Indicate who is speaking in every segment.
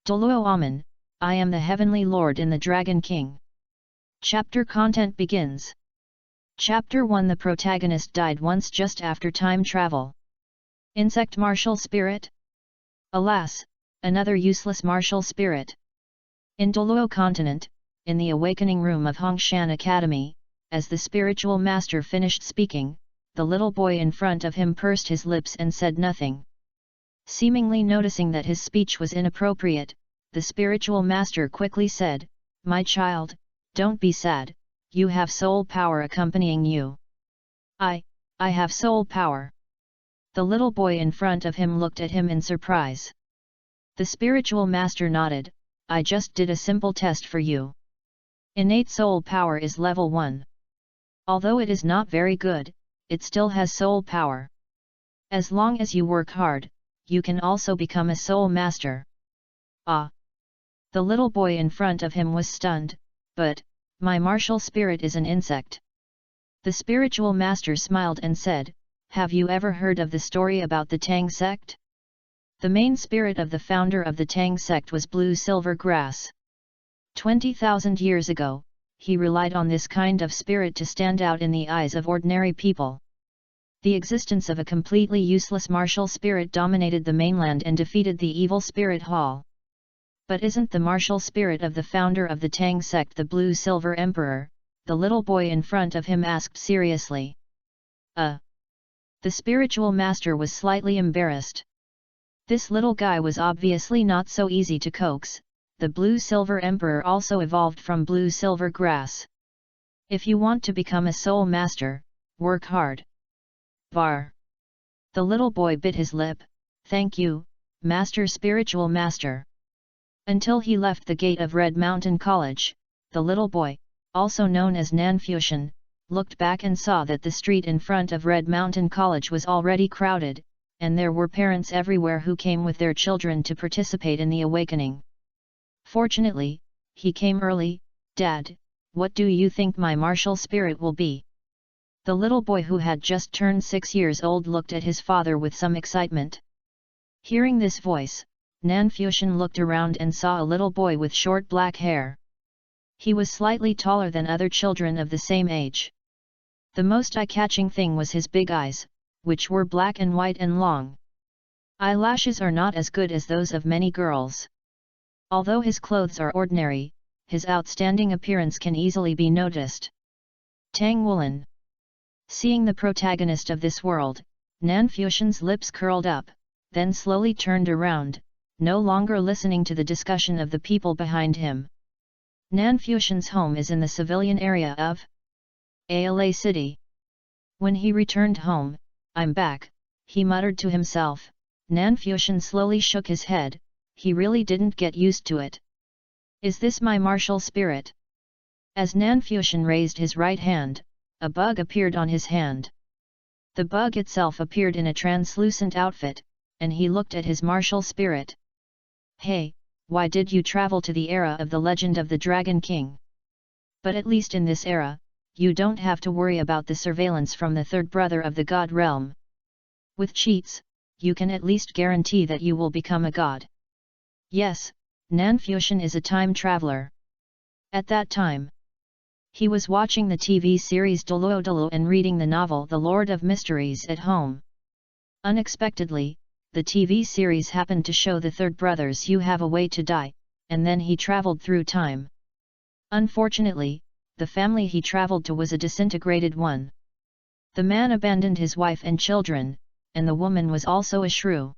Speaker 1: Douluo Amon, I am the Heavenly Lord in the Dragon King. Chapter content begins. Chapter 1. The protagonist died once just after time travel. Insect martial spirit? Alas, another useless martial spirit. In Douluo continent, in the awakening room of Hongshan Academy, as the spiritual master finished speaking, the little boy in front of him pursed his lips and said nothing. Seemingly noticing that his speech was inappropriate, the spiritual master quickly said, "My child, don't be sad, you have soul power accompanying you." I have soul power." The little boy in front of him looked at him in surprise. The spiritual master nodded, "I just did a simple test for you. Innate soul power is level 1. Although it is not very good, it still has soul power. As long as you work hard, you can also become a soul master." Ah! The little boy in front of him was stunned, "But, my martial spirit is an insect." The spiritual master smiled and said, "Have you ever heard of the story about the Tang sect? The main spirit of the founder of the Tang sect was blue silver grass. 20,000 years ago, he relied on this kind of spirit to stand out in the eyes of ordinary people. The existence of a completely useless martial spirit dominated the mainland and defeated the evil spirit hall. But isn't the martial spirit of the founder of the Tang sect the Blue Silver Emperor?" the little boy in front of him asked seriously. The spiritual master was slightly embarrassed. This little guy was obviously not so easy to coax. The Blue Silver Emperor also evolved from blue silver grass. If you want to become a soul master, work hard. Bar. The little boy bit his lip. "Thank you, Master Spiritual Master." Until he left the gate of Red Mountain College, the little boy, also known as Fanfiction, looked back and saw that the street in front of Red Mountain College was already crowded, and there were parents everywhere who came with their children to participate in the awakening. Fortunately, he came early. "Dad, what do you think my martial spirit will be?" The little boy who had just turned 6 years old looked at his father with some excitement. Hearing this voice, Fanfiction looked around and saw a little boy with short black hair. He was slightly taller than other children of the same age. The most eye-catching thing was his big eyes, which were black and white and long. Eyelashes are not as good as those of many girls. Although his clothes are ordinary, his outstanding appearance can easily be noticed. Tang Woolen. Seeing the protagonist of this world, Fanfiction's lips curled up, then slowly turned around, no longer listening to the discussion of the people behind him. Fanfiction's home is in the civilian area of Ala City. When he returned home, "I'm back," he muttered to himself. Fanfiction slowly shook his head. He really didn't get used to it. "Is this my martial spirit?" As Fanfiction raised his right hand, a bug appeared on his hand. The bug itself appeared in a translucent outfit, and he looked at his martial spirit. "Hey, why did you travel to the era of the legend of the Dragon King? But at least in this era, you don't have to worry about the surveillance from the third brother of the god realm. With cheats, you can at least guarantee that you will become a god." Yes, Fanfiction is a time traveler. At that time, he was watching the TV series Douluo and reading the novel The Lord of Mysteries at home. Unexpectedly, the TV series happened to show the third brothers you have a way to die, and then he traveled through time. Unfortunately, the family he traveled to was a disintegrated one. The man abandoned his wife and children, and the woman was also a shrew.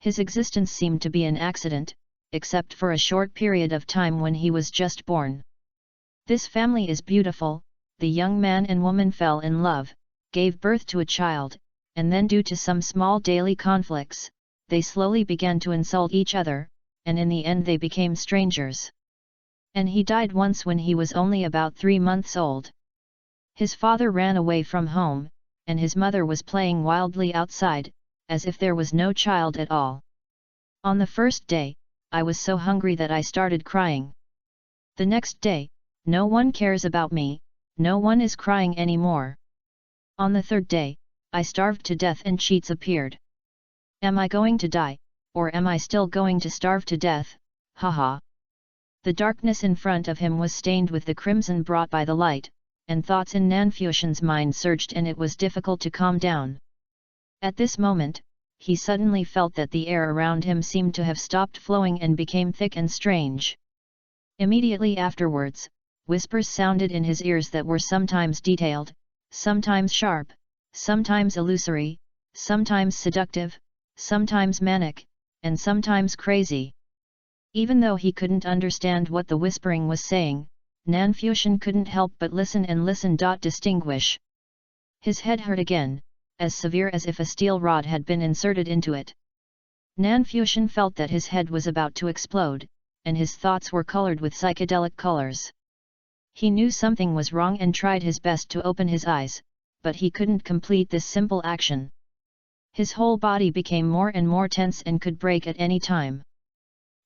Speaker 1: His existence seemed to be an accident, except for a short period of time when he was just born. This family is beautiful. The young man and woman fell in love, gave birth to a child, and then due to some small daily conflicts, they slowly began to insult each other, and in the end they became strangers. And he died once when he was only about 3 months old. His father ran away from home, and his mother was playing wildly outside, as if there was no child at all. On the first day, I was so hungry that I started crying. The next day, no one cares about me, no one is crying anymore. On the third day, I starved to death and cheats appeared. Am I going to die, or am I still going to starve to death? haha. The darkness in front of him was stained with the crimson brought by the light, and thoughts in Nanfusion's mind surged and it was difficult to calm down. At this moment, he suddenly felt that the air around him seemed to have stopped flowing and became thick and strange. Immediately afterwards, whispers sounded in his ears that were sometimes detailed, sometimes sharp, sometimes illusory, sometimes seductive, sometimes manic, and sometimes crazy. Even though he couldn't understand what the whispering was saying, Nanfusion couldn't help but listen and listen. Distinguish. His head hurt again, as severe as if a steel rod had been inserted into it. Nanfusion felt that his head was about to explode, and his thoughts were colored with psychedelic colors. He knew something was wrong and tried his best to open his eyes, but he couldn't complete this simple action. His whole body became more and more tense and could break at any time.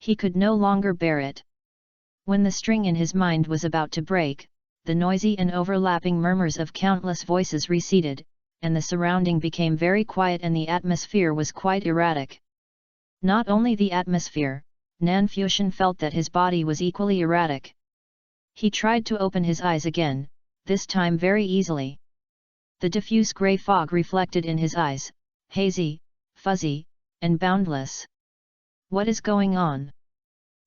Speaker 1: He could no longer bear it. When the string in his mind was about to break, the noisy and overlapping murmurs of countless voices receded, and the surrounding became very quiet and the atmosphere was quite erratic. Not only the atmosphere, Nanfusion felt that his body was equally erratic. He tried to open his eyes again, this time very easily. The diffuse grey fog reflected in his eyes, hazy, fuzzy, and boundless. What is going on?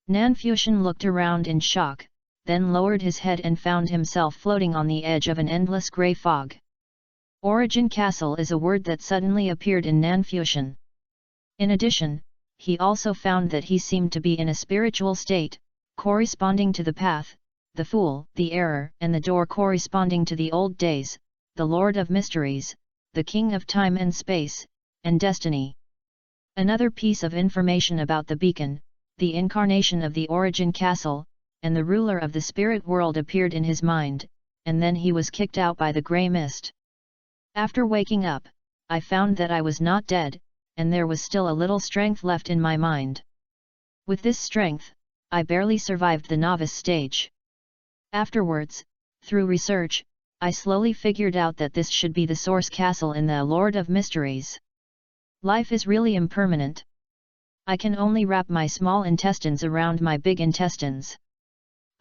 Speaker 1: Nanfusion looked around in shock, then lowered his head and found himself floating on the edge of an endless grey fog. Origin Castle is a word that suddenly appeared in Nanfusion. In addition, he also found that he seemed to be in a spiritual state, corresponding to the path, the fool, the error, and the door corresponding to the old days, the Lord of Mysteries, the King of Time and Space, and Destiny. Another piece of information about the beacon, the incarnation of the Origin Castle, and the ruler of the spirit world appeared in his mind, and then he was kicked out by the grey mist. After waking up, I found that I was not dead, and there was still a little strength left in my mind. With this strength, I barely survived the novice stage. Afterwards, through research, I slowly figured out that this should be the source castle in the Lord of Mysteries. Life is really impermanent. I can only wrap my small intestines around my big intestines.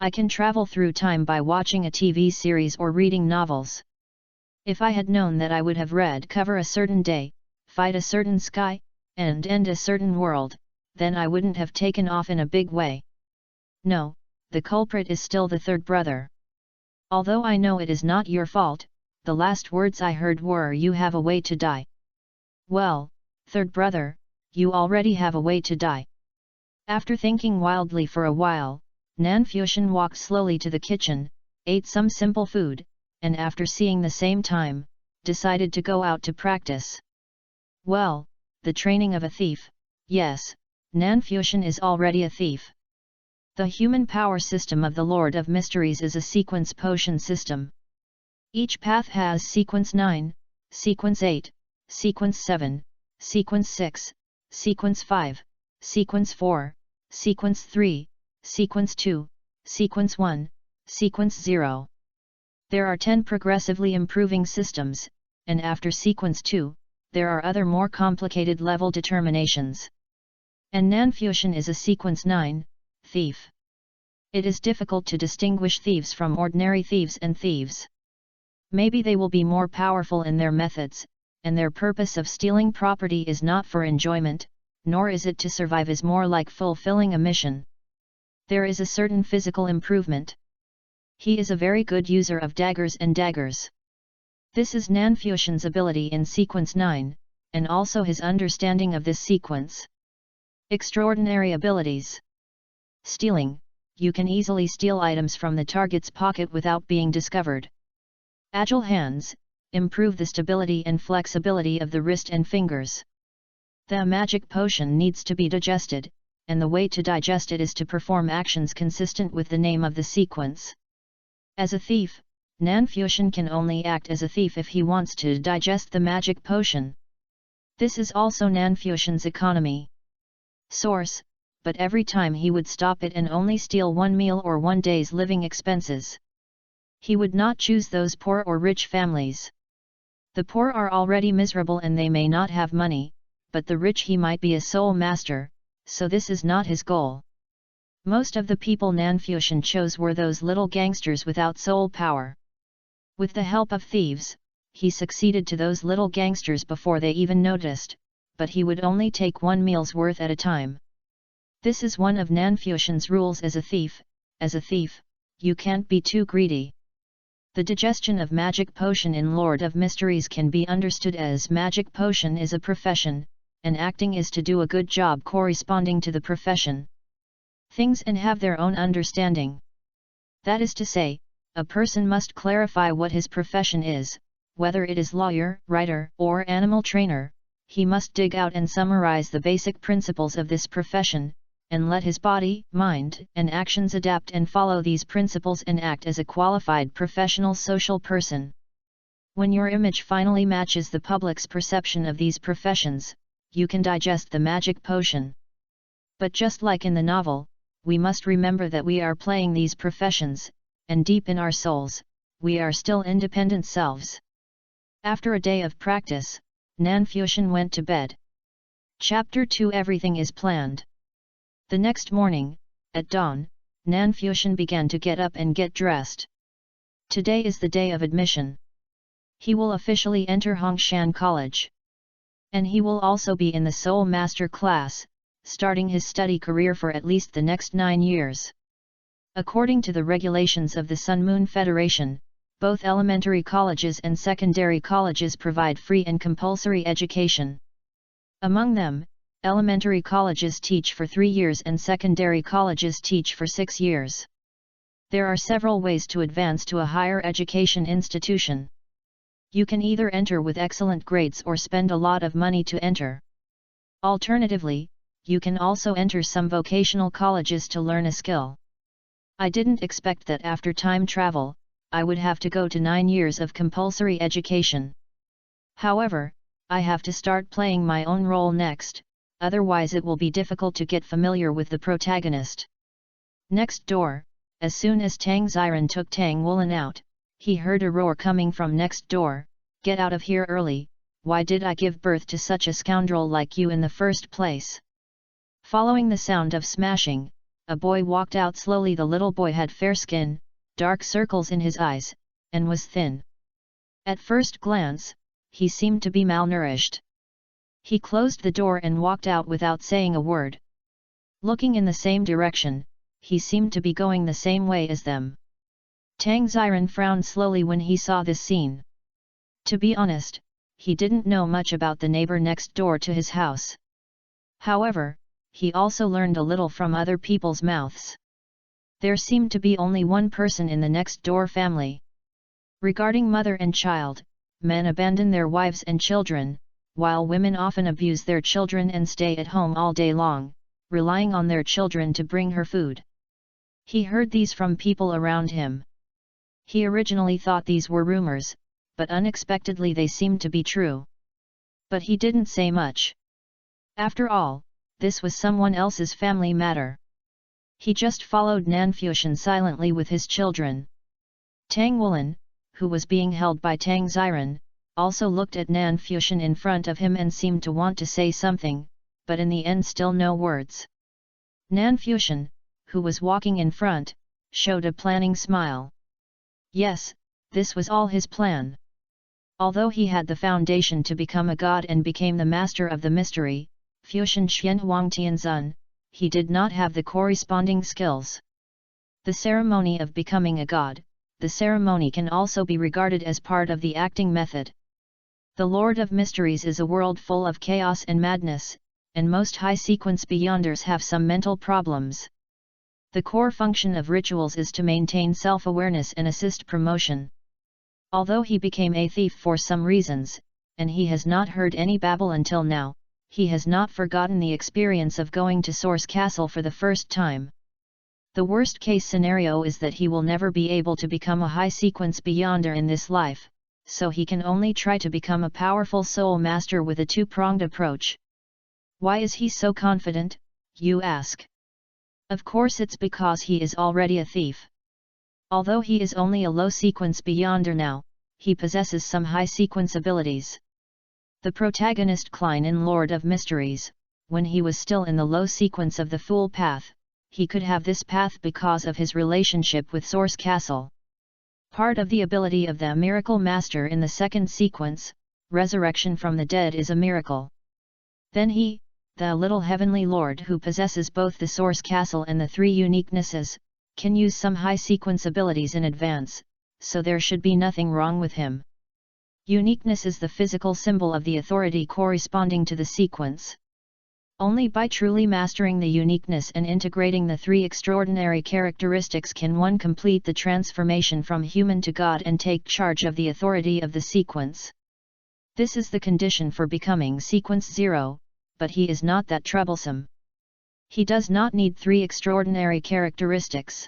Speaker 1: I can travel through time by watching a TV series or reading novels. If I had known that I would have read cover a certain day, fight a certain sky, and end a certain world, then I wouldn't have taken off in a big way. No, the culprit is still the third brother. Although I know it is not your fault, the last words I heard were "you have a way to die." Well, third brother, you already have a way to die. After thinking wildly for a while, Nanfusion walked slowly to the kitchen, ate some simple food, and after seeing the same time, decided to go out to practice. Well, the training of a thief, yes, Nanfusion is already a thief. The human power system of the Lord of Mysteries is a sequence potion system. Each path has sequence 9, sequence 8, sequence 7, sequence 6, sequence 5, sequence 4, sequence 3, sequence 2, sequence 1, sequence 0. There are 10 progressively improving systems, and after sequence 2, there are other more complicated level determinations. And Nanfusion is a sequence 9, thief. It is difficult to distinguish thieves from ordinary thieves and thieves. Maybe they will be more powerful in their methods, and their purpose of stealing property is not for enjoyment, nor is it to survive, is more like fulfilling a mission. There is a certain physical improvement. He is a very good user of daggers and daggers. This is Nanfusion's ability in sequence 9, and also his understanding of this sequence. Extraordinary abilities. Stealing. You can easily steal items from the target's pocket without being discovered. Agile hands. Improve the stability and flexibility of the wrist and fingers. The magic potion needs to be digested, and the way to digest it is to perform actions consistent with the name of the sequence. As a thief, Nanfusion can only act as a thief if he wants to digest the magic potion. This is also Nanfusion's economy source, but every time he would stop it and only steal one meal or one day's living expenses. He would not choose those poor or rich families. The poor are already miserable and they may not have money, but the rich he might be a sole master, so this is not his goal. Most of the people Fanfiction chose were those little gangsters without soul power. With the help of thieves, he succeeded to those little gangsters before they even noticed, but he would only take one meal's worth at a time. This is one of Fanfiction's rules as a thief. As a thief, you can't be too greedy. The digestion of magic potion in Lord of Mysteries can be understood as magic potion is a profession, and acting is to do a good job corresponding to the profession. Things and have their own understanding. That is to say, a person must clarify what his profession is, whether it is lawyer, writer, or animal trainer. He must dig out and summarize the basic principles of this profession, and let his body, mind, and actions adapt and follow these principles and act as a qualified professional social person. When your image finally matches the public's perception of these professions, you can digest the magic potion. But just like in the novel, we must remember that we are playing these professions, and deep in our souls, we are still independent selves. After a day of practice, Fanfiction went to bed. Chapter 2 Everything is planned. The next morning, at dawn, Fanfiction began to get up and get dressed. Today is the day of admission. He will officially enter Hongshan College. And he will also be in the Soul Master class, starting his study career for at least the next 9 years. According to the regulations of the Sun Moon Federation, both elementary colleges and secondary colleges provide free and compulsory education. Among them, elementary colleges teach for 3 years and secondary colleges teach for 6 years. There are several ways to advance to a higher education institution. You can either enter with excellent grades or spend a lot of money to enter. Alternatively, you can also enter some vocational colleges to learn a skill. I didn't expect that after time travel, I would have to go to 9 years of compulsory education. However, I have to start playing my own role next, otherwise it will be difficult to get familiar with the protagonist. Next door, as soon as Tang Xiren took Tang Woolen out, he heard a roar coming from next door. "Get out of here early, why did I give birth to such a scoundrel like you in the first place?" Following the sound of smashing, a boy walked out slowly. The little boy had fair skin, dark circles in his eyes, and was thin. At first glance, he seemed to be malnourished. He closed the door and walked out without saying a word. Looking in the same direction, he seemed to be going the same way as them. Tang Xiren frowned slowly when he saw this scene. To be honest, he didn't know much about the neighbor next door to his house. However, he also learned a little from other people's mouths. There seemed to be only one person in the next door family. Regarding mother and child, men abandon their wives and children, while women often abuse their children and stay at home all day long, relying on their children to bring her food. He heard these from people around him. He originally thought these were rumors, but unexpectedly they seemed to be true. But he didn't say much. After all, this was someone else's family matter. He just followed Fanfiction silently with his children. Tang Woolen, who was being held by Tang Xiren, also looked at Fanfiction in front of him and seemed to want to say something, but in the end still no words. Fanfiction, who was walking in front, showed a planning smile. Yes, this was all his plan. Although he had the foundation to become a god and became the master of the mystery, Fuxian Xian Huang Tianzun, he did not have the corresponding skills. The ceremony of becoming a god, the ceremony can also be regarded as part of the acting method. The Lord of Mysteries is a world full of chaos and madness, and most high-sequence beyonders have some mental problems. The core function of rituals is to maintain self-awareness and assist promotion. Although he became a thief for some reasons, and he has not heard any babble until now, he has not forgotten the experience of going to Source Castle for the first time. The worst-case scenario is that he will never be able to become a high-sequence beyonder in this life, so he can only try to become a powerful soul master with a two-pronged approach. Why is he so confident, you ask? Of course it's because he is already a thief. Although he is only a low-sequence beyonder now, he possesses some high-sequence abilities. The protagonist Klein in Lord of Mysteries, when he was still in the low sequence of the Fool Path, he could have this path because of his relationship with Source Castle. Part of the ability of the Miracle Master in the second sequence, Resurrection from the Dead, is a miracle. Then he, the little heavenly lord who possesses both the Source Castle and the three uniquenesses, can use some high sequence abilities in advance, so there should be nothing wrong with him. Uniqueness is the physical symbol of the authority corresponding to the sequence. Only by truly mastering the uniqueness and integrating the three extraordinary characteristics can one complete the transformation from human to God and take charge of the authority of the sequence. This is the condition for becoming Sequence 0, but he is not that troublesome. He does not need three extraordinary characteristics.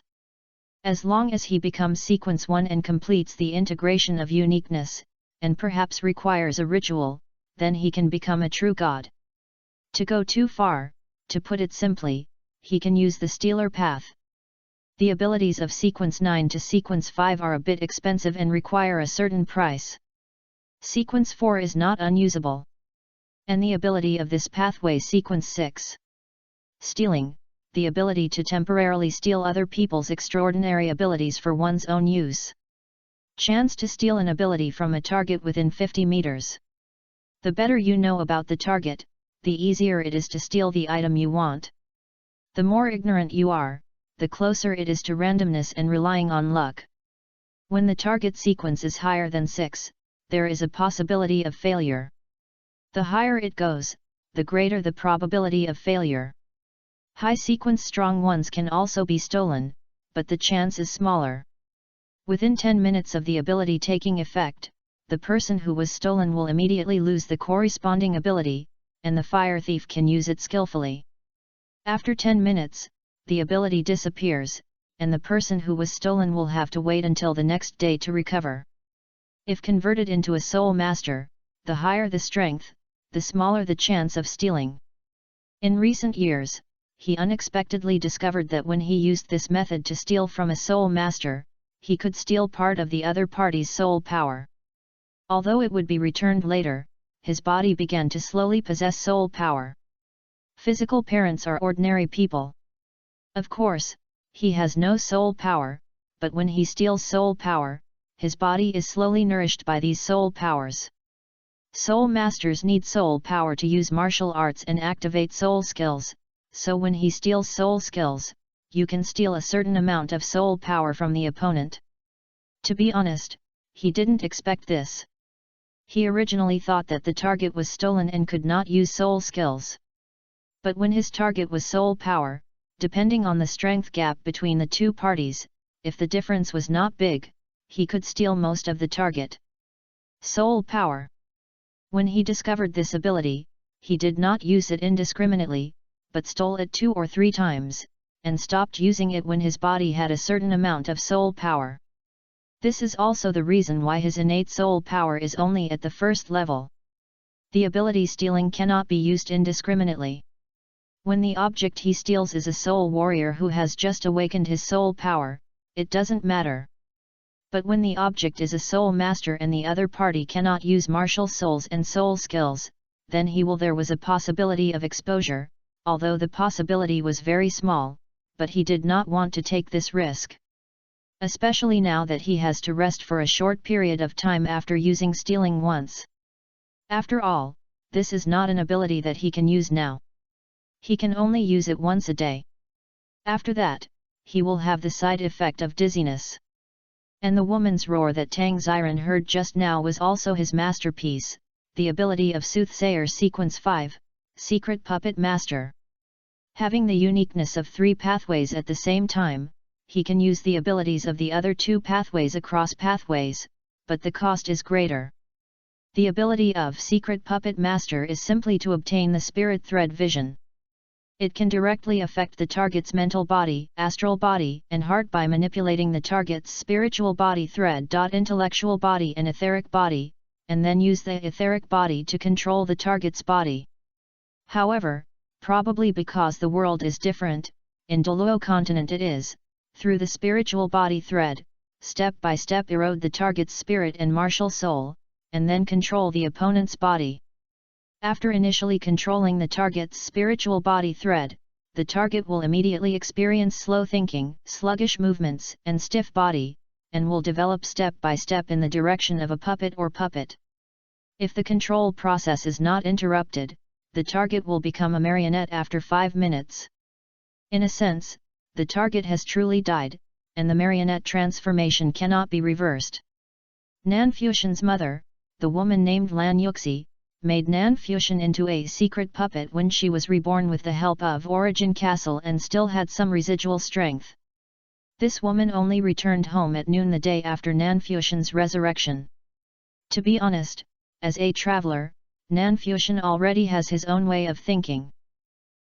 Speaker 1: As long as he becomes Sequence 1 and completes the integration of uniqueness, and perhaps requires a ritual, then he can become a true God. To go too far, to put it simply, he can use the Stealer path. The abilities of Sequence 9 to Sequence 5 are a bit expensive and require a certain price. Sequence 4 is not unusable. And the ability of this pathway Sequence 6. Stealing, the ability to temporarily steal other people's extraordinary abilities for one's own use. Chance to steal an ability from a target within 50 meters. The better you know about the target, the easier it is to steal the item you want. The more ignorant you are, the closer it is to randomness and relying on luck. When the target sequence is higher than 6, there is a possibility of failure. The higher it goes, the greater the probability of failure. High sequence strong ones can also be stolen, but the chance is smaller. Within 10 minutes of the ability taking effect, the person who was stolen will immediately lose the corresponding ability, and the fire thief can use it skillfully. After 10 minutes, the ability disappears, and the person who was stolen will have to wait until the next day to recover. If converted into a soul master, the higher the strength, the smaller the chance of stealing. In recent years, he unexpectedly discovered that when he used this method to steal from a soul master, he could steal part of the other party's soul power. Although it would be returned later, his body began to slowly possess soul power. Physical parents are ordinary people. Of course, he has no soul power, but when he steals soul power, his body is slowly nourished by these soul powers. Soul masters need soul power to use martial arts and activate soul skills, so when he steals soul skills, you can steal a certain amount of soul power from the opponent. To be honest, he didn't expect this. He originally thought that the target was stolen and could not use soul skills. But when his target was soul power, depending on the strength gap between the two parties, if the difference was not big, he could steal most of the target. Soul power. When he discovered this ability, he did not use it indiscriminately, but stole it 2 or 3 times, and stopped using it when his body had a certain amount of soul power. This is also the reason why his innate soul power is only at the first level. The ability stealing cannot be used indiscriminately. When the object he steals is a soul warrior who has just awakened his soul power, it doesn't matter. But when the object is a soul master and the other party cannot use martial souls and soul skills, then there was a possibility of exposure, although the possibility was very small, but he did not want to take this risk. Especially now that he has to rest for a short period of time after using stealing once. After all, this is not an ability that he can use now. He can only use it once a day. After that, he will have the side effect of dizziness. And the woman's roar that Tang Ziren heard just now was also his masterpiece, the ability of Soothsayer Sequence 5, Secret Puppet Master. Having the uniqueness of 3 pathways at the same time, he can use the abilities of the other 2 pathways across pathways, but the cost is greater. The ability of Secret Puppet Master is simply to obtain the spirit thread vision. It can directly affect the target's mental body, astral body, and heart by manipulating the target's spiritual body thread. Intellectual body and etheric body, and then use the etheric body to control the target's body. However, probably because the world is different, in Douluo continent it is, through the spiritual body thread, step by step erode the target's spirit and martial soul, and then control the opponent's body. After initially controlling the target's spiritual body thread, the target will immediately experience slow thinking, sluggish movements, and stiff body, and will develop step by step in the direction of a puppet or puppet. If the control process is not interrupted, the target will become a marionette after 5 minutes. In a sense, the target has truly died, and the marionette transformation cannot be reversed. Nan Fuxian's mother, the woman named Lan Yuxi, made Nan Fuxian into a secret puppet when she was reborn with the help of Origin Castle and still had some residual strength. This woman only returned home at noon the day after Nan Fuxian's resurrection. To be honest, as a traveler, Nan Fuxian already has his own way of thinking.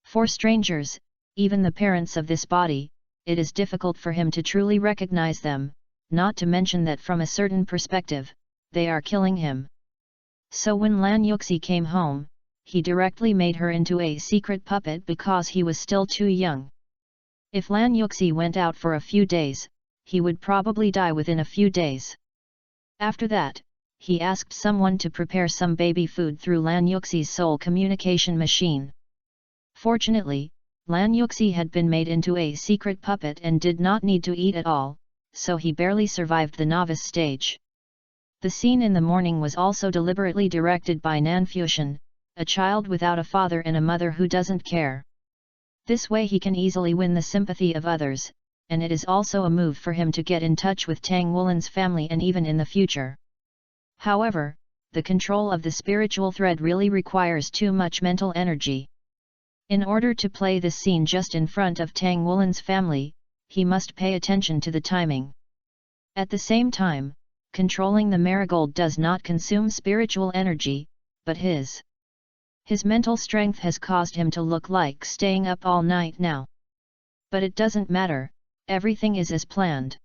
Speaker 1: For strangers, even the parents of this body, it is difficult for him to truly recognize them, not to mention that from a certain perspective, they are killing him. So when Lan Yuxi came home, he directly made her into a secret puppet because he was still too young. If Lan Yuxi went out for a few days, he would probably die within a few days. After that, he asked someone to prepare some baby food through Lan Yuxi's soul communication machine. Fortunately, Lan Yuxi had been made into a secret puppet and did not need to eat at all, so he barely survived the novice stage. The scene in the morning was also deliberately directed by Nan Fuxian, a child without a father and a mother who doesn't care. This way he can easily win the sympathy of others, and it is also a move for him to get in touch with Tang Wulin's family and even in the future. However, the control of the spiritual thread really requires too much mental energy. In order to play this scene just in front of Tang Wulin's family, he must pay attention to the timing. At the same time, controlling the marigold does not consume spiritual energy, but his mental strength has caused him to look like staying up all night now. But it doesn't matter, everything is as planned.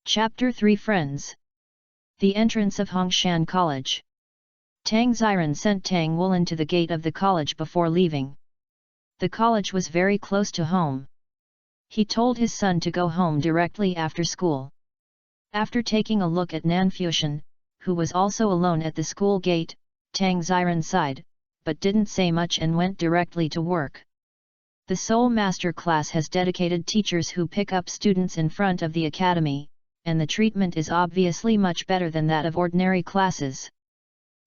Speaker 1: Chapter 3 Friends. The entrance of Hongshan College. Tang Ziran sent Tang Wulin to the gate of the college before leaving. The college was very close to home. He told his son to go home directly after school. After taking a look at Nan Fuxian, who was also alone at the school gate, Tang Ziran sighed, but didn't say much and went directly to work. The Soul Master class has dedicated teachers who pick up students in front of the academy, and the treatment is obviously much better than that of ordinary classes.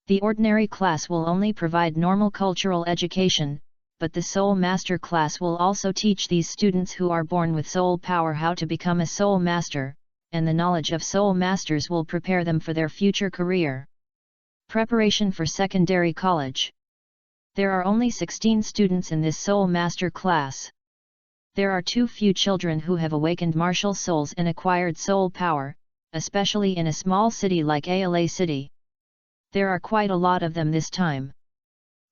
Speaker 1: The ordinary class will only provide normal cultural education, but the Soul Master class will also teach these students who are born with soul power how to become a Soul Master, and the knowledge of Soul Masters will prepare them for their future career. Preparation for secondary college. There are only 16 students in this Soul Master class. There are too few children who have awakened martial souls and acquired soul power, especially in a small city like Ala City. There are quite a lot of them this time.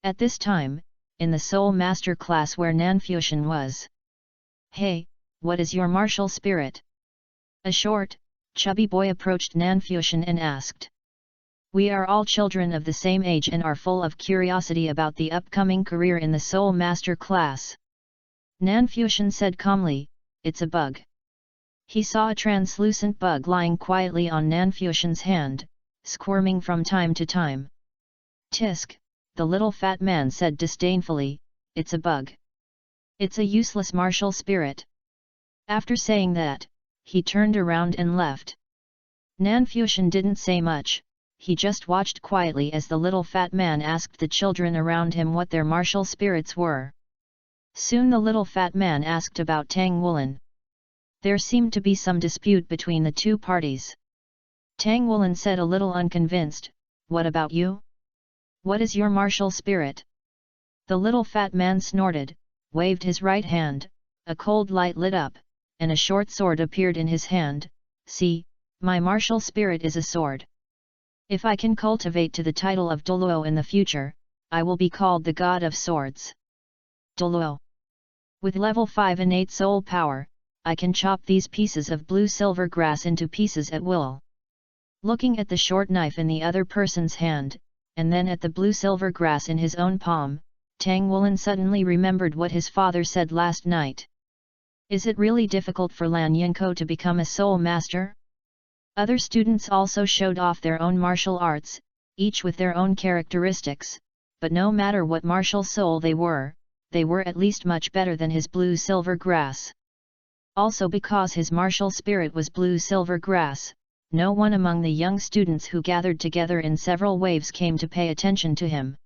Speaker 1: At this time, in the Soul Master class where Nan Fuxian was. Hey, what is your martial spirit? A short, chubby boy approached Nan Fuxian and asked. We are all children of the same age and are full of curiosity about the upcoming career in the Soul Master class. Nan Fuxian said calmly, it's a bug. He saw a translucent bug lying quietly on Nan Fuxian's hand, squirming from time to time. Tisk, the little fat man said disdainfully, it's a bug. It's a useless martial spirit. After saying that, he turned around and left. Nan Fuxian didn't say much, he just watched quietly as the little fat man asked the children around him what their martial spirits were. Soon the little fat man asked about Tang Wulin. There seemed to be some dispute between the two parties. Tang Wulin said a little unconvinced, what about you? What is your martial spirit? The little fat man snorted, waved his right hand, a cold light lit up, and a short sword appeared in his hand. See, my martial spirit is a sword. If I can cultivate to the title of Douluo in the future, I will be called the God of Swords. Douluo. With level 5 innate soul power, I can chop these pieces of blue silver grass into pieces at will. Looking at the short knife in the other person's hand, and then at the blue silver grass in his own palm, Tang Wulin suddenly remembered what his father said last night. Is it really difficult for Lan Yinko to become a soul master? Other students also showed off their own martial arts, each with their own characteristics, but no matter what martial soul they were, they were at least much better than his blue-silver grass. Also because his martial spirit was blue-silver grass, no one among the young students who gathered together in several waves came to pay attention to him.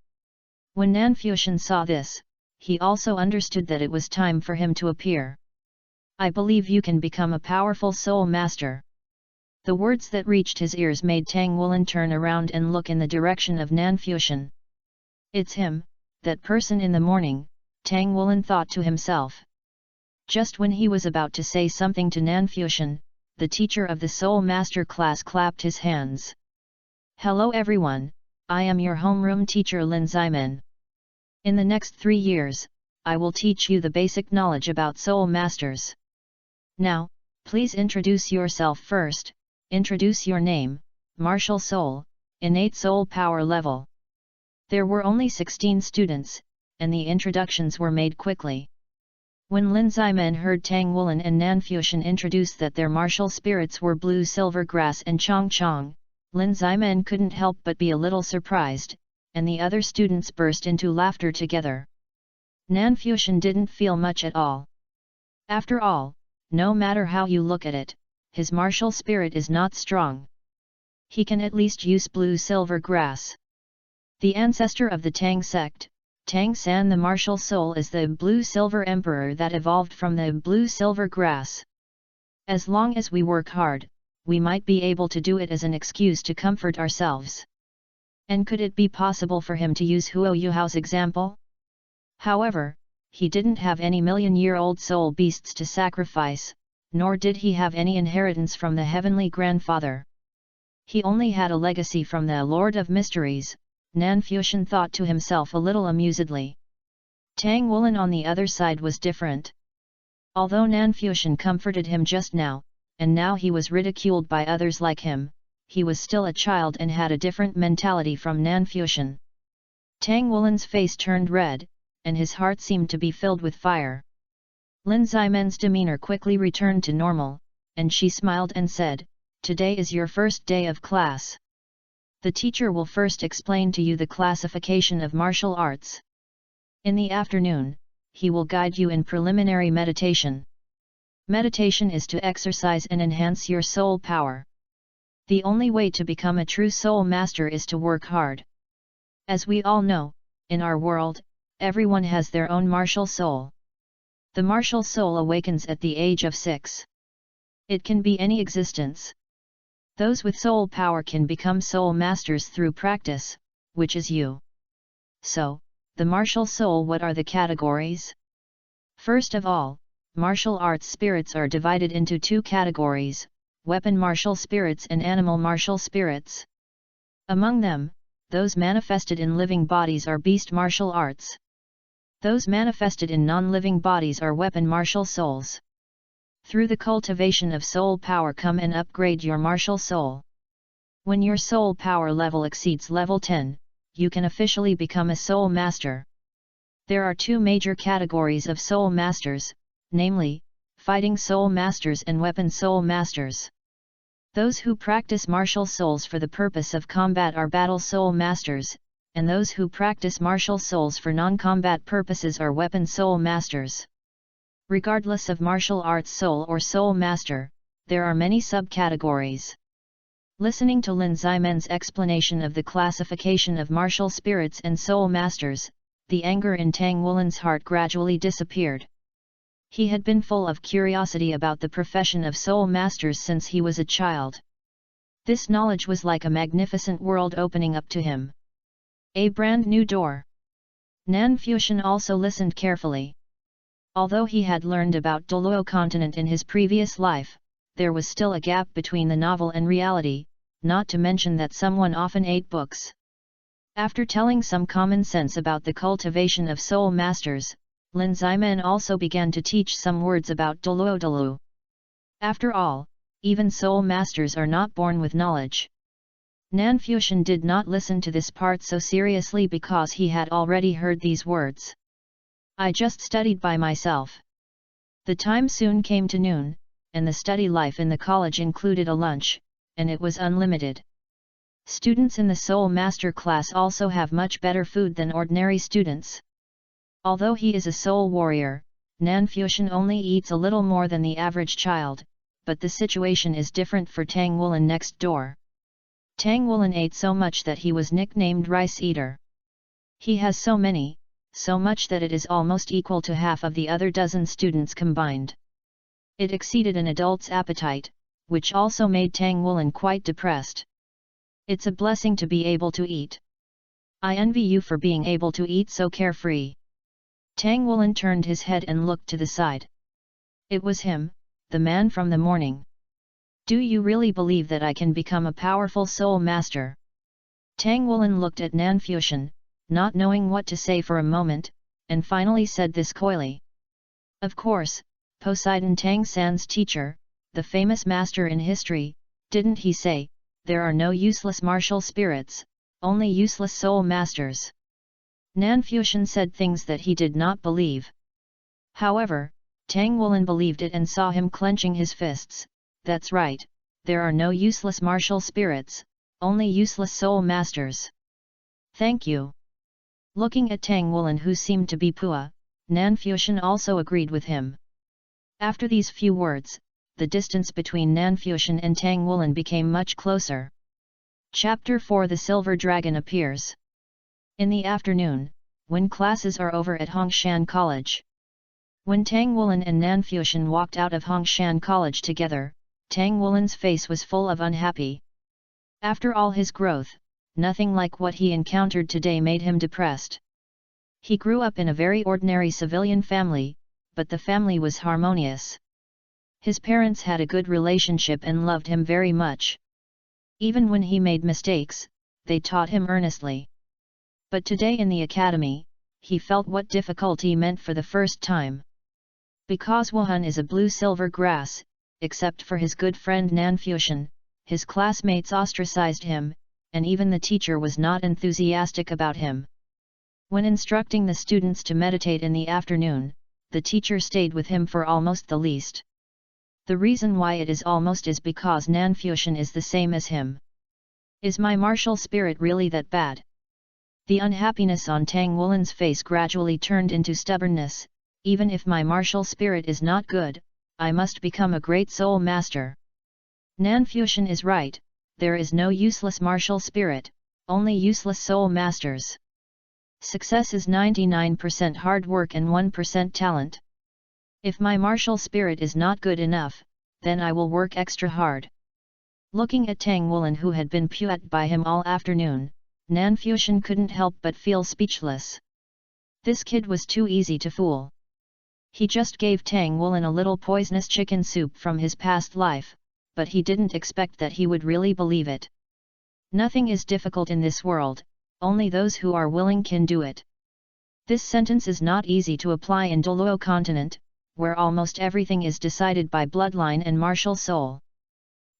Speaker 1: When Fanfiction saw this, he also understood that it was time for him to appear. "I believe you can become a powerful soul master." The words that reached his ears made Tang Wulin turn around and look in the direction of Fanfiction. "It's him, that person in the morning," Tang Wulin thought to himself. Just when he was about to say something to Fanfiction, the teacher of the Soul Master class clapped his hands. "Hello everyone, I am your homeroom teacher Lin Zimen. In the next 3 years, I will teach you the basic knowledge about Soul Masters. Now, please introduce yourself first, introduce your name, martial soul, innate soul power level." There were only 16 students, and the introductions were made quickly. When Lin Zimen heard Tang Wulin and Fanfiction introduce that their martial spirits were blue silver grass and Chong Chong, Lin Zimen couldn't help but be a little surprised, and the other students burst into laughter together. Fanfiction didn't feel much at all. After all, no matter how you look at it, his martial spirit is not strong. He can at least use blue silver grass. The ancestor of the Tang sect, Tang San the martial soul, is the blue-silver emperor that evolved from the blue-silver grass. As long as we work hard, we might be able to do it as an excuse to comfort ourselves. And could it be possible for him to use Huo Yuhao's example? However, he didn't have any million-year-old soul beasts to sacrifice, nor did he have any inheritance from the heavenly grandfather. He only had a legacy from the Lord of Mysteries, Fanfiction thought to himself a little amusedly. Tang Wulin on the other side was different. Although Fanfiction comforted him just now, and now he was ridiculed by others like him, he was still a child and had a different mentality from Fanfiction. Tang Wulin's face turned red, and his heart seemed to be filled with fire. Lin Zimen's demeanor quickly returned to normal, and she smiled and said, "Today is your first day of class. The teacher will first explain to you the classification of martial arts. In the afternoon, he will guide you in preliminary meditation. Meditation is to exercise and enhance your soul power. The only way to become a true soul master is to work hard. As we all know, in our world, everyone has their own martial soul. The martial soul awakens at the age of 6. It can be any existence. Those with soul power can become soul masters through practice, which is you. So, the martial soul, what are the categories? First of all, martial arts spirits are divided into 2 categories, weapon martial spirits and animal martial spirits. Among them, those manifested in living bodies are beast martial arts. Those manifested in non-living bodies are weapon martial souls. Through the cultivation of soul power come and upgrade your martial soul. When your soul power level exceeds level 10, you can officially become a soul master. There are 2 major categories of soul masters, namely, fighting soul masters and weapon soul masters. Those who practice martial souls for the purpose of combat are battle soul masters, and those who practice martial souls for non-combat purposes are weapon soul masters. Regardless of martial arts soul or soul master, there are many subcategories. Listening to Lin Zimen's explanation of the classification of martial spirits and soul masters, the anger in Tang Wulin's heart gradually disappeared. He had been full of curiosity about the profession of soul masters since he was a child. This knowledge was like a magnificent world opening up to him. A brand new door. Fanfiction also listened carefully. Although he had learned about Douluo continent in his previous life, there was still a gap between the novel and reality, not to mention that someone often ate books. After telling some common sense about the cultivation of soul masters, Lin Zimen also began to teach some words about Douluo. After all, even soul masters are not born with knowledge. Fanfiction did not listen to this part so seriously because he had already heard these words. I just studied by myself. The time soon came to noon, and the study life in the college included a lunch, and it was unlimited. Students in the Soul Master class also have much better food than ordinary students. Although he is a soul warrior, Nanfuxian only eats a little more than the average child, but the situation is different for Tang Wulin next door. Tang Wulin ate so much that he was nicknamed Rice Eater. He has so much that it is almost equal to half of the other dozen students combined. It exceeded an adult's appetite, which also made Tang Wulin quite depressed. It's a blessing to be able to eat. I envy you for being able to eat so carefree. Tang Wulin turned his head and looked to the side. It was him, the man from the morning. Do you really believe that I can become a powerful soul master? Tang Wulin looked at Nanfuxian, not knowing what to say for a moment, and finally said this coyly. Of course, Poseidon Tang San's teacher, the famous master in history, didn't he say, there are no useless martial spirits, only useless soul masters? Nanfuxian said things that he did not believe. However, Tang Wulin believed it and saw him clenching his fists. That's right, there are no useless martial spirits, only useless soul masters. Thank you. Looking at Tang Wulin, who seemed to be Pua, Nanfuxian also agreed with him. After these few words, the distance between Nanfuxian and Tang Wulin became much closer. Chapter 4: The Silver Dragon Appears. In the afternoon, when classes are over at Hongshan College. When Tang Wulin and Nanfuxian walked out of Hongshan College together, Tang Wulin's face was full of unhappy. After all his growth, nothing like what he encountered today made him depressed. He grew up in a very ordinary civilian family, but the family was harmonious. His parents had a good relationship and loved him very much. Even when he made mistakes, they taught him earnestly. But today in the academy, he felt what difficulty meant for the first time. Because Wuhan is a blue-silver grass, except for his good friend Nanfuxian, his classmates ostracized him, and even the teacher was not enthusiastic about him. When instructing the students to meditate in the afternoon, the teacher stayed with him for almost the least. The reason why it is almost is because Nanfuxian is the same as him. Is my martial spirit really that bad? The unhappiness on Tang Wulin's face gradually turned into stubbornness. Even if my martial spirit is not good, I must become a great soul master. Nanfuxian is right, there is no useless martial spirit, only useless soul masters. Success is 99% hard work and 1% talent. If my martial spirit is not good enough, then I will work extra hard. Looking at Tang Wulin, who had been puat by him all afternoon, Nanfuxian couldn't help but feel speechless. This kid was too easy to fool. He just gave Tang Wulin a little poisonous chicken soup from his past life, but he didn't expect that he would really believe it. Nothing is difficult in this world, only those who are willing can do it. This sentence is not easy to apply in Douluo continent, where almost everything is decided by bloodline and martial soul.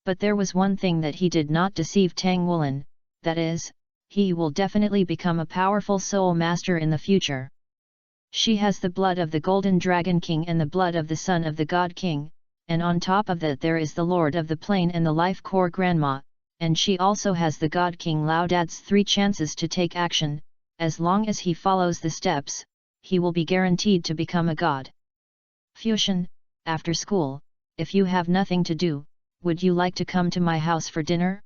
Speaker 1: But there was one thing that he did not deceive Tang Wulin, that is, he will definitely become a powerful soul master in the future. She has the blood of the Golden Dragon King and the blood of the son of the God King, and on top of that there is the Lord of the Plain and the Life Core Grandma, and she also has the God King Lao Dad's 3 chances to take action. As long as he follows the steps, he will be guaranteed to become a god. Fuxian, after school, if you have nothing to do, would you like to come to my house for dinner?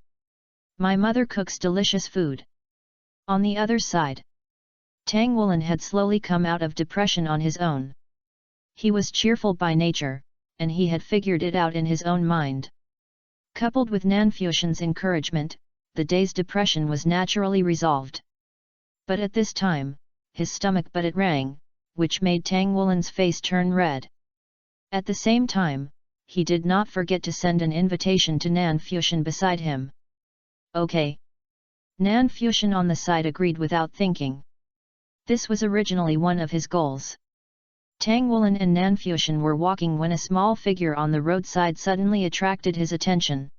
Speaker 1: My mother cooks delicious food. On the other side, Tang Wulin had slowly come out of depression on his own. He was cheerful by nature, and he had figured it out in his own mind. Coupled with Nanfuxian's encouragement, the day's depression was naturally resolved. But at this time, his stomach rang, which made Tang Wulin's face turn red. At the same time, he did not forget to send an invitation to Nanfuxian beside him. Okay. Nanfuxian on the side agreed without thinking. This was originally one of his goals. Tang Wulin and Nanfuxian were walking when a small figure on the roadside suddenly attracted his attention.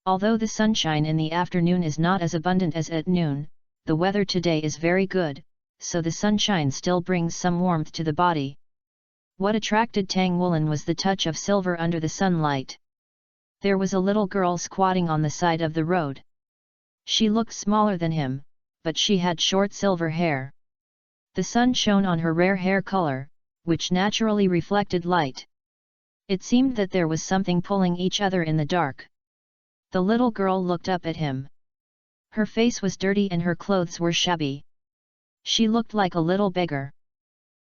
Speaker 1: Although the sunshine in the afternoon is not as abundant as at noon, the weather today is very good, so the sunshine still brings some warmth to the body. What attracted Tang Wulin was the touch of silver under the sunlight. There was a little girl squatting on the side of the road. She looked smaller than him, but she had short silver hair. The sun shone on her rare hair color, which naturally reflected light. It seemed that there was something pulling each other in the dark. The little girl looked up at him. Her face was dirty and her clothes were shabby. She looked like a little beggar.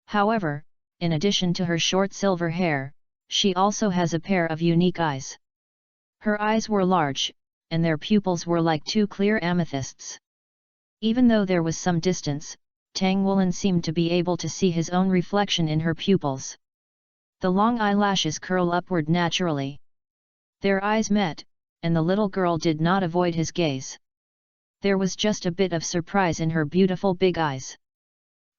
Speaker 1: However, in addition to her short silver hair, she also has a pair of unique eyes. Her eyes were large, and their pupils were like two clear amethysts. Even though there was some distance, Tang Wulin seemed to be able to see his own reflection in her pupils. The long eyelashes curl upward naturally. Their eyes met, and the little girl did not avoid his gaze. There was just a bit of surprise in her beautiful big eyes.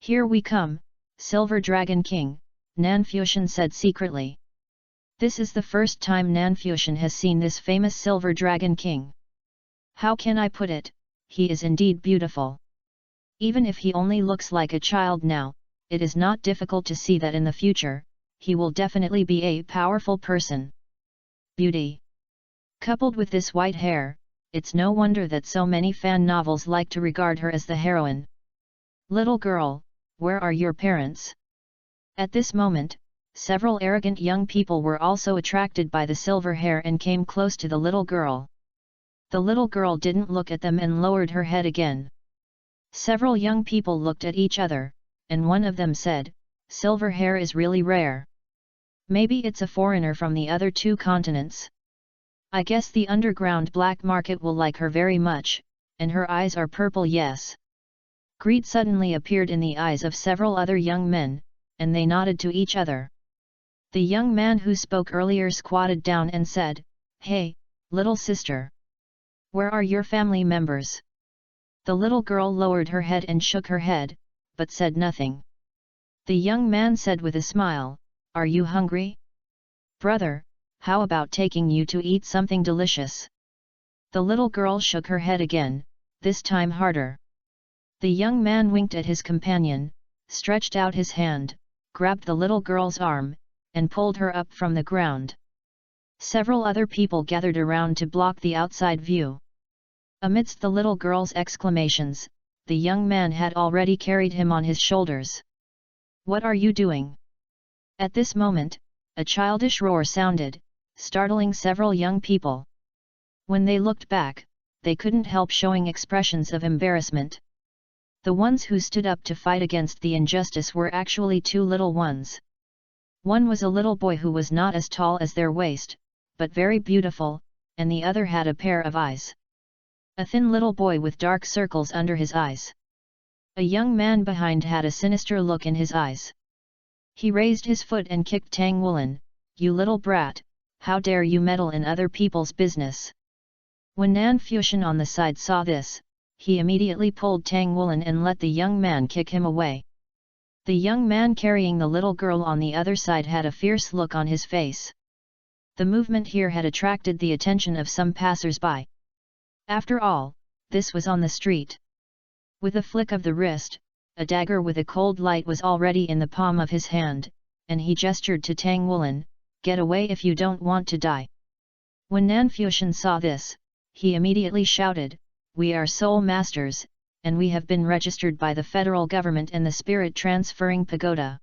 Speaker 1: "Here we come, Silver Dragon King," Nanfuxian said secretly. This is the first time Nanfuxian has seen this famous Silver Dragon King. How can I put it, he is indeed beautiful. Even if he only looks like a child now, it is not difficult to see that in the future, he will definitely be a powerful person. Beauty. Coupled with this white hair, it's no wonder that so many fan novels like to regard her as the heroine. "Little girl, where are your parents?" At this moment, several arrogant young people were also attracted by the silver hair and came close to the little girl. The little girl didn't look at them and lowered her head again. Several young people looked at each other, and one of them said, "Silver hair is really rare. Maybe it's a foreigner from the other two continents. I guess the underground black market will like her very much, and her eyes are purple, yes." Greed suddenly appeared in the eyes of several other young men, and they nodded to each other. The young man who spoke earlier squatted down and said, "Hey, little sister. Where are your family members?" The little girl lowered her head and shook her head, but said nothing. The young man said with a smile, "Are you hungry? Brother, how about taking you to eat something delicious?" The little girl shook her head again, this time harder. The young man winked at his companion, stretched out his hand, grabbed the little girl's arm, and pulled her up from the ground. Several other people gathered around to block the outside view. Amidst the little girl's exclamations, the young man had already carried him on his shoulders. "What are you doing?" At this moment, a childish roar sounded, startling several young people. When they looked back, they couldn't help showing expressions of embarrassment. The ones who stood up to fight against the injustice were actually two little ones. One was a little boy who was not as tall as their waist, but very beautiful, and the other had a pair of eyes. A thin little boy with dark circles under his eyes. A young man behind had a sinister look in his eyes. He raised his foot and kicked Tang Wulin. "You little brat, how dare you meddle in other people's business?" When Nanfuxian on the side saw this, he immediately pulled Tang Wulin and let the young man kick him away. The young man carrying the little girl on the other side had a fierce look on his face. The movement here had attracted the attention of some passers-by. After all, this was on the street. With a flick of the wrist, a dagger with a cold light was already in the palm of his hand, and he gestured to Tang Wulin, "Get away if you don't want to die." When Nanfuxian saw this, he immediately shouted, "We are soul masters, and we have been registered by the federal government and the spirit transferring pagoda.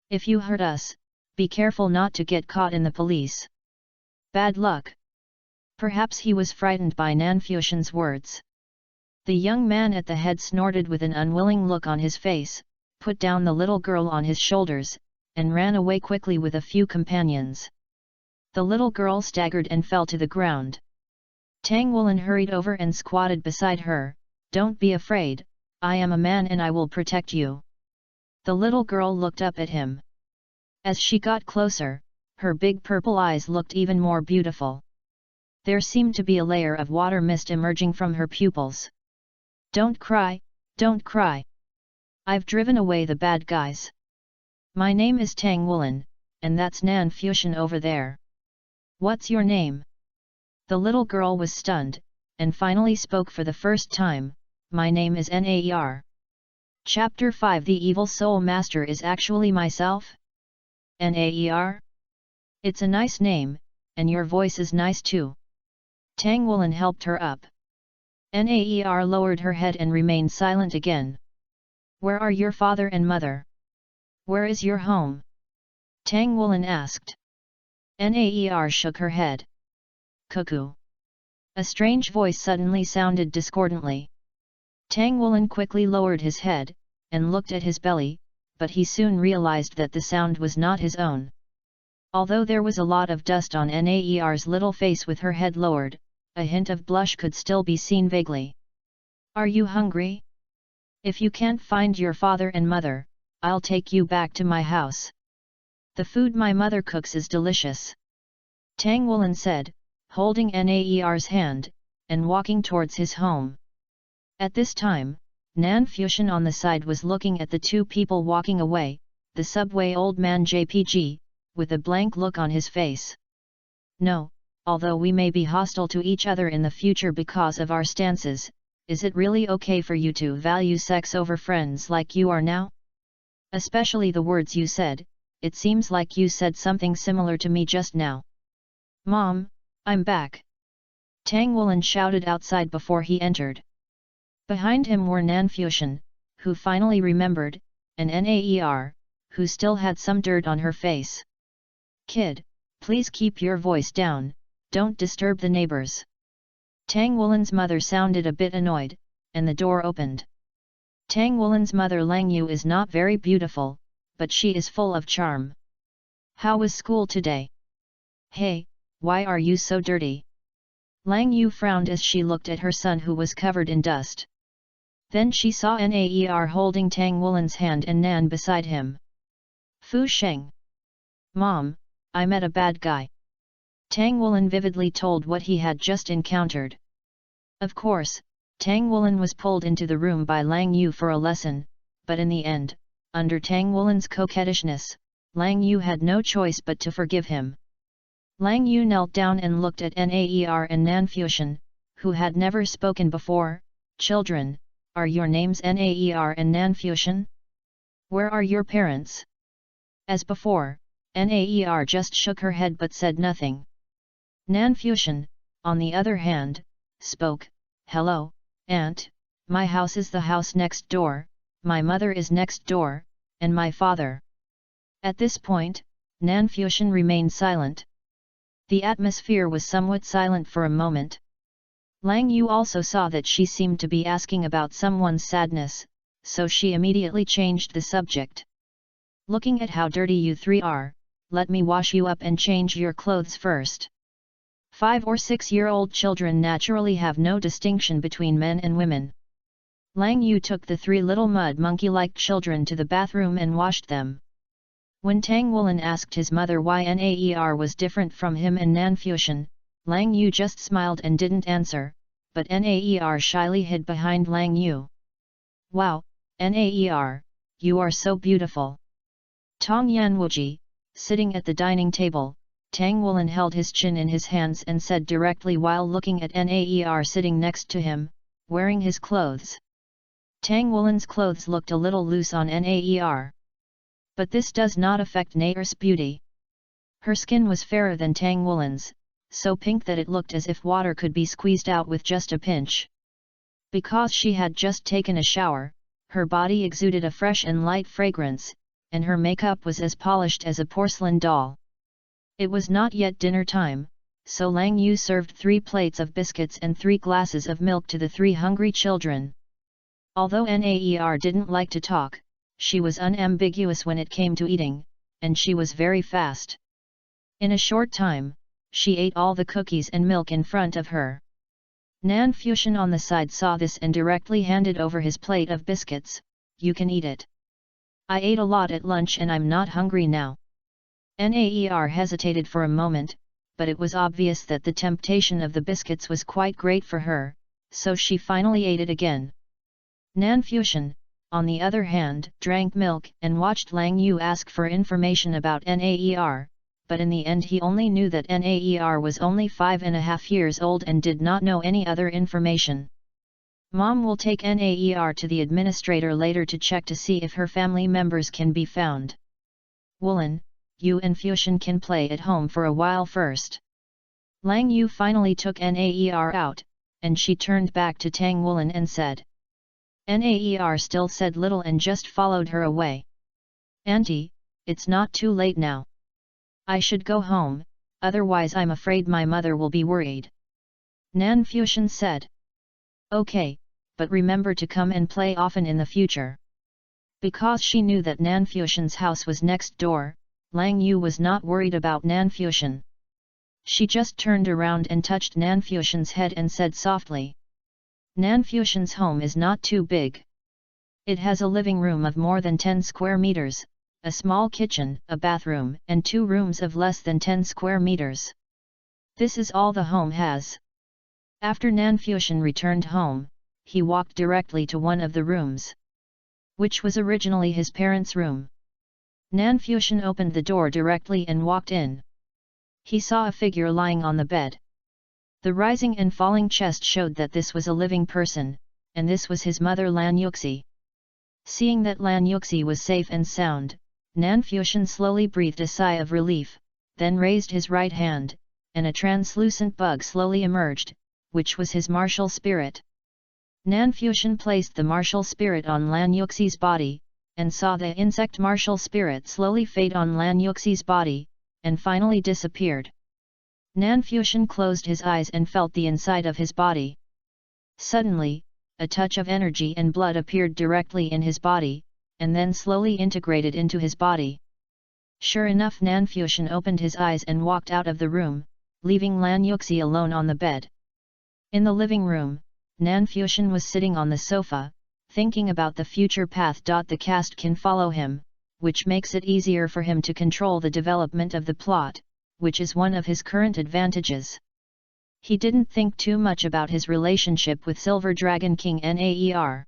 Speaker 1: If you hurt us, be careful not to get caught in the police. Bad luck." Perhaps he was frightened by Nanfuxian's words. The young man at the head snorted with an unwilling look on his face, put down the little girl on his shoulders, and ran away quickly with a few companions. The little girl staggered and fell to the ground. Tang Wulin hurried over and squatted beside her. "Don't be afraid, I am a man and I will protect you." The little girl looked up at him. As she got closer, her big purple eyes looked even more beautiful. There seemed to be a layer of water mist emerging from her pupils. "Don't cry, don't cry. I've driven away the bad guys. My name is Tang Wulin, and that's Nanfuxian over there. What's your name?" The little girl was stunned, and finally spoke for the first time, "My name is Naer. Chapter 5 The Evil Soul Master is actually myself? Naer? It's a nice name, and your voice is nice too." Tang Wulin helped her up. Naer lowered her head and remained silent again. Where are your father and mother? Where is your home? Tang Woolen asked. Naer shook her head. Cuckoo. A strange voice suddenly sounded discordantly. Tang Woolen quickly lowered his head, and looked at his belly, but he soon realized that the sound was not his own. Although there was a lot of dust on Naer's little face with her head lowered, a hint of blush could still be seen vaguely. Are you hungry? If you can't find your father and mother, I'll take you back to my house. The food my mother cooks is delicious. Tang Woolen said, holding Naer's hand, and walking towards his home. At this time, Nan Fusion on the side was looking at the two people walking away, the subway old man JPG, with a blank look on his face. No, although we may be hostile to each other in the future because of our stances, is it really okay for you to value sex over friends like you are now? Especially the words you said, it seems like you said something similar to me just now. Mom, I'm back. Tang Woolen shouted outside before he entered. Behind him were Nan Fusion, who finally remembered, and Naer, who still had some dirt on her face. Kid, please keep your voice down, don't disturb the neighbors. Tang Woolen's mother sounded a bit annoyed, and the door opened. Tang Woolen's mother Lang Yu is not very beautiful, but she is full of charm. How was school today? Hey, why are you so dirty? Lang Yu frowned as she looked at her son who was covered in dust. Then she saw Naer holding Tang Woolen's hand and Nan beside him. Fu Sheng. Mom, I met a bad guy. Tang Woolen vividly told what he had just encountered. Of course, Tang Woolen was pulled into the room by Lang Yu for a lesson, but in the end, under Tang Woolen's coquettishness, Lang Yu had no choice but to forgive him. Lang Yu knelt down and looked at Naer and Nan Fusion, who had never spoken before. Children, are your names Naer and Nan Fusion? Where are your parents? As before, Naer just shook her head but said nothing. Nan Fusion, on the other hand, spoke. Hello, Aunt, my house is the house next door, my mother is next door, and my father. At this point, Nan Fusion remained silent. The atmosphere was somewhat silent for a moment. Lang Yu also saw that she seemed to be asking about someone's sadness, so she immediately changed the subject. Looking at how dirty you three are, let me wash you up and change your clothes first. 5 or 6-year-old children naturally have no distinction between men and women. Lang Yu took the 3 little mud monkey-like children to the bathroom and washed them. When Tang Woolen asked his mother why Naer was different from him and Nan Fusion, Lang Yu just smiled and didn't answer, but Naer shyly hid behind Lang Yu. Wow, Naer, you are so beautiful. Tong Yanwuji, sitting at the dining table, Tang Woolen held his chin in his hands and said directly while looking at Naer sitting next to him, wearing his clothes. Tang Woolen's clothes looked a little loose on Naer. But this does not affect Naer's beauty. Her skin was fairer than Tang Woolen's, so pink that it looked as if water could be squeezed out with just a pinch. Because she had just taken a shower, her body exuded a fresh and light fragrance, and her makeup was as polished as a porcelain doll. It was not yet dinner time, so Lang Yu served 3 plates of biscuits and 3 glasses of milk to the 3 hungry children. Although Naer didn't like to talk, she was unambiguous when it came to eating, and she was very fast. In a short time, she ate all the cookies and milk in front of her. Nan Fusion on the side saw this and directly handed over his plate of biscuits. You can eat it. I ate a lot at lunch and I'm not hungry now. Naer hesitated for a moment, but it was obvious that the temptation of the biscuits was quite great for her, so she finally ate it again. Nan Fusion, on the other hand, drank milk and watched Lang Yu ask for information about Naer, but in the end he only knew that Naer was only 5.5 years old and did not know any other information. Mom will take Naer to the administrator later to check to see if her family members can be found. Woolen, you and Fusion can play at home for a while first. Lang Yu finally took Naer out, and she turned back to Tang Woolen and said. Naer still said little and just followed her away. Auntie, it's not too late now. I should go home, otherwise I'm afraid my mother will be worried. Nan Fuxian said. Okay, but remember to come and play often in the future. Because she knew that Nan Fuxian's house was next door, Lang Yu was not worried about Nan Fuxian. She just turned around and touched Nan Fuxian's head and said softly. Nan Fuxian's home is not too big. It has a living room of more than 10 square meters, a small kitchen, a bathroom, and 2 rooms of less than 10 square meters. This is all the home has. After Nan Fuxian returned home, he walked directly to one of the rooms, which was originally his parents' room. Nan Fuxian opened the door directly and walked in. He saw a figure lying on the bed. The rising and falling chest showed that this was a living person, and this was his mother Lan Yuxi. Seeing that Lan Yuxi was safe and sound, Nan Fuxian slowly breathed a sigh of relief, then raised his right hand, and a translucent bug slowly emerged, which was his martial spirit. Nan Fuxian placed the martial spirit on Lan Yuxi's body, and saw the insect martial spirit slowly fade on Lan Yuxi's body, and finally disappeared. Nan Fuxian closed his eyes and felt the inside of his body. Suddenly, a touch of energy and blood appeared directly in his body, and then slowly integrated into his body. Sure enough, Nan Fuxian opened his eyes and walked out of the room, leaving Lan Yuxi alone on the bed. In the living room, Nan Fuxian was sitting on the sofa, thinking about the future path. The cast can follow him, which makes it easier for him to control the development of the plot, which is one of his current advantages. He didn't think too much about his relationship with Silver Dragon King Naer.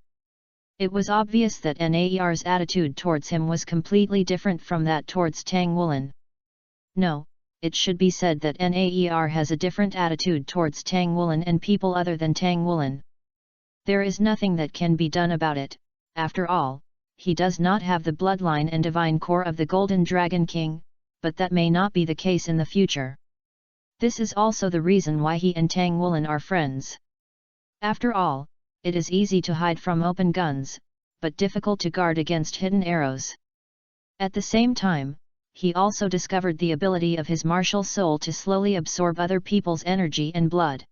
Speaker 1: It was obvious that Naer's attitude towards him was completely different from that towards Tang Wulin. No, it should be said that Naer has a different attitude towards Tang Wulin and people other than Tang Wulin. There is nothing that can be done about it. After all, he does not have the bloodline and divine core of the Golden Dragon King, but that may not be the case in the future. This is also the reason why he and Tang Wulin are friends. After all, it is easy to hide from open guns, but difficult to guard against hidden arrows. At the same time, he also discovered the ability of his martial soul to slowly absorb other people's energy and blood.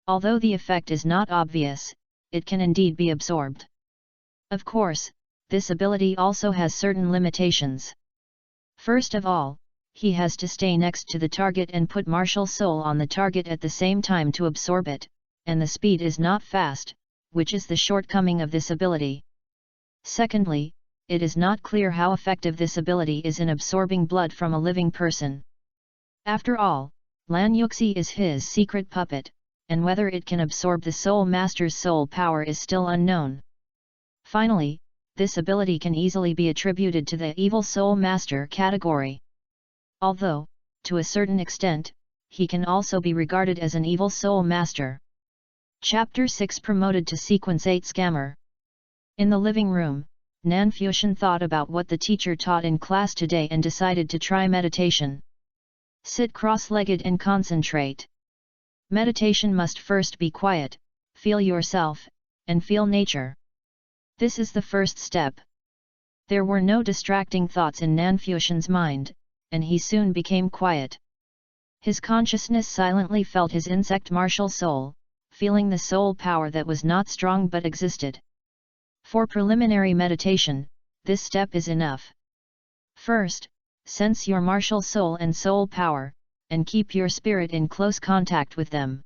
Speaker 1: Although the effect is not obvious, it can indeed be absorbed. Of course, this ability also has certain limitations. First of all, he has to stay next to the target and put martial soul on the target at the same time to absorb it, and the speed is not fast, which is the shortcoming of this ability. Secondly, it is not clear how effective this ability is in absorbing blood from a living person. After all, Lan Yuxi is his secret puppet, and whether it can absorb the Soul Master's soul power is still unknown. Finally, this ability can easily be attributed to the Evil Soul Master category. Although, to a certain extent, he can also be regarded as an Evil Soul Master. Chapter 6 Promoted to Sequence 8 Scammer. In the living room, Nan Fuxian thought about what the teacher taught in class today and decided to try meditation. Sit cross-legged and concentrate. Meditation must first be quiet, feel yourself, and feel nature. This is the first step. There were no distracting thoughts in Nan Fuxian's mind, and he soon became quiet. His consciousness silently felt his insect martial soul, feeling the soul power that was not strong but existed. For preliminary meditation, this step is enough. First, sense your martial soul and soul power, and keep your spirit in close contact with them.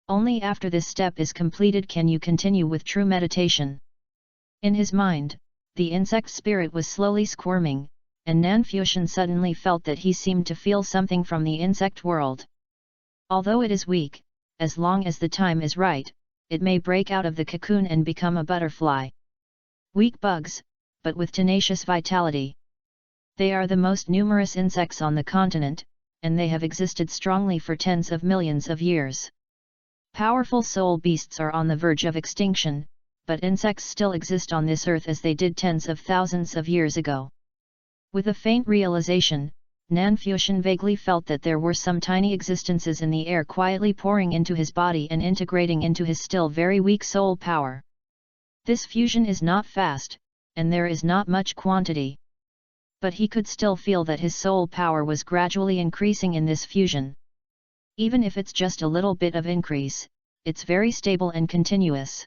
Speaker 1: Only after this step is completed can you continue with true meditation. In his mind, the insect spirit was slowly squirming, and Nan Fuxian suddenly felt that he seemed to feel something from the insect world. Although it is weak, as long as the time is right, it may break out of the cocoon and become a butterfly. Weak bugs, but with tenacious vitality. They are the most numerous insects on the continent, and they have existed strongly for tens of millions of years. Powerful soul beasts are on the verge of extinction, but insects still exist on this earth as they did tens of thousands of years ago. With a faint realization, Nan Fuxian vaguely felt that there were some tiny existences in the air quietly pouring into his body and integrating into his still very weak soul power. This fusion is not fast, and there is not much quantity. But he could still feel that his soul power was gradually increasing in this fusion. Even if it's just a little bit of increase, it's very stable and continuous.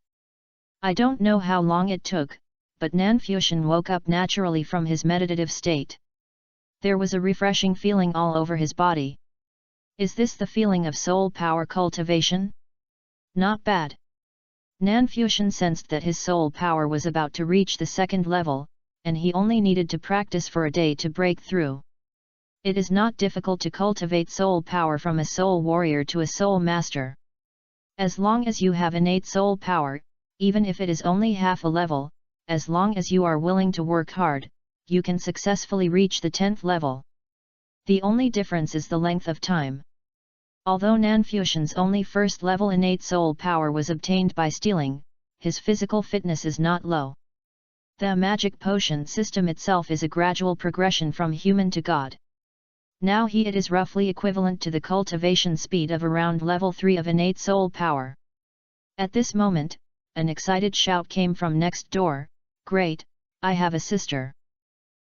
Speaker 1: I don't know how long it took, but Nanfuxian woke up naturally from his meditative state. There was a refreshing feeling all over his body. Is this the feeling of soul power cultivation? Not bad. Nanfuxian sensed that his soul power was about to reach the second level, and he only needed to practice for a day to break through. It is not difficult to cultivate soul power from a soul warrior to a soul master. As long as you have innate soul power, even if it is only half a level, as long as you are willing to work hard, you can successfully reach the 10th level. The only difference is the length of time. Although Nanfuxian's only first level innate soul power was obtained by stealing, his physical fitness is not low. The magic potion system itself is a gradual progression from human to god. Now it is roughly equivalent to the cultivation speed of around level 3 of innate soul power. At this moment, an excited shout came from next door, "Great, I have a sister."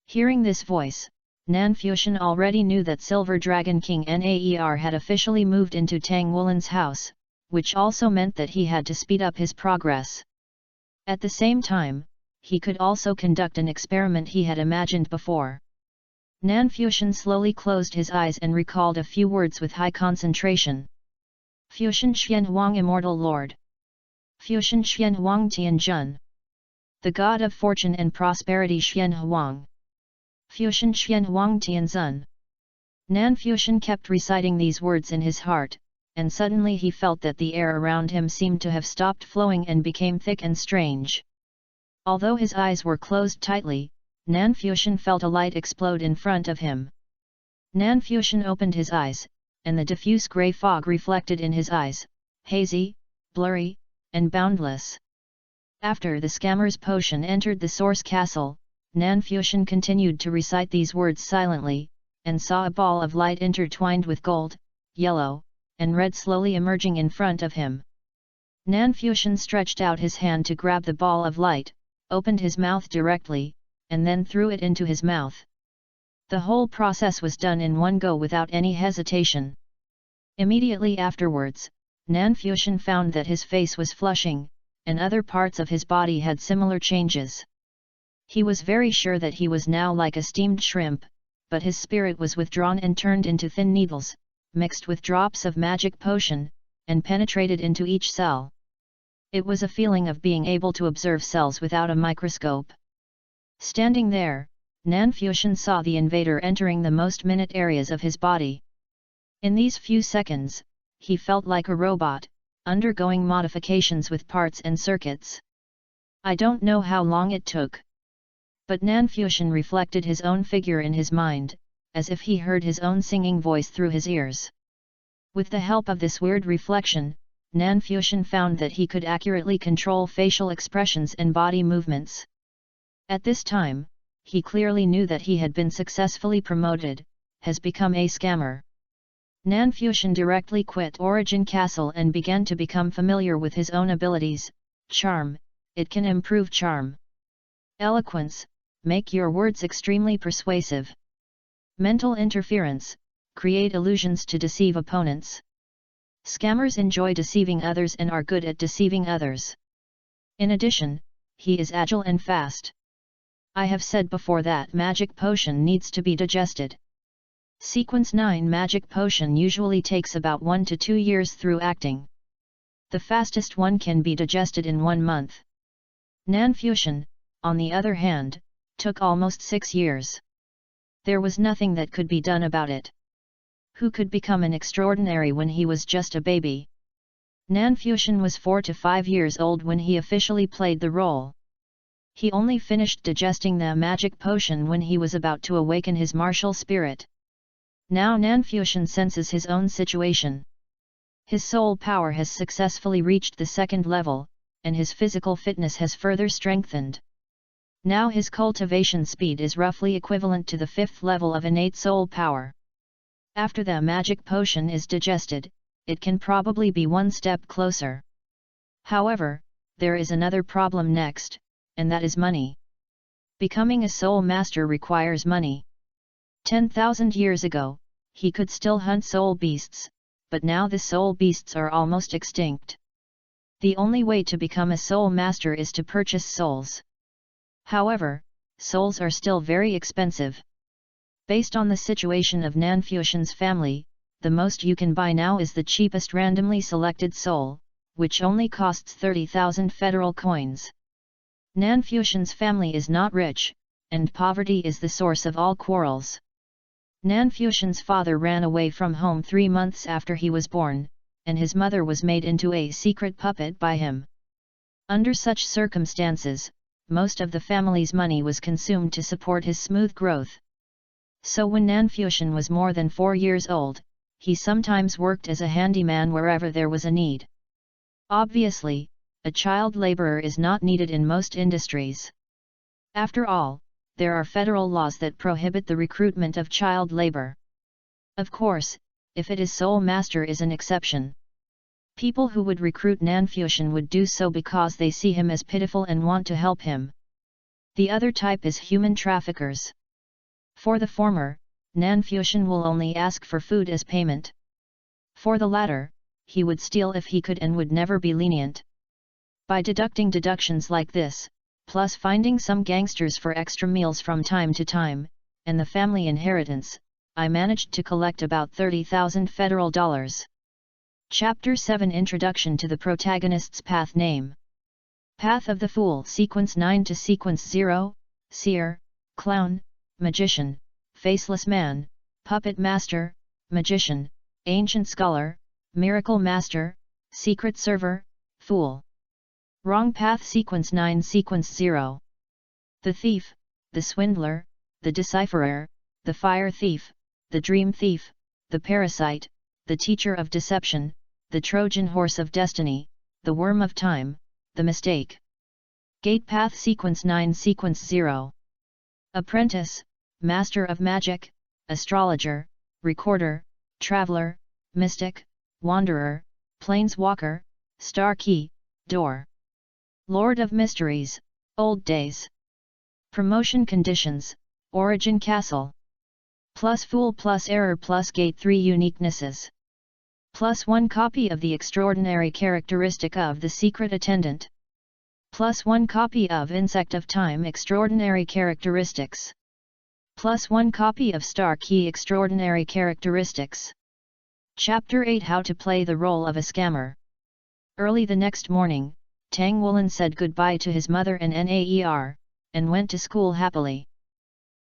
Speaker 1: Hearing this voice, Nanfuxian already knew that Silver Dragon King Naer had officially moved into Tang Wulan's house, which also meant that he had to speed up his progress. At the same time, he could also conduct an experiment he had imagined before. Nanfuxian slowly closed his eyes and recalled a few words with high concentration. Fuxian Xian Huang Immortal Lord. Fuxian Xian Huang Tianjun. The God of Fortune and Prosperity Xian Huang. Fuxian Xian Huang Tianzun. Nanfuxian kept reciting these words in his heart, and suddenly he felt that the air around him seemed to have stopped flowing and became thick and strange. Although his eyes were closed tightly, Nanfuxian felt a light explode in front of him. Nanfuxian opened his eyes, and the diffuse grey fog reflected in his eyes, hazy, blurry, and boundless. After the scammer's potion entered the source castle, Nanfuxian continued to recite these words silently, and saw a ball of light intertwined with gold, yellow, and red slowly emerging in front of him. Nanfuxian stretched out his hand to grab the ball of light, opened his mouth directly, and then threw it into his mouth. The whole process was done in one go without any hesitation. Immediately afterwards, Nanfuxian found that his face was flushing, and other parts of his body had similar changes. He was very sure that he was now like a steamed shrimp, but his spirit was withdrawn and turned into thin needles, mixed with drops of magic potion, and penetrated into each cell. It was a feeling of being able to observe cells without a microscope. Standing there, Nanfuxian saw the invader entering the most minute areas of his body. In these few seconds, he felt like a robot, undergoing modifications with parts and circuits. I don't know how long it took. But Nanfuxian reflected his own figure in his mind, as if he heard his own singing voice through his ears. With the help of this weird reflection, Nanfuxian found that he could accurately control facial expressions and body movements. At this time, he clearly knew that he had been successfully promoted, has become a scammer. Nanfuxian directly quit Origin Castle and began to become familiar with his own abilities. Charm, it can improve charm. Eloquence, make your words extremely persuasive. Mental interference, create illusions to deceive opponents. Scammers enjoy deceiving others and are good at deceiving others. In addition, he is agile and fast. I have said before that magic potion needs to be digested. Sequence 9 magic potion usually takes about 1 to 2 years through acting. The fastest one can be digested in 1 month. Nanfuxian, on the other hand, took almost 6 years. There was nothing that could be done about it. Who could become an extraordinary when he was just a baby? Nanfuxian was 4 to 5 years old when he officially played the role. He only finished digesting the magic potion when he was about to awaken his martial spirit. Now Nanfuxian senses his own situation. His soul power has successfully reached the second level, and his physical fitness has further strengthened. Now his cultivation speed is roughly equivalent to the 5th level of innate soul power. After the magic potion is digested, it can probably be 1 step closer. However, there is another problem next, and that is money. Becoming a soul master requires money. 10,000 years ago, he could still hunt soul beasts, but now the soul beasts are almost extinct. The only way to become a soul master is to purchase souls. However, souls are still very expensive. Based on the situation of Nanfuxian's family, the most you can buy now is the cheapest randomly selected soul, which only costs 30,000 federal coins. Nanfuxian's family is not rich, and poverty is the source of all quarrels. Nanfuxian's father ran away from home 3 months after he was born, and his mother was made into a secret puppet by him. Under such circumstances, most of the family's money was consumed to support his smooth growth. So when Nanfuxian was more than 4 years old, he sometimes worked as a handyman wherever there was a need. Obviously, a child laborer is not needed in most industries. After all, there are federal laws that prohibit the recruitment of child labor. Of course, if it is soul master is an exception. People who would recruit Nanfuxian would do so because they see him as pitiful and want to help him. The other type is human traffickers. For the former, Nanfuxian will only ask for food as payment. For the latter, he would steal if he could and would never be lenient. By deducting deductions like this, plus finding some gangsters for extra meals from time to time, and the family inheritance, I managed to collect about 30,000 federal dollars. Chapter 7 Introduction to the Protagonist's Path Name. Path of the Fool Sequence 9 to Sequence 0, Seer, Clown, Magician, Faceless Man, Puppet Master, Magician, Ancient Scholar, Miracle Master, Secret Server, Fool. Wrong Path Sequence 9 Sequence 0. The Thief, the Swindler, the Decipherer, the Fire Thief, the Dream Thief, the Parasite, the Teacher of Deception, the Trojan Horse of Destiny, the Worm of Time, the Mistake. Gate Path Sequence 9 Sequence 0. Apprentice, Master of Magic, Astrologer, Recorder, Traveler, Mystic, Wanderer, Planeswalker, Star Key, Door. Lord of Mysteries, Old Days. Promotion Conditions, Origin Castle. Plus Fool plus Error plus Gate 3 Uniquenesses. Plus 1 copy of the extraordinary characteristic of the Secret Attendant. Plus 1 copy of Insect of Time Extraordinary Characteristics. Plus 1 copy of Star Key Extraordinary Characteristics. Chapter 8 How to Play the Role of a Scammer. Early the next morning, Tang Wulin said goodbye to his mother and Naer, and went to school happily.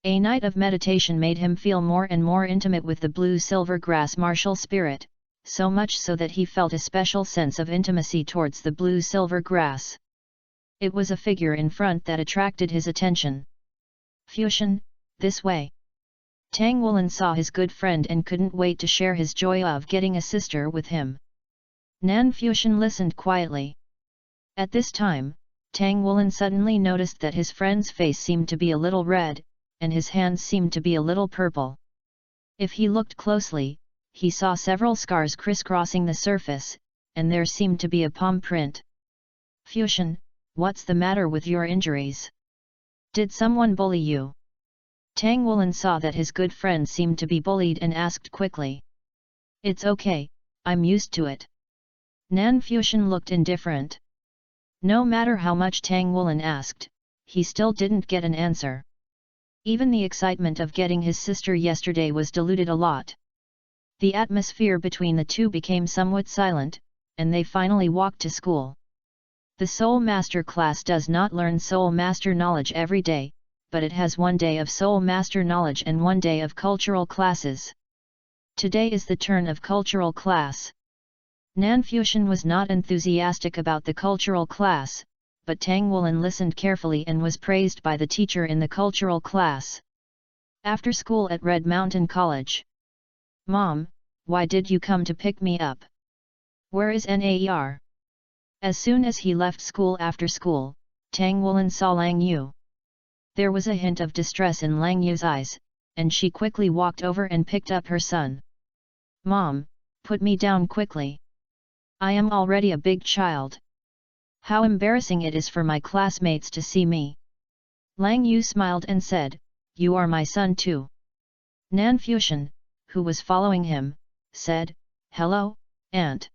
Speaker 1: A night of meditation made him feel more and more intimate with the blue-silver grass martial spirit, so much so that he felt a special sense of intimacy towards the blue-silver grass. It was a figure in front that attracted his attention. Fuxian, this way. Tang Wulin saw his good friend and couldn't wait to share his joy of getting a sister with him. Nanfuxian listened quietly. At this time, Tang Wulin suddenly noticed that his friend's face seemed to be a little red, and his hands seemed to be a little purple. If he looked closely, he saw several scars crisscrossing the surface, and there seemed to be a palm print. Fuxian, what's the matter with your injuries? Did someone bully you? Tang Wulin saw that his good friend seemed to be bullied and asked quickly. It's okay, I'm used to it. Nanfuxian looked indifferent. No matter how much Tang Wulin asked, he still didn't get an answer. Even the excitement of getting his sister yesterday was diluted a lot. The atmosphere between the two became somewhat silent, and they finally walked to school. The Soul Master class does not learn Soul Master knowledge every day, but it has 1 day of Soul Master knowledge and 1 day of cultural classes. Today is the turn of cultural class. Nanfuxian was not enthusiastic about the cultural class, but Tang Wulin listened carefully and was praised by the teacher in the cultural class. After school at Red Mountain College. Mom, why did you come to pick me up? Where is Naer? As soon as he left school after school, Tang Wulin saw Lang Yu. There was a hint of distress in Lang Yu's eyes, and she quickly walked over and picked up her son. Mom, put me down quickly. I am already a big child. How embarrassing it is for my classmates to see me. Lang Yu smiled and said, "You are my son too." Nan Fuxian, who was following him, said, "Hello, aunt.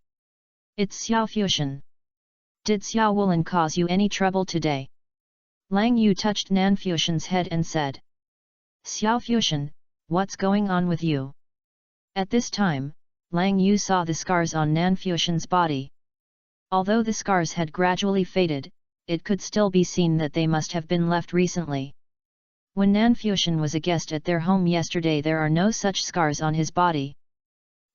Speaker 1: It's Xiao Fuxian. Did Xiao Wulin cause you any trouble today?" Lang Yu touched Nan Fuxian's head and said, "Xiao Fuxian, what's going on with you?" At this time, Lang Yu saw the scars on Nan Fuxian's body. Although the scars had gradually faded, it could still be seen that they must have been left recently. When Nan Fuxian was a guest at their home yesterday, there are no such scars on his body.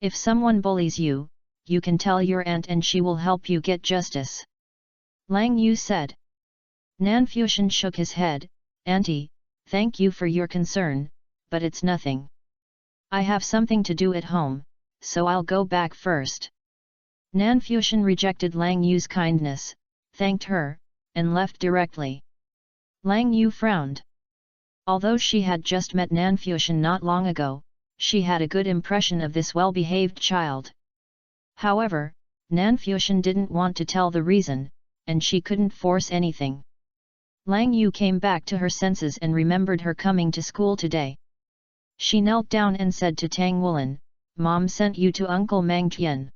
Speaker 1: If someone bullies you, you can tell your aunt and she will help you get justice. Lang Yu said. Nan Fuxian shook his head, "Auntie, thank you for your concern, but it's nothing. I have something to do at home, so I'll go back first." Nan Fuxian rejected Lang Yu's kindness, thanked her, and left directly. Lang Yu frowned. Although she had just met Nan Fuxian not long ago, she had a good impression of this well-behaved child. However, Nan Fuxian didn't want to tell the reason, and she couldn't force anything. Lang Yu came back to her senses and remembered her coming to school today. She knelt down and said to Tang Wulin, "Mom sent you to Uncle Mang Tian.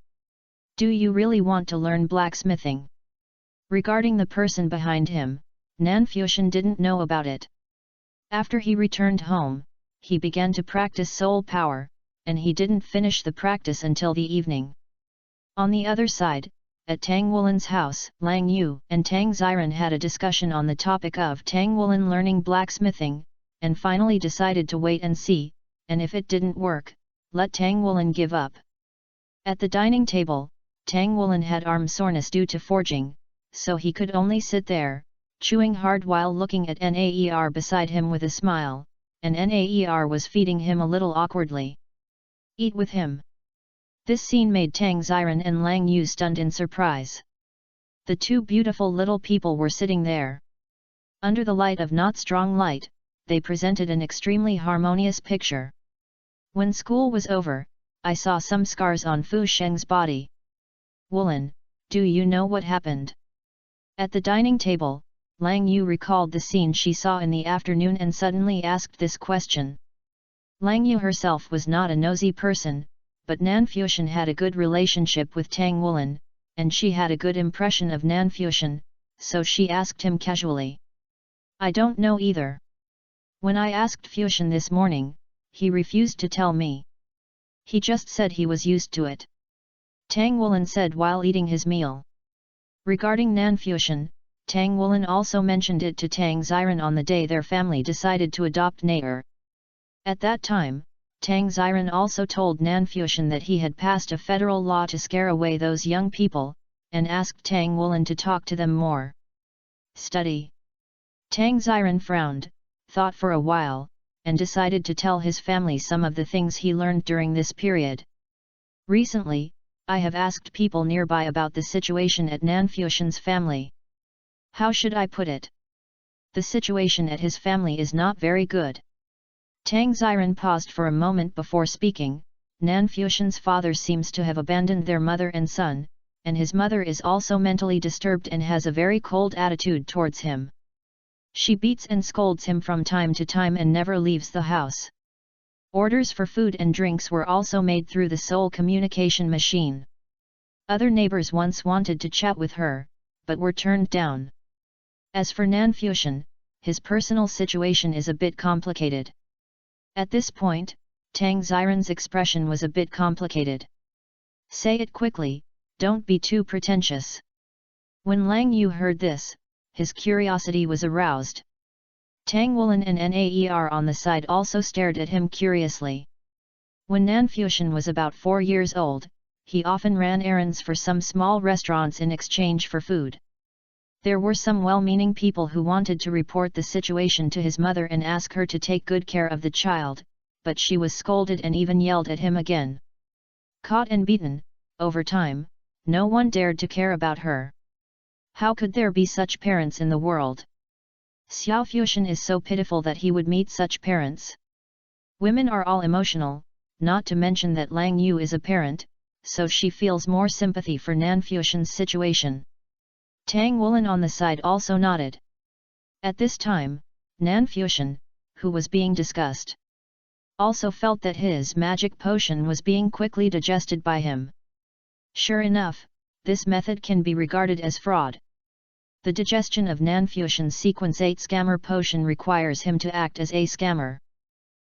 Speaker 1: Do you really want to learn blacksmithing?" Regarding the person behind him, Nan Fuxian didn't know about it. After he returned home, he began to practice soul power, and he didn't finish the practice until the evening. On the other side, at Tang Wulin's house, Lang Yu and Tang Ziran had a discussion on the topic of Tang Wulin learning blacksmithing, and finally decided to wait and see, and if it didn't work, let Tang Wulin give up. At the dining table, Tang Wulin had arm soreness due to forging, so he could only sit there, chewing hard while looking at Naer beside him with a smile, and Naer was feeding him a little awkwardly. "Eat with him." This scene made Tang Ziran and Lang Yu stunned in surprise. The two beautiful little people were sitting there. Under the light of not strong light, they presented an extremely harmonious picture. When school was over, I saw some scars on Fu Sheng's body. "Wulin, do you know what happened?" At the dining table, Lang Yu recalled the scene she saw in the afternoon and suddenly asked this question. Lang Yu herself was not a nosy person, but Nan Fuxian had a good relationship with Tang Wulin, and she had a good impression of Nan Fuxian, so she asked him casually. "I don't know either. When I asked Fuxian this morning, he refused to tell me. He just said he was used to it," Tang Wulin said while eating his meal. Regarding Nan Fuxian, Tang Wulin also mentioned it to Tang Ziran on the day their family decided to adopt Naer. At that time, Tang Ziran also told Nan Fuxian that he had passed a federal law to scare away those young people, and asked Tang Wulin to talk to them more. "Study." Tang Ziran frowned, thought for a while, and decided to tell his family some of the things he learned during this period. "Recently, I have asked people nearby about the situation at Nan Fuxian's family. How should I put it? The situation at his family is not very good." Tang Ziran paused for a moment before speaking. Nan Fuxian's father seems to have abandoned their mother and son, and his mother is also mentally disturbed and has a very cold attitude towards him. She beats and scolds him from time to time and never leaves the house. Orders for food and drinks were also made through the soul communication machine. Other neighbors once wanted to chat with her, but were turned down. As for Nan Fuxian, his personal situation is a bit complicated. At this point, Tang Ziran's expression was a bit complicated. "Say it quickly, don't be too pretentious." When Lang Yu heard this, his curiosity was aroused. Tang Wulin and Naer on the side also stared at him curiously. When Nan Fuxian was about 4 years old, he often ran errands for some small restaurants in exchange for food. There were some well-meaning people who wanted to report the situation to his mother and ask her to take good care of the child, but she was scolded and even yelled at him again. Caught and beaten, over time, no one dared to care about her. How could there be such parents in the world? Xiao Fuxian is so pitiful that he would meet such parents. Women are all emotional, not to mention that Lang Yu is a parent, so she feels more sympathy for Nan Fuxian's situation. Tang Woolen on the side also nodded. At this time, Nanfuxian, who was being discussed, also felt that his magic potion was being quickly digested by him. Sure enough, this method can be regarded as fraud. The digestion of Nanfuxian's Sequence 8 scammer potion requires him to act as a scammer.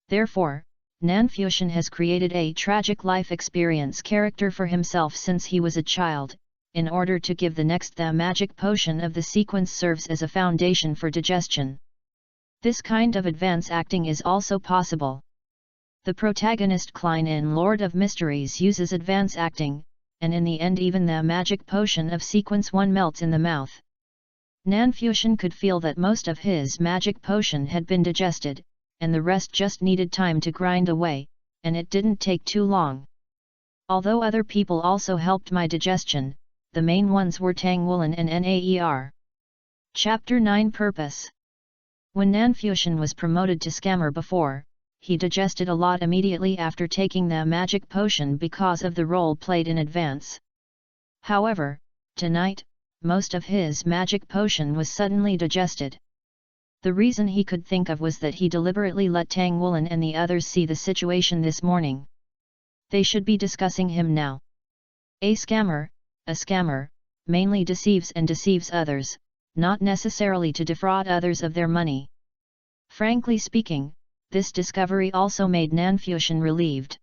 Speaker 1: Therefore, Nanfuxian has created a tragic life experience character for himself since he was a child, in order to give the next the magic potion of the sequence serves as a foundation for digestion. This kind of advance acting is also possible. The protagonist Klein in Lord of Mysteries uses advance acting, and in the end even the magic potion of sequence 1 melts in the mouth. Nanfuxian could feel that most of his magic potion had been digested, and the rest just needed time to grind away, and it didn't take too long. Although other people also helped my digestion, the main ones were Tang Woolen and Naer. Chapter 9 Purpose. When Nanfuxian was promoted to scammer before, he digested a lot immediately after taking the magic potion because of the role played in advance. However, tonight, most of his magic potion was suddenly digested. The reason he could think of was that he deliberately let Tang Woolen and the others see the situation this morning. They should be discussing him now. A scammer, mainly deceives and deceives others, not necessarily to defraud others of their money. Frankly speaking, this discovery also made Nanfuxian relieved.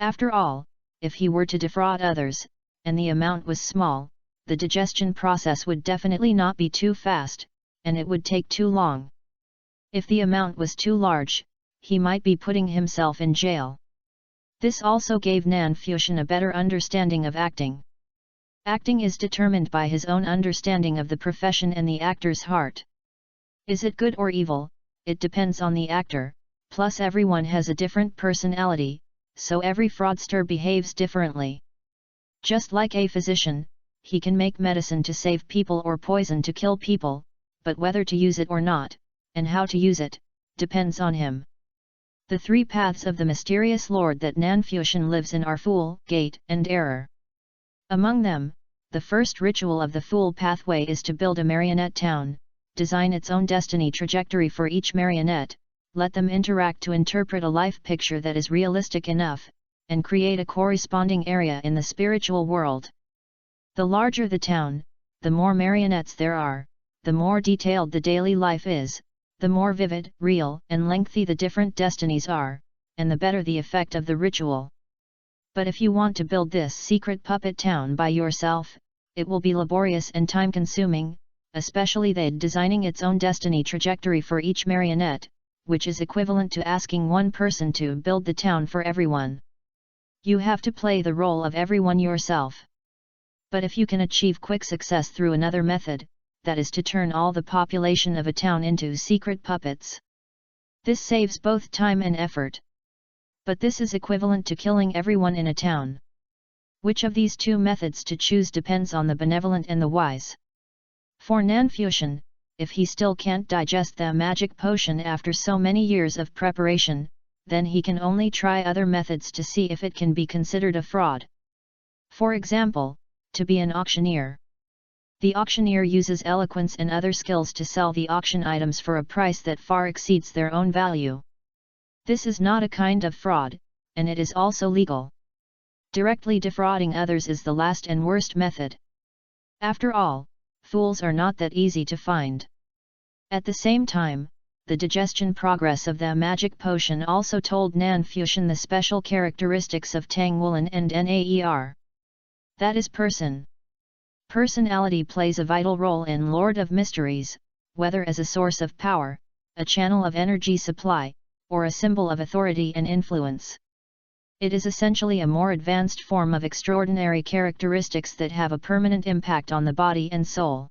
Speaker 1: After all, if he were to defraud others, and the amount was small, the digestion process would definitely not be too fast, and it would take too long. If the amount was too large, he might be putting himself in jail. This also gave Nanfuxian a better understanding of acting. Acting is determined by his own understanding of the profession and the actor's heart. Is it good or evil? It depends on the actor, plus everyone has a different personality, so every fraudster behaves differently. Just like a physician, he can make medicine to save people or poison to kill people, but whether to use it or not, and how to use it, depends on him. The 3 paths of the mysterious lord that Nanfuxian lives in are Fool, Gate, and Error. Among them, the first ritual of the Fool pathway is to build a marionette town, design its own destiny trajectory for each marionette, let them interact to interpret a life picture that is realistic enough, and create a corresponding area in the spiritual world. The larger the town, the more marionettes there are, the more detailed the daily life is, the more vivid, real, and lengthy the different destinies are, and the better the effect of the ritual. But if you want to build this secret puppet town by yourself, it will be laborious and time-consuming, especially designing its own destiny trajectory for each marionette, which is equivalent to asking one person to build the town for everyone. You have to play the role of everyone yourself. But if you can achieve quick success through another method, that is to turn all the population of a town into secret puppets. This saves both time and effort. But this is equivalent to killing everyone in a town. Which of these 2 methods to choose depends on the benevolent and the wise. For Nanfuxian, if he still can't digest the magic potion after so many years of preparation, then he can only try other methods to see if it can be considered a fraud. For example, to be an auctioneer. The auctioneer uses eloquence and other skills to sell the auction items for a price that far exceeds their own value. This is not a kind of fraud, and it is also legal. Directly defrauding others is the last and worst method. After all, fools are not that easy to find. At the same time, the digestion progress of the magic potion also told Nanfuxian the special characteristics of Tang Woolen and Naer. That is person. Personality plays a vital role in Lord of Mysteries, whether as a source of power, a channel of energy supply, or a symbol of authority and influence. It is essentially a more advanced form of extraordinary characteristics that have a permanent impact on the body and soul.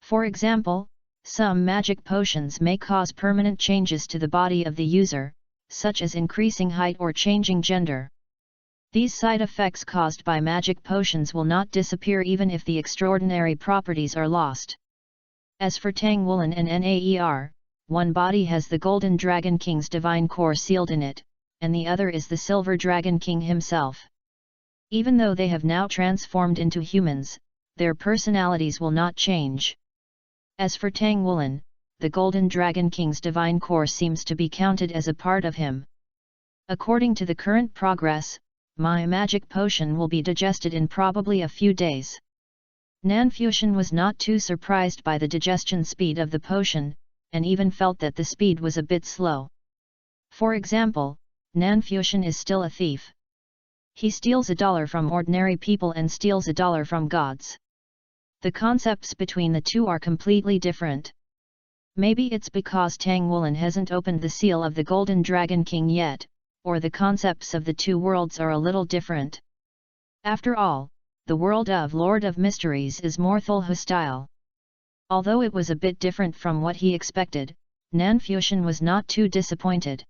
Speaker 1: For example, some magic potions may cause permanent changes to the body of the user, such as increasing height or changing gender. These side effects caused by magic potions will not disappear even if the extraordinary properties are lost. As for Tang Woolen and Naer, one body has the Golden Dragon King's divine core sealed in it, and the other is the Silver Dragon King himself. Even though they have now transformed into humans, their personalities will not change. As for Tang Wulin, the Golden Dragon King's divine core seems to be counted as a part of him. According to the current progress, my magic potion will be digested in probably a few days. Fanfiction was not too surprised by the digestion speed of the potion, and even felt that the speed was a bit slow. For example, Fanfiction is still a thief. He steals $1 from ordinary people and steals $1 from gods. The concepts between the two are completely different. Maybe it's because Tang Wulin hasn't opened the seal of the Golden Dragon King yet, or the concepts of the two worlds are a little different. After all, the world of Lord of Mysteries is more hostile. Although it was a bit different from what he expected, Fanfiction was not too disappointed.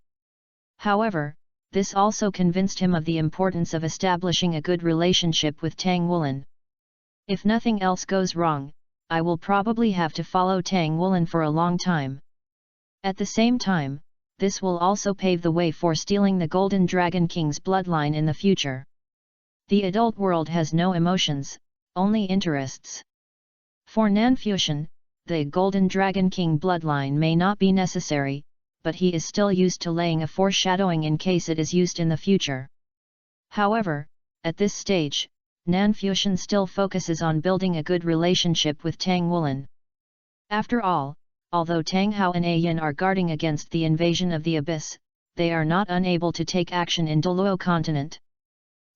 Speaker 1: However, this also convinced him of the importance of establishing a good relationship with Tang Wulin. If nothing else goes wrong, I will probably have to follow Tang Wulin for a long time. At the same time, this will also pave the way for stealing the Golden Dragon King's bloodline in the future. The adult world has no emotions, only interests. For Fanfiction, the Golden Dragon King bloodline may not be necessary, but he is still used to laying a foreshadowing in case it is used in the future. However, at this stage, Fanfiction still focuses on building a good relationship with Tang Wulin. After all, although Tang Hao and Ayan are guarding against the invasion of the Abyss, they are not unable to take action in Douluo continent.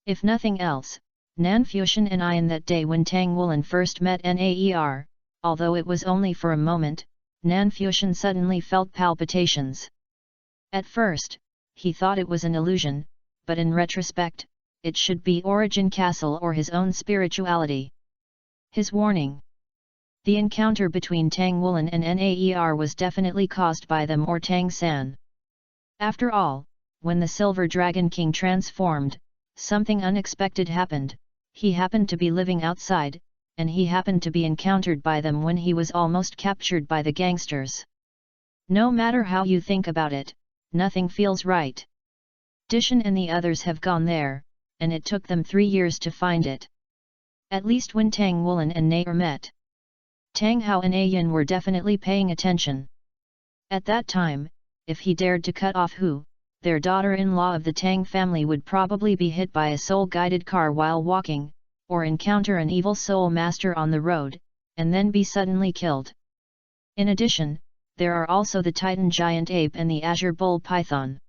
Speaker 1: If nothing else, Fanfiction and Ayan that day when Tang Wulin first met Naer, although it was only for a moment, Fanfiction suddenly felt palpitations. At first, he thought it was an illusion, but in retrospect, it should be Origin Castle or his own spirituality. His warning. The encounter between Tang Wulin and Naer was definitely caused by them or Tang San. After all, when the Silver Dragon King transformed, something unexpected happened. He happened to be living outside, and he happened to be encountered by them when he was almost captured by the gangsters. No matter how you think about it, nothing feels right. Dishan and the others have gone there, and it took them 3 years to find it. At least when Tang Wulin and Naer met. Tang Hao and Ayan were definitely paying attention. At that time, if he dared to cut off Hu, their daughter-in-law of the Tang family would probably be hit by a soul-guided car while walking, or encounter an evil soul master on the road, and then be suddenly killed. In addition, there are also the Titan Giant Ape and the Azure Bull Python.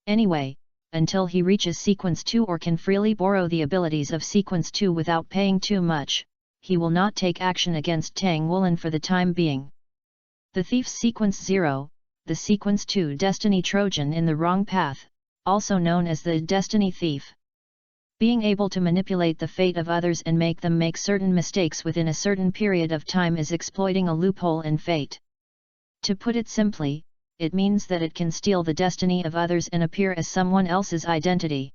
Speaker 1: Anyway, until he reaches Sequence 2 or can freely borrow the abilities of Sequence 2 without paying too much, he will not take action against Tang Wulin for the time being. The thief's Sequence 0, the Sequence 2 Destiny Trojan in the wrong path, also known as the Destiny Thief. Being able to manipulate the fate of others and make them make certain mistakes within a certain period of time is exploiting a loophole in fate. To put it simply, it means that it can steal the destiny of others and appear as someone else's identity.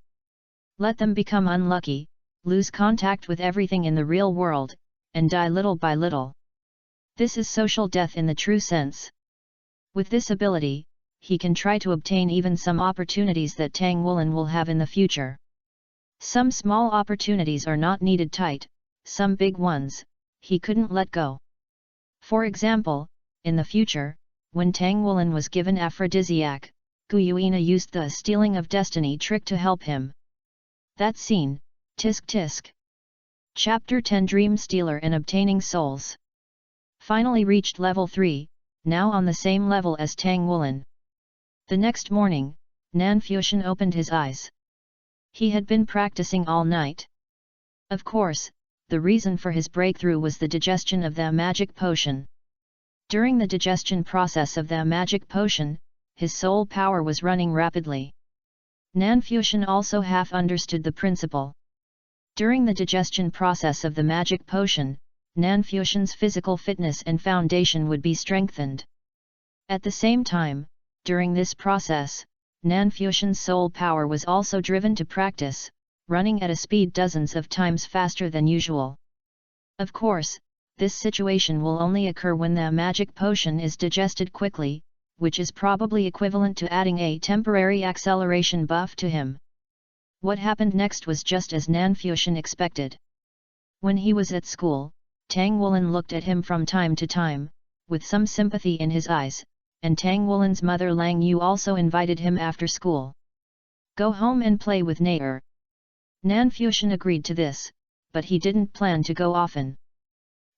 Speaker 1: Let them become unlucky, lose contact with everything in the real world, and die little by little. This is social death in the true sense. With this ability, he can try to obtain even some opportunities that Tang Wulin will have in the future. Some small opportunities are not needed tight, some big ones, he couldn't let go. For example, in the future, when Tang Wulin was given aphrodisiac, Guyuina used the stealing of destiny trick to help him. That scene, tisk tisk. Chapter 10 Dream Stealer and Obtaining Souls. Finally reached level 3, now on the same level as Tang Wulin. The next morning, Fanfiction opened his eyes. He had been practicing all night. Of course, the reason for his breakthrough was the digestion of the magic potion. During the digestion process of the magic potion, his soul power was running rapidly. Fanfiction also half understood the principle. During the digestion process of the magic potion, Fanfiction's physical fitness and foundation would be strengthened. At the same time, during this process, Fanfiction's soul power was also driven to practice, running at a speed dozens of times faster than usual. Of course, this situation will only occur when the magic potion is digested quickly, which is probably equivalent to adding a temporary acceleration buff to him. What happened next was just as Fanfiction expected. When he was at school, Tang Wulin looked at him from time to time, with some sympathy in his eyes, and Tang Wulin's mother Lang Yu also invited him after school. Go home and play with Nair. Nan Fuxian agreed to this, but he didn't plan to go often.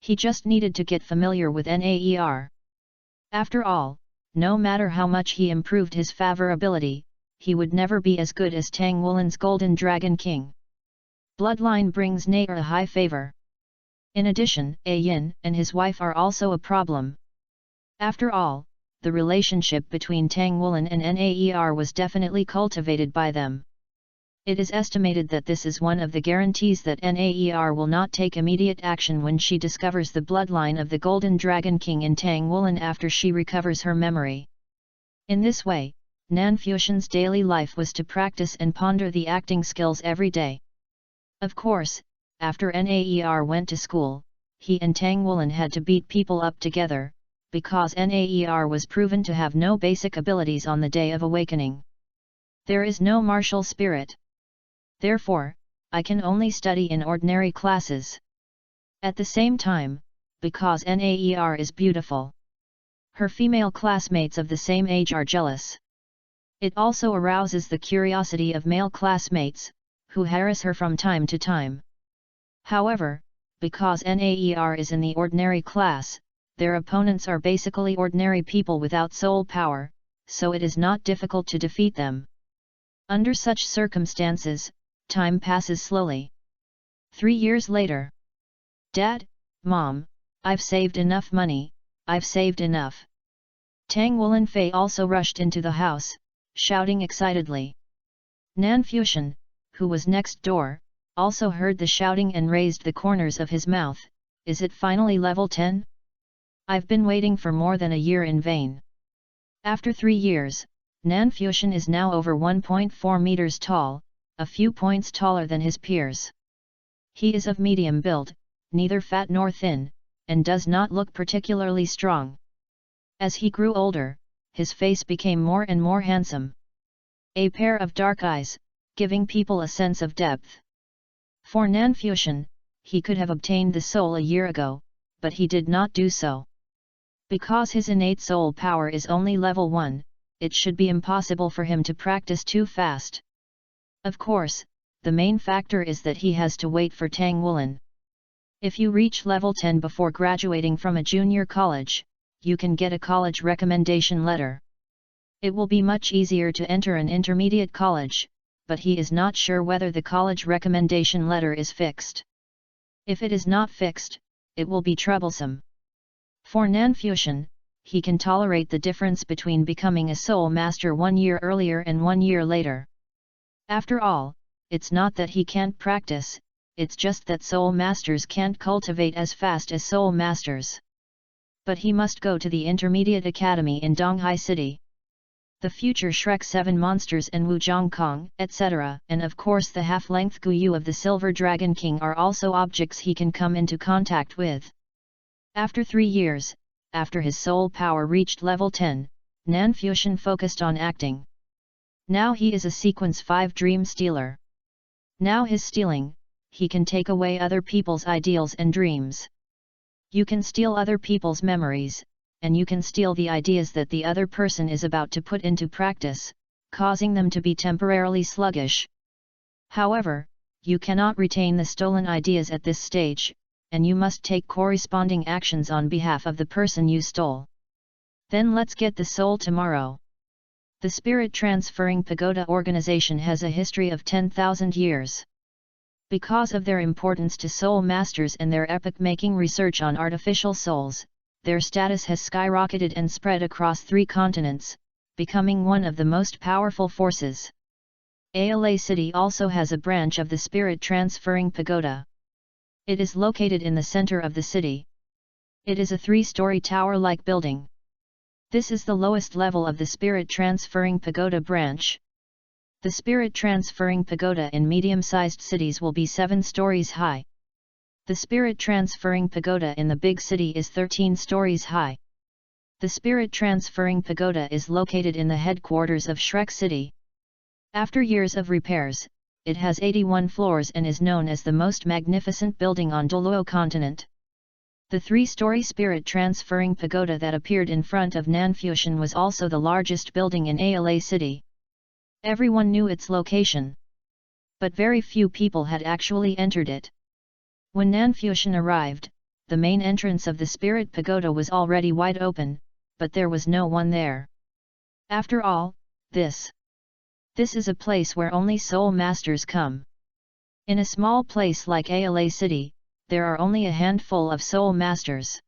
Speaker 1: He just needed to get familiar with Naer. After all, no matter how much he improved his favorability, he would never be as good as Tang Wulin's Golden Dragon King. Bloodline brings Nair a high favor. In addition, A Yin and his wife are also a problem. After all, the relationship between Tang Wulin and Naer was definitely cultivated by them. It is estimated that this is one of the guarantees that Naer will not take immediate action when she discovers the bloodline of the Golden Dragon King in Tang Wulin after she recovers her memory. In this way, Nan Fuxian's daily life was to practice and ponder the acting skills every day. Of course, after Naer went to school, he and Tang Wulin had to beat people up together, because Naer was proven to have no basic abilities on the day of awakening. There is no martial spirit. Therefore, I can only study in ordinary classes. At the same time, because Naer is beautiful, her female classmates of the same age are jealous. It also arouses the curiosity of male classmates, who harass her from time to time. However, because Naer is in the ordinary class, their opponents are basically ordinary people without soul power, so it is not difficult to defeat them. Under such circumstances, time passes slowly. 3 years later. Dad, Mom, I've saved enough money, I've saved enough. Tang Wulin Fei also rushed into the house, shouting excitedly. Nan Fuxian, who was next door, also heard the shouting and raised the corners of his mouth. Is it finally level 10? I've been waiting for more than a year in vain. After 3 years, Nan Fuxian is now over 1.4 meters tall, a few points taller than his peers. He is of medium build, neither fat nor thin, and does not look particularly strong. As he grew older, his face became more and more handsome. A pair of dark eyes, giving people a sense of depth. For Nan Fuxian, he could have obtained the soul a year ago, but he did not do so. Because his innate soul power is only level 1, it should be impossible for him to practice too fast. Of course, the main factor is that he has to wait for Tang Wulin. If you reach level 10 before graduating from a junior college, you can get a college recommendation letter. It will be much easier to enter an intermediate college, but he is not sure whether the college recommendation letter is fixed. If it is not fixed, it will be troublesome. For Nan Fuxian, he can tolerate the difference between becoming a soul master 1 year earlier and 1 year later. After all, it's not that he can't practice, it's just that soul masters can't cultivate as fast as soul masters. But he must go to the intermediate academy in Donghai City. The future Shrek 7 monsters and Wuzhong Kong, etc., and of course the half-length Guyu of the Silver Dragon King are also objects he can come into contact with. After 3 years, after his soul power reached level 10, Nan Fuxian focused on acting. Now he is a Sequence 5 Dream Stealer. Now his stealing, he can take away other people's ideals and dreams. You can steal other people's memories, and you can steal the ideas that the other person is about to put into practice, causing them to be temporarily sluggish. However, you cannot retain the stolen ideas at this stage, and you must take corresponding actions on behalf of the person you stole. Then let's get the soul tomorrow. The Spirit Transferring Pagoda organization has a history of 10,000 years. Because of their importance to soul masters and their epoch-making research on artificial souls, their status has skyrocketed and spread across 3 continents, becoming one of the most powerful forces. Ala City also has a branch of the Spirit Transferring Pagoda. It is located in the center of the city. It is a 3-story tower-like building. This is the lowest level of the Spirit Transferring Pagoda branch. The Spirit Transferring Pagoda in medium-sized cities will be 7 stories high. The Spirit Transferring Pagoda in the big city is 13 stories high. The Spirit Transferring Pagoda is located in the headquarters of Shrek City. After years of repairs, it has 81 floors and is known as the most magnificent building on Douluo continent. The 3-story spirit transferring pagoda that appeared in front of Fanfiction was also the largest building in Ala city. Everyone knew its location, but very few people had actually entered it. When Fanfiction arrived, the main entrance of the spirit pagoda was already wide open, but there was no one there. After all, this is a place where only soul masters come. In a small place like Ala city, there are only a handful of soul masters.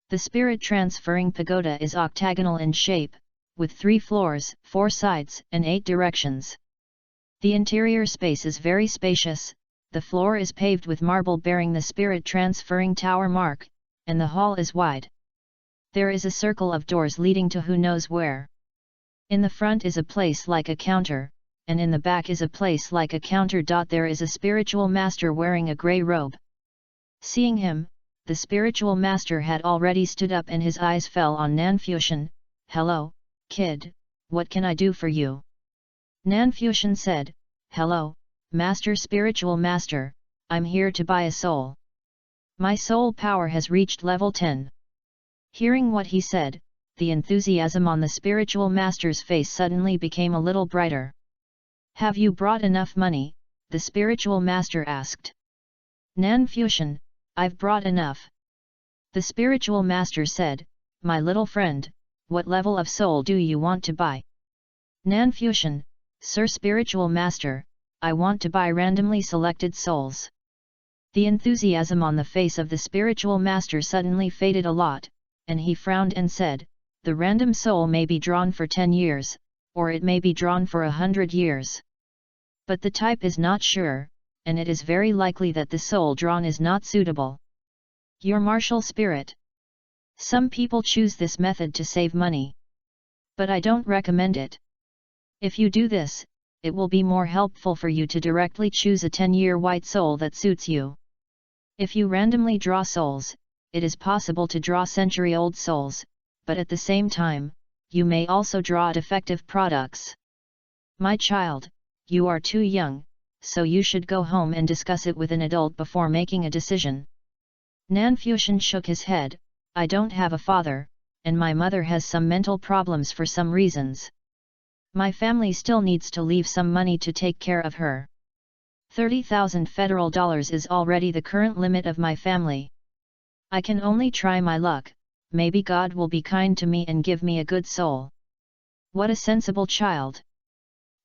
Speaker 1: The spirit transferring pagoda is octagonal in shape, with 3 floors, 4 sides, and 8 directions. The interior space is very spacious, the floor is paved with marble bearing the spirit transferring tower mark, and the hall is wide. There is a circle of doors leading to who knows where. In the front is a place like a counter, and in the back is a place like a counter. There is a spiritual master wearing a grey robe. Seeing him, the spiritual master had already stood up and his eyes fell on Fanfiction. "Hello, kid, what can I do for you?" Fanfiction said, "Hello, Master Spiritual Master, I'm here to buy a soul. My soul power has reached level 10. Hearing what he said, the enthusiasm on the spiritual master's face suddenly became a little brighter. "Have you brought enough money?" the spiritual master asked. Fanfiction, "I've brought enough." The spiritual master said, "My little friend, what level of soul do you want to buy?" Fanfiction, "Sir Spiritual Master, I want to buy randomly selected souls." The enthusiasm on the face of the spiritual master suddenly faded a lot, and he frowned and said, "The random soul may be drawn for 10 years, or it may be drawn for 100 years. But the type is not sure, and it is very likely that the soul drawn is not suitable. Your martial spirit." Some people choose this method to save money. But I don't recommend it. If you do this, it will be more helpful for you to directly choose a 10-year white soul that suits you. If you randomly draw souls, it is possible to draw century-old souls, but at the same time, you may also draw defective products. My child, you are too young, so you should go home and discuss it with an adult before making a decision. Fanfiction shook his head, "I don't have a father, and my mother has some mental problems for some reasons. My family still needs to leave some money to take care of her. 30,000 federal dollars is already the current limit of my family. I can only try my luck, maybe God will be kind to me and give me a good soul." What a sensible child!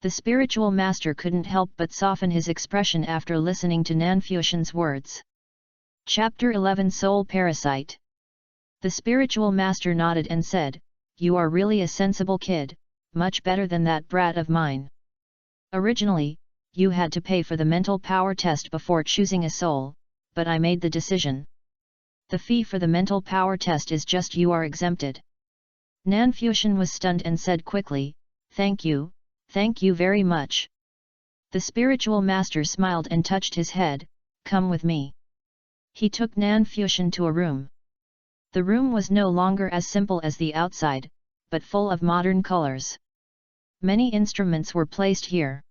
Speaker 1: The spiritual master couldn't help but soften his expression after listening to Fanfiction's words. Chapter 11 Soul Parasite. The spiritual master nodded and said, "You are really a sensible kid, much better than that brat of mine. Originally, you had to pay for the mental power test before choosing a soul, but I made the decision. The fee for the mental power test is just you are exempted." Fanfiction was stunned and said quickly, Thank you very much." The spiritual master smiled and touched his head, "Come with me." He took Fanfiction to a room. The room was no longer as simple as the outside, but full of modern colors. Many instruments were placed here.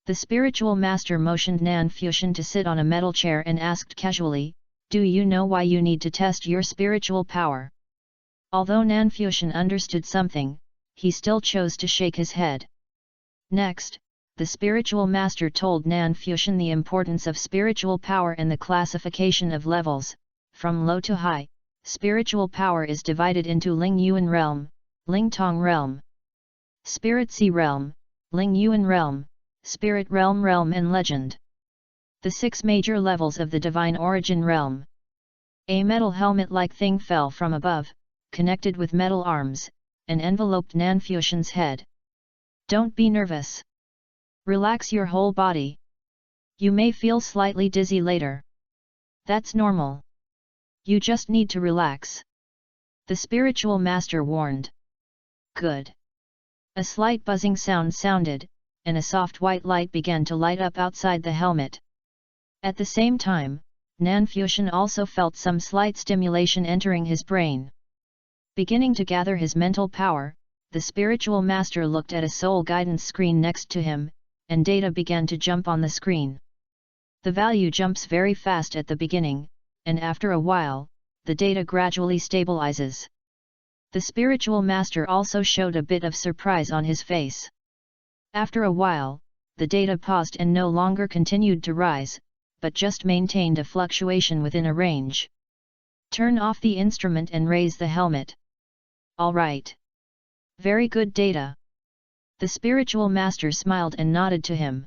Speaker 1: The spiritual master motioned Fanfiction to sit on a metal chair and asked casually, "Do you know why you need to test your spiritual power?" Although Fanfiction understood something, he still chose to shake his head. Next, the spiritual master told Fanfiction the importance of spiritual power and the classification of levels. From low to high, spiritual power is divided into Ling Yuan realm, Ling Tong realm, Spirit Sea realm, Ling Yuan realm, Spirit realm and legend. The 6 major levels of the divine origin realm. A metal helmet-like thing fell from above, connected with metal arms, and enveloped Fanfiction's head. "Don't be nervous. Relax your whole body. You may feel slightly dizzy later. That's normal. You just need to relax," the spiritual master warned. "Good." A slight buzzing sound sounded, and a soft white light began to light up outside the helmet. At the same time, Fanfiction also felt some slight stimulation entering his brain. Beginning to gather his mental power, the spiritual master looked at a soul guidance screen next to him, and data began to jump on the screen. The value jumps very fast at the beginning, and after a while, the data gradually stabilizes. The spiritual master also showed a bit of surprise on his face. After a while, the data paused and no longer continued to rise, but just maintained a fluctuation within a range. Turn off the instrument and raise the helmet. All right. Very good data. The spiritual master smiled and nodded to him.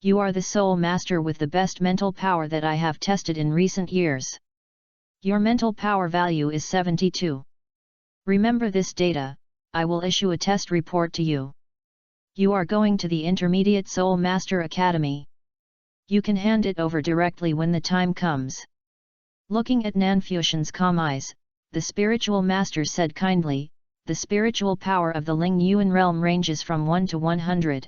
Speaker 1: You are the soul master with the best mental power that I have tested in recent years. Your mental power value is 72. Remember this data, I will issue a test report to you. You are going to the Intermediate Soul Master Academy. You can hand it over directly when the time comes. Looking at Nanfuxian's calm eyes, the spiritual master said kindly, the spiritual power of the Ling Yuan realm ranges from 1 to 100.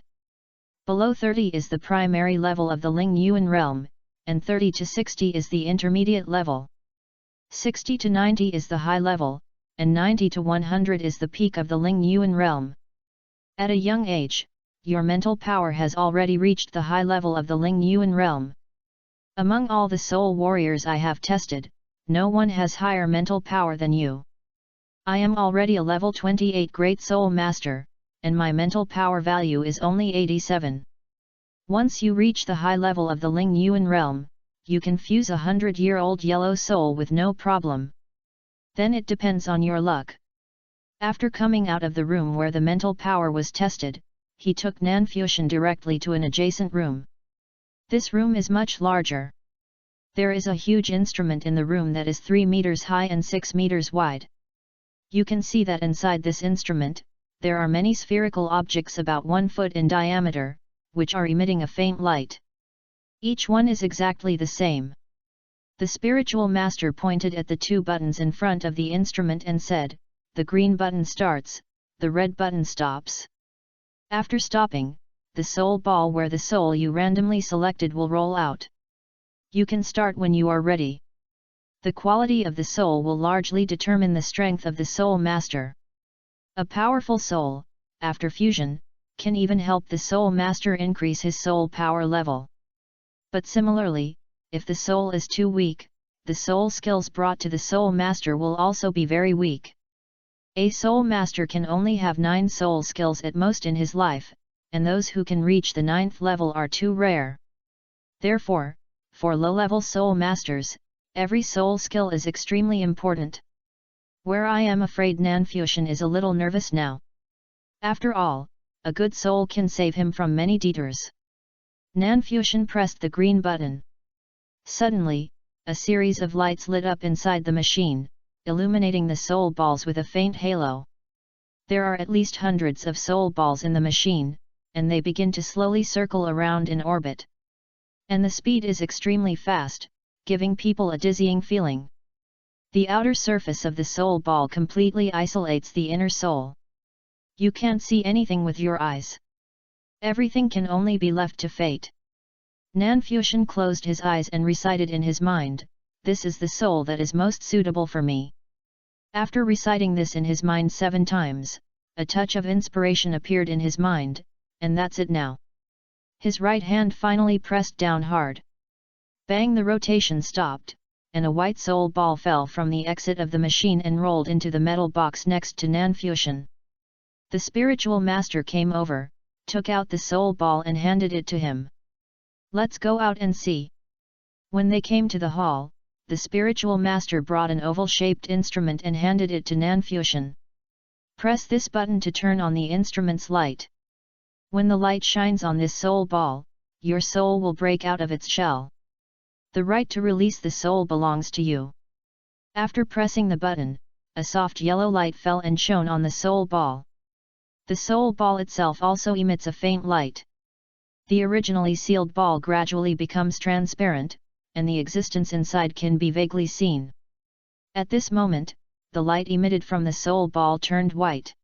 Speaker 1: Below 30 is the primary level of the Ling Yuan realm, and 30 to 60 is the intermediate level. 60 to 90 is the high level, and 90 to 100 is the peak of the Ling Yuan realm. At a young age, your mental power has already reached the high level of the Ling Yuan realm. Among all the soul warriors I have tested, no one has higher mental power than you. I am already a level 28 Great Soul Master, and my mental power value is only 87. Once you reach the high level of the Ling Yuan realm, you can fuse a 100-year-old yellow soul with no problem. Then it depends on your luck. After coming out of the room where the mental power was tested, he took Nanfuxian directly to an adjacent room. This room is much larger. There is a huge instrument in the room that is 3 meters high and 6 meters wide. You can see that inside this instrument, there are many spherical objects about 1 foot in diameter, which are emitting a faint light. Each one is exactly the same. The spiritual master pointed at the 2 buttons in front of the instrument and said, the green button starts, the red button stops. After stopping, the soul ball where the soul you randomly selected will roll out. You can start when you are ready. The quality of the soul will largely determine the strength of the soul master. A powerful soul, after fusion, can even help the soul master increase his soul power level. But similarly, if the soul is too weak, the soul skills brought to the soul master will also be very weak. A soul master can only have 9 soul skills at most in his life, and those who can reach the 9th level are too rare. Therefore, for low-level soul masters, every soul skill is extremely important. Where I am afraid Nanfuxian is a little nervous now. After all, a good soul can save him from many detours. Nanfuxian pressed the green button. Suddenly, a series of lights lit up inside the machine, illuminating the soul balls with a faint halo. There are at least hundreds of soul balls in the machine, and they begin to slowly circle around in orbit. And the speed is extremely fast, giving people a dizzying feeling. The outer surface of the soul ball completely isolates the inner soul. You can't see anything with your eyes. Everything can only be left to fate. Nanfuxian closed his eyes and recited in his mind, "This is the soul that is most suitable for me." After reciting this in his mind 7 times, a touch of inspiration appeared in his mind, and that's it now. His right hand finally pressed down hard. Bang! The rotation stopped, and a white soul ball fell from the exit of the machine and rolled into the metal box next to Nanfuxian. The spiritual master came over, took out the soul ball and handed it to him. "Let's go out and see." When they came to the hall, the spiritual master brought an oval-shaped instrument and handed it to Nanfuxian. "Press this button to turn on the instrument's light. When the light shines on this soul ball, your soul will break out of its shell. The right to release the soul belongs to you." After pressing the button, a soft yellow light fell and shone on the soul ball. The soul ball itself also emits a faint light. The originally sealed ball gradually becomes transparent, and the existence inside can be vaguely seen. At this moment, the light emitted from the soul ball turned white.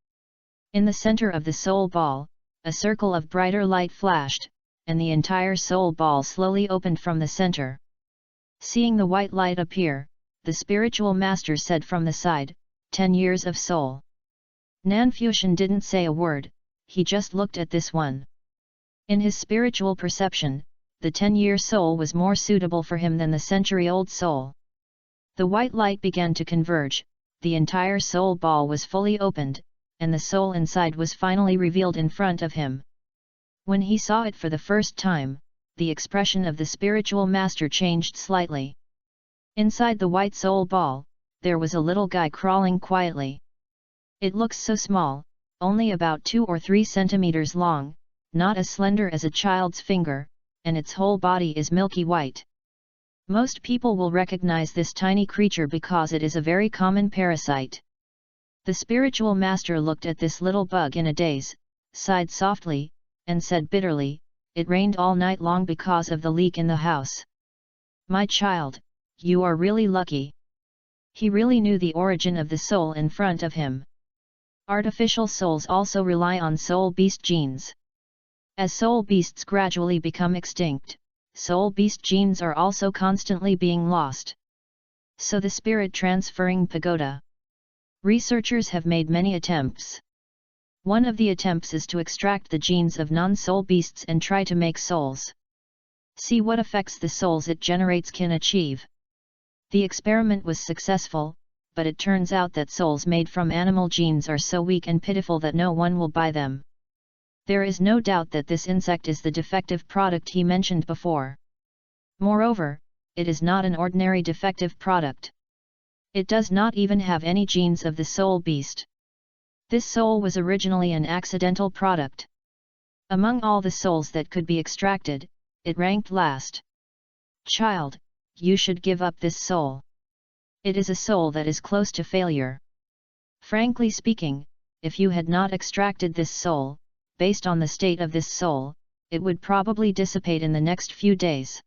Speaker 1: In the center of the soul ball, a circle of brighter light flashed, and the entire soul ball slowly opened from the center. Seeing the white light appear, the spiritual master said from the side, 10 years of soul. Nanfuxian didn't say a word, he just looked at this one. In his spiritual perception, the 10-year soul was more suitable for him than the century-old soul. The white light began to converge, the entire soul ball was fully opened, and the soul inside was finally revealed in front of him. When he saw it for the first time, the expression of the spiritual master changed slightly. Inside the white soul ball, there was a little guy crawling quietly. It looks so small, only about 2 or 3 centimeters long, not as slender as a child's finger, and its whole body is milky white. Most people will recognize this tiny creature because it is a very common parasite. The spiritual master looked at this little bug in a daze, sighed softly, and said bitterly, "It rained all night long because of the leak in the house. My child, you are really lucky." He really knew the origin of the soul in front of him. Artificial souls also rely on soul beast genes. As soul beasts gradually become extinct, soul beast genes are also constantly being lost. So the spirit transferring pagoda. Researchers have made many attempts. One of the attempts is to extract the genes of non-soul beasts and try to make souls. See what effects the souls it generates can achieve. The experiment was successful, but it turns out that souls made from animal genes are so weak and pitiful that no one will buy them. There is no doubt that this insect is the defective product he mentioned before. Moreover, it is not an ordinary defective product. It does not even have any genes of the soul beast. This soul was originally an accidental product. Among all the souls that could be extracted, it ranked last. Child, you should give up this soul. It is a soul that is close to failure. Frankly speaking, if you had not extracted this soul, based on the state of this soul, it would probably dissipate in the next few days.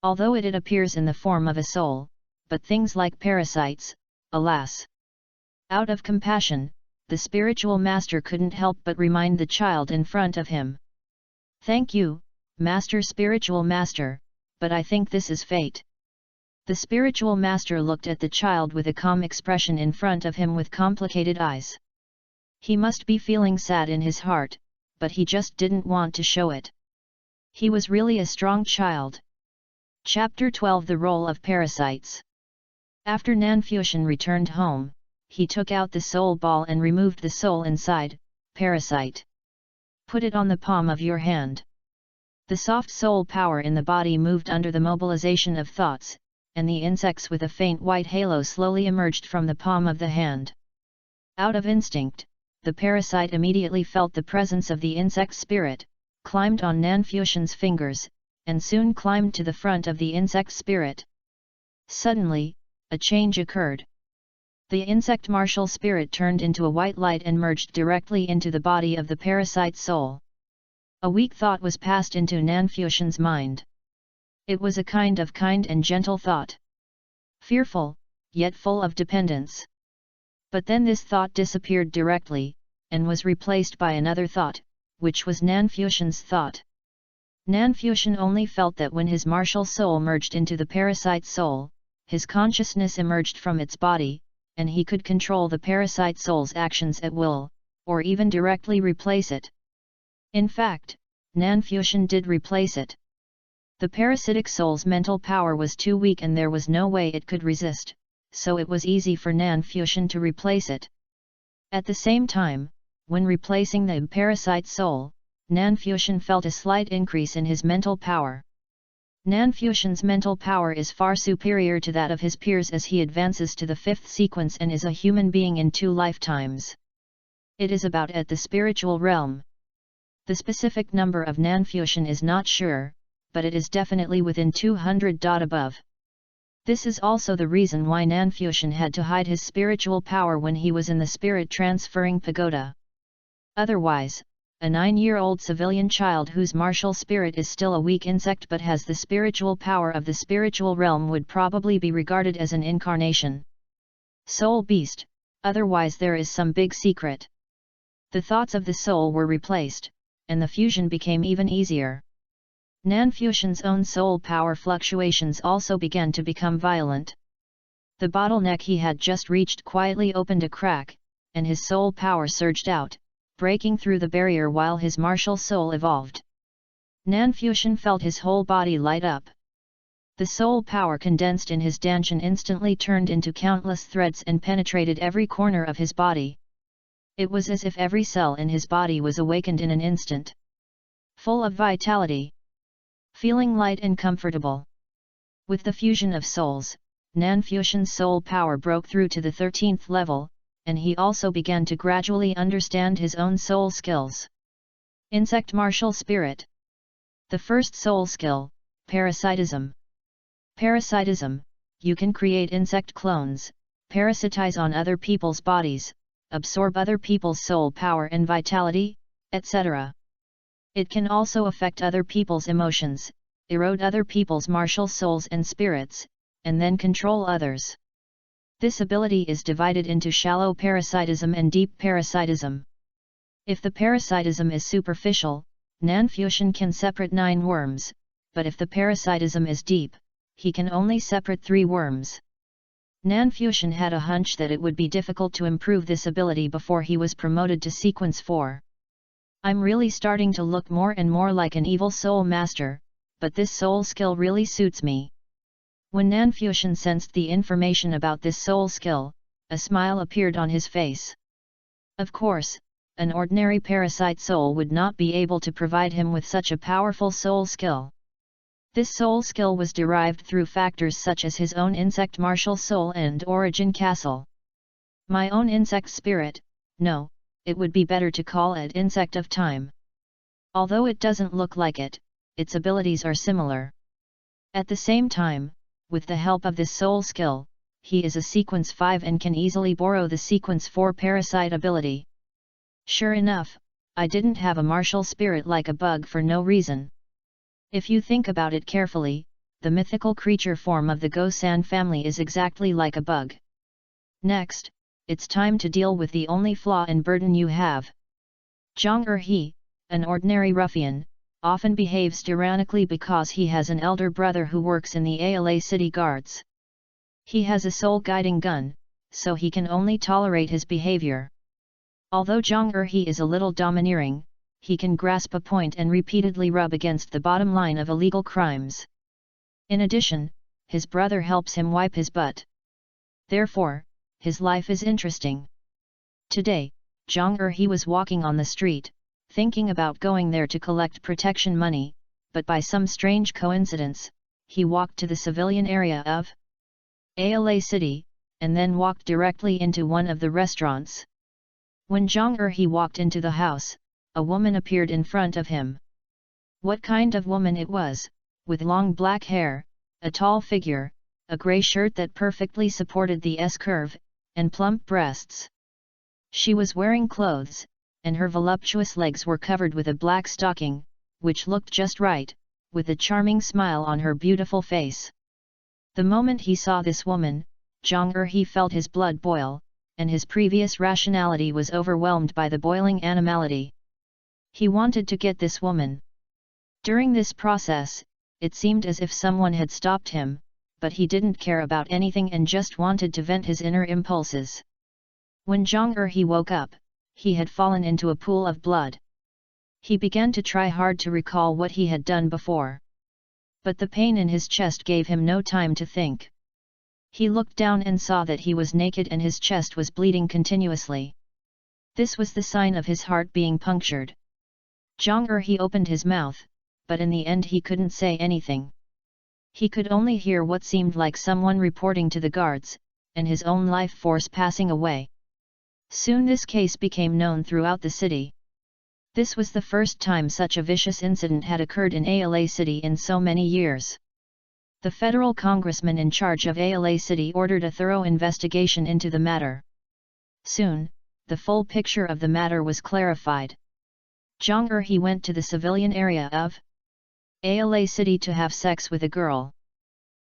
Speaker 1: Although it appears in the form of a soul, but things like parasites, alas. Out of compassion, the spiritual master couldn't help but remind the child in front of him. "Thank you, Master Spiritual Master, but I think this is fate." The spiritual master looked at the child with a calm expression in front of him with complicated eyes. He must be feeling sad in his heart, but he just didn't want to show it. He was really a strong child. Chapter 12: The Role of Parasites. After Nanfuxian returned home, he took out the soul ball and removed the soul inside, parasite. Put it on the palm of your hand. The soft soul power in the body moved under the mobilization of thoughts, and the insects with a faint white halo slowly emerged from the palm of the hand. Out of instinct, the parasite immediately felt the presence of the insect spirit, climbed on Nanfuxian's fingers, and soon climbed to the front of the insect spirit. Suddenly, a change occurred. The insect martial spirit turned into a white light and merged directly into the body of the parasite soul. A weak thought was passed into Nanfuxian's mind. It was a kind and gentle thought. Fearful, yet full of dependence. But then this thought disappeared directly, and was replaced by another thought, which was Nanfuxian's thought. Nanfuxian only felt that when his martial soul merged into the parasite soul, his consciousness emerged from its body, and he could control the parasite soul's actions at will, or even directly replace it. In fact, Nanfuxian did replace it. The parasitic soul's mental power was too weak and there was no way it could resist, so it was easy for Nanfuxian to replace it. At the same time, when replacing the parasite soul, Nanfuxian felt a slight increase in his mental power. Nanfuxian's mental power is far superior to that of his peers as he advances to the 5th sequence and is a human being in 2 lifetimes. It is about at the spiritual realm. The specific number of Nanfuxian is not sure, but it is definitely within 200. Above. This is also the reason why Nanfuxian had to hide his spiritual power when he was in the spirit transferring pagoda. Otherwise, a 9-year-old civilian child whose martial spirit is still a weak insect but has the spiritual power of the spiritual realm would probably be regarded as an incarnation. Soul beast, otherwise there is some big secret. The thoughts of the soul were replaced, and the fusion became even easier. Nanfuxian's own soul power fluctuations also began to become violent. The bottleneck he had just reached quietly opened a crack, and his soul power surged out, breaking through the barrier while his martial soul evolved. Fanfiction felt his whole body light up. The soul power condensed in his dantian instantly turned into countless threads and penetrated every corner of his body. It was as if every cell in his body was awakened in an instant. Full of vitality. Feeling light and comfortable. With the fusion of souls, Fanfiction's soul power broke through to the 13th level, and he also began to gradually understand his own soul skills. Insect Martial Spirit. The first soul skill, Parasitism. Parasitism, you can create insect clones, parasitize on other people's bodies, absorb other people's soul power and vitality, etc. It can also affect other people's emotions, erode other people's martial souls and spirits, and then control others. This ability is divided into shallow parasitism and deep parasitism. If the parasitism is superficial, Fanfiction can separate 9 worms, but if the parasitism is deep, he can only separate 3 worms. Fanfiction had a hunch that it would be difficult to improve this ability before he was promoted to Sequence 4. I'm really starting to look more and more like an evil soul master, but this soul skill really suits me. When Fanfiction sensed the information about this soul skill, a smile appeared on his face. Of course, an ordinary parasite soul would not be able to provide him with such a powerful soul skill. This soul skill was derived through factors such as his own insect martial soul and origin castle. My own insect spirit, no, it would be better to call it insect of time. Although it doesn't look like it, its abilities are similar. At the same time, with the help of this soul skill, he is a Sequence 5 and can easily borrow the Sequence 4 parasite ability. Sure enough, I didn't have a martial spirit like a bug for no reason. If you think about it carefully, the mythical creature form of the Go-san family is exactly like a bug. Next, it's time to deal with the only flaw and burden you have. Zhang an ordinary ruffian, often behaves tyrannically because he has an elder brother who works in the ALA City Guards. He has a soul-guiding gun, so he can only tolerate his behavior. Although Zhang is a little domineering, he can grasp a point and repeatedly rub against the bottom line of illegal crimes. In addition, his brother helps him wipe his butt. Therefore, his life is interesting. Today, Zhang was walking on the street, thinking about going there to collect protection money, but by some strange coincidence, he walked to the civilian area of ALA City, and then walked directly into one of the restaurants. When Zhang walked into the house, a woman appeared in front of him. What kind of woman it was, with long black hair, a tall figure, a grey shirt that perfectly supported the S-curve, and plump breasts. She was wearing clothes, and her voluptuous legs were covered with a black stocking, which looked just right, with a charming smile on her beautiful face. The moment he saw this woman, Zhang felt his blood boil, and his previous rationality was overwhelmed by the boiling animality. He wanted to get this woman. During this process, it seemed as if someone had stopped him, but he didn't care about anything and just wanted to vent his inner impulses. When Zhang woke up, he had fallen into a pool of blood. He began to try hard to recall what he had done before. But the pain in his chest gave him no time to think. He looked down and saw that he was naked and his chest was bleeding continuously. This was the sign of his heart being punctured. Zhang opened his mouth, but in the end he couldn't say anything. He could only hear what seemed like someone reporting to the guards, and his own life force passing away. Soon this case became known throughout the city. This was the first time such a vicious incident had occurred in ALA City in so many years. The federal congressman in charge of ALA City ordered a thorough investigation into the matter. Soon, the full picture of the matter was clarified. Zhang went to the civilian area of ALA City to have sex with a girl.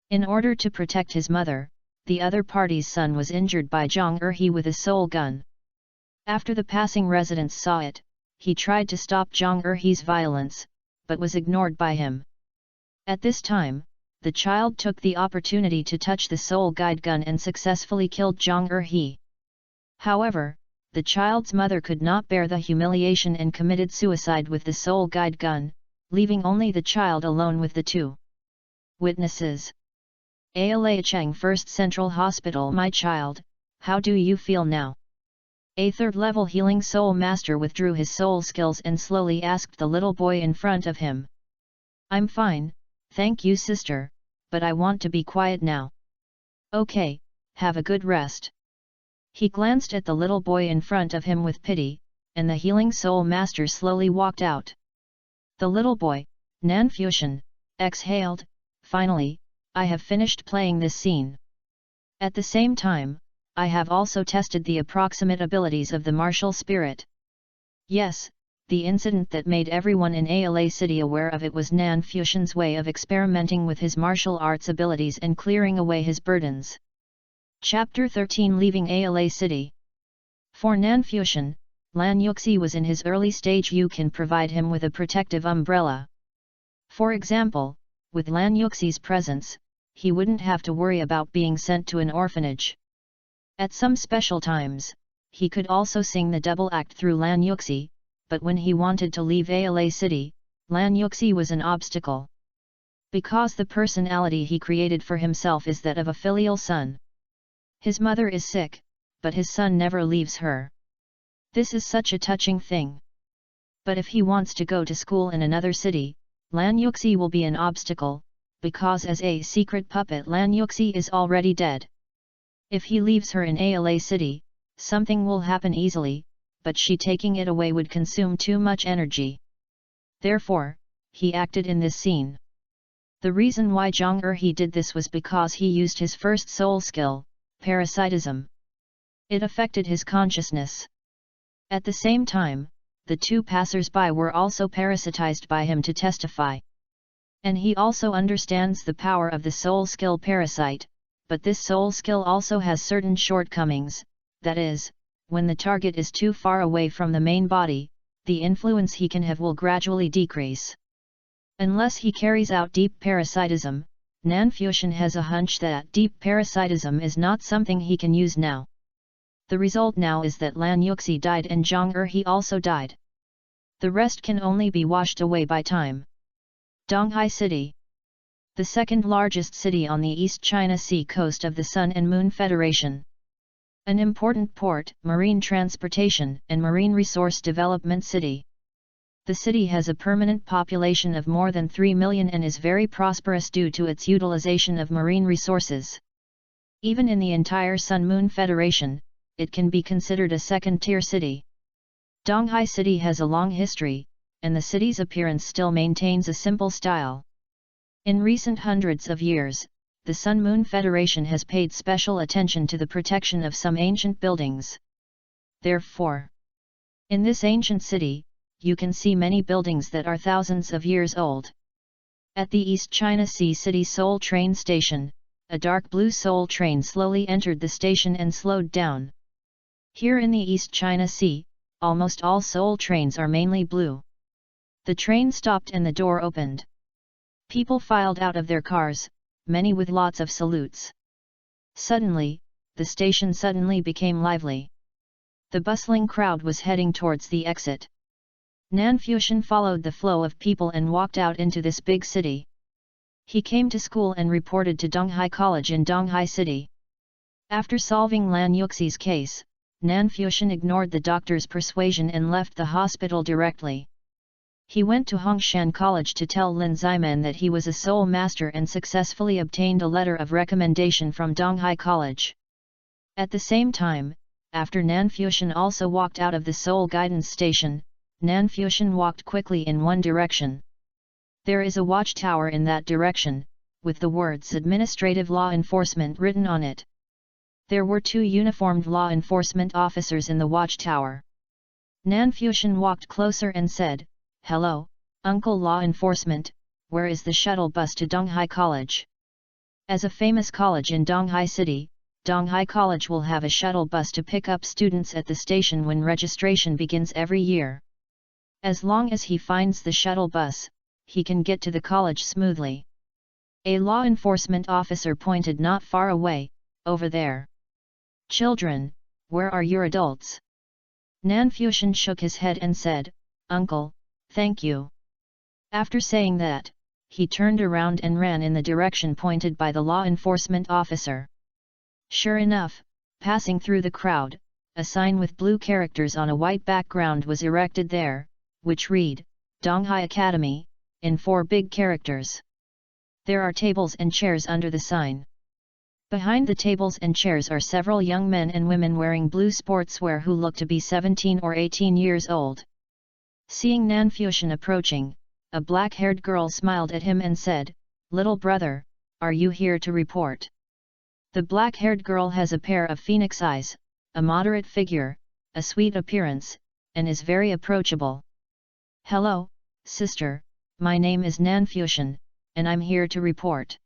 Speaker 1: In order to protect his mother, the other party's son was injured by Zhang with a soul gun. After the passing residents saw it, he tried to stop Zhang violence, but was ignored by him. At this time, the child took the opportunity to touch the soul guide gun and successfully killed Zhang. However, the child's mother could not bear the humiliation and committed suicide with the soul guide gun, leaving only the child alone with the two witnesses. Ala Cheng, First Central Hospital. My child, how do you feel now? A third-level healing soul master withdrew his soul skills and slowly asked the little boy in front of him. I'm fine, thank you sister, but I want to be quiet now. Okay, have a good rest. He glanced at the little boy in front of him with pity, and the healing soul master slowly walked out. The little boy, Nanfuxian, exhaled, finally, I have finished playing this scene. At the same time, I have also tested the approximate abilities of the martial spirit. Yes, the incident that made everyone in Ala City aware of it was Nanfuxian's way of experimenting with his martial arts abilities and clearing away his burdens. Chapter 13, Leaving Ala City. For Nanfuxian, Lan Yuxi was in his early stage. You can provide him with a protective umbrella. For example, with Lan Yuxi's presence, he wouldn't have to worry about being sent to an orphanage. At some special times, he could also sing the double act through Lan Yuxi, but when he wanted to leave Ala City, Lan Yuxi was an obstacle. Because the personality he created for himself is that of a filial son. His mother is sick, but his son never leaves her. This is such a touching thing. But if he wants to go to school in another city, Lan Yuxi will be an obstacle, because as a secret puppet Lan Yuxi is already dead. If he leaves her in Ala City, something will happen easily, but she taking it away would consume too much energy. Therefore, he acted in this scene. The reason why Zhang He did this was because he used his first soul skill, parasitism. It affected his consciousness. At the same time, the two passers-by were also parasitized by him to testify. And he also understands the power of the soul skill parasite, but this soul skill also has certain shortcomings, that is, when the target is too far away from the main body, the influence he can have will gradually decrease. Unless he carries out deep parasitism, Nanfuxian has a hunch that deep parasitism is not something he can use now. The result now is that Lan Yuxi died and Zhang He also died. The rest can only be washed away by time. Donghai City. The second largest city on the East China Sea coast of the Sun and Moon Federation. An important port, marine transportation and marine resource development city. The city has a permanent population of more than 3 million and is very prosperous due to its utilization of marine resources. Even in the entire Sun-Moon Federation, it can be considered a second-tier city. Donghai City has a long history, and the city's appearance still maintains a simple style. In recent hundreds of years, the Sun-Moon Federation has paid special attention to the protection of some ancient buildings. Therefore, in this ancient city, you can see many buildings that are thousands of years old. At the East China Sea City Seoul train station, a dark blue Seoul train slowly entered the station and slowed down. Here in the East China Sea, almost all Seoul trains are mainly blue. The train stopped and the door opened. People filed out of their cars, many with lots of salutes. Suddenly, the station suddenly became lively. The bustling crowd was heading towards the exit. Nanfuxian followed the flow of people and walked out into this big city. He came to school and reported to Donghai College in Donghai City. After solving Lan Yuxi's case, Nanfuxian ignored the doctor's persuasion and left the hospital directly. He went to Hongshan College to tell Lin Ziman that he was a soul master and successfully obtained a letter of recommendation from Donghai College. At the same time, after Nanfuxian also walked out of the soul guidance station, Nanfuxian walked quickly in one direction. There is a watchtower in that direction, with the words Administrative Law Enforcement written on it. There were 2 uniformed law enforcement officers in the watchtower. Nanfuxian walked closer and said, "Hello, Uncle Law Enforcement, where is the shuttle bus to Donghai College?" As a famous college in Donghai City, Donghai College will have a shuttle bus to pick up students at the station when registration begins every year. As long as he finds the shuttle bus, he can get to the college smoothly. A law enforcement officer pointed not far away, over there. "Children, where are your adults?" Nanfuxian shook his head and said, "Uncle, thank you. After saying that, he turned around and ran in the direction pointed by the law enforcement officer. Sure enough, passing through the crowd, a sign with blue characters on a white background was erected there, which read, Donghai Academy, in 4 big characters. There are tables and chairs under the sign. Behind the tables and chairs are several young men and women wearing blue sportswear who look to be 17 or 18 years old. Seeing Nanfuxian approaching, a black-haired girl smiled at him and said, "Little brother, are you here to report?" The black-haired girl has a pair of phoenix eyes, a moderate figure, a sweet appearance, and is very approachable. "Hello, sister, my name is Nanfuxian, and I'm here to report."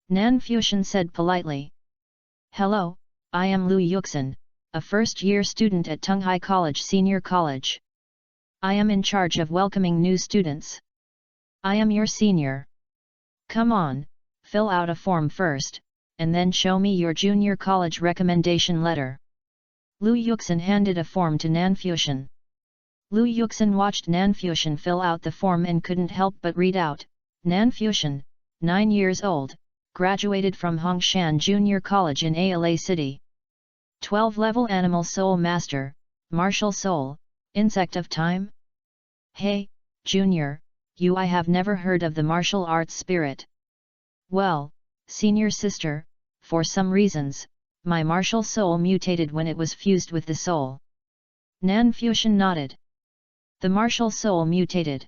Speaker 1: Nanfuxian said politely. "Hello, I am Lu Yuxin, a first-year student at Donghai College Senior College. I am in charge of welcoming new students. I am your senior. Come on, fill out a form first, and then show me your junior college recommendation letter." Lu Yuxin handed a form to Nanfuxian. Lu Yuxin watched Nanfuxian fill out the form and couldn't help but read out, Nanfuxian, 9 years old, graduated from Hongshan Junior College in Ala City. 12-level Animal Soul Master, Martial Soul, Insect of Time? Hey, Junior, I have never heard of the martial arts spirit. Well, senior sister, for some reasons, my martial soul mutated when it was fused with the soul. Nanfuxian nodded. The martial soul mutated.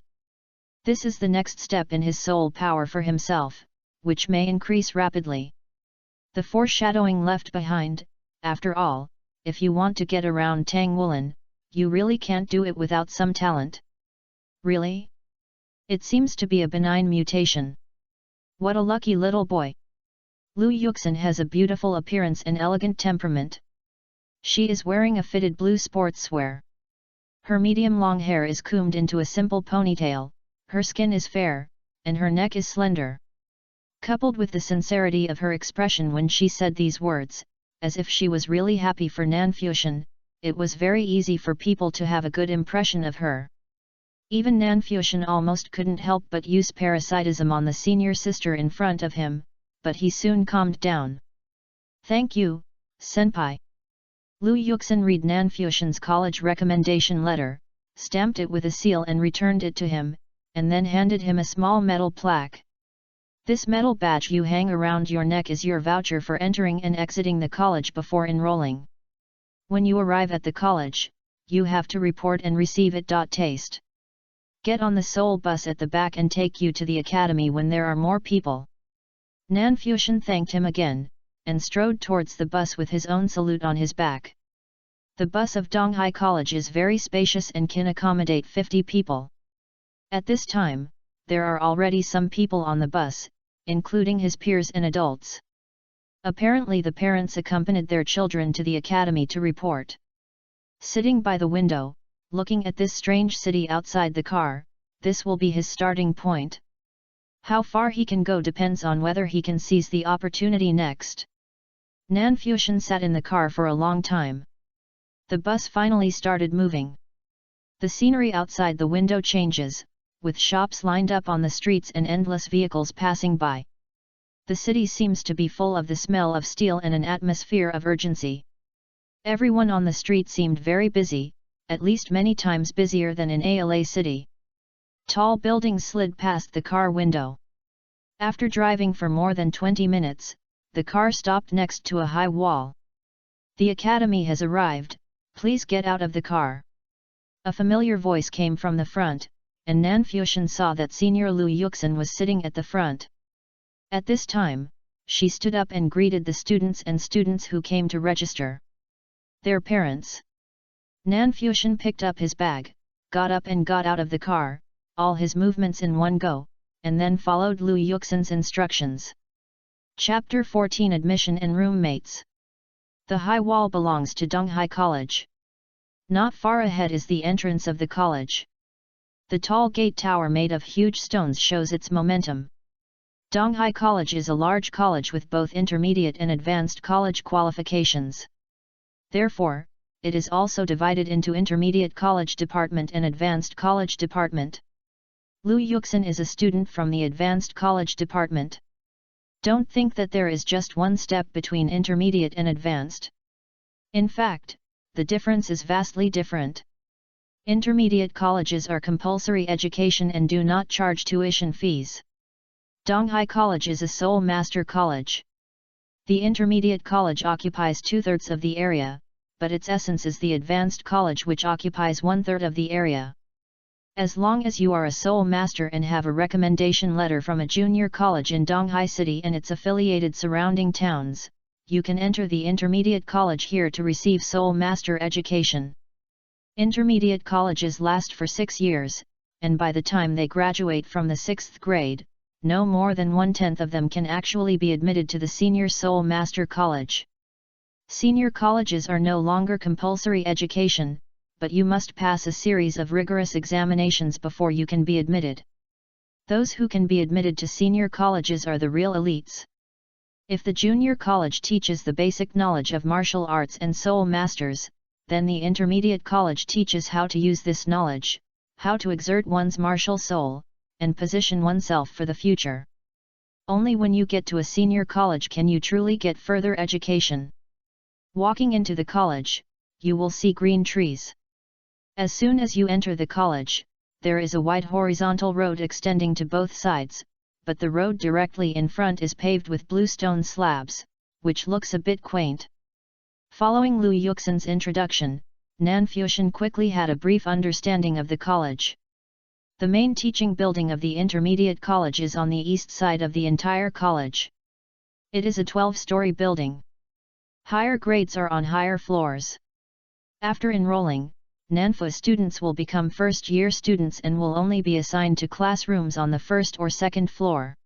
Speaker 1: This is the next step in his soul power for himself, which may increase rapidly. The foreshadowing left behind, after all, if you want to get around Tang Wulin, you really can't do it without some talent. Really? It seems to be a benign mutation. What a lucky little boy. Lu Yuxin has a beautiful appearance and elegant temperament. She is wearing a fitted blue sportswear. Her medium-long hair is combed into a simple ponytail, her skin is fair, and her neck is slender. Coupled with the sincerity of her expression when she said these words, as if she was really happy for Nanfuxian, it was very easy for people to have a good impression of her. Even Nanfuxian almost couldn't help but use parasitism on the senior sister in front of him, but he soon calmed down. "Thank you, senpai." Lu Yuxin read Nanfuxian's college recommendation letter, stamped it with a seal and returned it to him, and then handed him a small metal plaque. "This metal badge you hang around your neck is your voucher for entering and exiting the college before enrolling. When you arrive at the college, you have to report and receive it. Taste. Get on the soul bus at the back and take you to the academy when there are more people." Nanfuxian thanked him again, and strode towards the bus with his own salute on his back. The bus of Donghai College is very spacious and can accommodate 50 people. At this time, there are already some people on the bus, including his peers and adults. Apparently the parents accompanied their children to the academy to report. Sitting by the window, looking at this strange city outside the car, this will be his starting point. How far he can go depends on whether he can seize the opportunity next. Nanfuxian sat in the car for a long time. The bus finally started moving. The scenery outside the window changes, with shops lined up on the streets and endless vehicles passing by. The city seems to be full of the smell of steel and an atmosphere of urgency. Everyone on the street seemed very busy, at least many times busier than in Ala City. Tall buildings slid past the car window. After driving for more than 20 minutes, the car stopped next to a high wall. "The academy has arrived, please get out of the car." A familiar voice came from the front, and Nanfuxian saw that Senior Lu Yuxin was sitting at the front. At this time, she stood up and greeted the students who came to register. Their parents. Nanfuxian picked up his bag, got up and got out of the car, all his movements in one go, and then followed Lu Yuxin's instructions. Chapter 14 Admission and Roommates. The high wall belongs to Donghai College. Not far ahead is the entrance of the college. The tall gate tower made of huge stones shows its momentum. Donghai College is a large college with both intermediate and advanced college qualifications. Therefore, it is also divided into Intermediate College Department and Advanced College Department. Lu Yuxin is a student from the Advanced College Department. Don't think that there is just one step between intermediate and advanced. In fact, the difference is vastly different. Intermediate colleges are compulsory education and do not charge tuition fees. Donghai College is a sole master college. The intermediate college occupies 2/3 of the area, but its essence is the advanced college which occupies 1/3 of the area. As long as you are a sole master and have a recommendation letter from a junior college in Donghai City and its affiliated surrounding towns, you can enter the intermediate college here to receive sole master education. Intermediate colleges last for 6 years, and by the time they graduate from the 6th grade, no more than 1/10 of them can actually be admitted to the senior sole master college. Senior colleges are no longer compulsory education, but you must pass a series of rigorous examinations before you can be admitted. Those who can be admitted to senior colleges are the real elites. If the junior college teaches the basic knowledge of martial arts and soul masters, then the intermediate college teaches how to use this knowledge, how to exert one's martial soul, and position oneself for the future. Only when you get to a senior college can you truly get further education. Walking into the college, you will see green trees. As soon as you enter the college, there is a wide horizontal road extending to both sides, but the road directly in front is paved with blue stone slabs, which looks a bit quaint. Following Lu Yuxin's introduction, Nan Fuxian quickly had a brief understanding of the college. The main teaching building of the intermediate college is on the east side of the entire college. It is a 12-story building. Higher grades are on higher floors. After enrolling, Nanfu students will become first-year students and will only be assigned to classrooms on the first or second floor.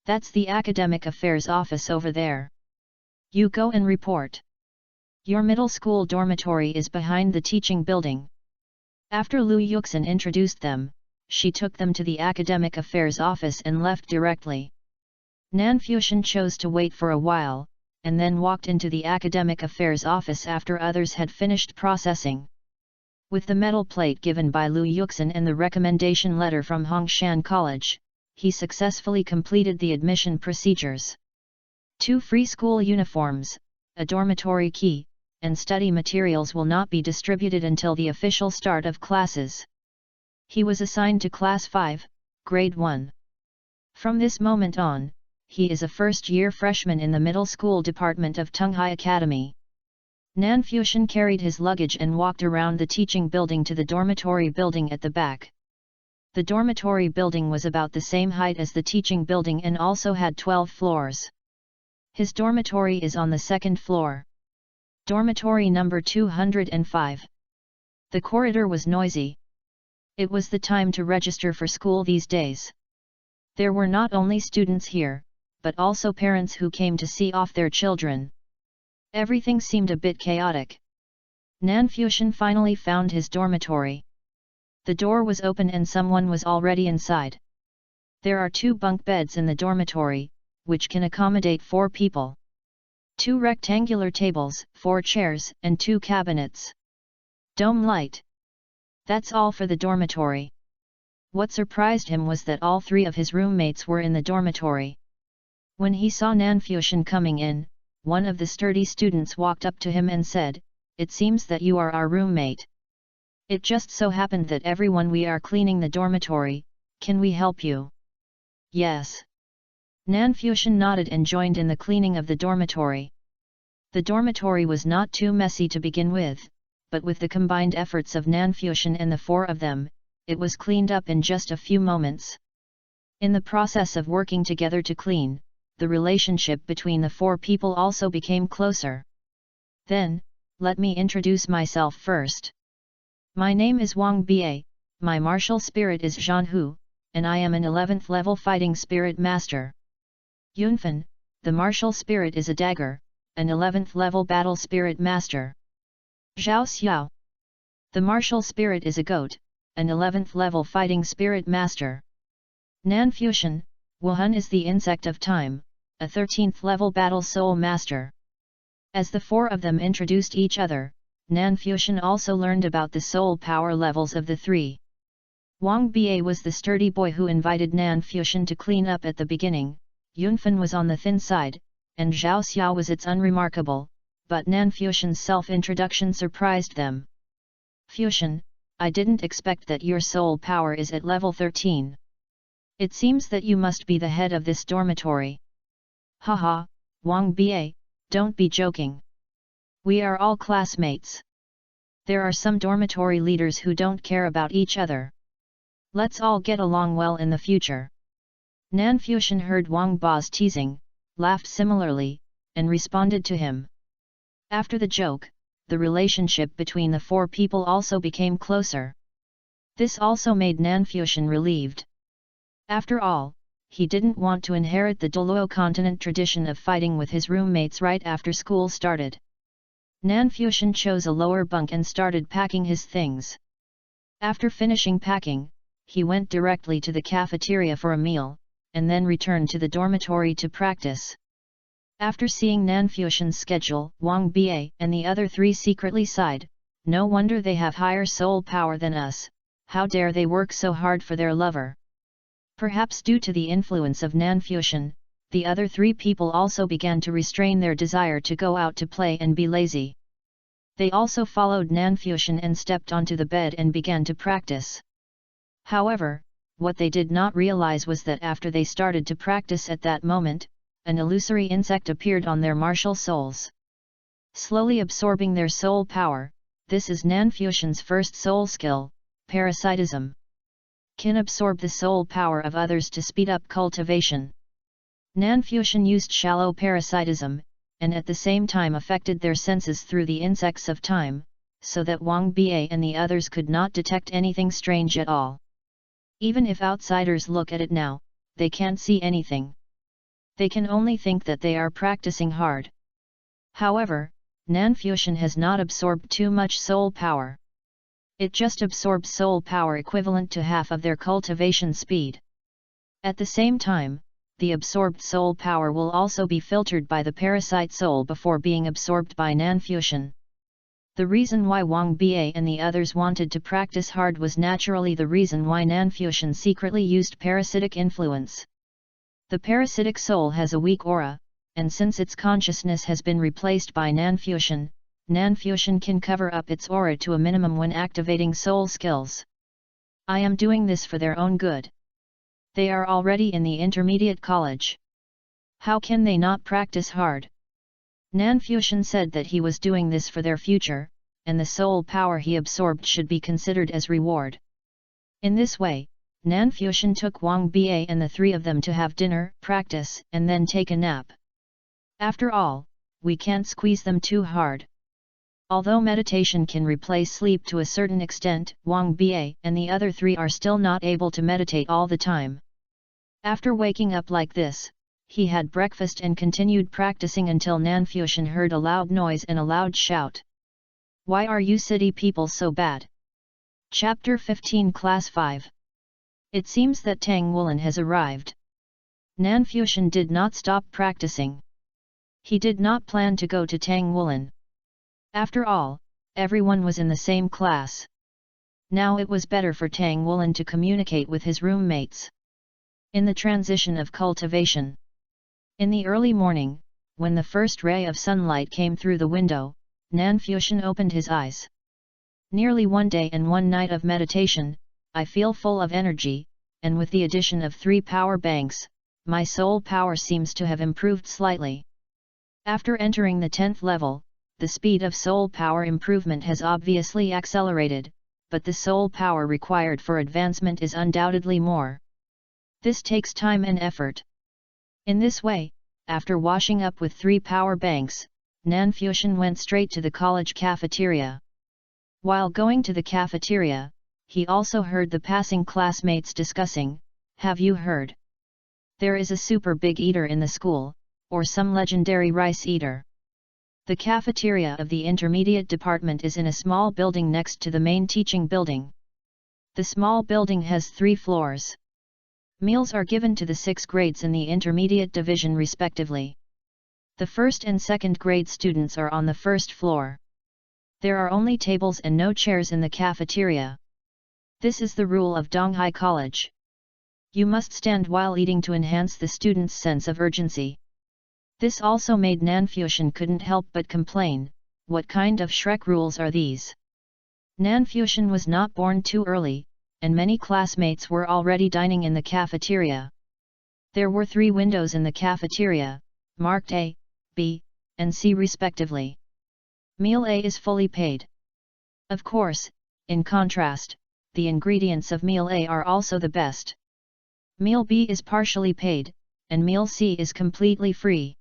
Speaker 1: That's the academic affairs office over there. You go and report. Your middle school dormitory is behind the teaching building. After Lu Yuxin introduced them, she took them to the academic affairs office and left directly. Nan Fuxian chose to wait for a while, and then walked into the academic affairs office after others had finished processing. With the medal plate given by Lu Yuxin and the recommendation letter from Hongshan College, he successfully completed the admission procedures. 2 free school uniforms, a dormitory key, and study materials will not be distributed until the official start of classes. He was assigned to Class 5, Grade 1. From this moment on, he is a first-year freshman in the middle school department of Donghai Academy. Nan Fuxian carried his luggage and walked around the teaching building to the dormitory building at the back. The dormitory building was about the same height as the teaching building and also had 12 floors. His dormitory is on the 2nd floor. Dormitory number 205. The corridor was noisy. It was the time to register for school these days. There were not only students here, but also parents who came to see off their children. Everything seemed a bit chaotic. Nan Fuxian finally found his dormitory. The door was open and someone was already inside. There are 2 bunk beds in the dormitory, which can accommodate 4 people. 2 rectangular tables, 4 chairs, and 2 cabinets. Dome light. That's all for the dormitory. What surprised him was that all 3 of his roommates were in the dormitory. When he saw Nan Fuxian coming in, one of the sturdy students walked up to him and said, "It seems that you are our roommate. It just so happened that everyone we are cleaning the dormitory, can we help you?" "Yes." Nan Fuxian nodded and joined in the cleaning of the dormitory. The dormitory was not too messy to begin with, but with the combined efforts of Nan Fuxian and the 4 of them, it was cleaned up in just a few moments. In the process of working together to clean, the relationship between the 4 people also became closer. Then, let me introduce myself first. My name is Wang Bie, my martial spirit is Zhan Hu, and I am an 11th level fighting spirit master. Yunfan, the martial spirit is a dagger, an 11th level battle spirit master. Zhao Xiao, the martial spirit is a goat, an 11th level fighting spirit master. Nan Fuxian, Wuhan is the insect of time, a 13th level battle soul master. As the 4 of them introduced each other, Nan Fuxian also learned about the soul power levels of the 3. Wang Ba was the sturdy boy who invited Nan Fuxian to clean up at the beginning. Yunfen was on the thin side, and Zhao Xiao was its unremarkable, but Nan Fuxian's self-introduction surprised them. Fuxian, I didn't expect that your soul power is at level 13. It seems that you must be the head of this dormitory. Haha, Wang Ba, don't be joking. We are all classmates. There are some dormitory leaders who don't care about each other. Let's all get along well in the future. Nan Fuxian heard Wang Ba's teasing, laughed similarly, and responded to him. After the joke, the relationship between the four people also became closer. This also made Nan Fuxian relieved. After all, he didn't want to inherit the Douluo continent tradition of fighting with his roommates right after school started. Nan Fuxian chose a lower bunk and started packing his things. After finishing packing, he went directly to the cafeteria for a meal, and then returned to the dormitory to practice. After seeing Nan Fuxian's schedule, Wang Ba and the other three secretly sighed, no wonder they have higher soul power than us, how dare they work so hard for their lover. Perhaps due to the influence of Nan Fuxian, the other three people also began to restrain their desire to go out to play and be lazy. They also followed Nan Fuxian and stepped onto the bed and began to practice. However, what they did not realize was that after they started to practice at that moment, an illusory insect appeared on their martial souls. Slowly absorbing their soul power, this is Nan Fuxian's first soul skill, parasitism. Can absorb the soul power of others to speed up cultivation. Nan Fuxian used shallow parasitism, and at the same time affected their senses through the insects of time, so that Wang Ba and the others could not detect anything strange at all. Even if outsiders look at it now, they can't see anything. They can only think that they are practicing hard. However, Nan Fuxian has not absorbed too much soul power. It just absorbs soul power equivalent to half of their cultivation speed. At the same time, the absorbed soul power will also be filtered by the parasite soul before being absorbed by Nan Fuxian. The reason why Wang Ba and the others wanted to practice hard was naturally the reason why Nan Fuxian secretly used parasitic influence. The parasitic soul has a weak aura, and since its consciousness has been replaced by Nan Fuxian can cover up its aura to a minimum when activating soul skills. I am doing this for their own good. They are already in the intermediate college. How can they not practice hard? Nan Fuxian said that he was doing this for their future, and the soul power he absorbed should be considered as reward. In this way, Nan Fuxian took Wang Ba and the three of them to have dinner, practice, and then take a nap. After all, we can't squeeze them too hard. Although meditation can replace sleep to a certain extent, Wang Ba and the other three are still not able to meditate all the time. After waking up like this, he had breakfast and continued practicing until Nan Fuxian heard a loud noise and a loud shout. Why are you city people so bad? Chapter 15 Class 5. It seems that Tang Wulin has arrived. Nan Fuxian did not stop practicing. He did not plan to go to Tang Wulin. After all, everyone was in the same class. Now it was better for Tang Wulin to communicate with his roommates. In the transition of cultivation. In the early morning, when the first ray of sunlight came through the window, Nan Fuxian opened his eyes. Nearly 1 day and 1 night of meditation, I feel full of energy, and with the addition of 3 power banks, my soul power seems to have improved slightly. After entering the 10th level, the speed of soul power improvement has obviously accelerated, but the soul power required for advancement is undoubtedly more. This takes time and effort. In this way, after washing up with 3 power banks, Nan Fuxian went straight to the college cafeteria. While going to the cafeteria, he also heard the passing classmates discussing, "Have you heard? There is a super big eater in the school, or some legendary rice eater." The cafeteria of the intermediate department is in a small building next to the main teaching building. The small building has 3 floors. Meals are given to the 6 grades in the intermediate division respectively. The first and second grade students are on the first floor. There are only tables and no chairs in the cafeteria. This is the rule of Donghai College. You must stand while eating to enhance the student's sense of urgency. This also made Nanfuxian couldn't help but complain, what kind of Shrek rules are these? Nanfuxian was not born too early, and many classmates were already dining in the cafeteria. There were 3 windows in the cafeteria, marked A, B, and C respectively. Meal A is fully paid. Of course, in contrast, the ingredients of Meal A are also the best. Meal B is partially paid, and Meal C is completely free.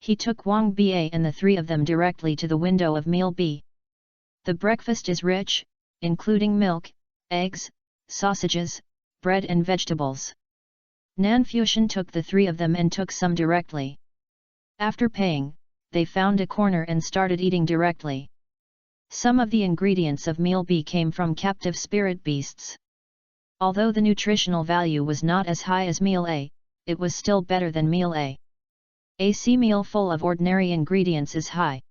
Speaker 1: He took Wang Ba and the 3 of them directly to the window of Meal B. The breakfast is rich, including milk, eggs, sausages, bread and vegetables. Nanfuxian took the 3 of them and took some directly. After paying, they found a corner and started eating directly. Some of the ingredients of Meal B came from captive spirit beasts. Although the nutritional value was not as high as Meal A, it was still better than Meal A. A C meal full of ordinary ingredients is high.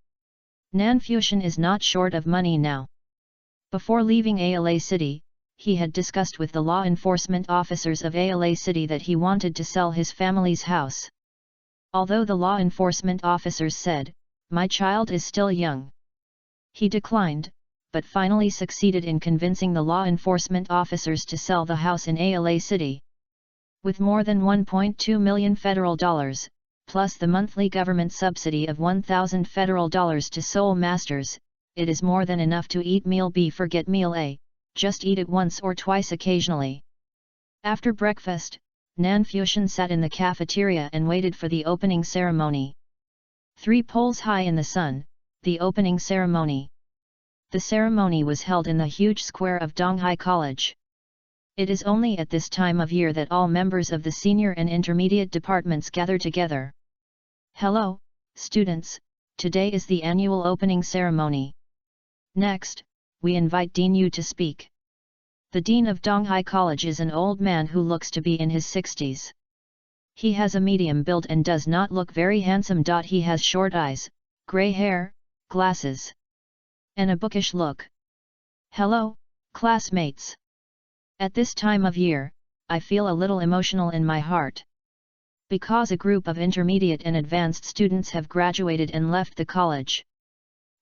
Speaker 1: Nanfuxian is not short of money now. Before leaving ALA City, he had discussed with the law enforcement officers of ALA City that he wanted to sell his family's house. Although the law enforcement officers said, "My child is still young," he declined, but finally succeeded in convincing the law enforcement officers to sell the house in ALA City. With more than 1.2 million federal dollars, plus the monthly government subsidy of 1,000 federal dollars to Soul Masters, it is more than enough to eat Meal B. Forget Meal A, just eat it once or twice occasionally. After breakfast, Nanfuxian sat in the cafeteria and waited for the opening ceremony. 3 poles high in the sun, the opening ceremony. The ceremony was held in the huge square of Donghai College. It is only at this time of year that all members of the senior and intermediate departments gather together. Hello, students, today is the annual opening ceremony. Next, we invite Dean Yu to speak. The Dean of Donghai College is an old man who looks to be in his 60s. He has a medium build and does not look very handsome. He has short eyes, grey hair, glasses, and a bookish look. Hello, classmates. At this time of year, I feel a little emotional in my heart. Because a group of intermediate and advanced students have graduated and left the college.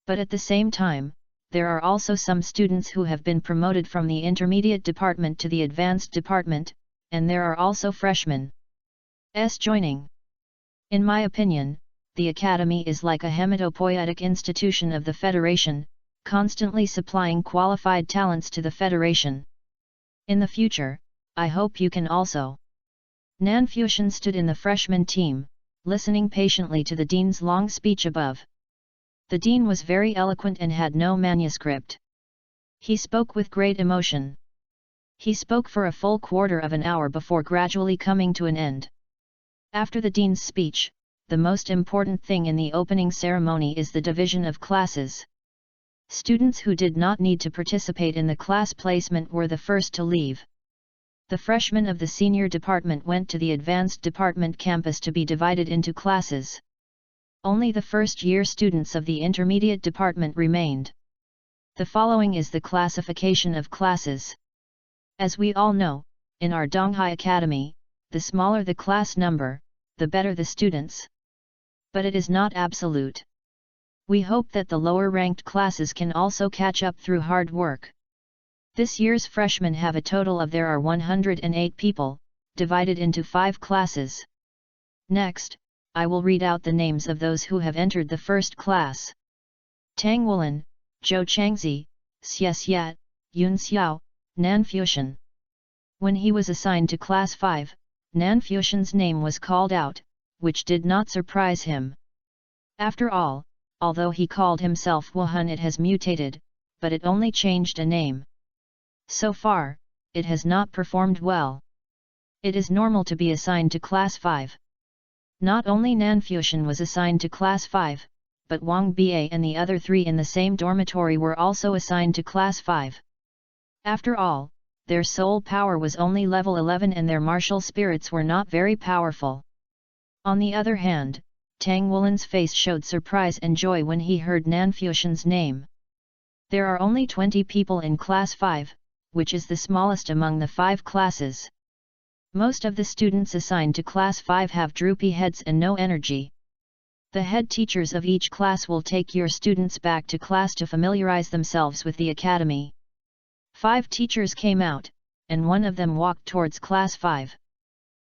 Speaker 1: But at the same time, there are also some students who have been promoted from the intermediate department to the advanced department, and there are also freshmen joining. In my opinion, the academy is like a hematopoietic institution of the Federation, constantly supplying qualified talents to the Federation. In the future, I hope you can also. Nanfuxian stood in the freshman team, listening patiently to the dean's long speech above. The dean was very eloquent and had no manuscript. He spoke with great emotion. He spoke for a full quarter of an hour before gradually coming to an end. After the dean's speech, the most important thing in the opening ceremony is the division of classes. Students who did not need to participate in the class placement were the first to leave. The freshmen of the senior department went to the advanced department campus to be divided into classes. Only the first-year students of the intermediate department remained. The following is the classification of classes. As we all know, in our Donghai Academy, the smaller the class number, the better the students. But it is not absolute. We hope that the lower-ranked classes can also catch up through hard work. This year's freshmen have a total of there are 108 people, divided into 5 classes. Next, I will read out the names of those who have entered the first class. Tang Wulan, Zhou Changzi, Xie Xiat, Yun Xiao, Nanfuxian. When he was assigned to class 5, Nanfuxian's name was called out, which did not surprise him. After all, although he called himself Wuhan, it has mutated, but it only changed a name. So far, it has not performed well. It is normal to be assigned to class 5. Not only Nanfuxian was assigned to class 5, but Wang Ba and the other 3 in the same dormitory were also assigned to class 5. After all, their soul power was only level 11 and their martial spirits were not very powerful. On the other hand, Tang Wulan's face showed surprise and joy when he heard Nanfuxian's name. There are only 20 people in class 5, which is the smallest among the 5 classes. Most of the students assigned to Class 5 have droopy heads and no energy. The head teachers of each class will take your students back to class to familiarize themselves with the academy. 5 teachers came out, and one of them walked towards Class 5.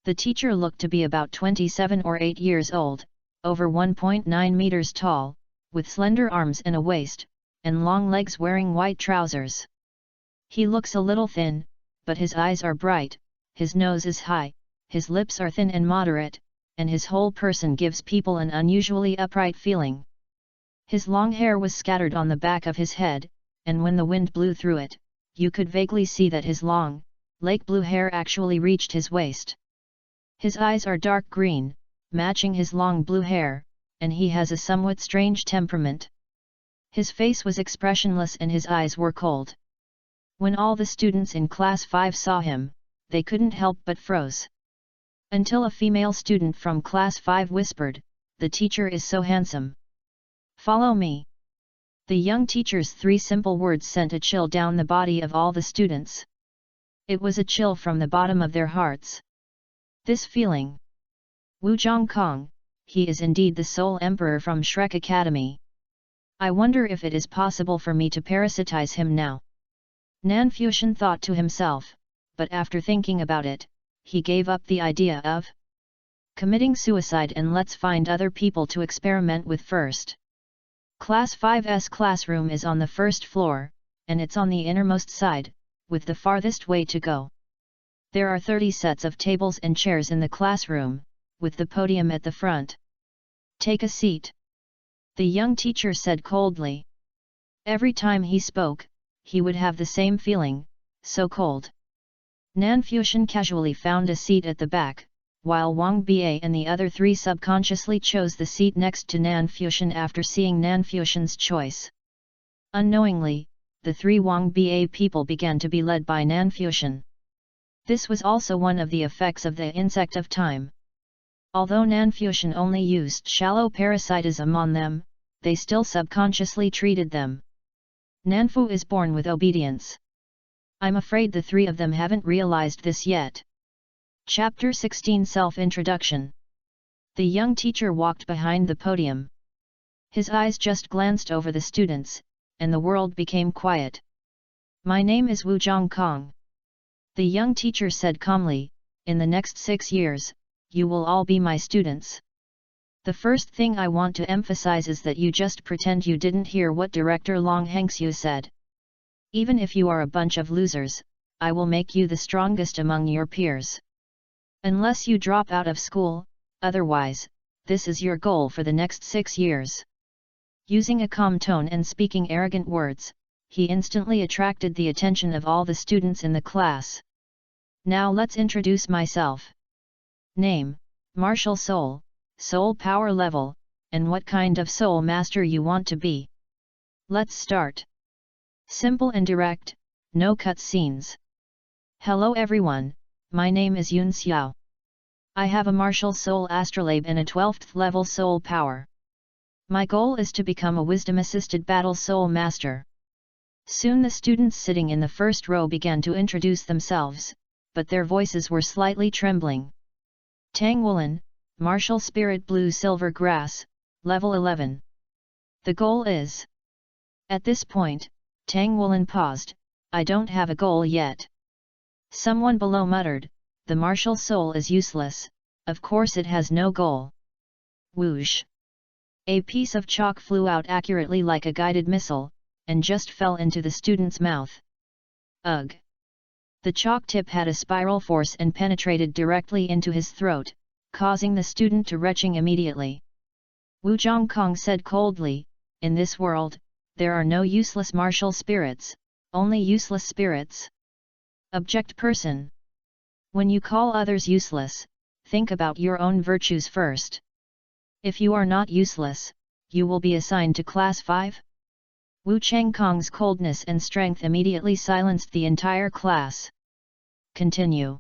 Speaker 1: The teacher looked to be about 27 or 8 years old, over 1.9 meters tall, with slender arms and a waist, and long legs, wearing white trousers. He looks a little thin, but his eyes are bright, his nose is high, his lips are thin and moderate, and his whole person gives people an unusually upright feeling. His long hair was scattered on the back of his head, and when the wind blew through it, you could vaguely see that his long, lake blue hair actually reached his waist. His eyes are dark green, matching his long blue hair, and he has a somewhat strange temperament. His face was expressionless and his eyes were cold. When all the students in Class 5 saw him, they couldn't help but froze. Until a female student from Class 5 whispered, "The teacher is so handsome. Follow me." The young teacher's 3 simple words sent a chill down the body of all the students. It was a chill from the bottom of their hearts. This feeling. Wu Zhongkong, he is indeed the sole emperor from Shrek Academy. I wonder if it is possible for me to parasitize him now. Nanfuxian thought to himself, but after thinking about it, he gave up the idea of committing suicide and let's find other people to experiment with first. Class 5's classroom is on the first floor, and it's on the innermost side, with the farthest way to go. There are 30 sets of tables and chairs in the classroom, with the podium at the front. Take a seat. The young teacher said coldly. Every time he spoke, he would have the same feeling, so cold. Nanfuxian casually found a seat at the back, while Wang Ba and the other 3 subconsciously chose the seat next to Nanfuxian after seeing Nanfuxian's choice. Unknowingly, the 3 Wang Ba people began to be led by Nanfuxian. This was also one of the effects of the insect of time. Although Nanfuxian only used shallow parasitism on them, they still subconsciously treated them. Nanfu is born with obedience. I'm afraid the 3 of them haven't realized this yet. Chapter 16 Self-Introduction. The young teacher walked behind the podium. His eyes just glanced over the students, and the world became quiet. My name is Wu Zhongkong. The young teacher said calmly, in the next 6 years, you will all be my students. The first thing I want to emphasize is that you just pretend you didn't hear what Director Long Hengxiu said. Even if you are a bunch of losers, I will make you the strongest among your peers. Unless you drop out of school, otherwise, this is your goal for the next 6 years. Using a calm tone and speaking arrogant words, he instantly attracted the attention of all the students in the class. Now let's introduce myself. Name, Martial Soul, Soul Power Level, and what kind of Soul Master you want to be. Let's start. Simple and direct, no cut scenes. Hello everyone, my name is Yun Xiao. I have a martial soul astrolabe and a 12th level soul power. My goal is to become a wisdom-assisted battle soul master. Soon the students sitting in the first row began to introduce themselves, but their voices were slightly trembling. Tang Woolen, Martial Spirit Blue Silver Grass, Level 11. The goal is... At this point, Tang Woolen paused, I don't have a goal yet. Someone below muttered, the martial soul is useless, of course it has no goal. Whoosh! A piece of chalk flew out accurately like a guided missile, and just fell into the student's mouth. Ugh! The chalk tip had a spiral force and penetrated directly into his throat, causing the student to retching immediately. Wu Zhongkong said coldly, in this world, there are no useless martial spirits, only useless spirits. Object person. When you call others useless, think about your own virtues first. If you are not useless, you will be assigned to Class 5? Wu Changkong's coldness and strength immediately silenced the entire class. Continue.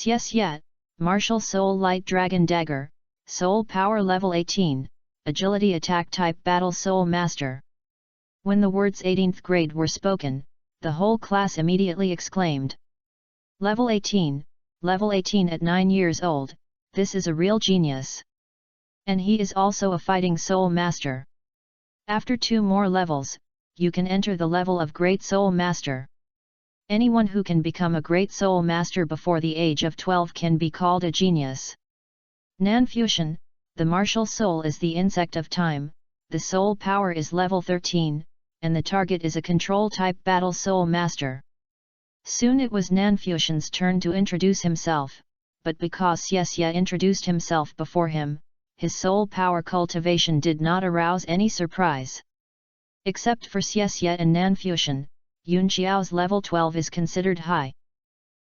Speaker 1: Yes yet, Martial Soul Light Dragon Dagger, Soul Power Level 18, Agility Attack Type Battle Soul Master. When the words 18th grade were spoken, the whole class immediately exclaimed. Level 18, level 18 at 9 years old, this is a real genius. And he is also a fighting soul master. After 2 more levels, you can enter the level of Great Soul Master. Anyone who can become a Great Soul Master before the age of 12 can be called a genius. Fanfiction, the martial soul is the insect of time, the soul power is level 13, and the target is a control-type battle soul master. Soon it was Fanfiction's turn to introduce himself, but because Xie introduced himself before him, his soul power cultivation did not arouse any surprise. Except for Xie and Fanfiction, Yunqiao's level 12 is considered high.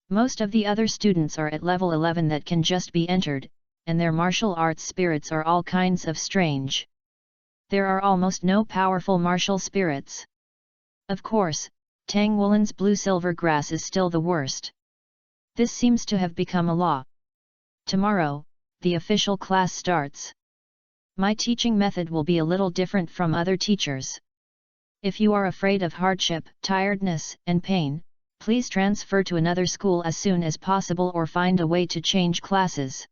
Speaker 1: Most of the other students are at level 11 that can just be entered, and their martial arts spirits are all kinds of strange. There are almost no powerful martial spirits. Of course, Tang Wulin's blue-silver grass is still the worst. This seems to have become a law. Tomorrow, the official class starts. My teaching method will be a little different from other teachers. If you are afraid of hardship, tiredness, and pain, please transfer to another school as soon as possible or find a way to change classes.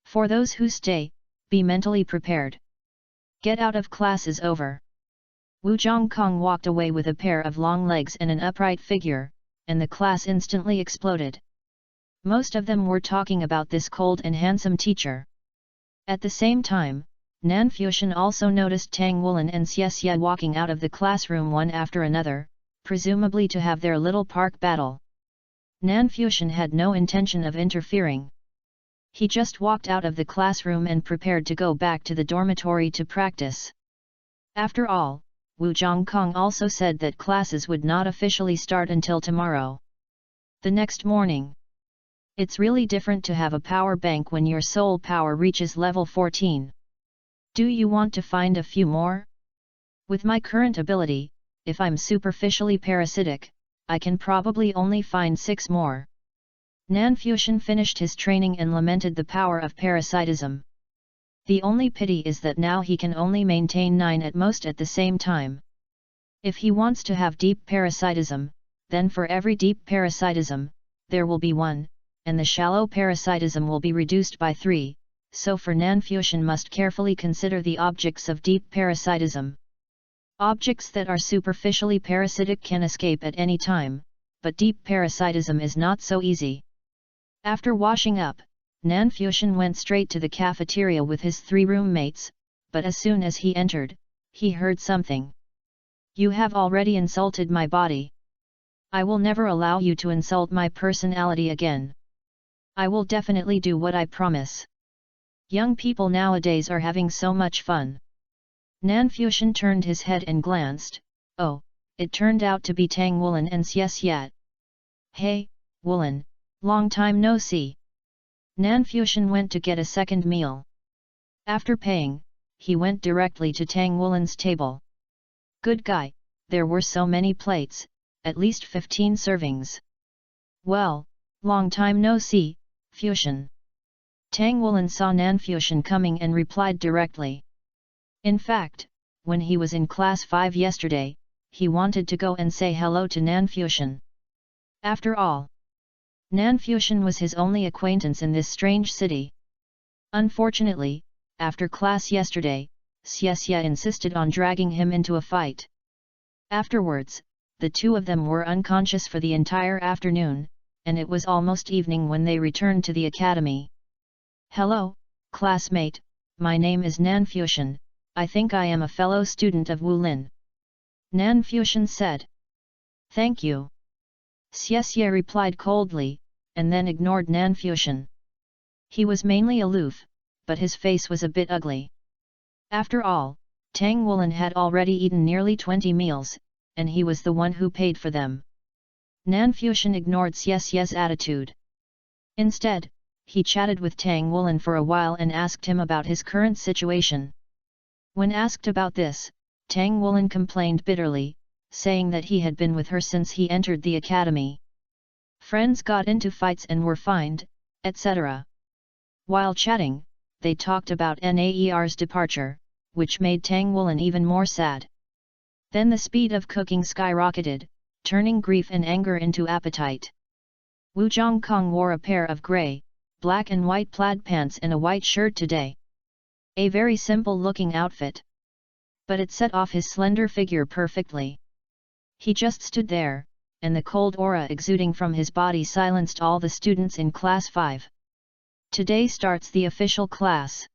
Speaker 1: For those who stay, be mentally prepared. Get out of class is over. Wu Zhongkong walked away with a pair of long legs and an upright figure, and the class instantly exploded. Most of them were talking about this cold and handsome teacher. At the same time, Fanfiction also noticed Tang Wulin and Xie walking out of the classroom one after another, presumably to have their little park battle. Fanfiction had no intention of interfering. He just walked out of the classroom and prepared to go back to the dormitory to practice. After all, Wu Zhongkong also said that classes would not officially start until tomorrow. The next morning. It's really different to have a power bank when your soul power reaches level 14. Do you want to find a few more? With my current ability, if I'm superficially parasitic, I can probably only find 6 more. Fanfiction finished his training and lamented the power of parasitism. The only pity is that now he can only maintain 9 at most at the same time. If he wants to have deep parasitism, then for every deep parasitism, there will be 1, and the shallow parasitism will be reduced by 3. So for Fanfiction must carefully consider the objects of deep parasitism. Objects that are superficially parasitic can escape at any time, but deep parasitism is not so easy. After washing up, Fanfiction went straight to the cafeteria with his 3 roommates, but as soon as he entered, he heard something. You have already insulted my body. I will never allow you to insult my personality again. I will definitely do what I promise. Young people nowadays are having so much fun. Fanfiction turned his head and glanced. Oh, it turned out to be Tang Wulin and Xie. Hey, Wulin, long time no see. Fanfiction went to get a second meal. After paying, he went directly to Tang Wulin's table. Good guy, there were so many plates, at least 15 servings. Well, long time no see, Fusion. Tang Wulin saw Fanfiction coming and replied directly. In fact, when he was in class 5 yesterday, he wanted to go and say hello to Fanfiction. After all, Fanfiction was his only acquaintance in this strange city. Unfortunately, after class yesterday, Xie insisted on dragging him into a fight. Afterwards, the 2 of them were unconscious for the entire afternoon, and it was almost evening when they returned to the academy. Hello, classmate, my name is Fanfiction, I think I am a fellow student of Wulin. Fanfiction said. Thank you. Xie replied coldly, and then ignored Fanfiction. He was mainly aloof, but his face was a bit ugly. After all, Tang Wulin had already eaten nearly 20 meals, and he was the one who paid for them. Fanfiction ignored Xie's attitude. Instead, he chatted with Tang Wulin for a while and asked him about his current situation. When asked about this, Tang Wulin complained bitterly, saying that he had been with her since he entered the academy. Friends got into fights and were fined, etc. While chatting, they talked about Naer's departure, which made Tang Wulin even more sad. Then the speed of cooking skyrocketed, turning grief and anger into appetite. Wu Zhongkong wore a pair of grey, black and white plaid pants and a white shirt today. A very simple-looking outfit. But it set off his slender figure perfectly. He just stood there, and the cold aura exuding from his body silenced all the students in Class 5. Today starts the official class.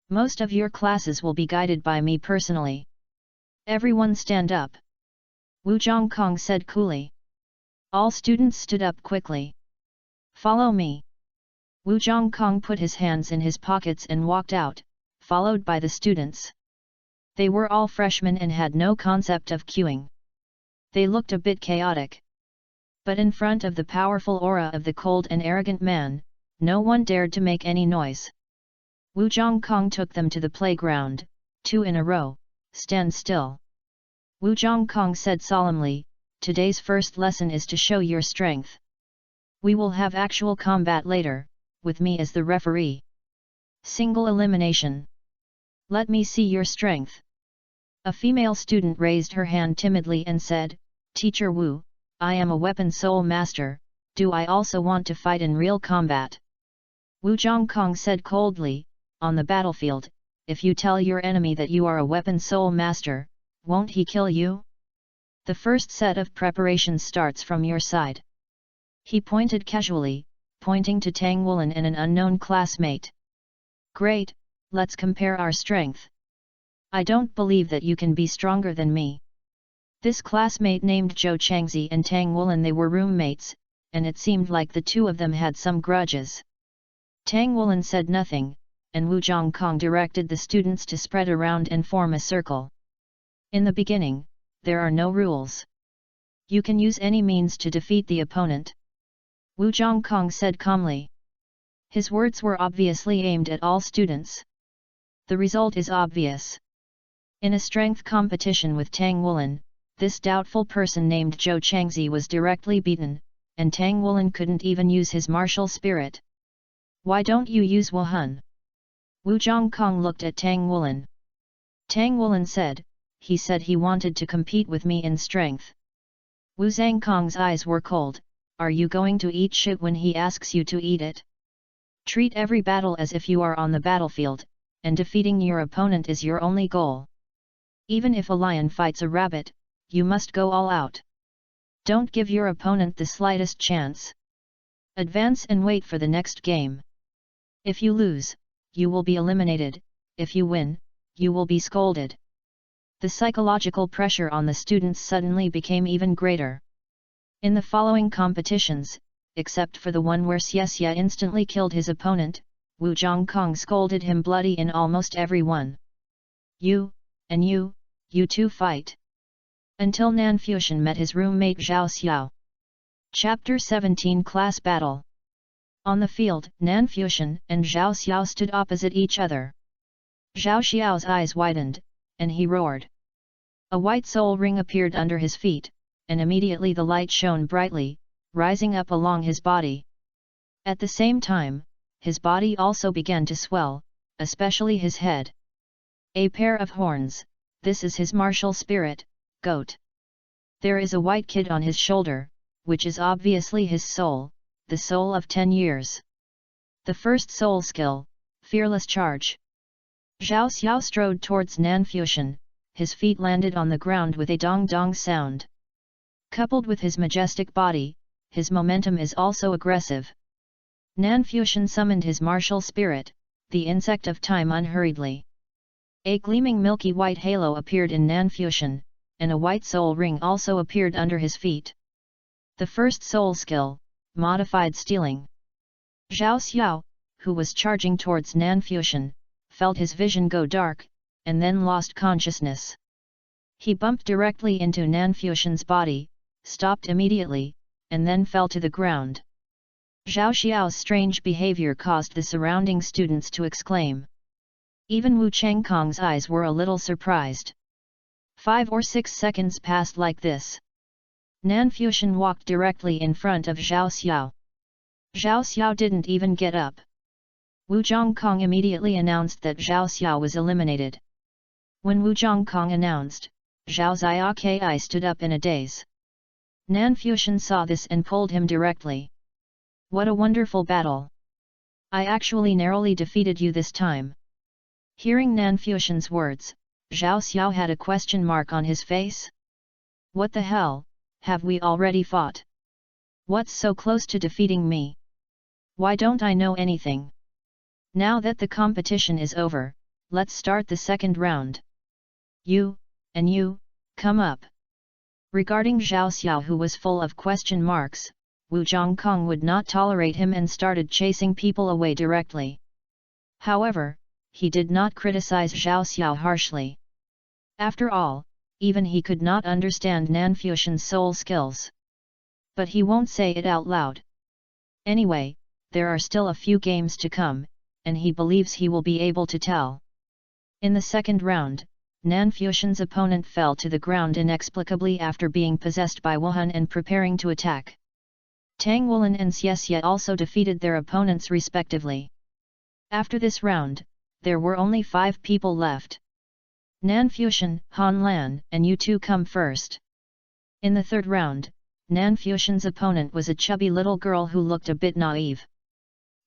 Speaker 1: Most of your classes will be guided by me personally. Everyone stand up. Wu Zhongkong said coolly. All students stood up quickly. Follow me. Wu Zhongkong put his hands in his pockets and walked out, followed by the students. They were all freshmen and had no concept of queuing. They looked a bit chaotic. But in front of the powerful aura of the cold and arrogant man, no one dared to make any noise. Wu Zhongkong took them to the playground, 2 in a row, stand still. Wu Zhongkong said solemnly, today's first lesson is to show your strength. We will have actual combat later, with me as the referee. Single elimination. Let me see your strength. A female student raised her hand timidly and said, Teacher Wu, I am a weapon soul master, do I also want to fight in real combat? Wu Zhongkong said coldly, on the battlefield, if you tell your enemy that you are a weapon soul master, won't he kill you? The first set of preparations starts from your side. He pointed casually, pointing to Tang Woolen and an unknown classmate. Great, let's compare our strength. I don't believe that you can be stronger than me. This classmate named Zhou Changzi and Tang Woolen, they were roommates, and it seemed like the two of them had some grudges. Tang Woolen said nothing, and Wu Zhongkong directed the students to spread around and form a circle. In the beginning, there are no rules. You can use any means to defeat the opponent. Wu Zhongkong said calmly. His words were obviously aimed at all students. The result is obvious. In a strength competition with Tang Woolen, this doubtful person named Zhou Changzi was directly beaten, and Tang Woolen couldn't even use his martial spirit. Why don't you use Wuhun? Wu Zhongkong looked at Tang Woolen. Tang Woolen said, he said he wanted to compete with me in strength. Wu Zhongkong's eyes were cold, are you going to eat shit when he asks you to eat it? Treat every battle as if you are on the battlefield, and defeating your opponent is your only goal. Even if a lion fights a rabbit, you must go all out. Don't give your opponent the slightest chance. Advance and wait for the next game. If you lose, you will be eliminated, if you win, you will be scolded. The psychological pressure on the students suddenly became even greater. In the following competitions, except for the one where Xie instantly killed his opponent, Wu Zhongkong scolded him bloody in almost every one. You, and you two fight. Until Nanfuxian met his roommate Zhao Xiao. Chapter 17 Class Battle. On the field, Nanfuxian and Zhao Xiao stood opposite each other. Zhao Xiao's eyes widened, and he roared. A white soul ring appeared under his feet, and immediately the light shone brightly, rising up along his body. At the same time, his body also began to swell, especially his head. A pair of horns, this is his martial spirit, goat. There is a white kid on his shoulder, which is obviously his soul, the soul of 10 years. The first soul skill, fearless charge. Zhao Xiao strode towards Nanfuxian, his feet landed on the ground with a dong-dong sound. Coupled with his majestic body, his momentum is also aggressive. Nanfuxian summoned his martial spirit, the insect of time, unhurriedly. A gleaming milky white halo appeared in Nanfuxian, and a white soul ring also appeared under his feet. The first soul skill, modified stealing. Zhao Xiao, who was charging towards Nanfuxian, felt his vision go dark, and then lost consciousness. He bumped directly into Nanfuxian's body, stopped immediately, and then fell to the ground. Zhao Xiao's strange behavior caused the surrounding students to exclaim. Even Wu Chengkong's eyes were a little surprised. 5 or 6 seconds passed like this. Nanfuxian walked directly in front of Zhao Xiao. Zhao Xiao didn't even get up. Wu Zhongkong immediately announced that Zhao Xiao was eliminated. When Wu Zhongkong announced, Zhao Ziaki stood up in a daze. Nan Fuxian saw this and pulled him directly. What a wonderful battle! I actually narrowly defeated you this time. Hearing Nan Fuxian's words, Zhao Xiao had a question mark on his face. What the hell, have we already fought? What's so close to defeating me? Why don't I know anything? Now that the competition is over, let's start the second round. You, and you, come up. Regarding Zhao Xiao, who was full of question marks, Wu Zhongkong would not tolerate him and started chasing people away directly. However, he did not criticize Zhao Xiao harshly. After all, even he could not understand Nan Fuxian's soul skills. But he won't say it out loud. Anyway, there are still a few games to come, and he believes he will be able to tell. In the second round, Nan Fuxian's opponent fell to the ground inexplicably after being possessed by Wuhan and preparing to attack. Tang Wulin and Xie also defeated their opponents respectively. After this round, there were only 5 people left. Nan Fuxian, Han Lan, and you two come first. In the third round, Nan Fuxian's opponent was a chubby little girl who looked a bit naive.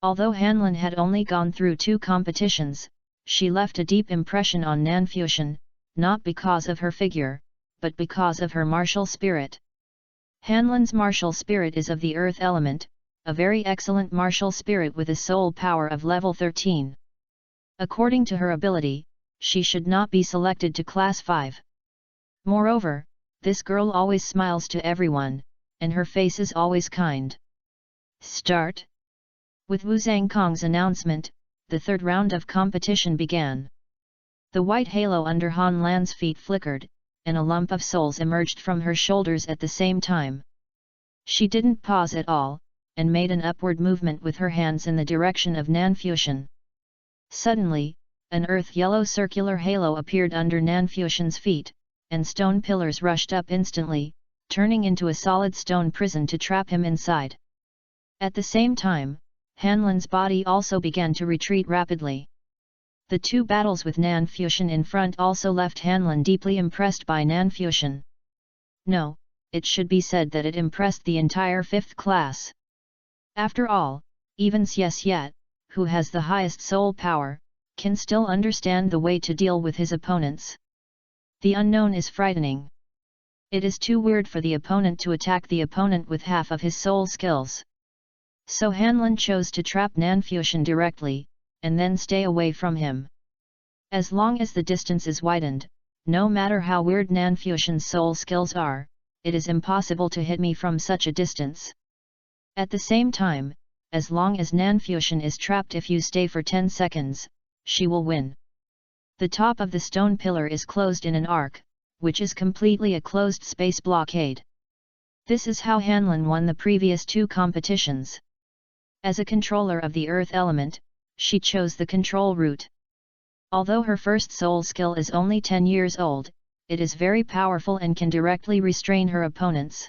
Speaker 1: Although Han Lan had only gone through 2 competitions, she left a deep impression on Nan Fuxian, not because of her figure, but because of her martial spirit. Han Lan's martial spirit is of the earth element, a very excellent martial spirit with a soul power of level 13. According to her ability, she should not be selected to class 5. Moreover, this girl always smiles to everyone, and her face is always kind. Start! With Wu Zhangkong's announcement, the third round of competition began. The white halo under Han Lan's feet flickered, and a lump of souls emerged from her shoulders at the same time. She didn't pause at all, and made an upward movement with her hands in the direction of Nan Fuxian. Suddenly, an earth-yellow circular halo appeared under Nan Fuxian's feet, and stone pillars rushed up instantly, turning into a solid stone prison to trap him inside. At the same time, Han Lan's body also began to retreat rapidly. The 2 battles with Nan Fuxian in front also left Han Lan deeply impressed by Nan Fuxian. No, it should be said that it impressed the entire 5th class. After all, even Xie, who has the highest soul power, can still understand the way to deal with his opponents. The unknown is frightening. It is too weird for the opponent to attack the opponent with half of his soul skills. So Han Lan chose to trap Nan Fuxian directly, and then stay away from him. As long as the distance is widened, no matter how weird Nan Fuxian's soul skills are, it is impossible to hit me from such a distance. At the same time, as long as Nan Fuxian is trapped, if you stay for 10 seconds, she will win. The top of the stone pillar is closed in an arc, which is completely a closed space blockade. This is how Han Lan won the previous 2 competitions. As a controller of the earth element, she chose the control route. Although her first soul skill is only 10 years old, it is very powerful and can directly restrain her opponents.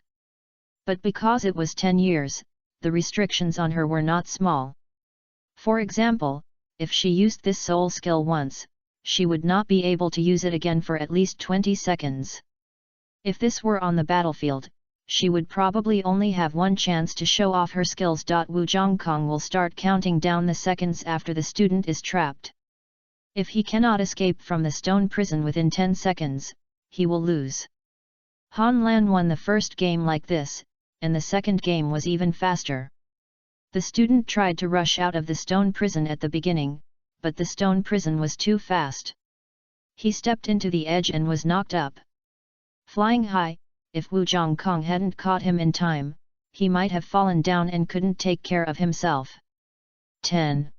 Speaker 1: But because it was 10 years, the restrictions on her were not small. For example, if she used this soul skill once, she would not be able to use it again for at least 20 seconds. If this were on the battlefield, she would probably only have 1 chance to show off her skills. Wu Zhongkong will start counting down the seconds after the student is trapped. If he cannot escape from the stone prison within 10 seconds, he will lose. Han Lan won the first game like this, and the second game was even faster. The student tried to rush out of the stone prison at the beginning, but the stone prison was too fast. He stepped into the edge and was knocked up. Flying high, if Wu Zhongkong hadn't caught him in time, he might have fallen down and couldn't take care of himself. 10.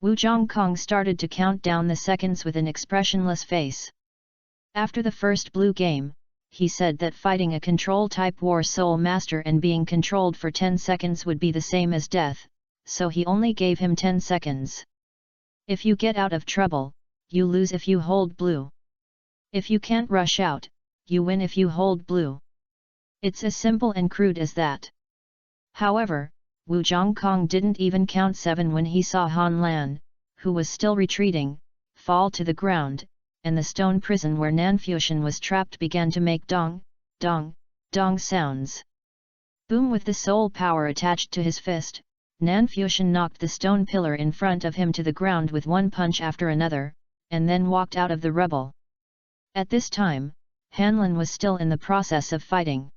Speaker 1: Wu Zhongkong started to count down the seconds with an expressionless face. After the first blue game, he said that fighting a control-type war soul master and being controlled for 10 seconds would be the same as death, so he only gave him 10 seconds. If you get out of trouble, you lose if you hold blue. If you can't rush out, you win if you hold blue. It's as simple and crude as that. However, Wu Zhongkong didn't even count 7 when he saw Han Lan, who was still retreating, fall to the ground, and the stone prison where Nan Fuxian was trapped began to make dong, dong, Dong sounds. Boom! With the soul power attached to his fist, Nanfuxian knocked the stone pillar in front of him to the ground with one punch after another, and then walked out of the rubble. At this time, Hanlin was still in the process of fighting.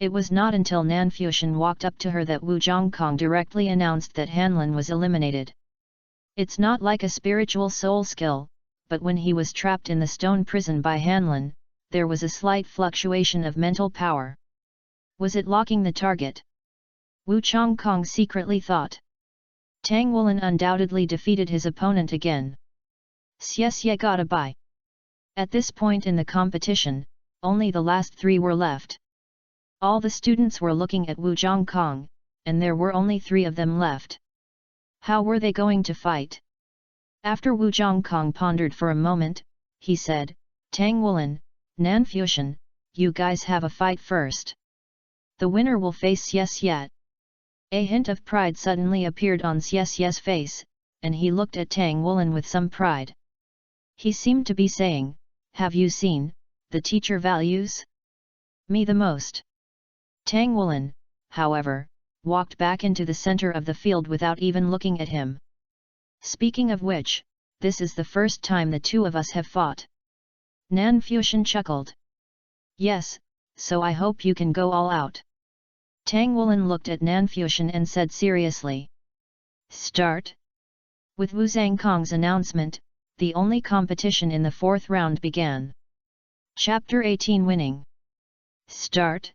Speaker 1: It was not until Nanfuxian walked up to her that Wu Zhongkong directly announced that Hanlin was eliminated. It's not like a spiritual soul skill, but when he was trapped in the stone prison by Hanlin, there was a slight fluctuation of mental power. Was it locking the target? Wu Zhongkong secretly thought. Tang Wulin undoubtedly defeated his opponent again. Xie got a bye. At this point in the competition, only the last 3 were left. All the students were looking at Wu Zhongkong, and there were only 3 of them left. How were they going to fight? After Wu Zhongkong pondered for a moment, he said, Tang Wulin, Nanfuxian, you guys have a fight first. The winner will face Xie. A hint of pride suddenly appeared on Xie's face, and he looked at Tang Wulin with some pride. He seemed to be saying, have you seen, the teacher values me the most. Tang Wulin, however, walked back into the center of the field without even looking at him. Speaking of which, this is the first time the 2 of us have fought. Nanfuxian chuckled. Yes, so I hope you can go all out. Tang Wulin looked at Nanfuxian and said seriously. Start? With Wu Zhongkong's announcement, the only competition in the 4th round began. Chapter 18 Winning. Start?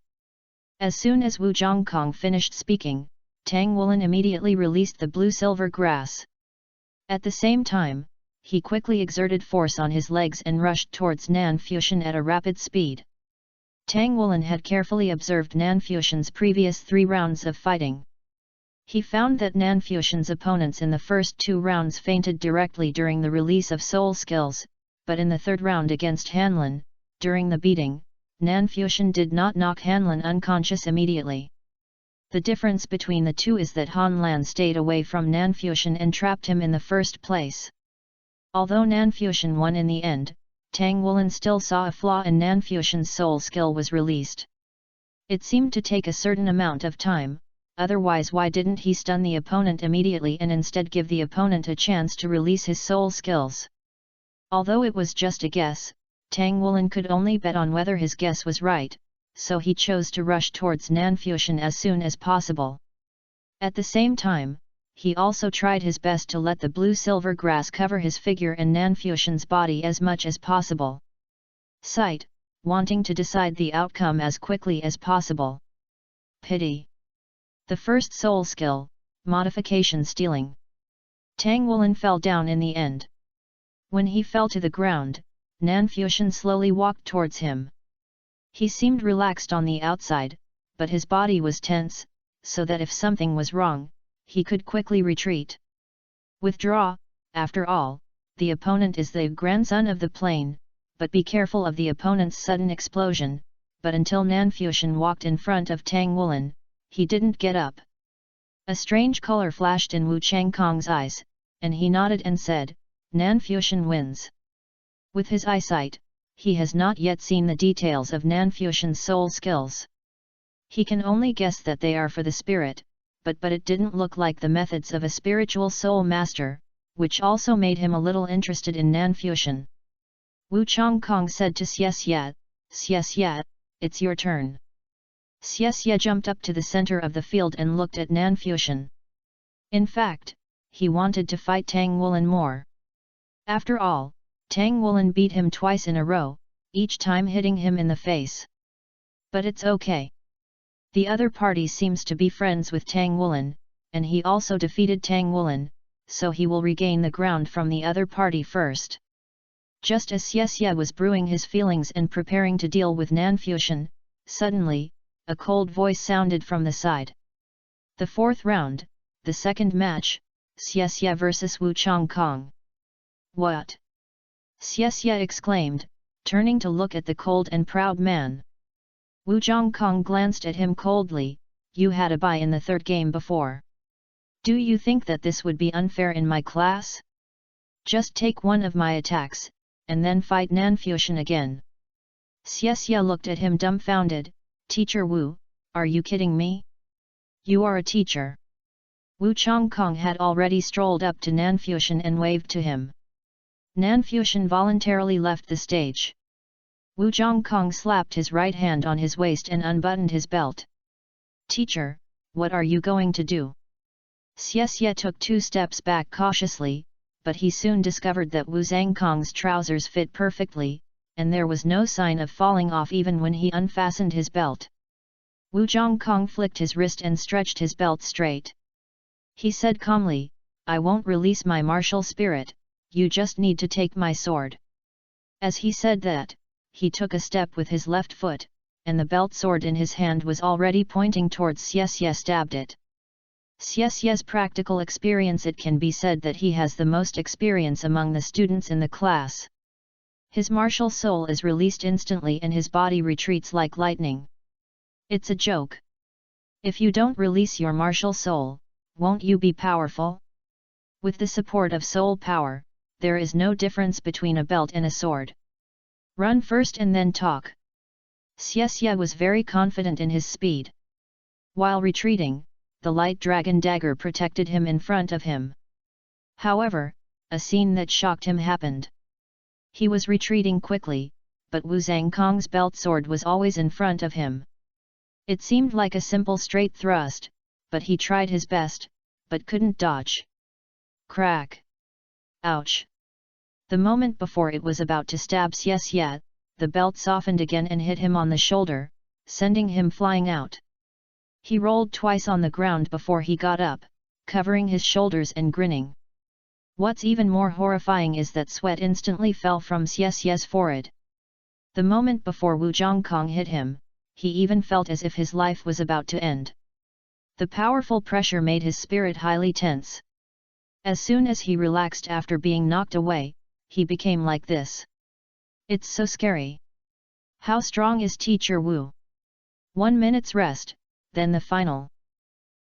Speaker 1: As soon as Wu Zhongkong finished speaking, Tang Wulin immediately released the blue-silver grass. At the same time, he quickly exerted force on his legs and rushed towards Nanfuxian at a rapid speed. Tang Wulin had carefully observed Nanfuxian's previous 3 rounds of fighting. He found that Nanfuxian's opponents in the first 2 rounds fainted directly during the release of soul skills, but in the 3rd round against Hanlin, during the beating, Nanfuxian did not knock Hanlin unconscious immediately. The difference between the 2 is that Hanlin stayed away from Nanfuxian and trapped him in the first place. Although Nanfuxian won in the end, Tang Wulin still saw a flaw in Nanfuxian's soul skill was released. It seemed to take a certain amount of time, otherwise why didn't he stun the opponent immediately and instead give the opponent a chance to release his soul skills? Although it was just a guess, Tang Wulin could only bet on whether his guess was right, so he chose to rush towards Nanfuxian as soon as possible. At the same time, he also tried his best to let the blue-silver grass cover his figure and Nanfuxian's body as much as possible. Sight, wanting to decide the outcome as quickly as possible. Pity. The first soul skill, modification stealing. Tang Wulin fell down in the end. When he fell to the ground, Nanfuxian slowly walked towards him. He seemed relaxed on the outside, but his body was tense, so that if something was wrong, he could quickly retreat. Withdraw, after all, the opponent is the grandson of the plane, but be careful of the opponent's sudden explosion, but until Nanfuxian walked in front of Tang Wulin, he didn't get up. A strange color flashed in Wu Zhongkong's eyes, and he nodded and said, Nanfuxian wins. With his eyesight, he has not yet seen the details of Nanfuxian's soul skills. He can only guess that they are for the spirit, but it didn't look like the methods of a spiritual soul master, which also made him a little interested in Nanfuxian. Wu Zhongkong said to Xie, it's your turn. Xie jumped up to the center of the field and looked at Nanfuxian. In fact, he wanted to fight Tang Wulin more. After all, Tang Wulin beat him twice in a row, each time hitting him in the face. But it's okay. The other party seems to be friends with Tang Wulin, and he also defeated Tang Wulin, so he will regain the ground from the other party first. Just as Xie was brewing his feelings and preparing to deal with Nanfuxian, suddenly, a cold voice sounded from the side. The 4th round, the 2nd match, Xie vs Wu Zhongkong. What? Xie exclaimed, turning to look at the cold and proud man. Wu Zhongkong glanced at him coldly. You had a bye in the 3rd game before. Do you think that this would be unfair in my class? Just take one of my attacks, and then fight Nanfuxian again. Xie looked at him dumbfounded. Teacher Wu, are you kidding me? You are a teacher. Wu Chongkong had already strolled up to Nanfuxian and waved to him. Nanfuxian voluntarily left the stage. Wu Chongkong slapped his right hand on his waist and unbuttoned his belt. Teacher, what are you going to do? Xie took 2 steps back cautiously, but he soon discovered that Wu Zhangkong's trousers fit perfectly, and there was no sign of falling off even when he unfastened his belt. Wu Zhangkong flicked his wrist and stretched his belt straight. He said calmly, I won't release my martial spirit, you just need to take my sword. As he said that, he took a step with his left foot, and the belt sword in his hand was already pointing towards Xie stabbed it. Xie's practical experience. It can be said that he has the most experience among the students in the class. His martial soul is released instantly and his body retreats like lightning. It's a joke. If you don't release your martial soul, won't you be powerful? With the support of soul power, there is no difference between a belt and a sword. Run first and then talk. Xie was very confident in his speed. While retreating, the light dragon dagger protected him in front of him. However, a scene that shocked him happened. He was retreating quickly, but Wu Zhangkong's belt sword was always in front of him. It seemed like a simple straight thrust, but he tried his best, but couldn't dodge. Crack! Ouch! The moment before it was about to stab Xie, the belt softened again and hit him on the shoulder, sending him flying out. He rolled twice on the ground before he got up, covering his shoulders and grinning. What's even more horrifying is that sweat instantly fell from Xie's forehead. The moment before Wu Zhangkong hit him, he even felt as if his life was about to end. The powerful pressure made his spirit highly tense. As soon as he relaxed after being knocked away, he became like this. It's so scary. How strong is Teacher Wu? 1 minute's rest, then the final.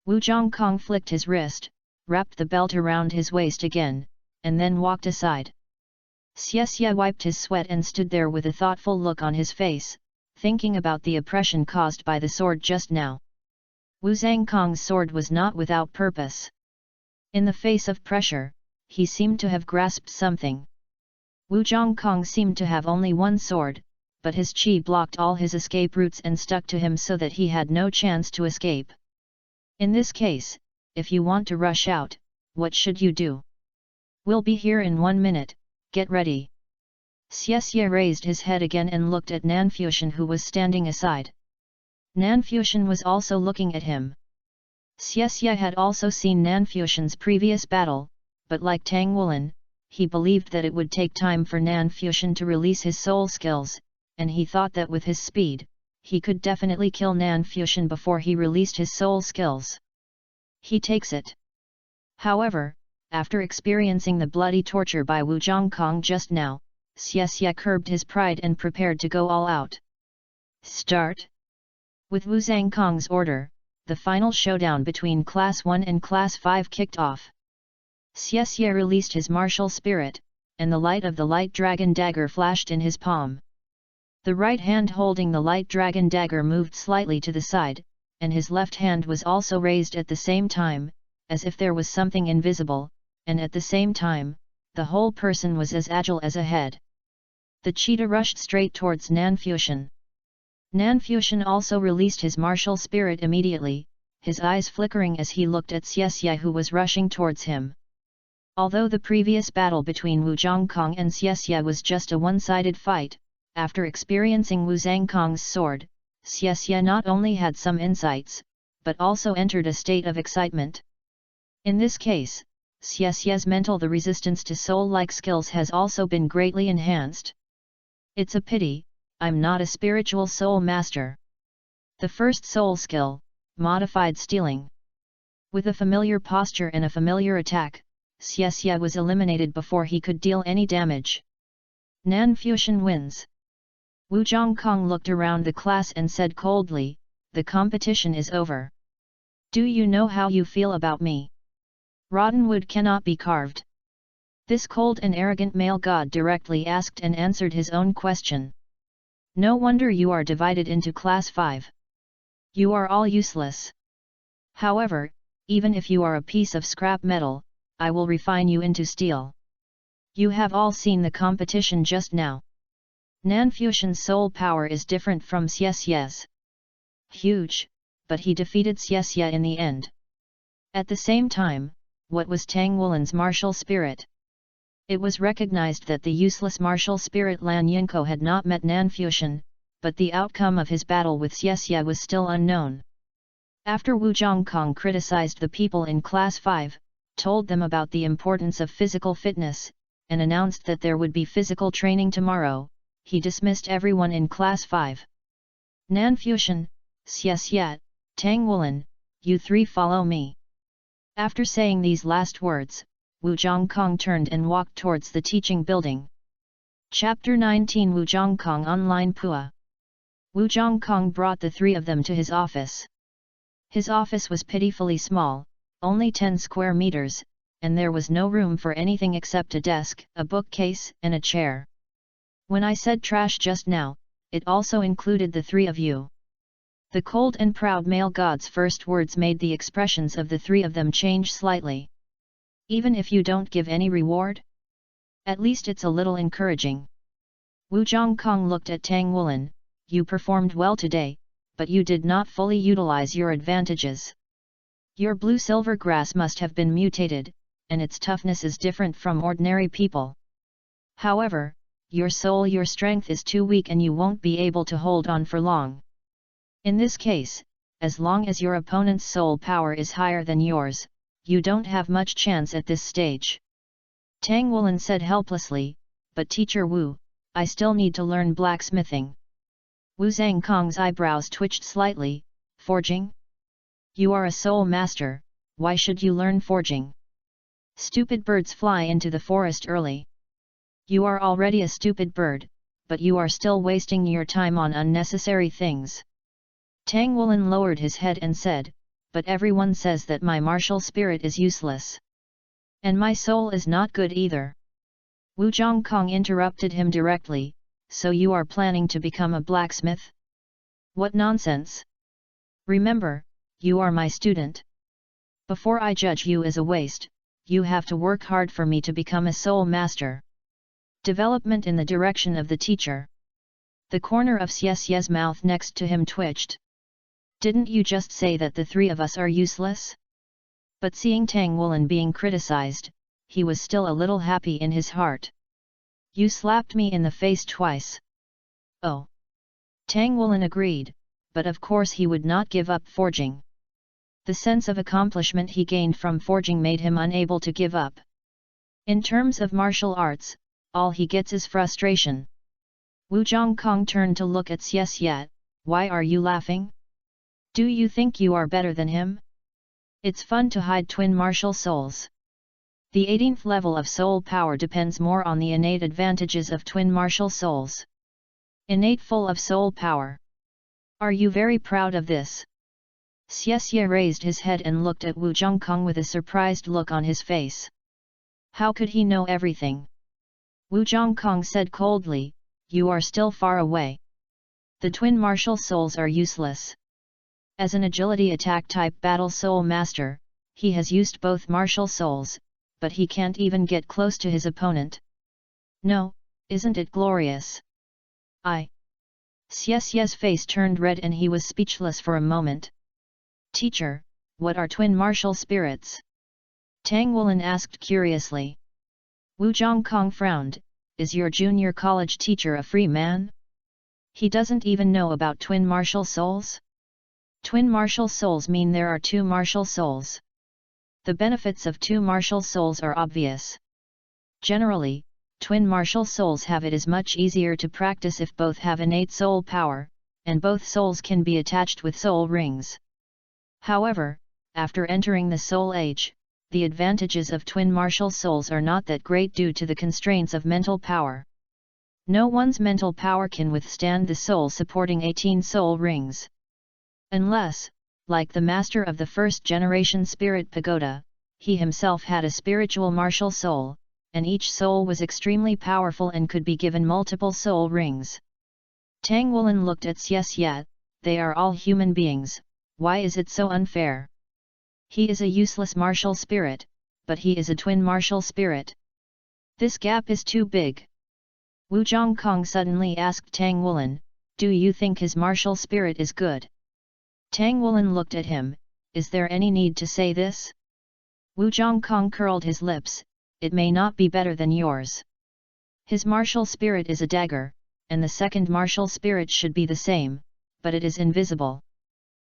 Speaker 1: Wu Zhangkong flicked his wrist, wrapped the belt around his waist again, and then walked aside. Xie wiped his sweat and stood there with a thoughtful look on his face, thinking about the oppression caused by the sword just now. Wu Zhangkong's sword was not without purpose. In the face of pressure, he seemed to have grasped something. Wu Zhangkong seemed to have only one sword, but his qi blocked all his escape routes and stuck to him so that he had no chance to escape. In this case, if you want to rush out, what should you do? We'll be here in 1 minute, get ready. Xie raised his head again and looked at Nanfuxian, who was standing aside. Nanfuxian was also looking at him. Xie had also seen Nanfuxian's previous battle, but like Tang Wulin, he believed that it would take time for Nanfuxian to release his soul skills, and he thought that with his speed, he could definitely kill Nanfuxian before he released his soul skills. He takes it. However, after experiencing the bloody torture by Wu Zhangkong just now, Xie curbed his pride and prepared to go all out. Start! With Wu Zhangkong's order, the final showdown between Class 1 and Class 5 kicked off. Xie released his martial spirit, and the light of the light dragon dagger flashed in his palm. The right hand holding the light dragon dagger moved slightly to the side, and his left hand was also raised at the same time, as if there was something invisible, and at the same time, the whole person was as agile as a head. The cheetah rushed straight towards Nanfuxian. Nanfuxian also released his martial spirit immediately, his eyes flickering as he looked at Xie, who was rushing towards him. Although the previous battle between Wu Zhangkong and Xie was just a one-sided fight, after experiencing Wu Zhangkong's sword, Xie not only had some insights, but also entered a state of excitement. In this case, Xie's mental the resistance to soul-like skills has also been greatly enhanced. It's a pity, I'm not a spiritual soul master. The first soul skill, modified stealing. With a familiar posture and a familiar attack, Xie was eliminated before he could deal any damage. Nanfuxian wins. Wu Zhangkong looked around the class and said coldly, the competition is over. Do you know how you feel about me? Rotten wood cannot be carved. This cold and arrogant male god directly asked and answered his own question. No wonder you are divided into Class 5. You are all useless. However, even if you are a piece of scrap metal, I will refine you into steel. You have all seen the competition just now. Nanfuxian's soul power is different from Xie's. Huge, but he defeated Xie in the end. At the same time, what was Tang Wulin's martial spirit? It was recognized that the useless martial spirit Lan Yinko had not met Nanfuxian, but the outcome of his battle with Xie was still unknown. After Wu Zhongkong criticized the people in Class 5, told them about the importance of physical fitness, and announced that there would be physical training tomorrow, he dismissed everyone in Class 5. Nanfuxian, Xie, Tang Wulin, you three follow me. After saying these last words, Wu Zhongkong turned and walked towards the teaching building. Chapter 19 Wu Zhongkong Online Pua. Wu Zhongkong brought the three of them to his office. His office was pitifully small, only 10 square meters, and there was no room for anything except a desk, a bookcase, and a chair. When I said trash just now, it also included the three of you. The cold and proud male god's first words made the expressions of the three of them change slightly. Even if you don't give any reward? At least it's a little encouraging. Wu Zhongkong looked at Tang Wulin, you performed well today, but you did not fully utilize your advantages. Your blue-silver grass must have been mutated, and its toughness is different from ordinary people. However, your strength is too weak and you won't be able to hold on for long. In this case, as long as your opponent's soul power is higher than yours, you don't have much chance at this stage. Tang Wulin said helplessly, but Teacher Wu, I still need to learn blacksmithing. Wu Zhangkong's eyebrows twitched slightly, forging? You are a soul master, why should you learn forging? Stupid birds fly into the forest early. You are already a stupid bird, but you are still wasting your time on unnecessary things. Tang Wulin lowered his head and said, but everyone says that my martial spirit is useless. And my soul is not good either. Wu Zhongkong interrupted him directly, so you are planning to become a blacksmith? What nonsense! Remember, you are my student. Before I judge you as a waste, you have to work hard for me to become a soul master. Development in the direction of the teacher. The corner of Xie's mouth next to him twitched. Didn't you just say that the three of us are useless? But seeing Tang Wulin being criticized, he was still a little happy in his heart. You slapped me in the face twice. Oh. Tang Wulin agreed, but of course he would not give up forging. The sense of accomplishment he gained from forging made him unable to give up. In terms of martial arts, all he gets is frustration. Wu Zhongkong turned to look at Xie. Why are you laughing? Do you think you are better than him? It's fun to hide twin martial souls. The 18th level of soul power depends more on the innate advantages of twin martial souls. Innate full of soul power. Are you very proud of this? Xie raised his head and looked at Wu Zhongkong with a surprised look on his face. How could he know everything? Wu Zhongkong said coldly, you are still far away. The twin martial souls are useless. As an agility attack type battle soul master, he has used both martial souls, but he can't even get close to his opponent. No, isn't it glorious? Xie's face turned red and he was speechless for a moment. Teacher, what are twin martial spirits? Tang Wulin asked curiously. Wu Zhongkong frowned, is your junior college teacher a free man? He doesn't even know about twin martial souls? Twin martial souls mean there are two martial souls. The benefits of two martial souls are obvious. Generally, twin martial souls have it is much easier to practice if both have innate soul power, and both souls can be attached with soul rings. However, after entering the soul age, the advantages of twin martial souls are not that great due to the constraints of mental power. No one's mental power can withstand the soul supporting 18 soul rings. Unless, like the master of the first generation spirit pagoda, he himself had a spiritual martial soul, and each soul was extremely powerful and could be given multiple soul rings. Tang Wulin looked at Xie. they are all human beings, why is it so unfair? He is a useless martial spirit, but he is a twin martial spirit. This gap is too big. Wu Zhongkong suddenly asked Tang Wulin, do you think his martial spirit is good? Tang Wulin looked at him, is there any need to say this? Wu Zhongkong curled his lips, it may not be better than yours. His martial spirit is a dagger, and the second martial spirit should be the same, but it is invisible.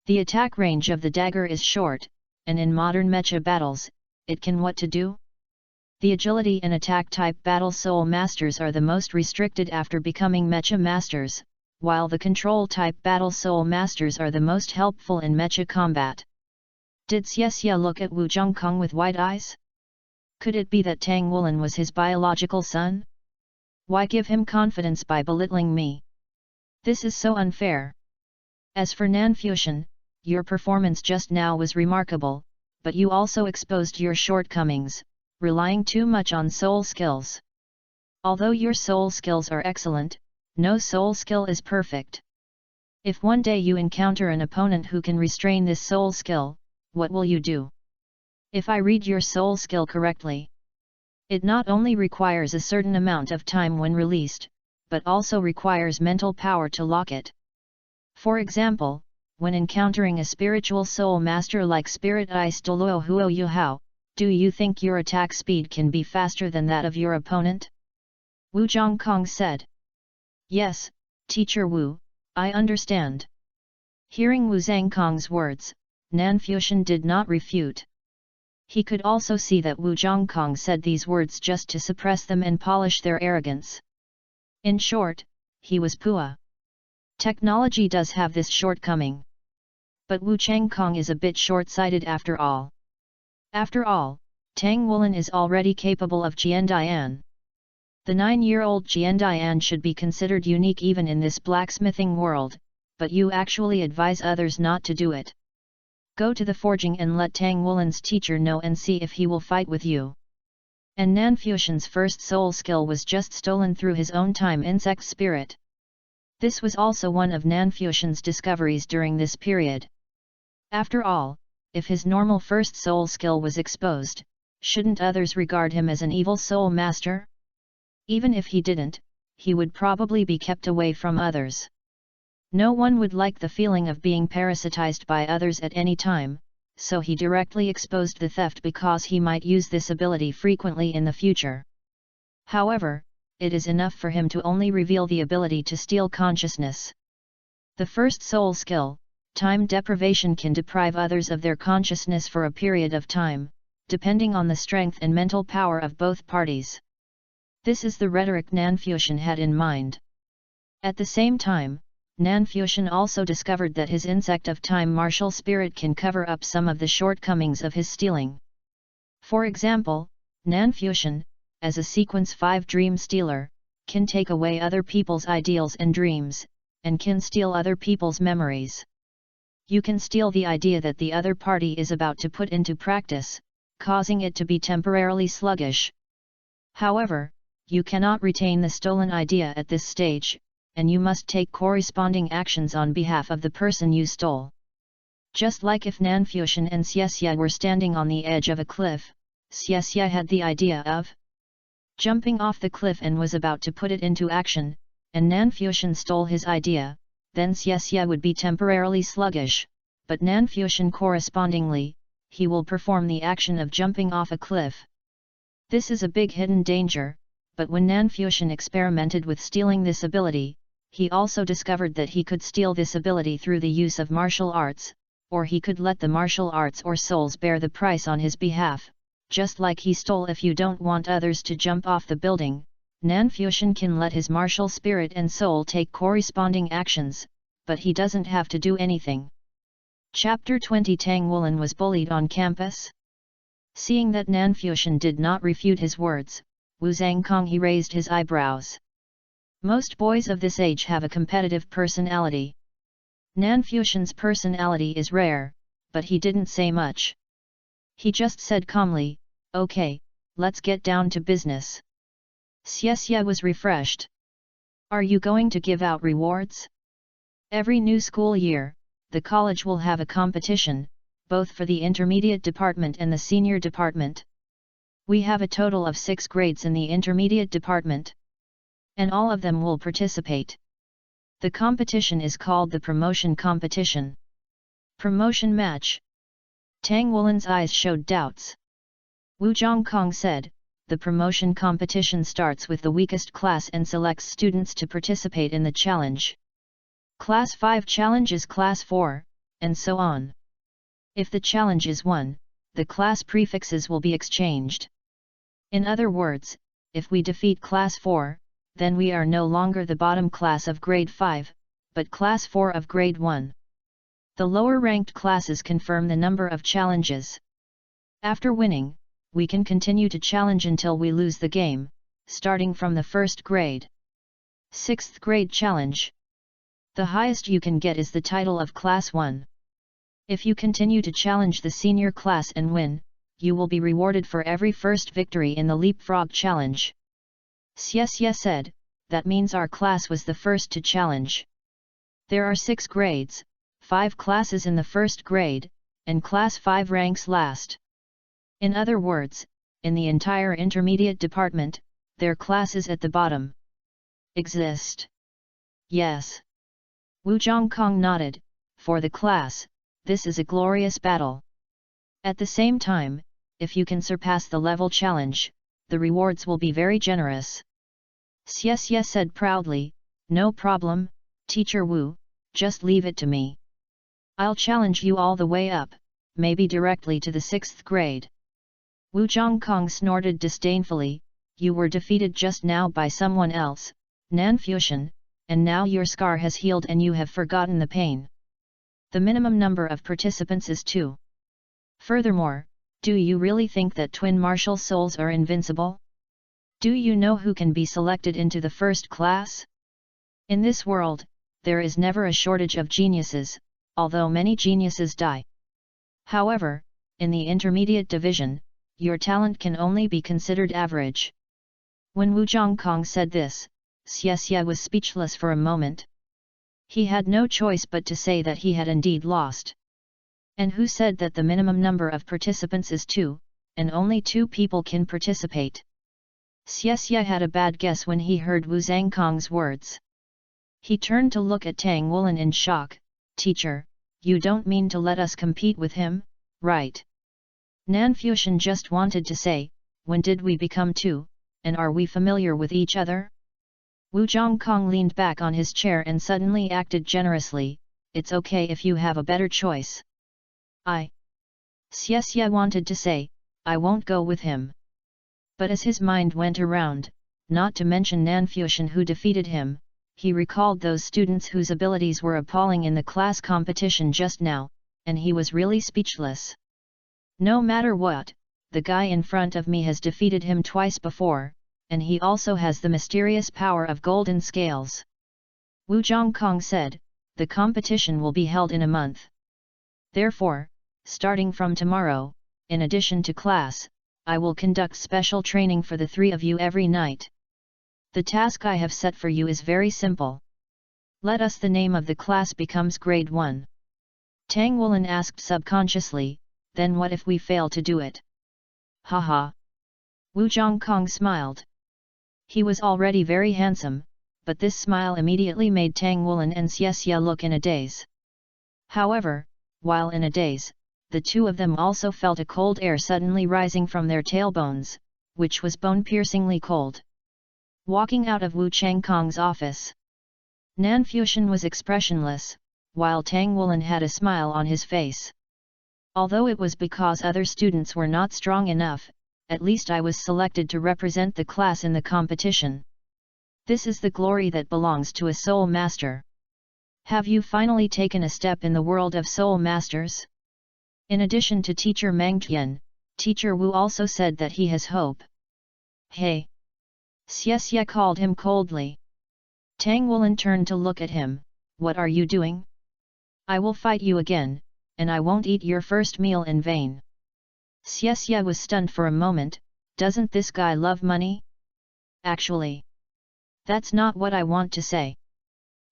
Speaker 1: The attack range of the dagger is short, and in modern mecha battles, it can what to do? The agility and attack type battle soul masters are the most restricted after becoming mecha masters, while the control type battle soul masters are the most helpful in mecha combat. Did Xie look at Wu Zhongkong with wide eyes? Could it be that Tang Wulin was his biological son? Why give him confidence by belittling me? This is so unfair. As for Fanfiction, your performance just now was remarkable, but you also exposed your shortcomings, relying too much on soul skills. Although your soul skills are excellent, no soul skill is perfect. If one day you encounter an opponent who can restrain this soul skill, what will you do? If I read your soul skill correctly, it not only requires a certain amount of time when released, but also requires mental power to lock it. For example, when encountering a spiritual soul master like Spirit Ice Douluo Huo Yuhao, do you think your attack speed can be faster than that of your opponent? Wu Zhongkong said. Yes, Teacher Wu, I understand. Hearing Wu Zhongkong's words, Fanfiction did not refute. He could also see that Wu Zhongkong said these words just to suppress them and polish their arrogance. In short, he was Pua. Technology does have this shortcoming. But Wu Zhongkong is a bit short-sighted after all. After all, Tang Wulin is already capable of Jiandian. The 9-year-old Jiandian should be considered unique even in this blacksmithing world, but you actually advise others not to do it. Go to the forging and let Tang Wulin's teacher know and see if he will fight with you. And Fanfiction's first soul skill was just stolen through his own time insect spirit. This was also one of Fanfiction's discoveries during this period. After all, if his normal first soul skill was exposed, shouldn't others regard him as an evil soul master? Even if he didn't, he would probably be kept away from others. No one would like the feeling of being parasitized by others at any time, so he directly exposed the theft because he might use this ability frequently in the future. However, it is enough for him to only reveal the ability to steal consciousness. The first soul skill, time deprivation, can deprive others of their consciousness for a period of time, depending on the strength and mental power of both parties. This is the rhetoric Fanfiction had in mind. At the same time, Fanfiction also discovered that his insect of time martial spirit can cover up some of the shortcomings of his stealing. For example, Fanfiction, as a sequence 5 dream stealer, can take away other people's ideals and dreams, and can steal other people's memories. You can steal the idea that the other party is about to put into practice, causing it to be temporarily sluggish. However, you cannot retain the stolen idea at this stage, and you must take corresponding actions on behalf of the person you stole. Just like if Fanfiction and Xie were standing on the edge of a cliff, Xie had the idea of jumping off the cliff and was about to put it into action, and Fanfiction stole his idea, then Xie would be temporarily sluggish, but Fanfiction correspondingly, he will perform the action of jumping off a cliff. This is a big hidden danger, but when Fanfiction experimented with stealing this ability, he also discovered that he could steal this ability through the use of martial arts, or he could let the martial arts or souls bear the price on his behalf, just like he stole. If you don't want others to jump off the building, Fanfiction can let his martial spirit and soul take corresponding actions, but he doesn't have to do anything. Chapter 20 Tang Wulin was bullied on campus. Seeing that Fanfiction did not refute his words, Wu Zhongkong raised his eyebrows. Most boys of this age have a competitive personality. Fanfiction's personality is rare, but he didn't say much. He just said calmly, "Okay, let's get down to business." Xie was refreshed. "Are you going to give out rewards?" Every new school year, the college will have a competition, both for the intermediate department and the senior department. We have a total of 6 grades in the intermediate department. And all of them will participate. The competition is called the promotion competition. Promotion match. Tang Wulan's eyes showed doubts. Wu Zhongkong said, the promotion competition starts with the weakest class and selects students to participate in the challenge. Class 5 challenges Class 4, and so on. If the challenge is won, the class prefixes will be exchanged. In other words, if we defeat Class 4, then we are no longer the bottom class of Grade 5, but Class 4 of Grade 1. The lower-ranked classes confirm the number of challenges. After winning, we can continue to challenge until we lose the game, starting from the first grade. 6th grade challenge. The highest you can get is the title of Class 1. If you continue to challenge the senior class and win, you will be rewarded for every first victory in the leapfrog challenge. Xie said, that means our class was the first to challenge. There are 6 grades, 5 classes in the first grade, and Class 5 ranks last. In other words, in the entire intermediate department, their classes at the bottom exist. Yes. Wu Zhongkong nodded, for the class, this is a glorious battle. At the same time, if you can surpass the level challenge, the rewards will be very generous. Xie said proudly, no problem, Teacher Wu, just leave it to me. I'll challenge you all the way up, maybe directly to the 6th grade. Wu Zhongkong snorted disdainfully, you were defeated just now by someone else, Fanfiction, and now your scar has healed and you have forgotten the pain. The minimum number of participants is 2. Furthermore, do you really think that twin martial souls are invincible? Do you know who can be selected into the first class? In this world, there is never a shortage of geniuses, although many geniuses die. However, in the intermediate division, your talent can only be considered average. When Wu Zhongkong said this, Xie was speechless for a moment. He had no choice but to say that he had indeed lost. And who said that the minimum number of participants is 2, and only 2 people can participate? Xie had a bad guess when he heard Wu Zhongkong's words. He turned to look at Tang Wulan in shock. Teacher, you don't mean to let us compete with him, right? Fanfiction just wanted to say, when did we become 2, and are we familiar with each other? Wu Zhongkong leaned back on his chair and suddenly acted generously, it's okay if you have a better choice. Xie wanted to say, I won't go with him. But as his mind went around, not to mention Fanfiction who defeated him, he recalled those students whose abilities were appalling in the class competition just now, and he was really speechless. No matter what, the guy in front of me has defeated him twice before, and he also has the mysterious power of golden scales. Wu Zhongkong said, the competition will be held in a month. Therefore, starting from tomorrow, in addition to class, I will conduct special training for the 3 of you every night. The task I have set for you is very simple. Let us the name of the class becomes Grade 1. Tang Wulan asked subconsciously, then what if we fail to do it? Haha. Wu Zhongkong smiled. He was already very handsome, but this smile immediately made Tang Wulan and Xie look in a daze. However, while in a daze, the 2 of them also felt a cold air suddenly rising from their tailbones, which was bone-piercingly cold. Walking out of Wu Zhongkong's office, Fanfiction was expressionless, while Tang Wulan had a smile on his face. Although it was because other students were not strong enough, at least I was selected to represent the class in the competition. This is the glory that belongs to a soul master. Have you finally taken a step in the world of soul masters? In addition to Teacher Mangtian, Teacher Wu also said that he has hope. Hey! Xie called him coldly. Tang Wulan turned to look at him, what are you doing? I will fight you again, and I won't eat your first meal in vain. Xie was stunned for a moment, doesn't this guy love money? Actually, that's not what I want to say.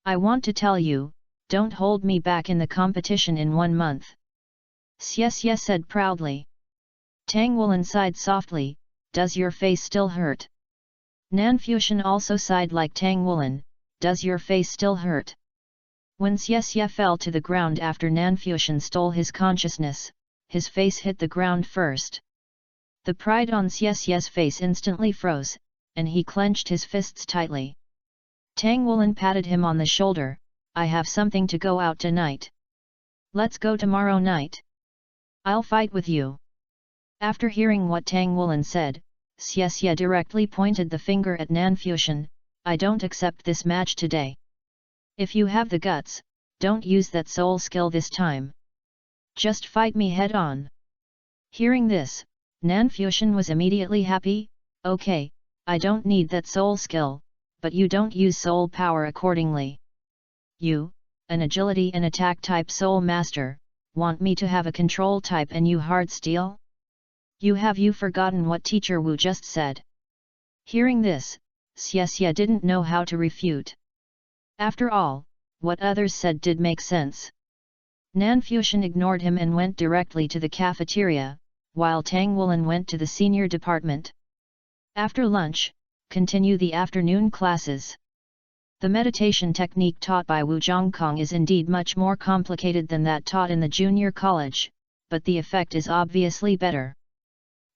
Speaker 1: I want to tell you, don't hold me back in the competition in 1 month. Xie said proudly. Tang Wulin sighed softly, does your face still hurt? Nanfuxian also sighed like Tang Wulin, does your face still hurt? When Xie fell to the ground after Nanfuxian stole his consciousness, his face hit the ground first. The pride on Xie's face instantly froze, and he clenched his fists tightly. Tang Wulin patted him on the shoulder, I have something to go out tonight. Let's go tomorrow night. I'll fight with you. After hearing what Tang Wulin said, Xie directly pointed the finger at Nanfuxian, I don't accept this match today. If you have the guts, don't use that soul skill this time. Just fight me head on. Hearing this, Nanfuxian was immediately happy, okay, I don't need that soul skill, but you don't use soul power accordingly. You, an agility and attack type soul master, want me to have a control type and you hard steel? You forgotten what teacher Wu just said? Hearing this, Xie didn't know how to refute. After all, what others said did make sense. Nanfuxian ignored him and went directly to the cafeteria, while Tang Wulin went to the senior department. After lunch, continue the afternoon classes. The meditation technique taught by Wu Zhongkong is indeed much more complicated than that taught in the junior college, but the effect is obviously better.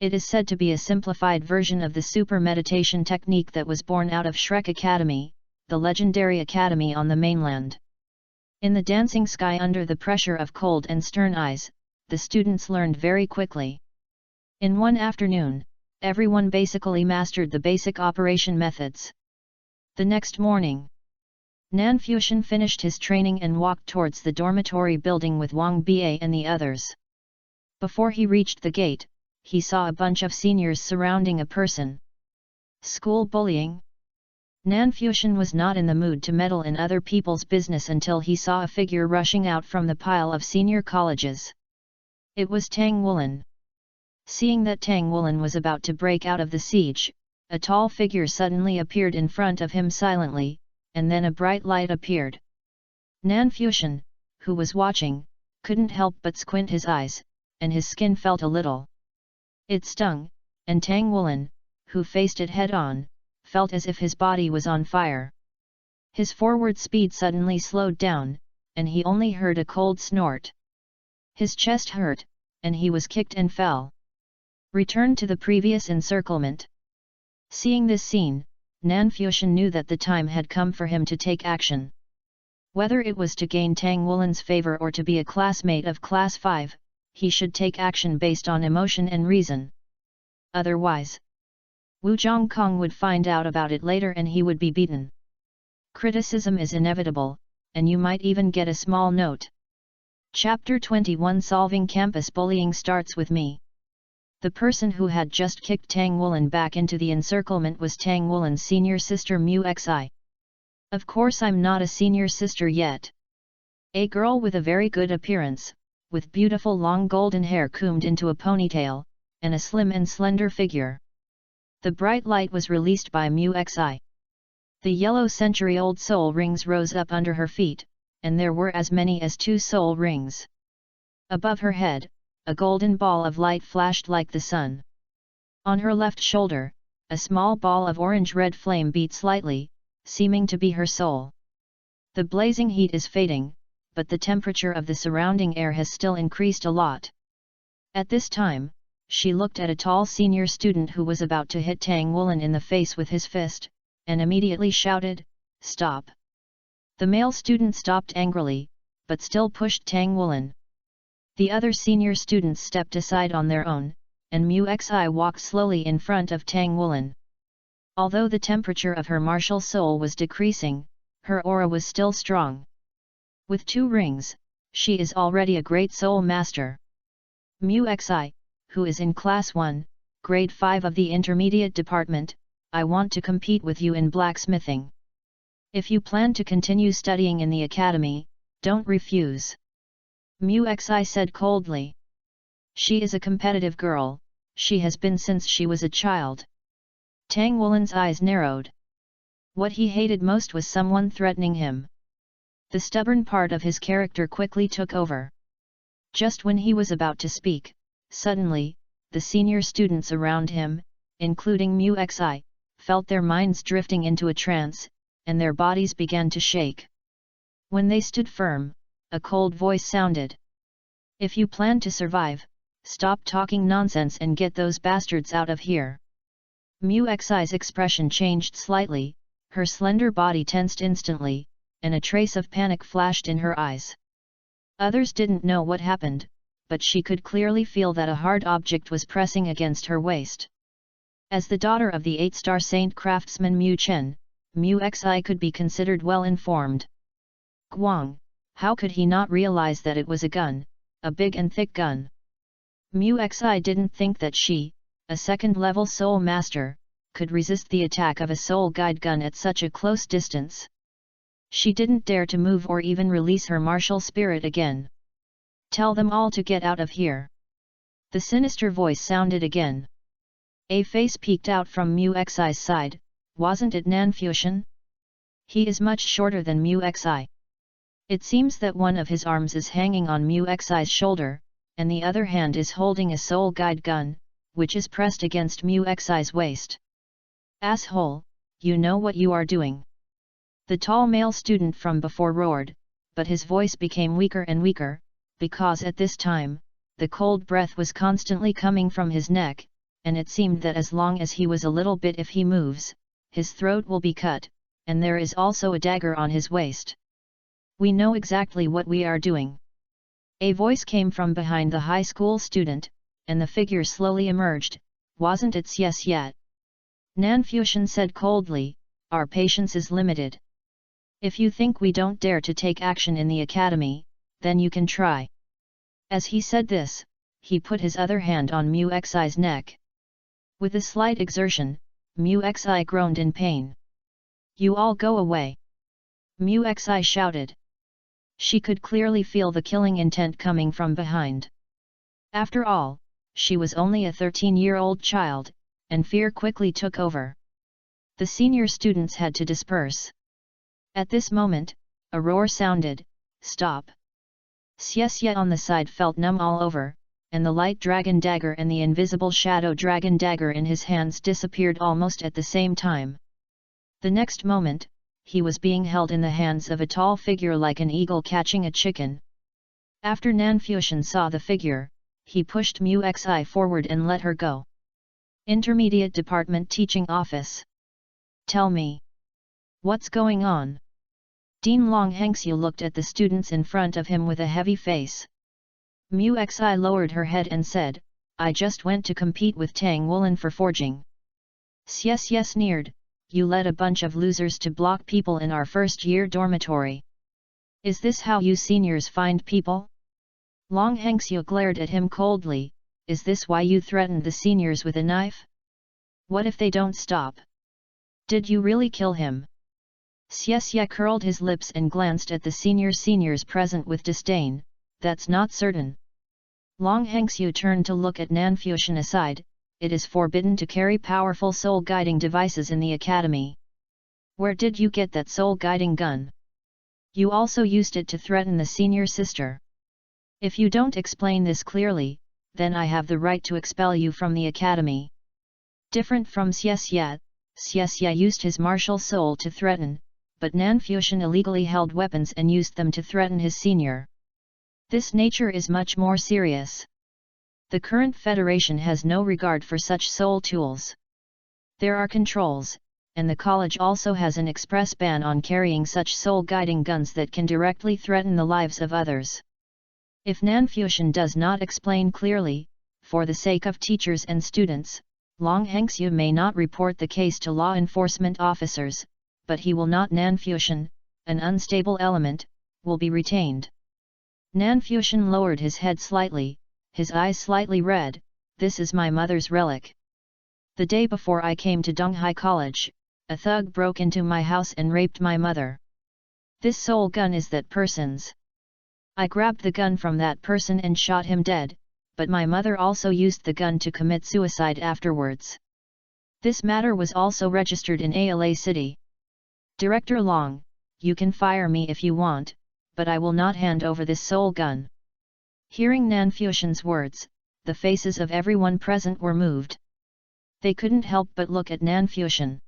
Speaker 1: It is said to be a simplified version of the super meditation technique that was born out of Shrek Academy, the legendary academy on the mainland. In the dancing sky under the pressure of cold and stern eyes, the students learned very quickly. In one afternoon, everyone basically mastered the basic operation methods. The next morning, Nanfuxian finished his training and walked towards the dormitory building with Wang Ba and the others. Before he reached the gate, he saw a bunch of seniors surrounding a person. School bullying? Nanfuxian was not in the mood to meddle in other people's business until he saw a figure rushing out from the pile of senior colleges. It was Tang Wulin. Seeing that Tang Wulin was about to break out of the siege, a tall figure suddenly appeared in front of him silently, and then a bright light appeared. Nanfuxian, who was watching, couldn't help but squint his eyes, and his skin felt a little. It stung, and Tang Wulin, who faced it head-on, felt as if his body was on fire. His forward speed suddenly slowed down, and he only heard a cold snort. His chest hurt, and he was kicked and fell. Return to the previous encirclement. Seeing this scene, Nanfuxian knew that the time had come for him to take action. Whether it was to gain Tang Wulin's favor or to be a classmate of Class 5, he should take action based on emotion and reason. Otherwise, Wu Zhongkong would find out about it later and he would be beaten. Criticism is inevitable, and you might even get a small note. Chapter 21 Solving Campus Bullying starts with me. The person who had just kicked Tang Wulin back into the encirclement was Tang Wulin's senior sister Mu Xi. Of course I'm not a senior sister yet. A girl with a very good appearance, with beautiful long golden hair combed into a ponytail, and a slim and slender figure. The bright light was released by Mu Xi. The yellow century-old soul rings rose up under her feet, and there were as many as 2 soul rings. Above her head, a golden ball of light flashed like the sun. On her left shoulder, a small ball of orange-red flame beat slightly, seeming to be her soul. The blazing heat is fading, but the temperature of the surrounding air has still increased a lot. At this time, she looked at a tall senior student who was about to hit Tang Wulin in the face with his fist, and immediately shouted, "Stop!" The male student stopped angrily, but still pushed Tang Wulin. The other senior students stepped aside on their own, and Mu Xi walked slowly in front of Tang Wulin. Although the temperature of her martial soul was decreasing, her aura was still strong. With 2 rings, she is already a great soul master. Mu Xi, who is in Class 1, Grade 5 of the Intermediate Department, I want to compete with you in blacksmithing. If you plan to continue studying in the academy, don't refuse. Mu Xi said coldly. She is a competitive girl, she has been since she was a child. Tang Wulin's eyes narrowed. What he hated most was someone threatening him. The stubborn part of his character quickly took over. Just when he was about to speak, suddenly, the senior students around him, including Mu Xi, felt their minds drifting into a trance, and their bodies began to shake. When they stood firm, a cold voice sounded. "If you plan to survive, stop talking nonsense and get those bastards out of here." Mu Xi's expression changed slightly, her slender body tensed instantly, and a trace of panic flashed in her eyes. Others didn't know what happened, but she could clearly feel that a hard object was pressing against her waist. As the daughter of the 8-star saint craftsman Mu Chen, Mu Xi could be considered well-informed. Guang, how could he not realize that it was a gun, a big and thick gun? Mu Xi didn't think that she, a second-level soul master, could resist the attack of a soul guide gun at such a close distance. She didn't dare to move or even release her martial spirit again. "Tell them all to get out of here." The sinister voice sounded again. A face peeked out from Mu Xi's side. Wasn't it Fanfiction? He is much shorter than Mu Xi. It seems that one of his arms is hanging on Mu Xi's shoulder, and the other hand is holding a soul guide gun, which is pressed against Mu Xi's waist. "Asshole, you know what you are doing!" The tall male student from before roared, but his voice became weaker and weaker, because at this time, the cold breath was constantly coming from his neck, and it seemed that as long as he was a little bit if he moves, his throat will be cut, and there is also a dagger on his waist. "We know exactly what we are doing." A voice came from behind the high school student, and the figure slowly emerged. "Wasn't it yes yet?" Fanfiction said coldly, "Our patience is limited. If you think we don't dare to take action in the academy, then you can try." As he said this, he put his other hand on Mu Xi's neck. With a slight exertion, Mu Xi groaned in pain. "You all go away!" Mu Xi shouted. She could clearly feel the killing intent coming from behind. After all, she was only a 13-year-old child, and fear quickly took over. The senior students had to disperse. At this moment, a roar sounded, "Stop!" Xie on the side felt numb all over, and the light dragon dagger and the invisible shadow dragon dagger in his hands disappeared almost at the same time. The next moment, he was being held in the hands of a tall figure like an eagle catching a chicken. After Fanfiction saw the figure, he pushed Mu Xi forward and let her go. Intermediate Department Teaching Office. "Tell me. What's going on?" Dean Long Hengxiu looked at the students in front of him with a heavy face. Mu Xi lowered her head and said, "I just went to compete with Tang Woolen for forging." Xie sneered, "You led a bunch of losers to block people in our first-year dormitory. Is this how you seniors find people?" Long Hengxiu glared at him coldly, "Is this why you threatened the seniors with a knife? What if they don't stop? Did you really kill him?" Xie curled his lips and glanced at the seniors present with disdain. "That's not certain." Long Hengxiu turned to look at Fanfiction aside. "It is forbidden to carry powerful soul-guiding devices in the academy. Where did you get that soul-guiding gun? You also used it to threaten the senior sister. If you don't explain this clearly, then I have the right to expel you from the academy." Different from Xie used his martial soul to threaten, but Fanfiction illegally held weapons and used them to threaten his senior. This nature is much more serious. The current federation has no regard for such soul tools. There are controls, and the college also has an express ban on carrying such soul-guiding guns that can directly threaten the lives of others. If Fanfiction does not explain clearly, for the sake of teachers and students, Long Hengxiu may not report the case to law enforcement officers, but he will not. Fanfiction, an unstable element, will be retained. Fanfiction lowered his head slightly, his eyes slightly red. "This is my mother's relic. The day before I came to Donghai College, a thug broke into my house and raped my mother. This soul gun is that person's. I grabbed the gun from that person and shot him dead, but my mother also used the gun to commit suicide afterwards. This matter was also registered in Ala City. Director Long, you can fire me if you want, but I will not hand over this soul gun. Hearing Nanfuxian's words, the faces of everyone present were moved. They couldn't help but look at Nanfuxian.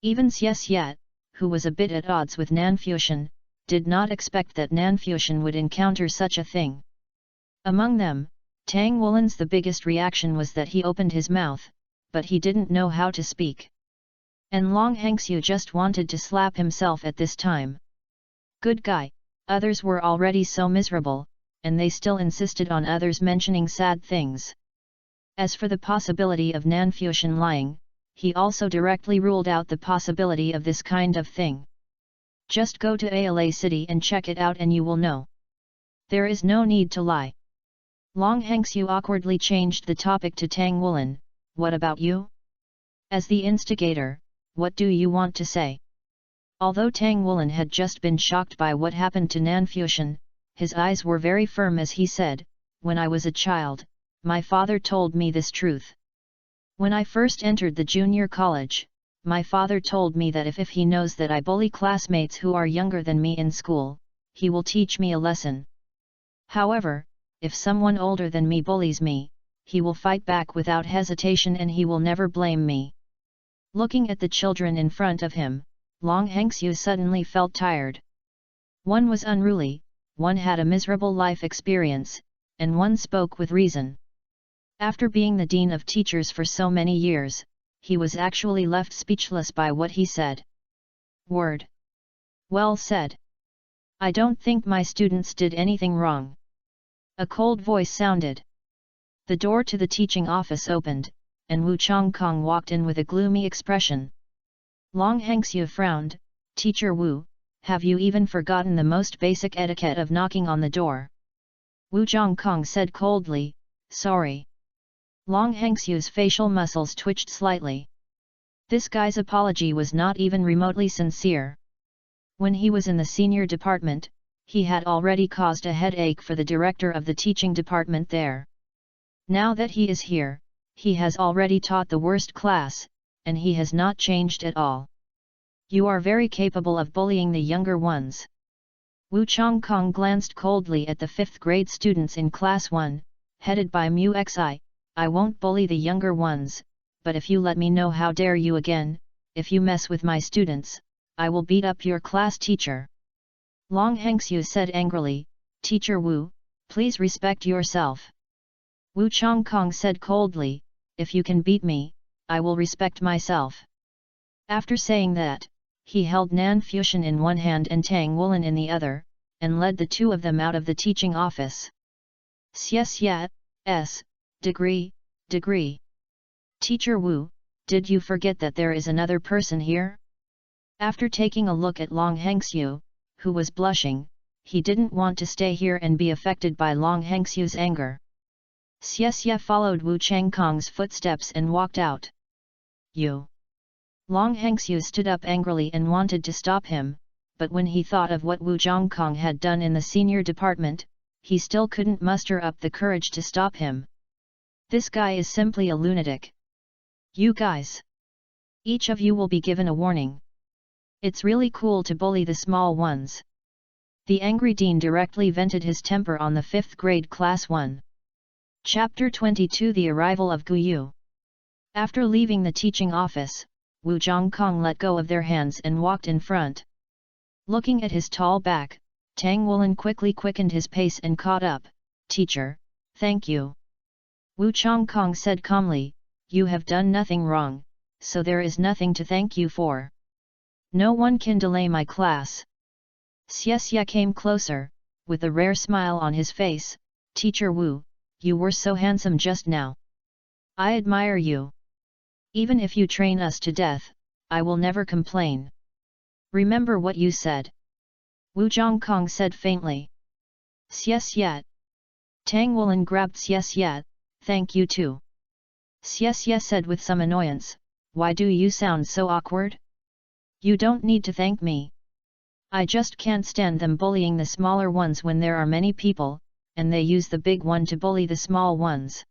Speaker 1: Even Xie, who was a bit at odds with Nanfuxian, did not expect that Nanfuxian would encounter such a thing. Among them, Tang Wulan's the biggest reaction was that he opened his mouth, but he didn't know how to speak. And Long Hengxiu just wanted to slap himself at this time. Good guy, others were already so miserable, and they still insisted on others mentioning sad things. As for the possibility of Nanfuxian lying, he also directly ruled out the possibility of this kind of thing. Just go to Ala City and check it out and you will know. There is no need to lie. Long Hengxiu awkwardly changed the topic to Tang Wulan. What about you? As the instigator, what do you want to say? Although Tang Wulan had just been shocked by what happened to Nanfuxian, his eyes were very firm as he said, when I was a child, my father told me this truth. When I first entered the junior college, my father told me that if he knows that I bully classmates who are younger than me in school, he will teach me a lesson. However, if someone older than me bullies me, he will fight back without hesitation and he will never blame me. Looking at the children in front of him, Long Hengxiu suddenly felt tired. One was unruly, one had a miserable life experience, and one spoke with reason. After being the dean of teachers for so many years, he was actually left speechless by what he said. Word. Well said. I don't think my students did anything wrong. A cold voice sounded. The door to the teaching office opened, and Wu Chongkong walked in with a gloomy expression. Long Hengxiu frowned. Teacher Wu, have you even forgotten the most basic etiquette of knocking on the door? Wu Chongkong said coldly, sorry. Long Hengxiu's facial muscles twitched slightly. This guy's apology was not even remotely sincere. When he was in the senior department, he had already caused a headache for the director of the teaching department there. Now that he is here, he has already taught the worst class, and he has not changed at all. You are very capable of bullying the younger ones. Wu Chongkong glanced coldly at the 5th grade students in class 1, headed by Mu Xi. I won't bully the younger ones, but if you let me know how dare you again, if you mess with my students, I will beat up your class teacher. Long Hengxiu said angrily, Teacher Wu, please respect yourself. Wu Chongkong said coldly, if you can beat me, I will respect myself. After saying that, he held Nanfuxian in one hand and Tang Wulan in the other, and led the two of them out of the teaching office. Xie, degree. Teacher Wu, did you forget that there is another person here? After taking a look at Long Hengxiu, who was blushing, he didn't want to stay here and be affected by Long Hengxiu's anger. Xie followed Wu Changkong's footsteps and walked out. You! Long Hengxiu stood up angrily and wanted to stop him, but when he thought of what Wu Changkong had done in the senior department, he still couldn't muster up the courage to stop him. This guy is simply a lunatic. You guys! Each of you will be given a warning. It's really cool to bully the small ones. The angry dean directly vented his temper on the 5th grade class 1. Chapter 22 The Arrival of Guyu. After leaving the teaching office, Wu Chongkong let go of their hands and walked in front. Looking at his tall back, Tang Wulan quickly quickened his pace and caught up. Teacher, thank you. Wu Chongkong said calmly, you have done nothing wrong, so there is nothing to thank you for. No one can delay my class. Xie came closer, with a rare smile on his face. Teacher Wu, you were so handsome just now. I admire you. Even if you train us to death, I will never complain. Remember what you said. Wu Chongkong said faintly. Xie. Tang Wulan grabbed Xie. Thank you too. Xie said with some annoyance, why do you sound so awkward? You don't need to thank me. I just can't stand them bullying the smaller ones when there are many people, and they use the big one to bully the small ones.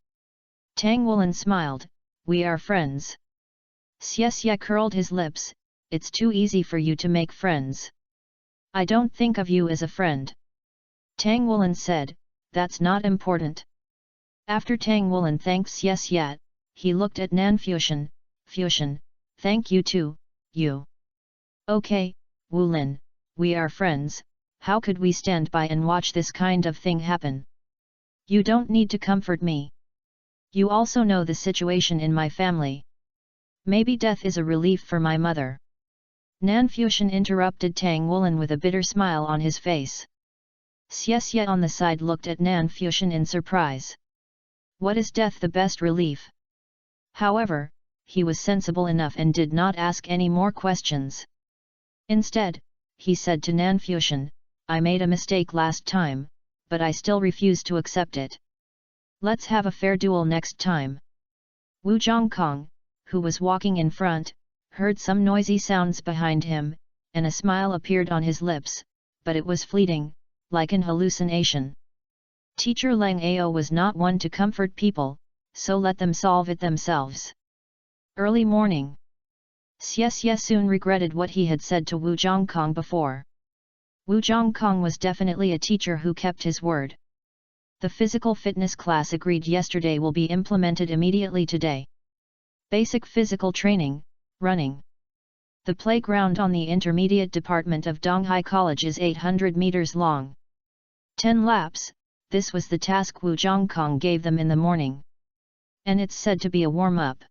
Speaker 1: Tang Wulan smiled, we are friends. Xie curled his lips, it's too easy for you to make friends. I don't think of you as a friend. Tang Woolen said, that's not important. After Tang Woolen thanked Xie, he looked at Nan Fuxian, Fuxian, thank you too, you. Okay, Wulin, we are friends, how could we stand by and watch this kind of thing happen? You don't need to comfort me. You also know the situation in my family. Maybe death is a relief for my mother. Nan Fuxian interrupted Tang Woolen with a bitter smile on his face. Xie on the side looked at Nan Fuxian in surprise. What is death the best relief? However, he was sensible enough and did not ask any more questions. Instead, he said to Nan Fuxian, I made a mistake last time, but I still refuse to accept it. Let's have a fair duel next time. Wu Zhongkong, who was walking in front, heard some noisy sounds behind him, and a smile appeared on his lips, but it was fleeting, like an hallucination. Teacher Lang Ao was not one to comfort people, so let them solve it themselves. Early morning. Xie soon regretted what he had said to Wu Zhongkong before. Wu Zhongkong was definitely a teacher who kept his word. The physical fitness class agreed yesterday will be implemented immediately today. Basic physical training, running. The playground on the intermediate department of Donghai College is 800 meters long. 10 laps, this was the task Wu Zhongkong gave them in the morning. And it's said to be a warm-up.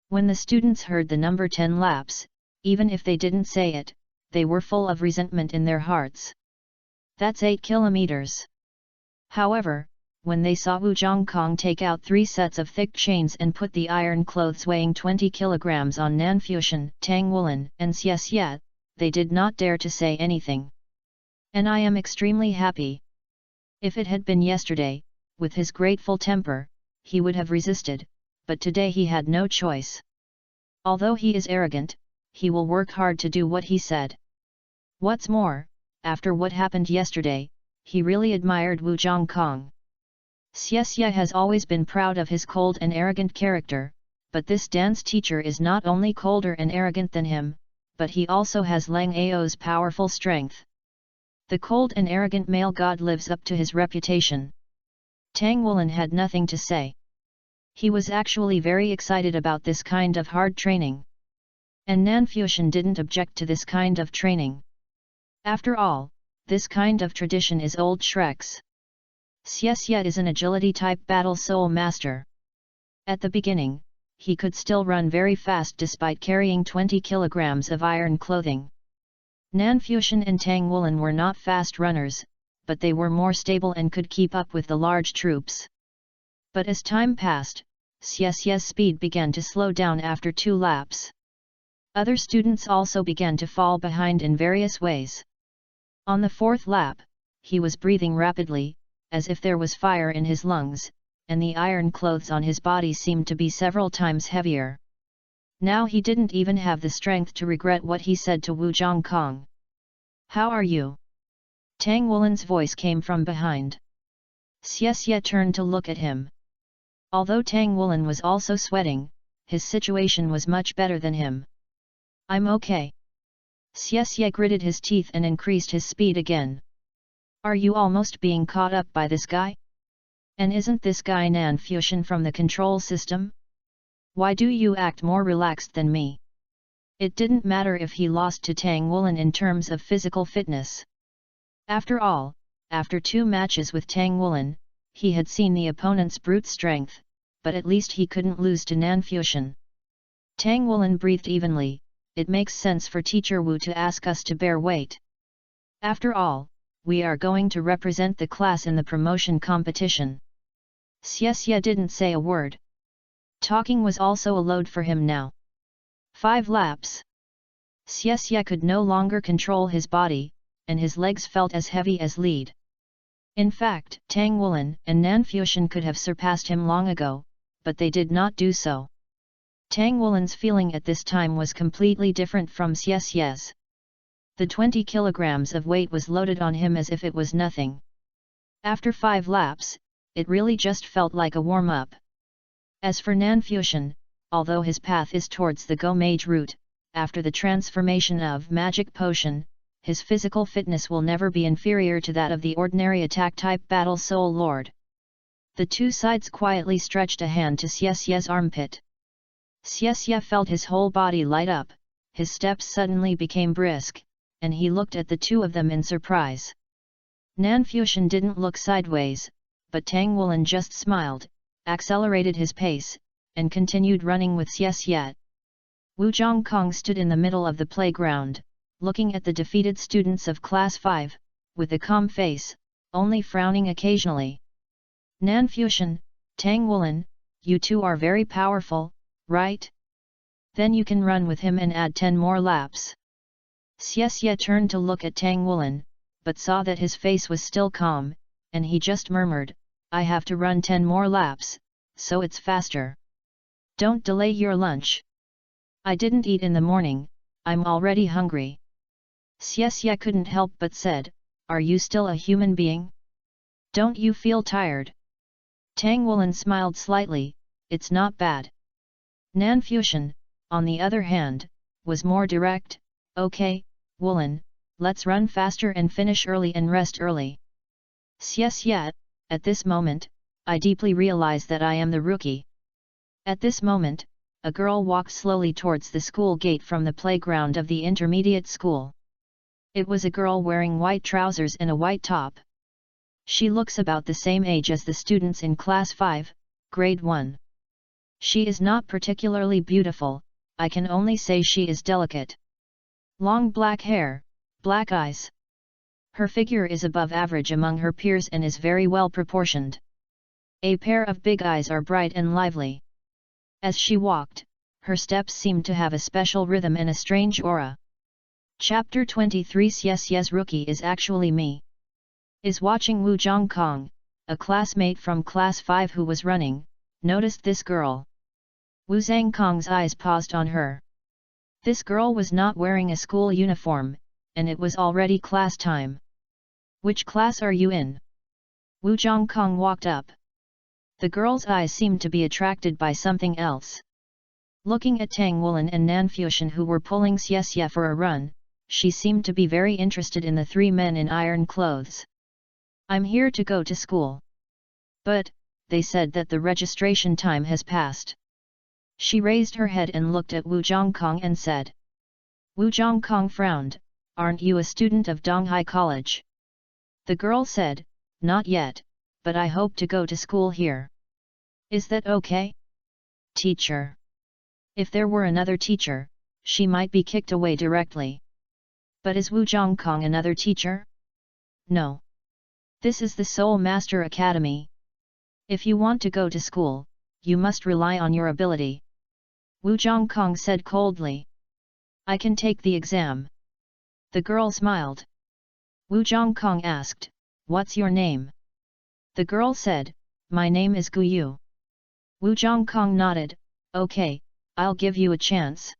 Speaker 1: When the students heard the number 10 laps, even if they didn't say it, they were full of resentment in their hearts. That's 8 kilometers. However, when they saw Wu Zhongkong take out 3 sets of thick chains and put the iron clothes weighing 20 kilograms on Nan Fuxian, Tang Woolen, and Xie, they did not dare to say anything. And I am extremely happy. If it had been yesterday, with his grateful temper, he would have resisted, but today he had no choice. Although he is arrogant, he will work hard to do what he said. What's more, after what happened yesterday, he really admired Wu Zhongkong. Xie has always been proud of his cold and arrogant character, but this dance teacher is not only colder and arrogant than him, but he also has Lang Ao's powerful strength. The cold and arrogant male god lives up to his reputation. Tang Woolen had nothing to say. He was actually very excited about this kind of hard training. And Nan Fuxian didn't object to this kind of training. After all, this kind of tradition is old Shrek's. Xie is an agility-type battle soul master. At the beginning, he could still run very fast despite carrying 20 kilograms of iron clothing. Nan Fuxian and Tang Woolen were not fast runners, but they were more stable and could keep up with the large troops. But as time passed, Xie's speed began to slow down after 2 laps. Other students also began to fall behind in various ways. On the 4th lap, he was breathing rapidly, as if there was fire in his lungs, and the iron clothes on his body seemed to be several times heavier. Now he didn't even have the strength to regret what he said to Wu Zhongkong. How are you? Tang Woolen's voice came from behind. Xie turned to look at him. Although Tang Woolen was also sweating, his situation was much better than him. I'm okay. Xie gritted his teeth and increased his speed again. Are you almost being caught up by this guy? And isn't this guy Nan Fuxian from the control system? Why do you act more relaxed than me? It didn't matter if he lost to Tang Woolen in terms of physical fitness. After all, after 2 matches with Tang Woolen, he had seen the opponent's brute strength, but at least he couldn't lose to Nan Fuxian. Tang Woolen breathed evenly. It makes sense for Teacher Wu to ask us to bear weight. After all, we are going to represent the class in the promotion competition. Xie didn't say a word. Talking was also a load for him now. 5 laps. Xie could no longer control his body, and his legs felt as heavy as lead. In fact, Tang Woolen and Nan Fuxian could have surpassed him long ago, but they did not do so. Tang Woolen's feeling at this time was completely different from Xie's. The 20 kilograms of weight was loaded on him as if it was nothing. After 5 laps, it really just felt like a warm-up. As for Nan Fuxian, although his path is towards the Go Mage route, after the transformation of magic potion, his physical fitness will never be inferior to that of the ordinary attack-type battle soul lord. The two sides quietly stretched a hand to Xie armpit. Xie felt his whole body light up, his steps suddenly became brisk, and he looked at the two of them in surprise. Fanfiction didn't look sideways, but Tang Wulin just smiled, accelerated his pace, and continued running with Xie. Wu Zhongkong stood in the middle of the playground, looking at the defeated students of Class 5, with a calm face, only frowning occasionally. Fanfiction, Tang Wulin, you two are very powerful, right? Then you can run with him and add 10 more laps. Xie turned to look at Tang Wulin, but saw that his face was still calm, and he just murmured, I have to run 10 more laps, so it's faster. Don't delay your lunch. I didn't eat in the morning, I'm already hungry. Xie couldn't help but said, are you still a human being? Don't you feel tired? Tang Wulin smiled slightly, it's not bad. Fanfiction, on the other hand, was more direct, okay, Wulin, let's run faster and finish early and rest early. Xie, at this moment, I deeply realize that I am the rookie. At this moment, a girl walked slowly towards the school gate from the playground of the intermediate school. It was a girl wearing white trousers and a white top. She looks about the same age as the students in Class 5, Grade 1. She is not particularly beautiful, I can only say she is delicate. Long black hair, black eyes. Her figure is above average among her peers and is very well proportioned. A pair of big eyes are bright and lively. As she walked, her steps seemed to have a special rhythm and a strange aura. Chapter 23 Xie's rookie is actually me. Is watching Wu Zhongkong, a classmate from Class 5 who was running, noticed this girl. Wu Zhongkong's eyes paused on her. This girl was not wearing a school uniform, and it was already class time. Which class are you in? Wu Zhongkong walked up. The girl's eyes seemed to be attracted by something else. Looking at Tang Wulin and Fanfiction who were pulling Xie for a run, she seemed to be very interested in the three men in iron clothes. I'm here to go to school. But, they said that the registration time has passed. She raised her head and looked at Wu Zhongkong and said. Wu Zhongkong frowned, aren't you a student of Donghai College? The girl said, not yet, but I hope to go to school here. Is that okay? Teacher. If there were another teacher, she might be kicked away directly. But is Wu Zhongkong another teacher? No. This is the Soul Master Academy. If you want to go to school, you must rely on your ability. Wu Zhongkong said coldly. I can take the exam. The girl smiled. Wu Zhongkong asked, what's your name? The girl said, my name is Gu Yu. Wu Zhongkong nodded, okay, I'll give you a chance.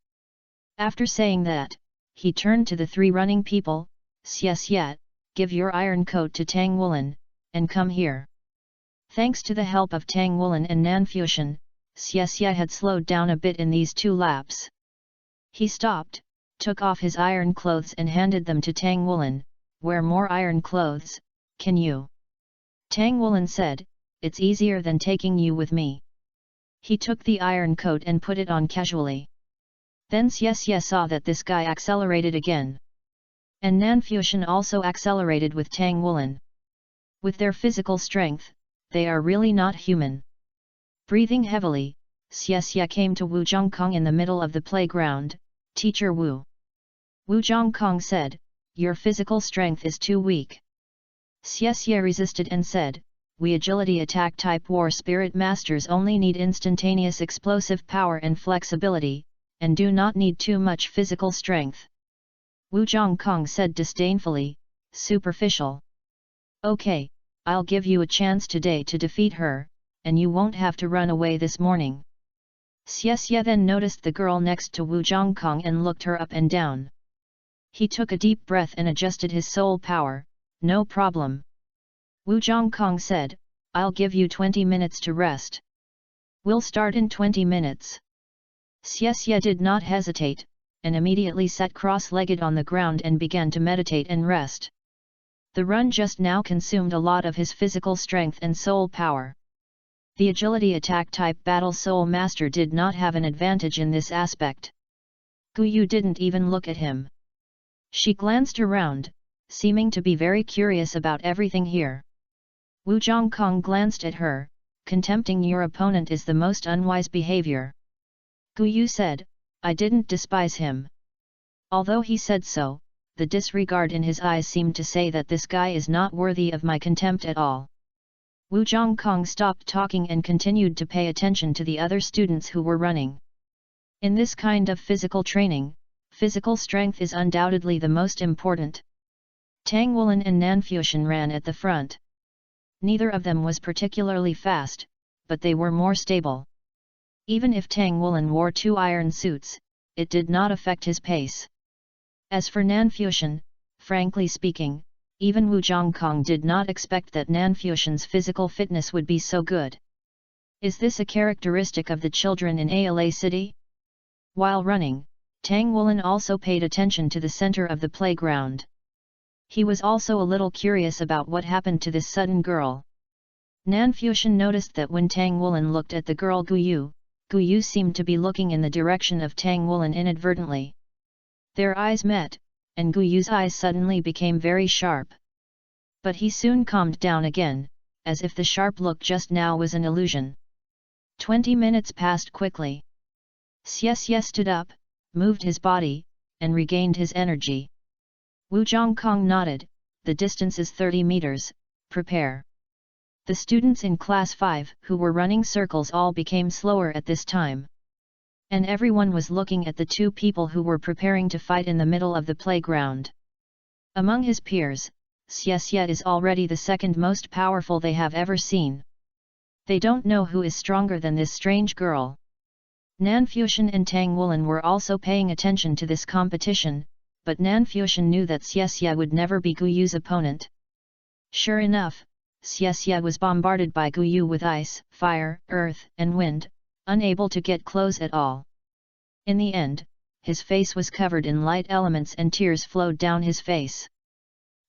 Speaker 1: After saying that, he turned to the three running people, Xie, give your iron coat to Tang Wulin, and come here. Thanks to the help of Tang Wulin and Fanfiction, Xie had slowed down a bit in these 2 laps. He stopped, took off his iron clothes and handed them to Tang Wulin, wear more iron clothes, can you? Tang Wulin said, it's easier than taking you with me. He took the iron coat and put it on casually. Then Xie saw that this guy accelerated again. And Fanfiction also accelerated with Tang Wulin. With their physical strength, they are really not human. Breathing heavily, Xie came to Wu Zhongkong in the middle of the playground, Teacher Wu. Wu Zhongkong said, your physical strength is too weak. Xie resisted and said, we agility attack type war spirit masters only need instantaneous explosive power and flexibility, and do not need too much physical strength. Wu Zhongkong said disdainfully, superficial. Okay, I'll give you a chance today to defeat her, and you won't have to run away this morning. Xie then noticed the girl next to Wu Zhongkong and looked her up and down. He took a deep breath and adjusted his soul power, no problem. Wu Zhongkong said, I'll give you 20 minutes to rest. We'll start in 20 minutes. Xie did not hesitate, and immediately sat cross-legged on the ground and began to meditate and rest. The run just now consumed a lot of his physical strength and soul power. The agility attack type battle soul master did not have an advantage in this aspect. Guyu didn't even look at him. She glanced around, seeming to be very curious about everything here. Wu Zhongkong glanced at her, contempting your opponent is the most unwise behavior. Guyu said, I didn't despise him. Although he said so, the disregard in his eyes seemed to say that this guy is not worthy of my contempt at all. Wu Zhongkong stopped talking and continued to pay attention to the other students who were running. In this kind of physical training, physical strength is undoubtedly the most important. Tang Wulin and Nanfuxian ran at the front. Neither of them was particularly fast, but they were more stable. Even if Tang Wulin wore 2 iron suits, it did not affect his pace. As for Nanfuxian, frankly speaking, even Wu Zhongkong did not expect that Nanfuxian's physical fitness would be so good. Is this a characteristic of the children in Ala City? While running, Tang Wulin also paid attention to the center of the playground. He was also a little curious about what happened to this sudden girl. Nanfuxian noticed that when Tang Wulin looked at the girl Guyu, Guyu seemed to be looking in the direction of Tang Wulin inadvertently. Their eyes met, and Guyu's eyes suddenly became very sharp. But he soon calmed down again, as if the sharp look just now was an illusion. 20 minutes passed quickly. Xie stood up, moved his body, and regained his energy. Wu Zhongkong nodded, the distance is 30 meters, prepare. The students in class 5 who were running circles all became slower at this time. And everyone was looking at the 2 people who were preparing to fight in the middle of the playground. Among his peers, Xie is already the second most powerful they have ever seen. They don't know who is stronger than this strange girl. Nanfuxian and Tang Wulin were also paying attention to this competition, but Nanfuxian knew that Xie would never be Guyu's opponent. Sure enough, Xie was bombarded by Guyu with ice, fire, earth, and wind, unable to get close at all. In the end, his face was covered in light elements and tears flowed down his face.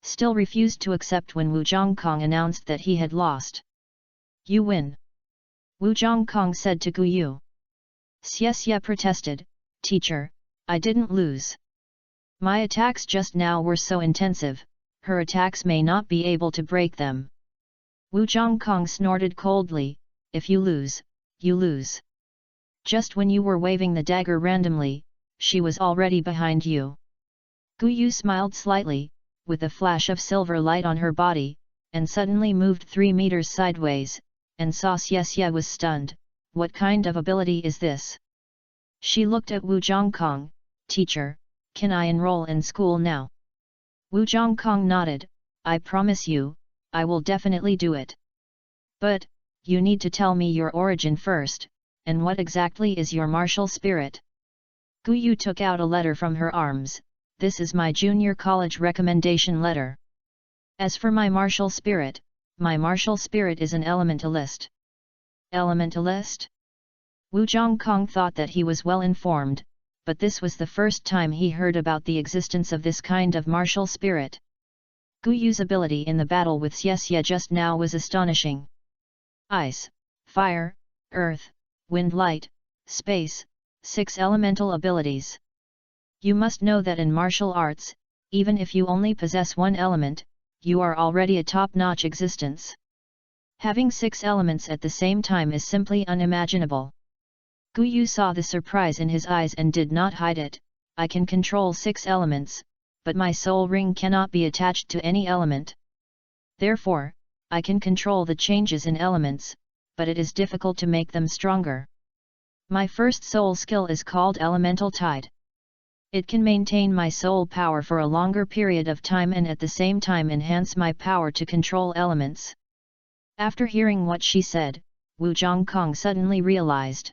Speaker 1: Still refused to accept when Wu Zhongkong announced that he had lost. You win. Wu Zhongkong said to Guyu. Xie protested, Teacher, I didn't lose. My attacks just now were so intensive, her attacks may not be able to break them. Wu Zhongkong snorted coldly, if you lose, you lose. Just when you were waving the dagger randomly, she was already behind you. Guyu smiled slightly, with a flash of silver light on her body, and suddenly moved 3 meters sideways, and saw Xie was stunned. What kind of ability is this? She looked at Wu Zhongkong, Teacher, can I enroll in school now? Wu Zhongkong nodded, I promise you, I will definitely do it. But, you need to tell me your origin first, and what exactly is your martial spirit? Guyu took out a letter from her arms, this is my junior college recommendation letter. As for my martial spirit is an elementalist. Elementalist? Wu Zhongkong thought that he was well informed, but this was the first time he heard about the existence of this kind of martial spirit. Guyu's ability in the battle with Xie just now was astonishing. Ice, fire, earth, wind, light, space, 6 elemental abilities. You must know that in martial arts, even if you only possess 1 element, you are already a top-notch existence. Having 6 elements at the same time is simply unimaginable. Guyu saw the surprise in his eyes and did not hide it. I can control 6 elements, but my soul ring cannot be attached to any element. Therefore, I can control the changes in elements, but it is difficult to make them stronger. My first soul skill is called Elemental Tide. It can maintain my soul power for a longer period of time and at the same time enhance my power to control elements. After hearing what she said, Wu Zhongkong suddenly realized.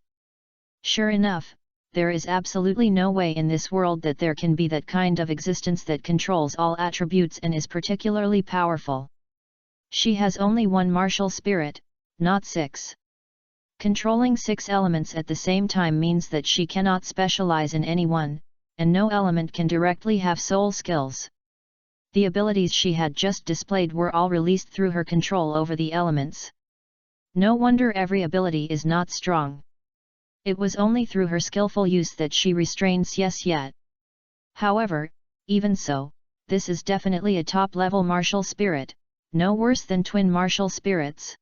Speaker 1: Sure enough, there is absolutely no way in this world that there can be that kind of existence that controls all attributes and is particularly powerful. She has only 1 martial spirit, not 6. Controlling 6 elements at the same time means that she cannot specialize in any one, and no element can directly have soul skills. The abilities she had just displayed were all released through her control over the elements. No wonder every ability is not strong. It was only through her skillful use that she restrained Xie. However, even so, this is definitely a top-level martial spirit, no worse than twin martial spirits.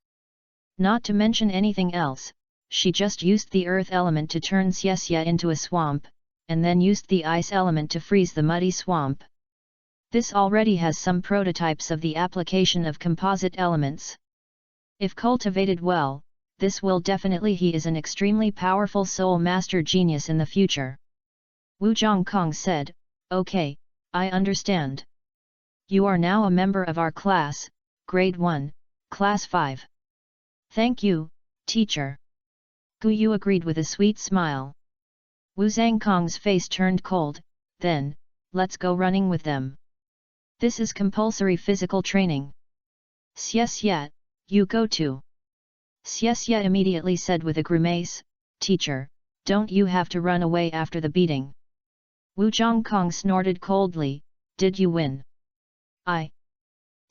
Speaker 1: Not to mention anything else, she just used the earth element to turn Xie into a swamp, and then used the ice element to freeze the muddy swamp. This already has some prototypes of the application of composite elements. If cultivated well, this will definitely he is an extremely powerful soul master genius in the future. Wu Zhongkong said, "Okay, I understand. You are now a member of our class, Grade 1, Class 5. Thank you, teacher." Gu Yu agreed with a sweet smile. Wu Zhangkong's face turned cold, then, "Let's go running with them. This is compulsory physical training." "Xie, you go too." Xie immediately said with a grimace, "Teacher, don't you have to run away after the beating?" Wu Zhongkong snorted coldly, "Did you win?" "I."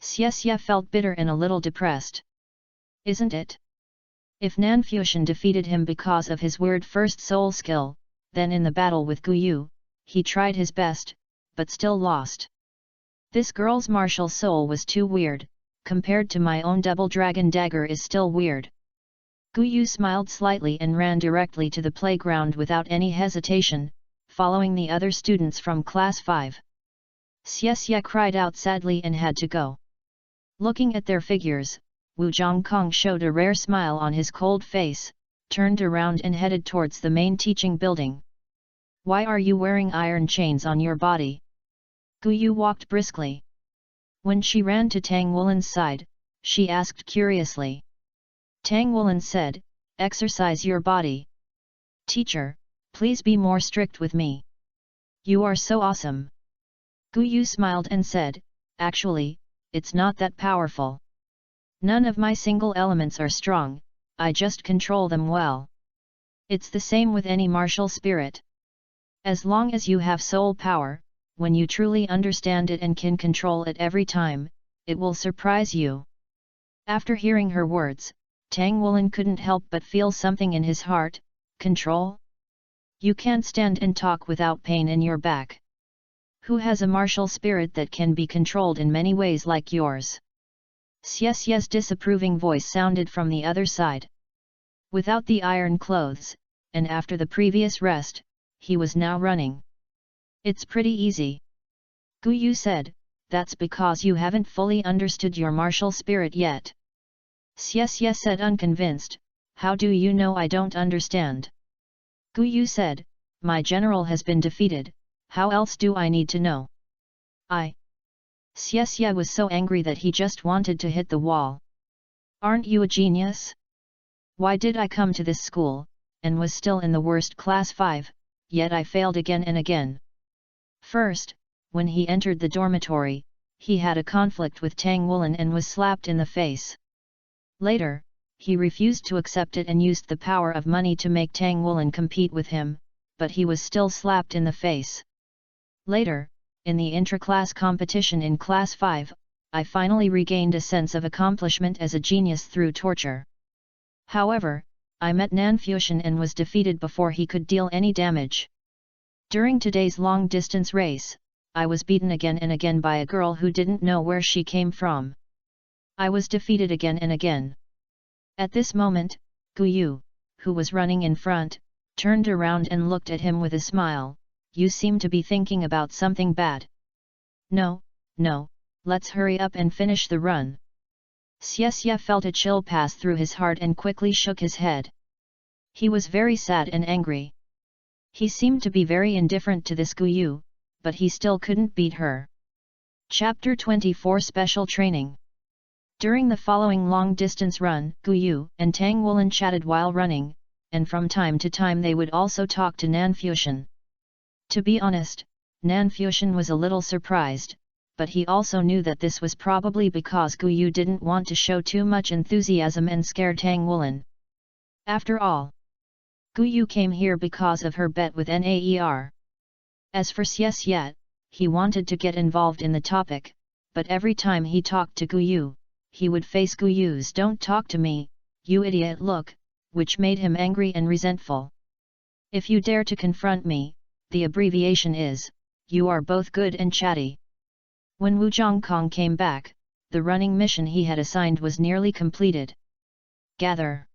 Speaker 1: Xie felt bitter and a little depressed. "Isn't it? If Nanfuxian defeated him because of his weird first soul skill, then in the battle with Gu Yu, he tried his best, but still lost. This girl's martial soul was too weird, compared to my own double dragon dagger is still weird." Gu Yu smiled slightly and ran directly to the playground without any hesitation, following the other students from Class 5. Xie cried out sadly and had to go. Looking at their figures, Wu Zhongkong showed a rare smile on his cold face, turned around and headed towards the main teaching building. "Why are you wearing iron chains on your body?" Gu Yu walked briskly. When she ran to Tang Wulin's side, she asked curiously. Tang Wulin said, "Exercise your body. Teacher, please be more strict with me. You are so awesome." Gu Yu smiled and said, "Actually, it's not that powerful. None of my single elements are strong, I just control them well. It's the same with any martial spirit. As long as you have soul power, when you truly understand it and can control it every time, it will surprise you." After hearing her words, Tang Wulin couldn't help but feel something in his heart. Control? You can't stand and talk without pain in your back. Who has a martial spirit that can be controlled in many ways like yours? Xie's disapproving voice sounded from the other side. Without the iron clothes, and after the previous rest, he was now running. "It's pretty easy." Gu Yu said, "That's because you haven't fully understood your martial spirit yet." Xie said unconvinced, "How do you know I don't understand?" Gu Yu said, "My general has been defeated, how else do I need to know?" Xie was so angry that he just wanted to hit the wall. "Aren't you a genius? Why did I come to this school, and was still in the worst class 5, yet I failed again and again?" First, when he entered the dormitory, he had a conflict with Tang Wulin and was slapped in the face. Later, he refused to accept it and used the power of money to make Tang Wulin compete with him, but he was still slapped in the face. Later, in the intra-class competition in Class 5, I finally regained a sense of accomplishment as a genius through torture. However, I met Nanfuxian and was defeated before he could deal any damage. During today's long-distance race, I was beaten again and again by a girl who didn't know where she came from. I was defeated again and again. At this moment, Gu Yu, who was running in front, turned around and looked at him with a smile. "You seem to be thinking about something bad." No, let's hurry up and finish the run." Xie felt a chill pass through his heart and quickly shook his head. He was very sad and angry. He seemed to be very indifferent to this Gu Yu, but he still couldn't beat her. Chapter 24 Special Training. During the following long-distance run, Gu Yu and Tang Wulin chatted while running, and from time to time they would also talk to Nanfuxian. To be honest, Nanfuxian was a little surprised, but he also knew that this was probably because Gu Yu didn't want to show too much enthusiasm and scare Tang Wulin. After all, Gu Yu came here because of her bet with Naer. As for Xie, he wanted to get involved in the topic, but every time he talked to Guyu, he would face Guyu's "don't talk to me, you idiot" look, which made him angry and resentful. If you dare to confront me, the abbreviation is, you are both good and chatty. When Wu Zhongkong came back, the running mission he had assigned was nearly completed. Gather.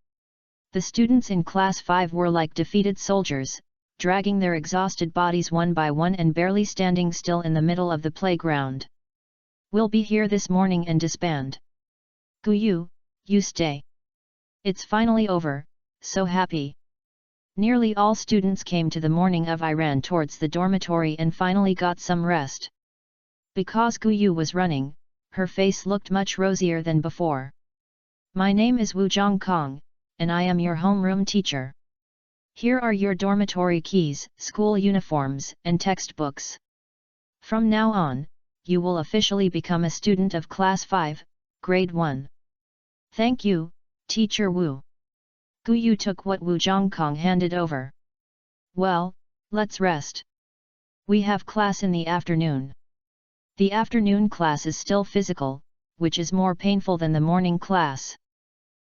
Speaker 1: The students in Class 5 were like defeated soldiers, dragging their exhausted bodies one by one and barely standing still in the middle of the playground. We'll be here this morning and disband. Guyu, you stay. It's finally over, so happy. Nearly all students came to the morning of I ran towards the dormitory and finally got some rest. Because Guyu was running, her face looked much rosier than before. My name is Wu Zhongkong, and I am your homeroom teacher. Here are your dormitory keys, school uniforms, and textbooks. From now on, you will officially become a student of Class 5, Grade 1. Thank you, Teacher Wu. Guyu took what Wu Zhongkong handed over. Well, let's rest. We have class in the afternoon. The afternoon class is still physical, which is more painful than the morning class.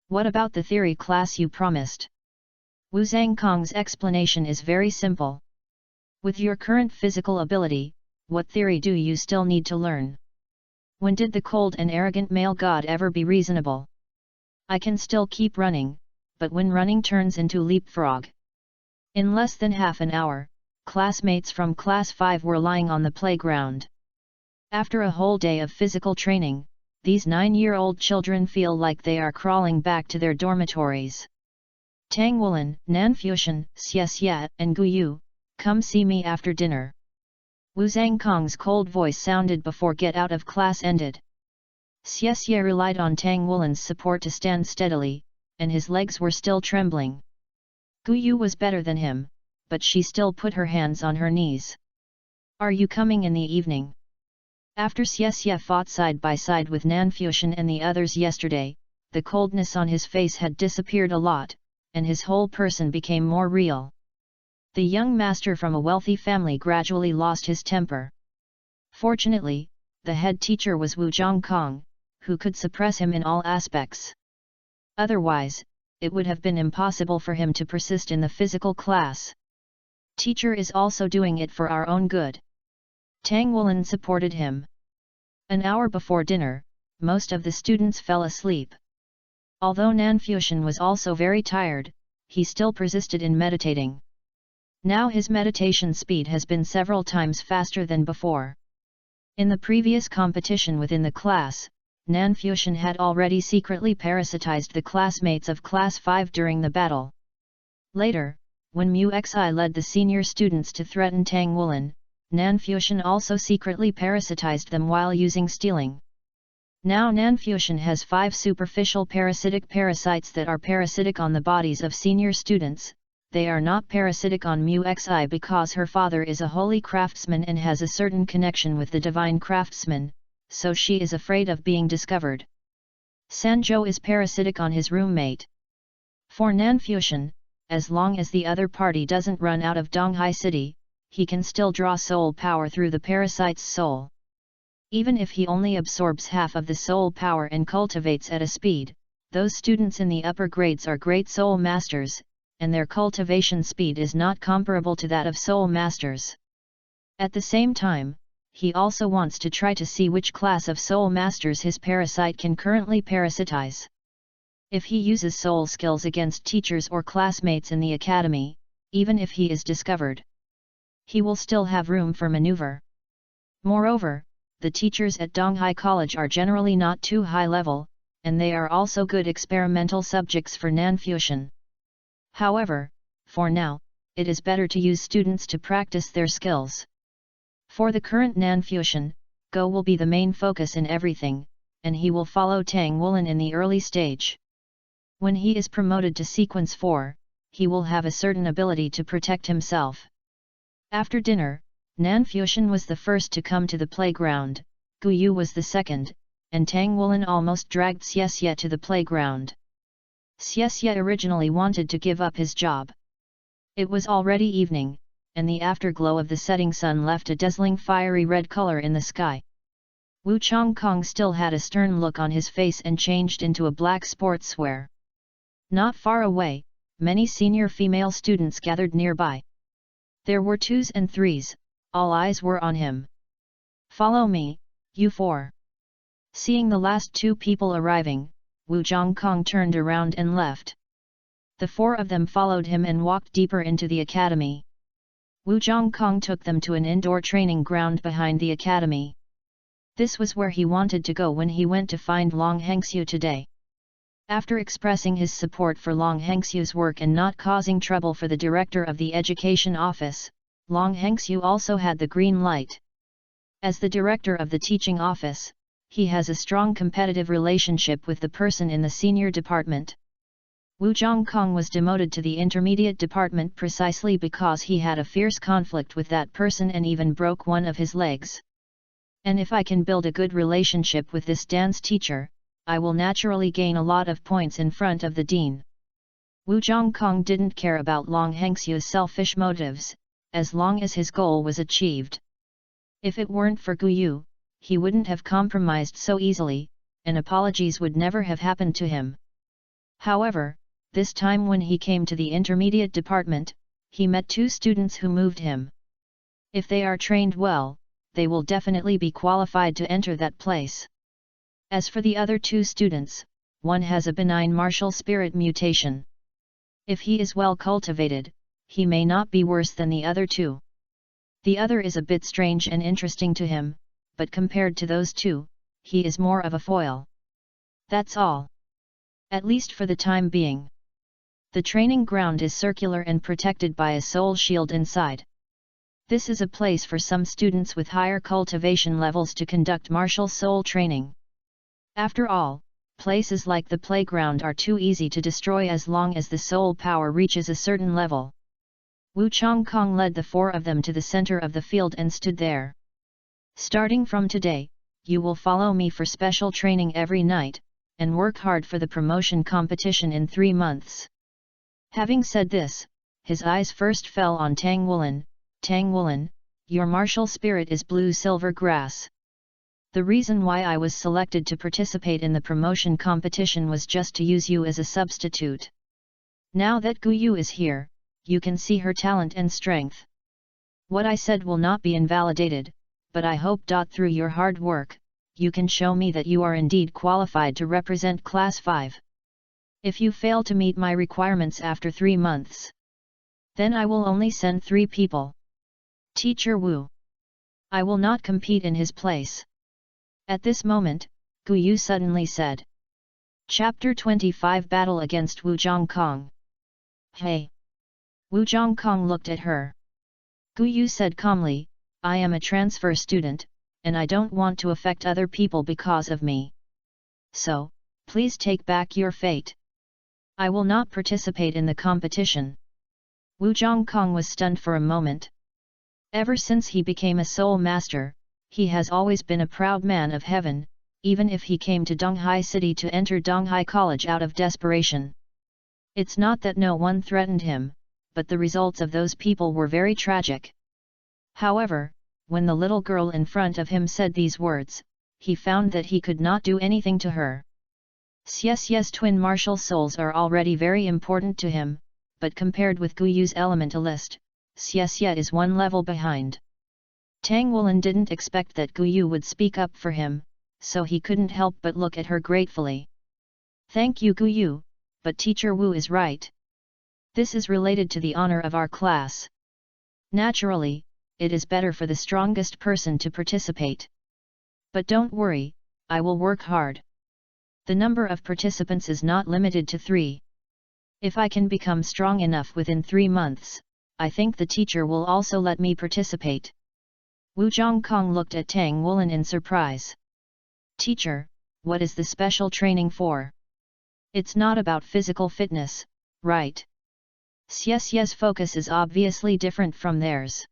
Speaker 1: What about the theory class you promised? Wu Zhongkong's explanation is very simple. With your current physical ability, what theory do you still need to learn? When did the cold and arrogant male god ever be reasonable? I can still keep running, but when running turns into leapfrog. In less than half an hour, classmates from Class 5 were lying on the playground. After a whole day of physical training, these 9-year-old children feel like they are crawling back to their dormitories. Tang Wulin, Nanfuxian, Xie, and Guyu, come see me after dinner. Wu Zhongkong's cold voice sounded before get out of class ended. Xie relied on Tang Wulin's support to stand steadily, and his legs were still trembling. Guyu was better than him, but she still put her hands on her knees. Are you coming in the evening? After Xie fought side by side with Nanfuxian and the others yesterday, the coldness on his face had disappeared a lot, and his whole person became more real. The young master from a wealthy family gradually lost his temper. Fortunately, the head teacher was Wu Zhongkong, who could suppress him in all aspects. Otherwise, it would have been impossible for him to persist in the physical class. Teacher is also doing it for our own good. Tang Wulin supported him. An hour before dinner, most of the students fell asleep. Although Nanfuxian was also very tired, he still persisted in meditating. Now his meditation speed has been several times faster than before. In the previous competition within the class, Nanfuxian had already secretly parasitized the classmates of Class 5 during the battle. Later, when Mu Xi led the senior students to threaten Tang Wulin, Nanfuxian also secretly parasitized them while using stealing. Now Nanfuxian has 5 superficial parasitic parasites that are parasitic on the bodies of senior students. They are not parasitic on Mu Xi because her father is a holy craftsman and has a certain connection with the divine craftsman, so she is afraid of being discovered. Sanzhou is parasitic on his roommate. For Nanfuxian, as long as the other party doesn't run out of Donghai City, he can still draw soul power through the parasite's soul. Even if he only absorbs half of the soul power and cultivates at a speed, those students in the upper grades are great soul masters, and their cultivation speed is not comparable to that of soul masters. At the same time, he also wants to try to see which class of soul masters his parasite can currently parasitize. If he uses soul skills against teachers or classmates in the academy, even if he is discovered, he will still have room for maneuver. Moreover, the teachers at Donghai College are generally not too high level, and they are also good experimental subjects for Nanfuxian. However, for now, it is better to use students to practice their skills. For the current Nanfuxian, Go will be the main focus in everything, and he will follow Tang Wulin in the early stage. When he is promoted to Sequence 4, he will have a certain ability to protect himself. After dinner, Nanfuxian was the first to come to the playground, Guyu was the second, and Tang Wulin almost dragged Xie to the playground. Xie originally wanted to give up his job. It was already evening, and the afterglow of the setting sun left a dazzling fiery red color in the sky. Wu Chongkong still had a stern look on his face and changed into a black sportswear. Not far away, many senior female students gathered nearby. There were twos and threes, all eyes were on him. "Follow me, you four." Seeing the last two people arriving, Wu Zhongkong turned around and left. The four of them followed him and walked deeper into the academy. Wu Zhongkong took them to an indoor training ground behind the academy. This was where he wanted to go when he went to find Long Hengxiu today. After expressing his support for Long Hengxiu's work and not causing trouble for the director of the education office, Long Hengxiu also had the green light. As the director of the teaching office, he has a strong competitive relationship with the person in the senior department. Wu Zhongkong was demoted to the intermediate department precisely because he had a fierce conflict with that person and even broke one of his legs. And if I can build a good relationship with this dance teacher, I will naturally gain a lot of points in front of the dean. Wu Zhongkong didn't care about Long Hengxiu's selfish motives, as long as his goal was achieved. If it weren't for Gu Yu, he wouldn't have compromised so easily, and apologies would never have happened to him. However, this time when he came to the intermediate department, he met two students who moved him. If they are trained well, they will definitely be qualified to enter that place. As for the other two students, one has a benign martial spirit mutation. If he is well cultivated, he may not be worse than the other two. The other is a bit strange and interesting to him, but compared to those two, he is more of a foil. That's all. At least for the time being. The training ground is circular and protected by a soul shield inside. This is a place for some students with higher cultivation levels to conduct martial soul training. After all, places like the playground are too easy to destroy as long as the soul power reaches a certain level. Wu Chongkong led the four of them to the center of the field and stood there. "Starting from today, you will follow me for special training every night, and work hard for the promotion competition in 3 months." Having said this, his eyes first fell on Tang Wulin. "Tang Wulin, your martial spirit is blue-silver grass. The reason why I was selected to participate in the promotion competition was just to use you as a substitute. Now that Gu Yu is here, you can see her talent and strength. What I said will not be invalidated, but I hope through your hard work, you can show me that you are indeed qualified to represent Class 5. If you fail to meet my requirements after 3 months, then I will only send 3 people. Teacher Wu. I will not compete in his place." At this moment, Gu Yu suddenly said. Chapter 25 Battle against Wu Zhongkong. "Hey!" Wu Zhongkong looked at her. Gu Yu said calmly, "I am a transfer student, and I don't want to affect other people because of me. So, please take back your fate. I will not participate in the competition." Wu Zhongkong was stunned for a moment. Ever since he became a soul master, he has always been a proud man of heaven, even if he came to Donghai City to enter Donghai College out of desperation. It's not that no one threatened him, but the results of those people were very tragic. However, when the little girl in front of him said these words, he found that he could not do anything to her. Yes, twin martial souls are already very important to him, but compared with Gu Yu's elementalist, Xie is one level behind. Tang Wulin didn't expect that Gu Yu would speak up for him, so he couldn't help but look at her gratefully. "Thank you Gu Yu, but Teacher Wu is right. This is related to the honor of our class. Naturally, it is better for the strongest person to participate. But don't worry, I will work hard. The number of participants is not limited to 3. If I can become strong enough within 3 months, I think the teacher will also let me participate." Wu Zhongkong looked at Tang Wulin in surprise. "Teacher, what is the special training for? It's not about physical fitness, right?" Xie's focus is obviously different from theirs.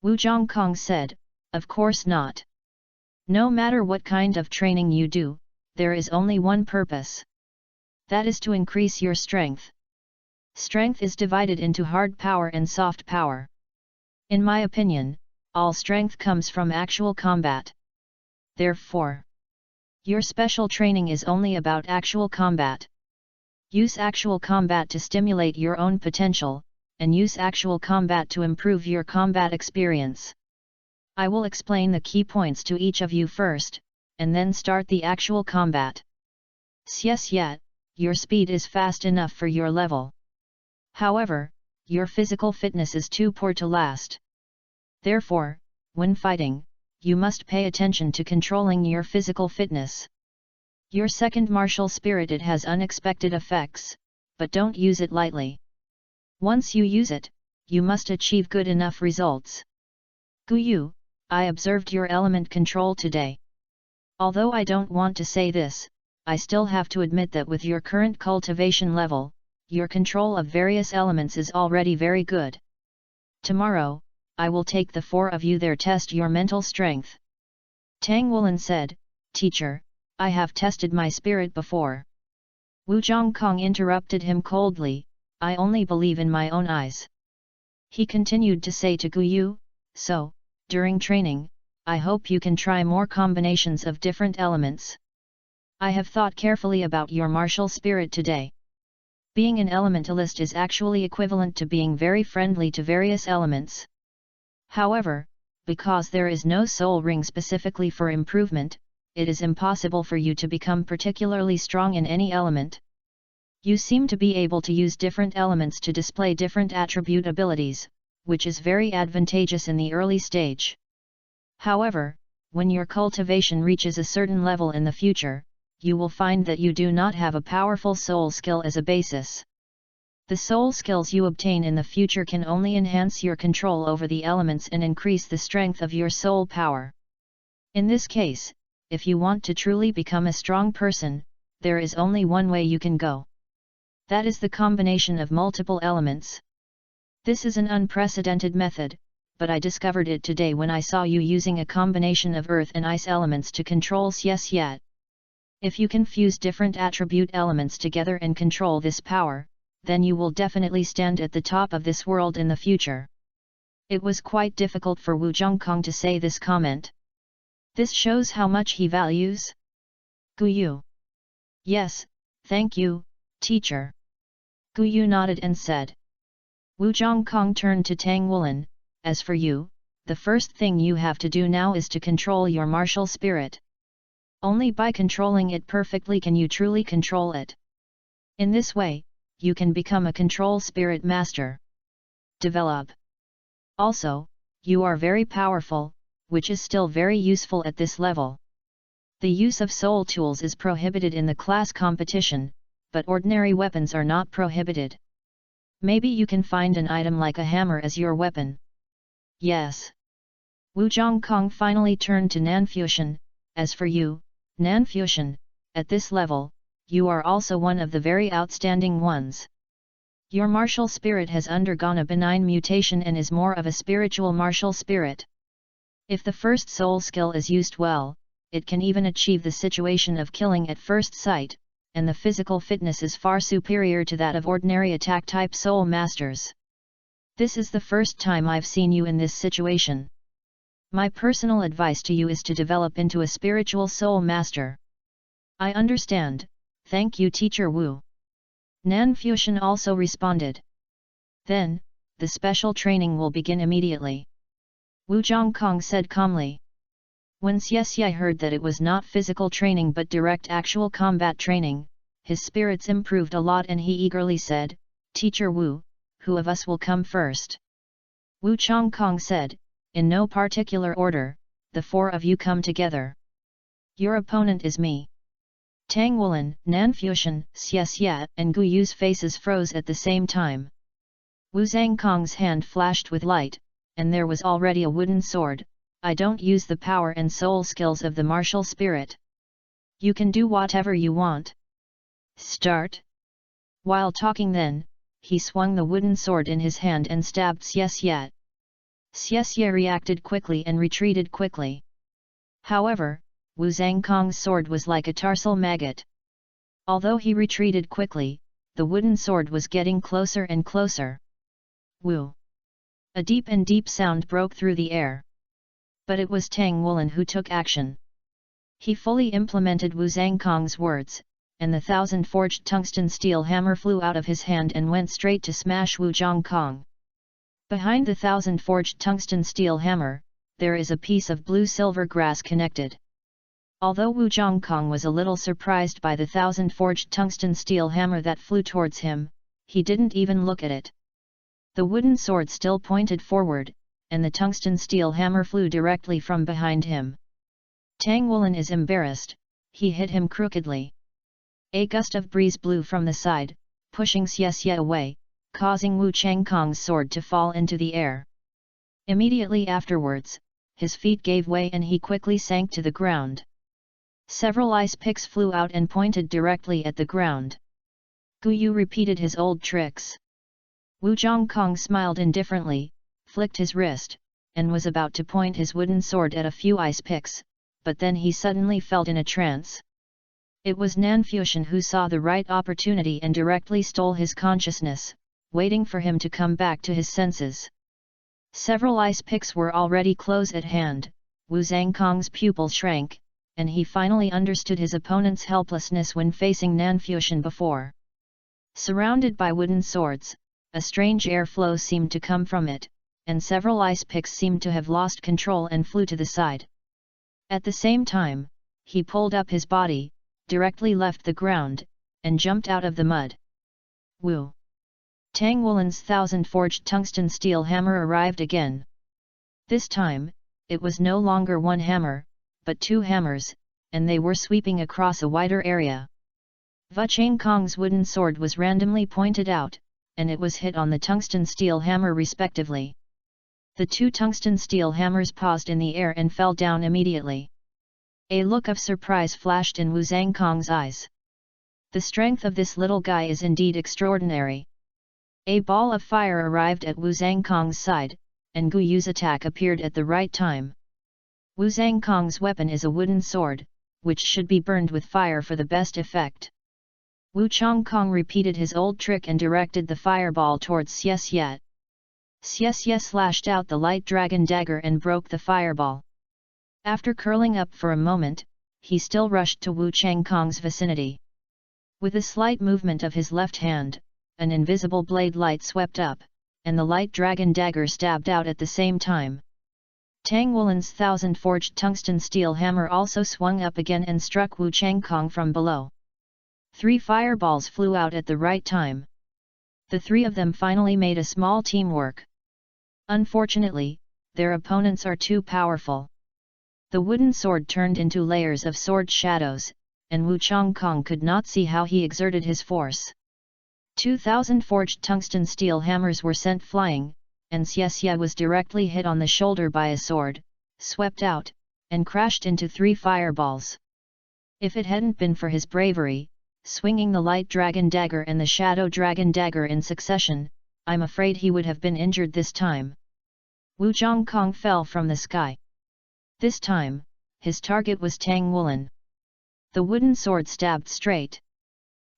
Speaker 1: Wu Zhongkong said, "Of course not. No matter what kind of training you do, there is only one purpose. That is to increase your strength. Strength is divided into hard power and soft power. In my opinion, all strength comes from actual combat. Therefore, your special training is only about actual combat. Use actual combat to stimulate your own potential, and use actual combat to improve your combat experience. I will explain the key points to each of you first, and then start the actual combat. Yes, yet, your speed is fast enough for your level. However, your physical fitness is too poor to last. Therefore, when fighting, you must pay attention to controlling your physical fitness. Your second martial spirit, it has unexpected effects, but don't use it lightly. Once you use it, you must achieve good enough results. Guyu, I observed your element control today. Although I don't want to say this, I still have to admit that with your current cultivation level, your control of various elements is already very good. Tomorrow, I will take the four of you there test your mental strength. Tang Wulin said, Teacher, I have tested my spirit before. Wu Zhongkong interrupted him coldly, I only believe in my own eyes. He continued to say to Guyu, so, during training, I hope you can try more combinations of different elements. I have thought carefully about your martial spirit today. Being an elementalist is actually equivalent to being very friendly to various elements. However, because there is no soul ring specifically for improvement, it is impossible for you to become particularly strong in any element. You seem to be able to use different elements to display different attribute abilities, which is very advantageous in the early stage. However, when your cultivation reaches a certain level in the future, you will find that you do not have a powerful soul skill as a basis. The soul skills you obtain in the future can only enhance your control over the elements and increase the strength of your soul power. In this case, if you want to truly become a strong person, there is only one way you can go. That is the combination of multiple elements. This is an unprecedented method, but I discovered it today when I saw you using a combination of earth and ice elements to control Xie. If you can fuse different attribute elements together and control this power, then you will definitely stand at the top of this world in the future. It was quite difficult for Wu Zhongkong to say this comment. This shows how much he values Guyu. Yes, thank you, teacher. Guyu nodded and said. Wu Zhongkong turned to Tang Wulin, as for you, the first thing you have to do now is to control your martial spirit. Only by controlling it perfectly can you truly control it. In this way, you can become a control spirit master. Develop. Also, you are very powerful, which is still very useful at this level. The use of soul tools is prohibited in the class competition, but ordinary weapons are not prohibited. Maybe you can find an item like a hammer as your weapon. Yes. Wu Zhongkong finally turned to Nanfuxian, as for you, Nanfuxian, at this level, you are also one of the very outstanding ones. Your martial spirit has undergone a benign mutation and is more of a spiritual martial spirit. If the first soul skill is used well, it can even achieve the situation of killing at first sight, and the physical fitness is far superior to that of ordinary attack-type soul masters. This is the first time I've seen you in this situation. My personal advice to you is to develop into a spiritual soul master. I understand, thank you Teacher Wu. Nanfuxian also responded. Then, the special training will begin immediately. Wu Zhongkong said calmly. When Xie heard that it was not physical training but direct actual combat training, his spirits improved a lot and he eagerly said, Teacher Wu, who of us will come first? Wu Zhongkong said, in no particular order, the four of you come together. Your opponent is me. Tang Wulin, Nanfuxian, Xie and Guyu's faces froze at the same time. Wu Zhongkong's hand flashed with light, and there was already a wooden sword. I don't use the power and soul skills of the martial spirit. You can do whatever you want. Start. While talking then, he swung the wooden sword in his hand and stabbed Xie. Xie reacted quickly and retreated quickly. However, Wu Zhongkong's sword was like a tarsal maggot. Although he retreated quickly, the wooden sword was getting closer and closer. Wu! A deep sound broke through the air. But it was Tang Wulin who took action. He fully implemented Wu Zhangkong's words, and the 1,000-forged tungsten steel hammer flew out of his hand and went straight to smash Wu Zhangkong. Behind the 1,000-forged tungsten steel hammer, there is a piece of blue-silver grass connected. Although Wu Zhangkong was a little surprised by the 1,000-forged tungsten steel hammer that flew towards him, he didn't even look at it. The wooden sword still pointed forward, and the tungsten steel hammer flew directly from behind him. Tang Wulin is embarrassed, he hit him crookedly. A gust of breeze blew from the side, pushing Xie away, causing Wu Zhangkong's sword to fall into the air. Immediately afterwards, his feet gave way and he quickly sank to the ground. Several ice picks flew out and pointed directly at the ground. Gu Yu repeated his old tricks. Wu Zhangkong smiled indifferently, flicked his wrist, and was about to point his wooden sword at a few ice picks, but then he suddenly felt in a trance. It was Fanfiction who saw the right opportunity and directly stole his consciousness, waiting for him to come back to his senses. Several ice picks were already close at hand. Wu Zhangkong's pupil shrank, and he finally understood his opponent's helplessness when facing Fanfiction before. Surrounded by wooden swords, a strange airflow seemed to come from it, and several ice picks seemed to have lost control and flew to the side. At the same time, he pulled up his body, directly left the ground, and jumped out of the mud. Wu Tang Wulin's 1,000-forged tungsten steel hammer arrived again. This time, it was no longer one hammer, but two hammers, and they were sweeping across a wider area. Wu Zhangkong's wooden sword was randomly pointed out, and it was hit on the tungsten steel hammer respectively. The two tungsten steel hammers paused in the air and fell down immediately. A look of surprise flashed in Wu Zhangkong's eyes. The strength of this little guy is indeed extraordinary. A ball of fire arrived at Wu Zhangkong's side, and Gu Yu's attack appeared at the right time. Wu Zhangkong's weapon is a wooden sword, which should be burned with fire for the best effect. Wu Zhangkong repeated his old trick and directed the fireball towards Xie. Xie slashed out the light dragon dagger and broke the fireball. After curling up for a moment, he still rushed to Wu Zhangkong's vicinity. With a slight movement of his left hand, an invisible blade light swept up, and the light dragon dagger stabbed out at the same time. Tang Wulin's 1,000-forged tungsten steel hammer also swung up again and struck Wu Zhangkong from below. 3 fireballs flew out at the right time. The 3 of them finally made a small teamwork. Unfortunately, their opponents are too powerful. The wooden sword turned into layers of sword shadows, and Wu Zhangkong could not see how he exerted his force. 2,000 forged tungsten steel hammers were sent flying, and Xie was directly hit on the shoulder by a sword, swept out, and crashed into 3 fireballs. If it hadn't been for his bravery, swinging the light dragon dagger and the shadow dragon dagger in succession, I'm afraid he would have been injured this time. Wu Zhangkong fell from the sky. This time, his target was Tang Wulin. The wooden sword stabbed straight.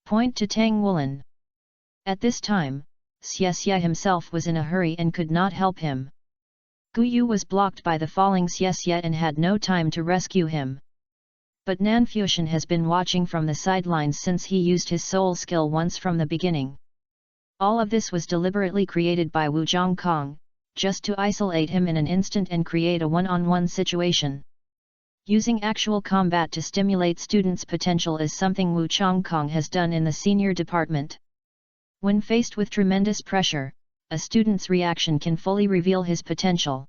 Speaker 1: Point to Tang Wulin. At this time, Xie himself was in a hurry and could not help him. Gu Yu was blocked by the falling Xie and had no time to rescue him. But Fanfiction has been watching from the sidelines since he used his soul skill once from the beginning. All of this was deliberately created by Wu Zhangkong, just to isolate him in an instant and create a one-on-one situation. Using actual combat to stimulate students' potential is something Wu Zhangkong has done in the senior department. When faced with tremendous pressure, a student's reaction can fully reveal his potential.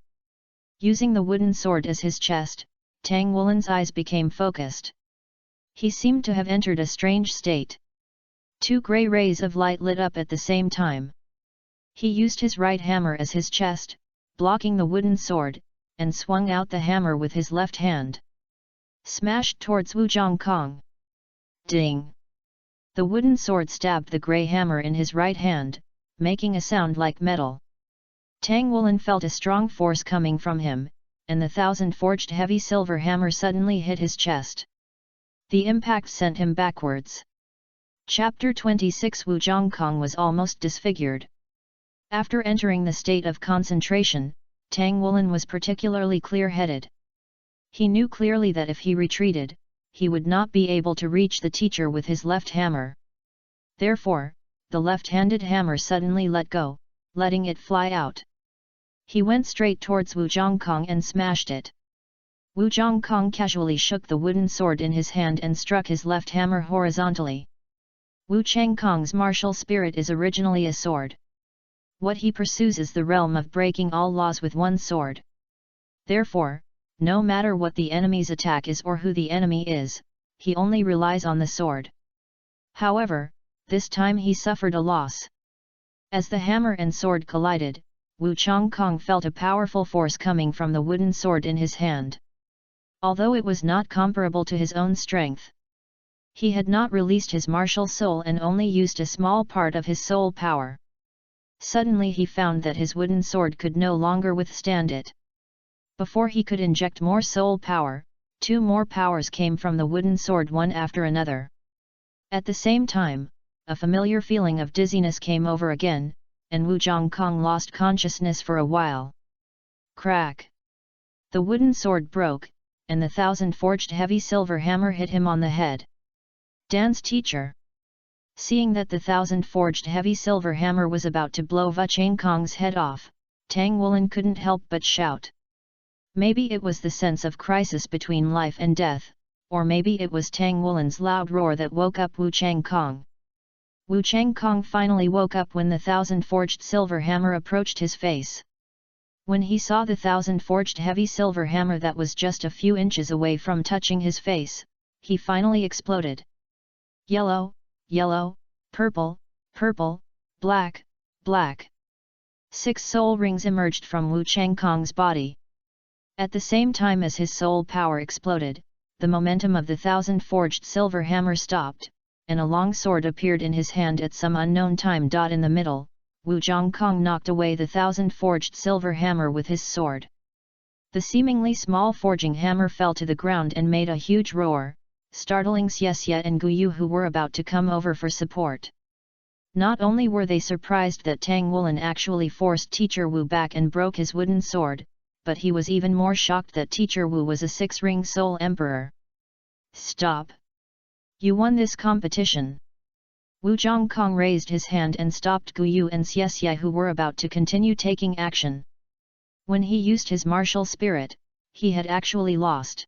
Speaker 1: Using the wooden sword as his chest, Tang Wulin's eyes became focused. He seemed to have entered a strange state. 2 grey rays of light lit up at the same time. He used his right hammer as his chest, blocking the wooden sword, and swung out the hammer with his left hand. Smashed towards Wu Zhangkong. Ding! The wooden sword stabbed the grey hammer in his right hand, making a sound like metal. Tang Wulin felt a strong force coming from him, and the 1,000-forged heavy silver hammer suddenly hit his chest. The impact sent him backwards. Chapter 26 Wu Zhangkong was almost disfigured. After entering the state of concentration, Tang Wulin was particularly clear-headed. He knew clearly that if he retreated, he would not be able to reach the teacher with his left hammer. Therefore, the left-handed hammer suddenly let go, letting it fly out. He went straight towards Wu Zhongkong and smashed it. Wu Zhongkong casually shook the wooden sword in his hand and struck his left hammer horizontally. Wu Changkong's martial spirit is originally a sword. What he pursues is the realm of breaking all laws with one sword. Therefore, no matter what the enemy's attack is or who the enemy is, he only relies on the sword. However, this time he suffered a loss. As the hammer and sword collided, Wu Changkong felt a powerful force coming from the wooden sword in his hand. Although it was not comparable to his own strength, he had not released his martial soul and only used a small part of his soul power. Suddenly he found that his wooden sword could no longer withstand it. Before he could inject more soul power, 2 more powers came from the wooden sword one after another. At the same time, a familiar feeling of dizziness came over again, and Wu Zhongkong lost consciousness for a while. Crack! The wooden sword broke, and the 1,000-forged heavy silver hammer hit him on the head. Dance teacher! Seeing that the 1,000-forged heavy silver hammer was about to blow Wu Changkong's head off, Tang Wulin couldn't help but shout. Maybe it was the sense of crisis between life and death, or maybe it was Tang Wulin's loud roar that woke up Wu Changkong. Wu Changkong finally woke up when the 1,000-forged silver hammer approached his face. When he saw the 1,000-forged heavy silver hammer that was just a few inches away from touching his face, he finally exploded. Yellow, yellow, purple, purple, black, black. 6 soul rings emerged from Wu Changkong's body. At the same time as his soul power exploded, the momentum of the 1,000-forged silver hammer stopped, and a long sword appeared in his hand at some unknown time. In the middle, Wu Zhongkong knocked away the 1,000-forged silver hammer with his sword. The seemingly small forging hammer fell to the ground and made a huge roar, startling Xie and Guyu, who were about to come over for support. Not only were they surprised that Tang Wulin actually forced Teacher Wu back and broke his wooden sword, but he was even more shocked that Teacher Wu was a 6-ring soul emperor. Stop! You won this competition! Wu Zhongkong raised his hand and stopped Guyu and Xie, who were about to continue taking action. When he used his martial spirit, he had actually lost.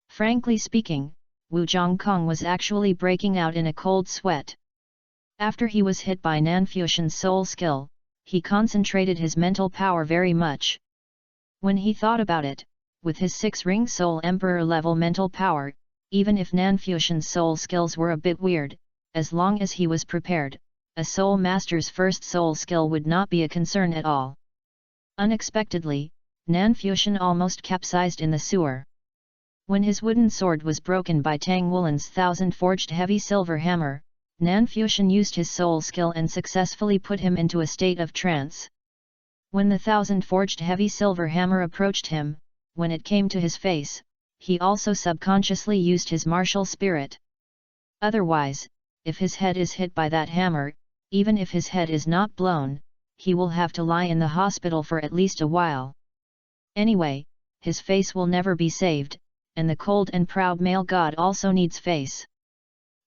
Speaker 1: Frankly speaking, Wu Zhongkong was actually breaking out in a cold sweat. After he was hit by Nanfuxian's soul skill, he concentrated his mental power very much. When he thought about it, with his 6-ring soul emperor level mental power, even if Nanfuxian's soul skills were a bit weird, as long as he was prepared, a soul master's first soul skill would not be a concern at all. Unexpectedly, Nanfuxian almost capsized in the sewer. When his wooden sword was broken by Tang Wulin's 1,000-forged heavy silver hammer, Nanfuxian used his soul skill and successfully put him into a state of trance. When the 1,000-forged heavy silver hammer approached him, when it came to his face, he also subconsciously used his martial spirit. Otherwise, if his head is hit by that hammer, even if his head is not blown, he will have to lie in the hospital for at least a while. Anyway, his face will never be saved, and the cold and proud male god also needs face.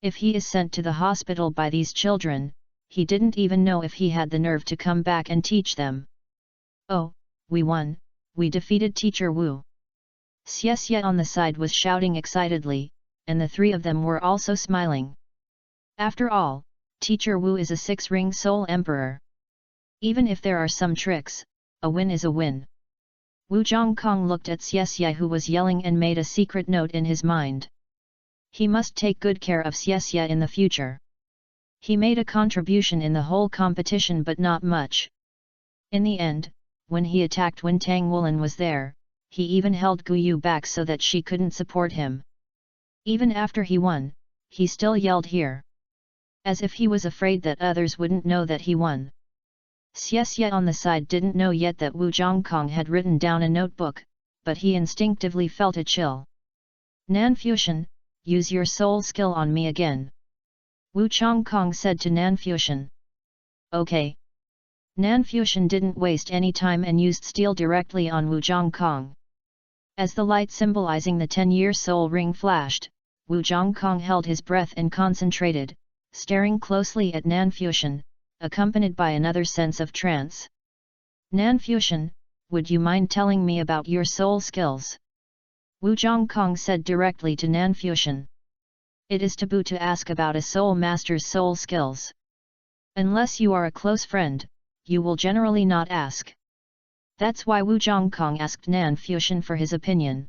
Speaker 1: If he is sent to the hospital by these children, he didn't even know if he had the nerve to come back and teach them. Oh, we won, we defeated Teacher Wu. Xie on the side was shouting excitedly, and the 3 of them were also smiling. After all, Teacher Wu is a 6-ring soul emperor. Even if there are some tricks, a win is a win. Wu Zhongkong looked at Xie, who was yelling, and made a secret note in his mind. He must take good care of Xie in the future. He made a contribution in the whole competition, but not much. In the end, when he attacked when Tang Wulin was there, he even held Guyu back so that she couldn't support him. Even after he won, he still yelled here. As if he was afraid that others wouldn't know that he won. Xie on the side didn't know yet that Wu Zhongkong had written down a notebook, but he instinctively felt a chill. Nanfuxian, use your soul skill on me again. Wu Zhongkong said to Nanfuxian. Okay. Fanfiction didn't waste any time and used steel directly on Wu Zhongkong. As the light symbolizing the 10-year soul ring flashed, Wu Zhongkong held his breath and concentrated, staring closely at Fanfiction, accompanied by another sense of trance. Fanfiction, would you mind telling me about your soul skills? Wu Zhongkong said directly to Fanfiction. It is taboo to ask about a soul master's soul skills. Unless you are a close friend, you will generally not ask. That's why Wu Zhongkong asked Fanfiction for his opinion.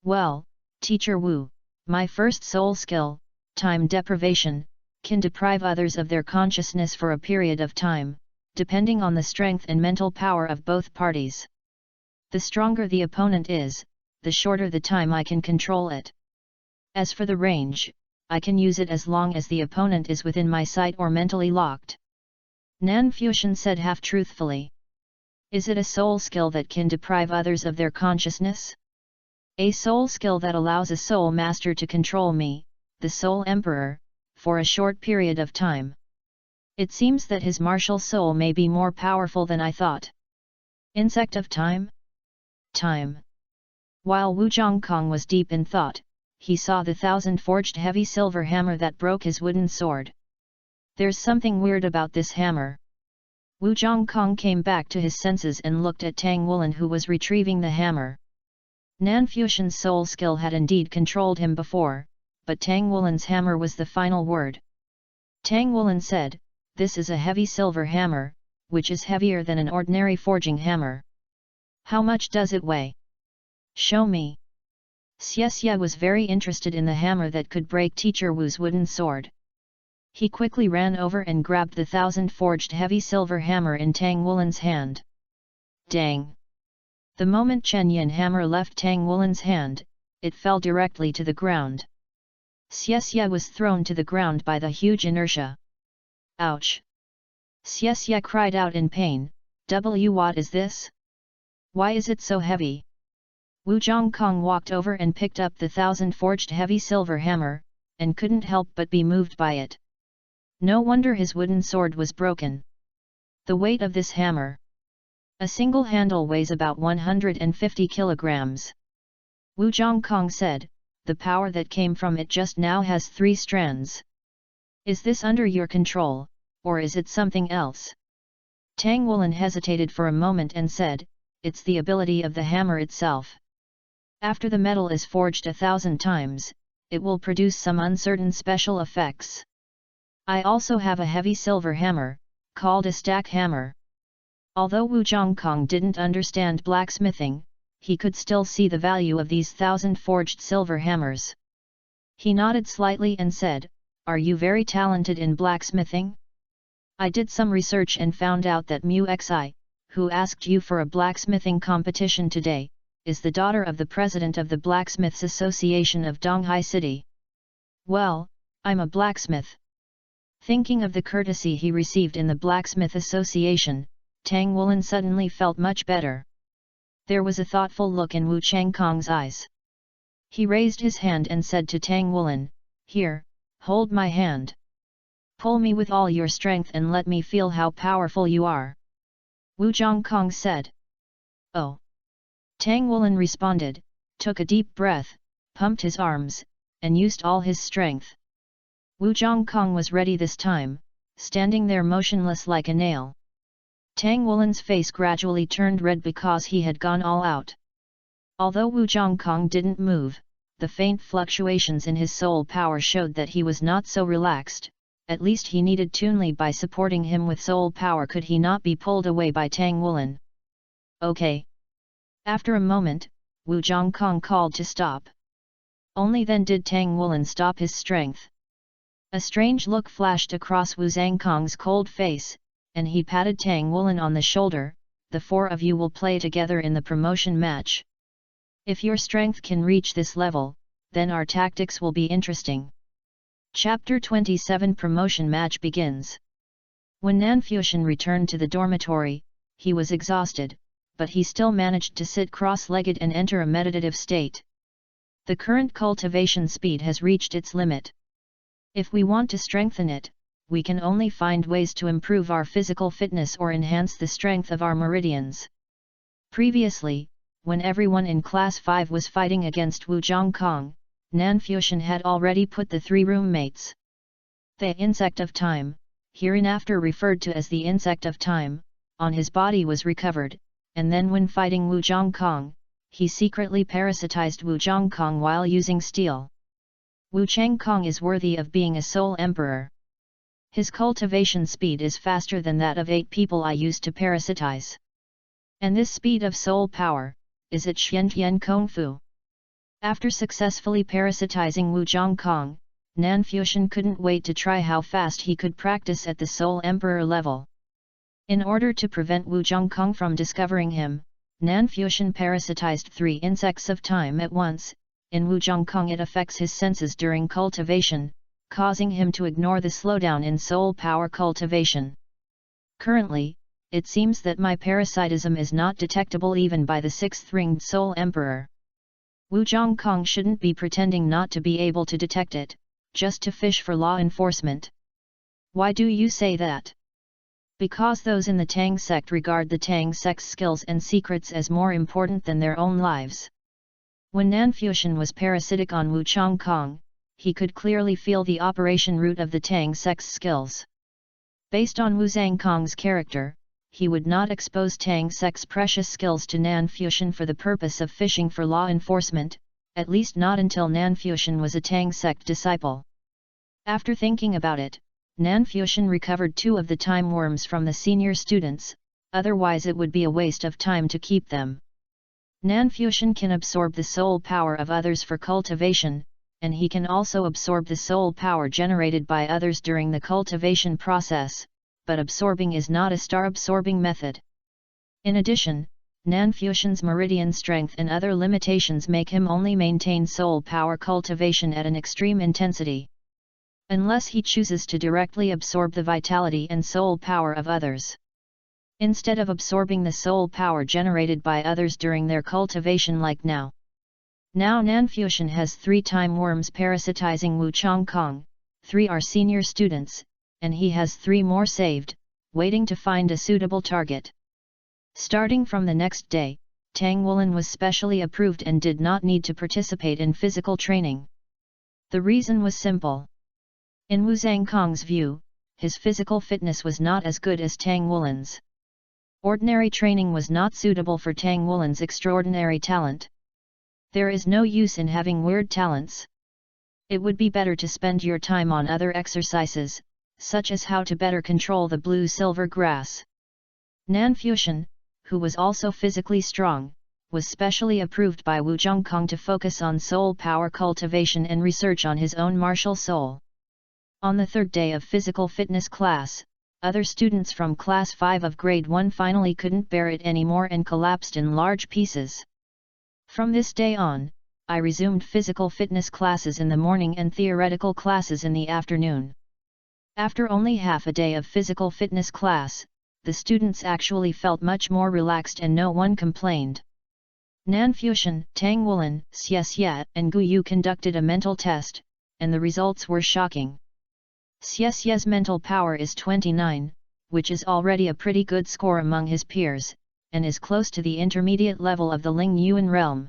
Speaker 1: Well, Teacher Wu, my first soul skill, time deprivation, can deprive others of their consciousness for a period of time, depending on the strength and mental power of both parties. The stronger the opponent is, the shorter the time I can control it. As for the range, I can use it as long as the opponent is within my sight or mentally locked. Fanfiction said half-truthfully. Is it a soul skill that can deprive others of their consciousness? A soul skill that allows a soul master to control me, the soul emperor, for a short period of time. It seems that his martial soul may be more powerful than I thought. Insect of time? Time. While Wu Zhongkong was deep in thought, he saw the 1,000-forged heavy silver hammer that broke his wooden sword. There's something weird about this hammer. Wu Zhongkong came back to his senses and looked at Tang Wulin, who was retrieving the hammer. Fanfiction's soul skill had indeed controlled him before, but Tang Wulin's hammer was the final word. Tang Wulin said, "This is a heavy silver hammer, which is heavier than an ordinary forging hammer. How much does it weigh? Show me." Xie was very interested in the hammer that could break Teacher Wu's wooden sword. He quickly ran over and grabbed the 1,000-forged heavy silver hammer in Tang Wulin's hand. Dang! The moment Chen Yin hammer left Tang Wulin's hand, it fell directly to the ground. Xie was thrown to the ground by the huge inertia. Ouch! Xie cried out in pain, What is this? Why is it so heavy? Wu Zhongkong walked over and picked up the 1,000-forged heavy silver hammer, and couldn't help but be moved by it. No wonder his wooden sword was broken. The weight of this hammer. A single handle weighs about 150 kilograms. Wu Zhongkong said, the power that came from it just now has 3 strands. Is this under your control, or is it something else? Tang Wulin hesitated for a moment and said, it's the ability of the hammer itself. After the metal is forged 1,000 times, it will produce some uncertain special effects. I also have a heavy silver hammer, called a stack hammer. Although Wu Zhongkong didn't understand blacksmithing, he could still see the value of these 1,000 forged silver hammers. He nodded slightly and said, "Are you very talented in blacksmithing? I did some research and found out that Mu Xi, who asked you for a blacksmithing competition today, is the daughter of the president of the Blacksmiths Association of Donghai City. Well, I'm a blacksmith." Thinking of the courtesy he received in the Blacksmith Association, Tang Wulin suddenly felt much better. There was a thoughtful look in Wu Zhongkong's eyes. He raised his hand and said to Tang Wulin, "Here, hold my hand. Pull me with all your strength and let me feel how powerful you are." Wu Zhongkong said. "Oh." Tang Wulin responded, took a deep breath, pumped his arms, and used all his strength. Wu Zhongkong was ready this time, standing there motionless like a nail. Tang Wulin's face gradually turned red because he had gone all out. Although Wu Zhongkong didn't move, the faint fluctuations in his soul power showed that he was not so relaxed. At least he needed Tunli by supporting him with soul power. Could he not be pulled away by Tang Wulin? Okay. After a moment, Wu Zhongkong called to stop. Only then did Tang Wulin stop his strength. A strange look flashed across Wu Zhongkong's cold face, and he patted Tang Wulin on the shoulder. "The 4 of you will play together in the promotion match. If your strength can reach this level, then our tactics will be interesting." Chapter 27 Promotion Match begins. When Fanfiction returned to the dormitory, he was exhausted, but he still managed to sit cross-legged and enter a meditative state. The current cultivation speed has reached its limit. If we want to strengthen it, we can only find ways to improve our physical fitness or enhance the strength of our meridians. Previously, when everyone in Class 5 was fighting against Wu Zhongkong, Nan Fuxian had already put the 3 roommates. The insect of time, hereinafter referred to as the insect of time, on his body was recovered, and then when fighting Wu Zhongkong, he secretly parasitized Wu Zhongkong while using steel. Wu Changkong is worthy of being a soul emperor. His cultivation speed is faster than that of 8 people I used to parasitize. And this speed of soul power, is at Xiantian Kung Fu. After successfully parasitizing Wu Zhongkong, Nan Fuxian couldn't wait to try how fast he could practice at the soul emperor level. In order to prevent Wu Zhongkong from discovering him, Nan Fuxian parasitized 3 insects of time at once. In Wu Zhongkong it affects his senses during cultivation, causing him to ignore the slowdown in soul power cultivation. Currently, it seems that my parasitism is not detectable even by the 6th ringed soul emperor. Wu Zhongkong shouldn't be pretending not to be able to detect it, just to fish for law enforcement. Why do you say that? Because those in the Tang sect regard the Tang sect's skills and secrets as more important than their own lives. When Nan Fuxian was parasitic on Wu Zhongkong, he could clearly feel the operation root of the Tang sect's skills. Based on Wu Zhongkong's character, he would not expose Tang sect's precious skills to Nan Fuxian for the purpose of fishing for law enforcement, at least not until Nan Fuxian was a Tang sect disciple. After thinking about it, Nan Fuxian recovered 2 of the time worms from the senior students, otherwise it would be a waste of time to keep them. Nan Fuxian can absorb the soul power of others for cultivation, and he can also absorb the soul power generated by others during the cultivation process, but absorbing is not a star-absorbing method. In addition, Nan Fuxian's meridian strength and other limitations make him only maintain soul power cultivation at an extreme intensity. Unless he chooses to directly absorb the vitality and soul power of others. Instead of absorbing the soul power generated by others during their cultivation like now. Now Nan Fuxian has 3 time worms parasitizing Wu Zhongkong, 3 are senior students, and he has 3 more saved, waiting to find a suitable target. Starting from the next day, Tang Wulin was specially approved and did not need to participate in physical training. The reason was simple. In Wu Zhongkong's view, his physical fitness was not as good as Tang Wulin's. Ordinary training was not suitable for Tang Wulin's extraordinary talent. There is no use in having weird talents. It would be better to spend your time on other exercises, such as how to better control the blue-silver grass. Nan Fuxian, who was also physically strong, was specially approved by Wu Zhongkong to focus on soul power cultivation and research on his own martial soul. On the 3rd day of physical fitness class, other students from Class 5 of Grade 1 finally couldn't bear it anymore and collapsed in large pieces. From this day on, I resumed physical fitness classes in the morning and theoretical classes in the afternoon. After only half a day of physical fitness class, the students actually felt much more relaxed and no one complained. Nan Fuxian, Tang Wulin, Xie and Gu Yu conducted a mental test, and the results were shocking. Xie's mental power is 29, which is already a pretty good score among his peers, and is close to the intermediate level of the Ling Yuan realm.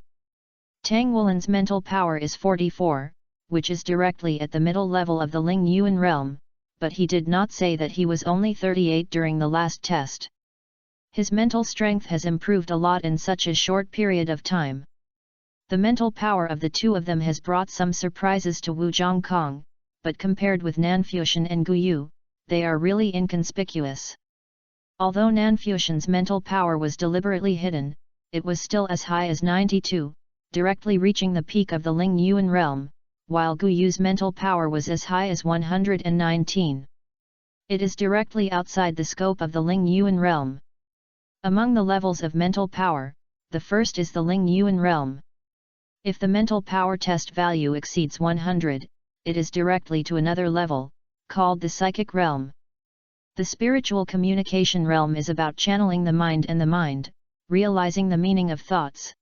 Speaker 1: Tang Wulin's mental power is 44, which is directly at the middle level of the Ling Yuan realm, but he did not say that he was only 38 during the last test. His mental strength has improved a lot in such a short period of time. The mental power of the 2 of them has brought some surprises to Wu Zhongkong, but compared with Nan Fuxian and Gu Yu, they are really inconspicuous. Although Nan Fuxian's mental power was deliberately hidden, it was still as high as 92, directly reaching the peak of the Ling Yuan realm, while Gu Yu's mental power was as high as 119. It is directly outside the scope of the Ling Yuan realm. Among the levels of mental power, the first is the Ling Yuan realm. If the mental power test value exceeds 100, it is directly to another level, called the psychic realm. The spiritual communication realm is about channeling the mind and the mind, realizing the meaning of thoughts.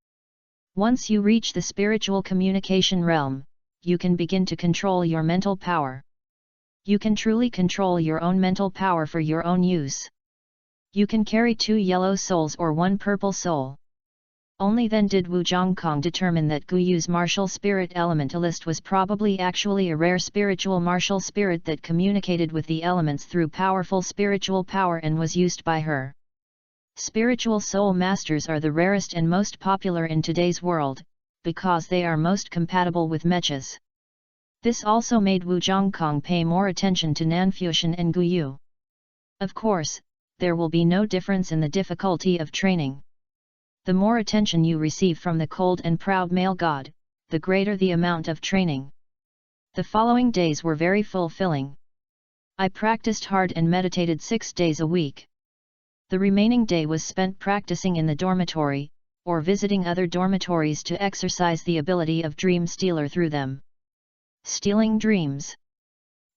Speaker 1: Once you reach the spiritual communication realm, you can begin to control your mental power. You can truly control your own mental power for your own use. You can carry 2 yellow souls or 1 purple soul. Only then did Wu Zhongkong determine that Guyu's martial spirit elementalist was probably actually a rare spiritual martial spirit that communicated with the elements through powerful spiritual power and was used by her. Spiritual soul masters are the rarest and most popular in today's world, because they are most compatible with mechas. This also made Wu Zhongkong pay more attention to Nanfuxian and Guyu. Of course, there will be no difference in the difficulty of training. The more attention you receive from the cold and proud male god, the greater the amount of training. The following days were very fulfilling. I practiced hard and meditated 6 days a week. The remaining day was spent practicing in the dormitory, or visiting other dormitories to exercise the ability of dream stealer through them. Stealing dreams.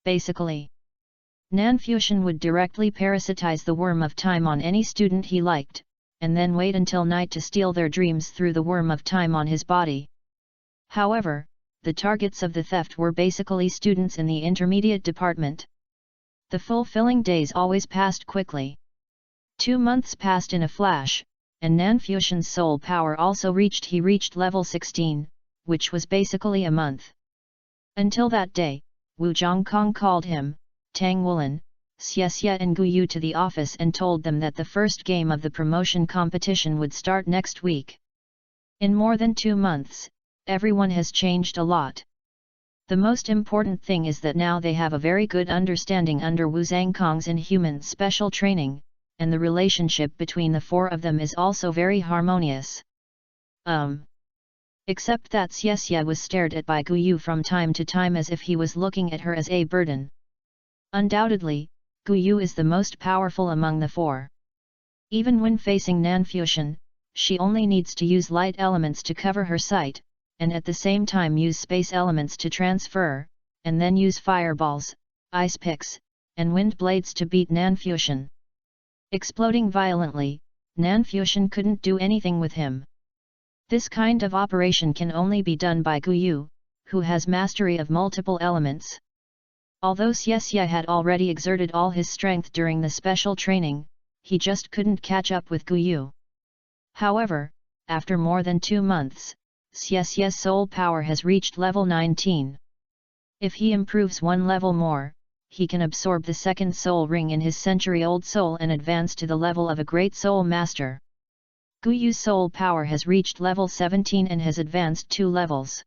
Speaker 1: Basically, Nanfuxian would directly parasitize the worm of time on any student he liked, and then wait until night to steal their dreams through the worm of time on his body. However, the targets of the theft were basically students in the intermediate department. The fulfilling days always passed quickly. 2 months passed in a flash, and Nanfuxian's soul power also reached level 16, which was basically a month. Until that day, Wu Zhongkong called him, Tang Wulin, Xie and Guyu to the office and told them that the first game of the promotion competition would start next week. In more than 2 months, everyone has changed a lot. The most important thing is that now they have a very good understanding under Wu Zhongkong's inhuman special training, and the relationship between the 4 of them is also very harmonious. Except that Xie was stared at by Guyu from time to time as if he was looking at her as a burden. Undoubtedly, Guyu is the most powerful among the 4. Even when facing Nanfuxian, she only needs to use light elements to cover her sight, and at the same time use space elements to transfer, and then use fireballs, ice picks, and wind blades to beat Nanfuxian. Exploding violently, Nanfuxian couldn't do anything with him. This kind of operation can only be done by Guyu, who has mastery of multiple elements. Although Xie had already exerted all his strength during the special training, he just couldn't catch up with Guyu. However, after more than 2 months, Xie's soul power has reached level 19. If he improves 1 level more, he can absorb the 2nd soul ring in his century-old soul and advance to the level of a great soul master. Guyu's soul power has reached level 17 and has advanced 2 levels.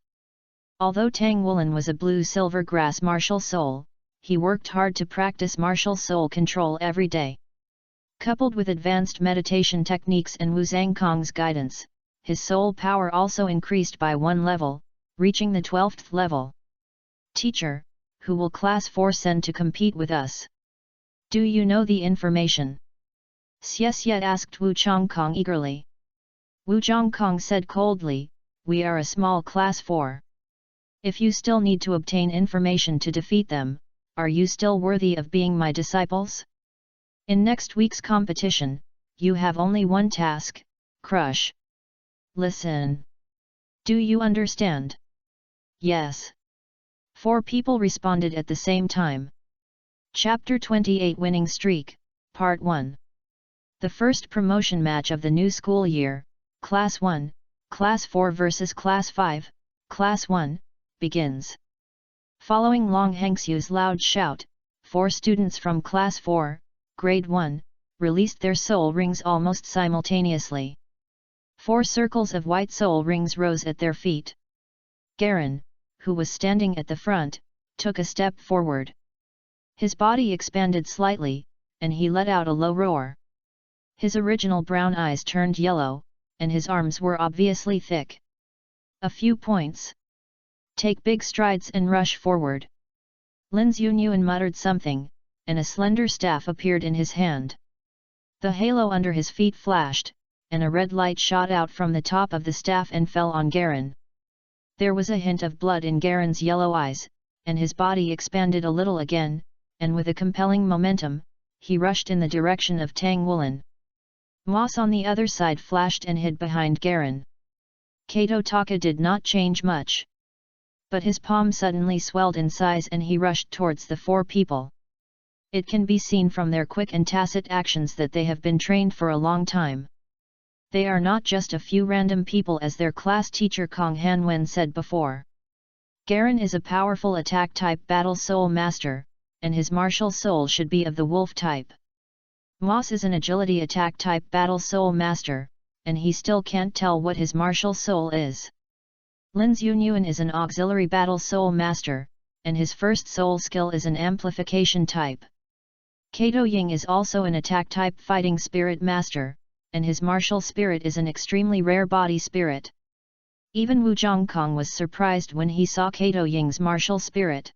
Speaker 1: Although Tang Wulin was a blue-silver grass martial soul, he worked hard to practice martial soul control every day. Coupled with advanced meditation techniques and Wu Zhongkong's guidance, his soul power also increased by 1 level, reaching the 12th level. Teacher, who will Class 4 send to compete with us? Do you know the information? Xie asked Wu Zhongkong eagerly. Wu Zhongkong said coldly, we are a small Class 4. If you still need to obtain information to defeat them, are you still worthy of being my disciples? In next week's competition, you have only one task, crush. Listen. Do you understand? Yes. 4 people responded at the same time. Chapter 28 Winning Streak, Part 1. The first promotion match of the new school year, Class 1, Class 4 vs Class 5, Class 1, begins. Following Long Hengxiu's loud shout, 4 students from Class 4, Grade 1, released their soul rings almost simultaneously. 4 circles of white soul rings rose at their feet. Garen, who was standing at the front, took a step forward. His body expanded slightly, and he let out a low roar. His original brown eyes turned yellow, and his arms were obviously thick. A few points. Take big strides and rush forward. Lin Xunyuan muttered something, and a slender staff appeared in his hand. The halo under his feet flashed, and a red light shot out from the top of the staff and fell on Garen. There was a hint of blood in Garen's yellow eyes, and his body expanded a little again, and with a compelling momentum, he rushed in the direction of Tang Wulin. Moss on the other side flashed and hid behind Garen. Kato Taka did not change much. But his palm suddenly swelled in size and he rushed towards the four people. It can be seen from their quick and tacit actions that they have been trained for a long time. They are not just a few random people as their class teacher Kong Hanwen said before. Garen is a powerful attack type battle soul master, and his martial soul should be of the wolf type. Moss is an agility attack type battle soul master, and he still can't tell what his martial soul is. Lin Xunyuan is an auxiliary battle soul master, and his first soul skill is an amplification type. Kato Ying is also an attack type fighting spirit master, and his martial spirit is an extremely rare body spirit. Even Wu Zhongkong was surprised when he saw Kato Ying's martial spirit.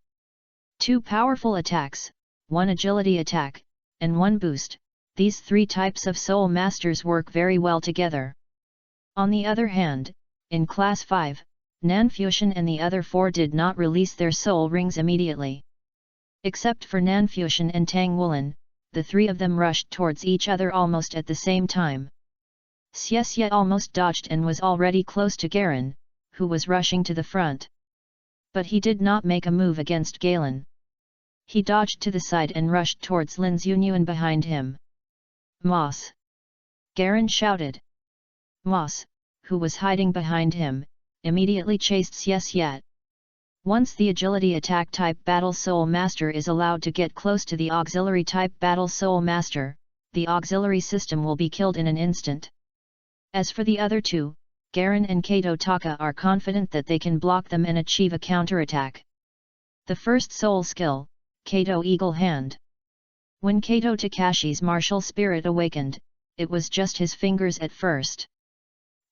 Speaker 1: 2 powerful attacks, 1 agility attack, and 1 boost, these 3 types of soul masters work very well together. On the other hand, in Class 5, Nanfuxian and the other 4 did not release their soul rings immediately. Except for Nanfuxian and Tang Wulin, the 3 of them rushed towards each other almost at the same time. Xie almost dodged and was already close to Garen, who was rushing to the front. But he did not make a move against Galen. He dodged to the side and rushed towards Lin Xunyuan behind him. Moss! Garen shouted. Moss, who was hiding behind him, immediately chased Xie. Once the agility attack type battle soul master is allowed to get close to the auxiliary type battle soul master, the auxiliary system will be killed in an instant. As for the other 2, Garen and Kato Taka are confident that they can block them and achieve a counterattack. The first soul skill, Kato Eagle Hand. When Kato Takashi's martial spirit awakened, it was just his fingers at first.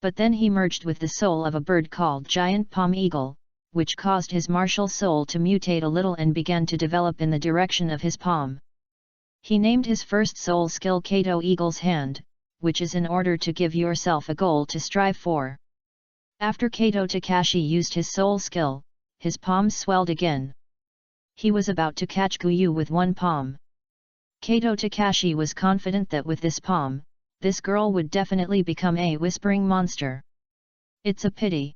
Speaker 1: But then he merged with the soul of a bird called Giant Palm Eagle, which caused his martial soul to mutate a little and began to develop in the direction of his palm. He named his first soul skill Kato Eagle's Hand, which is in order to give yourself a goal to strive for. After Kato Takashi used his soul skill, his palms swelled again. He was about to catch Guyu with one palm. Kato Takashi was confident that with this palm, this girl would definitely become a whispering monster. It's a pity.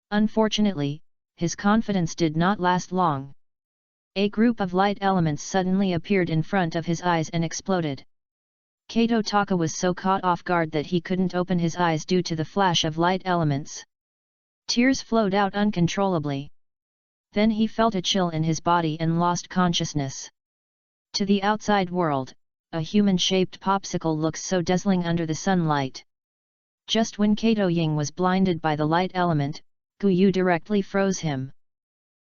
Speaker 1: Unfortunately, his confidence did not last long. A group of light elements suddenly appeared in front of his eyes and exploded. Kato Taka was so caught off guard that he couldn't open his eyes due to the flash of light elements. Tears flowed out uncontrollably. Then he felt a chill in his body and lost consciousness. To the outside world, a human-shaped popsicle looks so dazzling under the sunlight. Just when Kato Ying was blinded by the light element, Guyu directly froze him.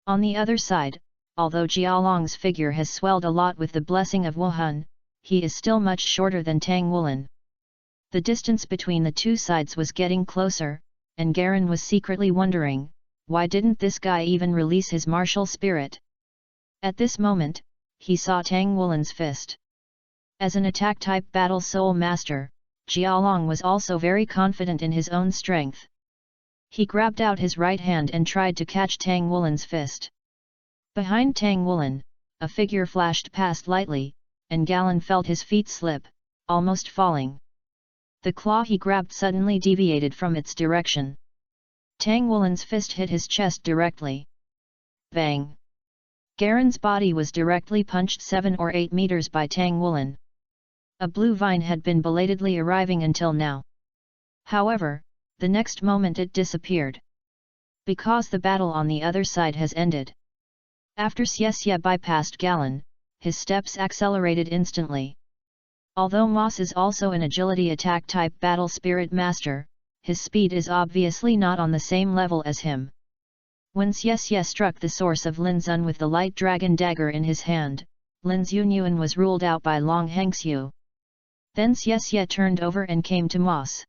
Speaker 1: On the other side, although Jialong's figure has swelled a lot with the blessing of Wuhan, he is still much shorter than Tang Wulin. The distance between the 2 sides was getting closer, and Garen was secretly wondering, why didn't this guy even release his martial spirit? At this moment, he saw Tang Wulin's fist. As an attack-type battle soul master, Jialong was also very confident in his own strength. He grabbed out his right hand and tried to catch Tang Wulin's fist. Behind Tang Wulin, a figure flashed past lightly, and Galen felt his feet slip, almost falling. The claw he grabbed suddenly deviated from its direction. Tang Wulin's fist hit his chest directly. Bang! Garen's body was directly punched 7 or 8 meters by Tang Wulin. A blue vine had been belatedly arriving until now. However, the next moment it disappeared. Because the battle on the other side has ended. After Xie bypassed Galen, his steps accelerated instantly. Although Moss is also an agility attack type battle spirit master, his speed is obviously not on the same level as him. When Xie struck the source of Lin Zun with the light dragon dagger in his hand, Lin Xunyuan was ruled out by Long Hengxiu. Then Xie turned over and came to Moss.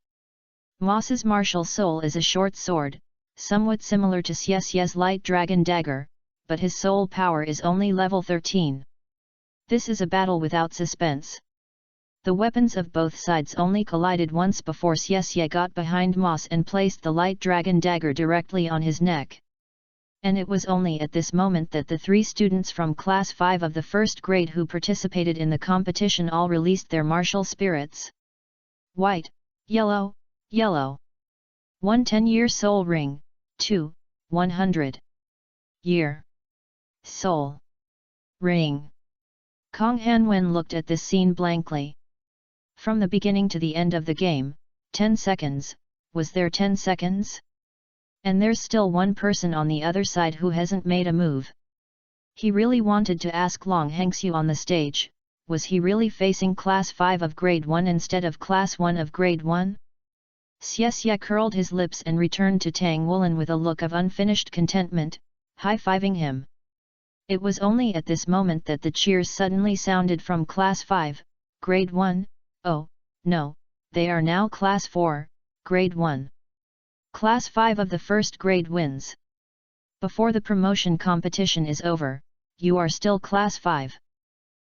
Speaker 1: Moss's martial soul is a short sword, somewhat similar to Xie's light dragon dagger, but his soul power is only level 13. This is a battle without suspense. The weapons of both sides only collided once before Xie got behind Moss and placed the light dragon dagger directly on his neck. And it was only at this moment that the 3 students from Class 5 of the first grade who participated in the competition all released their martial spirits. White, yellow, yellow. 1 10-year soul ring, 2, 100. Year. Soul. Ring. Kong Hanwen looked at this scene blankly. From the beginning to the end of the game, 10 seconds, was there 10 seconds? And there's still one person on the other side who hasn't made a move. He really wanted to ask Long Hengxiu on the stage, was he really facing Class 5 of Grade 1 instead of Class 1 of Grade 1? Xie curled his lips and returned to Tang Woolen with a look of unfinished contentment, high-fiving him. It was only at this moment that the cheers suddenly sounded from Class 5, Grade 1, oh, no, they are now Class 4, Grade 1. Class 5 of the first grade wins. Before the promotion competition is over, you are still Class 5.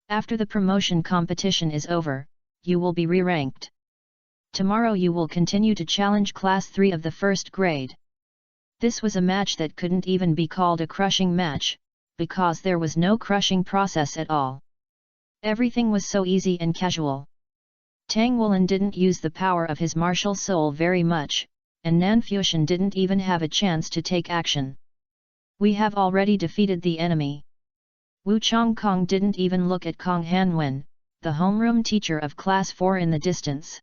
Speaker 1: After the promotion competition is over, you will be re-ranked. Tomorrow you will continue to challenge Class 3 of the first grade. This was a match that couldn't even be called a crushing match, because there was no crushing process at all. Everything was so easy and casual. Tang Woolen didn't use the power of his martial soul very much, and Nan Fuxian didn't even have a chance to take action. We have already defeated the enemy. Wu Chongkong didn't even look at Kong Hanwen, the homeroom teacher of Class 4 in the distance.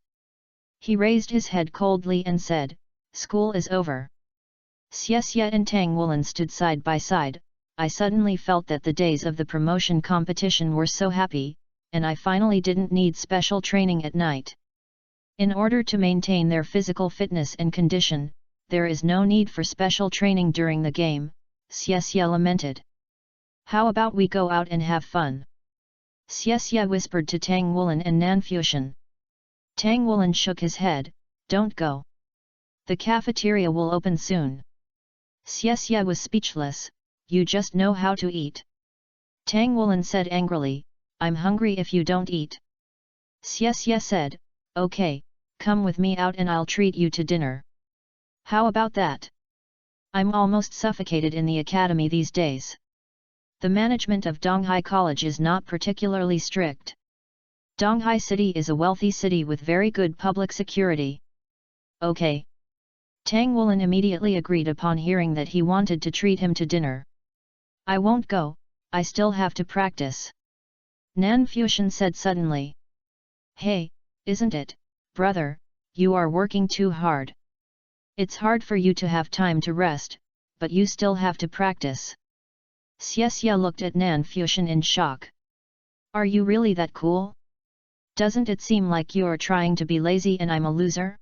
Speaker 1: He raised his head coldly and said, "School is over." Xie and Tang Woolen stood side by side. I suddenly felt that the days of the promotion competition were so happy, and I finally didn't need special training at night. In order to maintain their physical fitness and condition, there is no need for special training during the game, Xie lamented. How about we go out and have fun? Xie whispered to Tang Woolen and Nan Fuxian. Tang Woolen shook his head, "Don't go. The cafeteria will open soon." Xie was speechless, "You just know how to eat." Tang Woolen said angrily, "I'm hungry if you don't eat." Xie said, "Okay, come with me out and I'll treat you to dinner. How about that? I'm almost suffocated in the academy these days. The management of Donghai College is not particularly strict. Donghai City is a wealthy city with very good public security." "Okay." Tang Woolen immediately agreed upon hearing that he wanted to treat him to dinner. "I won't go, I still have to practice," Nan Fuxian said suddenly. "Hey, isn't it, brother, you are working too hard. It's hard for you to have time to rest, but you still have to practice." Xie looked at Nan Fuxian in shock. "Are you really that cool? Doesn't it seem like you're trying to be lazy and I'm a loser?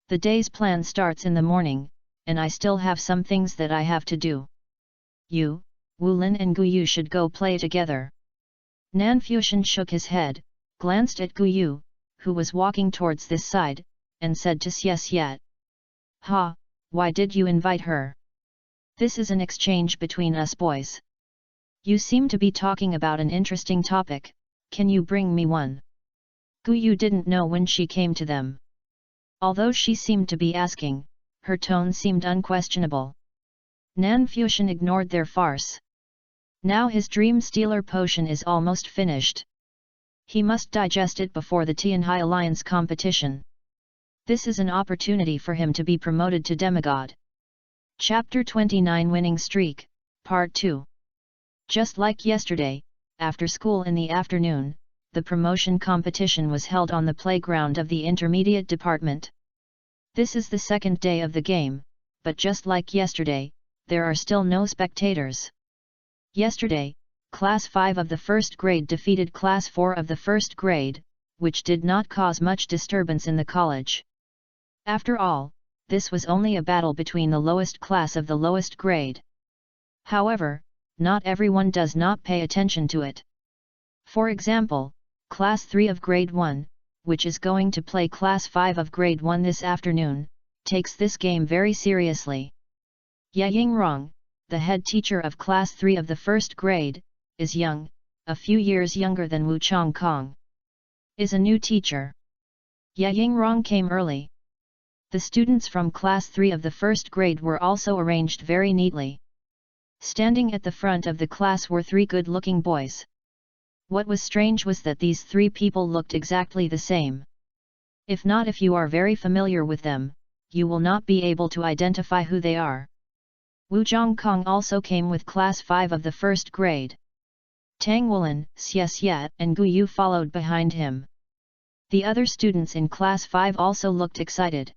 Speaker 1: The day's plan starts in the morning, and I still have some things that I have to do. You, Wulin and Guyu should go play together." Nan Fuxian shook his head, glanced at Guyu, who was walking towards this side, and said to Xie, "Ha, why did you invite her? This is an exchange between us boys. You seem to be talking about an interesting topic, can you bring me one?" Guyu didn't know when she came to them. Although she seemed to be asking, her tone seemed unquestionable. Nan Fuxian ignored their farce. Now his Dream Stealer potion is almost finished. He must digest it before the Tianhai Alliance competition. This is an opportunity for him to be promoted to demigod. Chapter 29 Winning Streak, Part 2. Just like yesterday, after school in the afternoon, the promotion competition was held on the playground of the intermediate department. This is the second day of the game, but just like yesterday, there are still no spectators. Yesterday, Class 5 of the first grade defeated Class 4 of the first grade, which did not cause much disturbance in the college. After all, this was only a battle between the lowest class of the lowest grade. However, not everyone does not pay attention to it. For example, Class 3 of Grade 1, which is going to play Class 5 of Grade 1 this afternoon, takes this game very seriously. Ye Yingrong, the head teacher of Class 3 of the first grade, is young, a few years younger than Wu Chongkong. Is a new teacher. Ye Yingrong came early. The students from Class 3 of the first grade were also arranged very neatly. Standing at the front of the class were three good-looking boys. What was strange was that these three people looked exactly the same. If you are very familiar with them, you will not be able to identify who they are. Wu Zhongkong also came with class 5 of the first grade. Tang Wulan, Xie Xie, and Gu Yu followed behind him. The other students in class 5 also looked excited.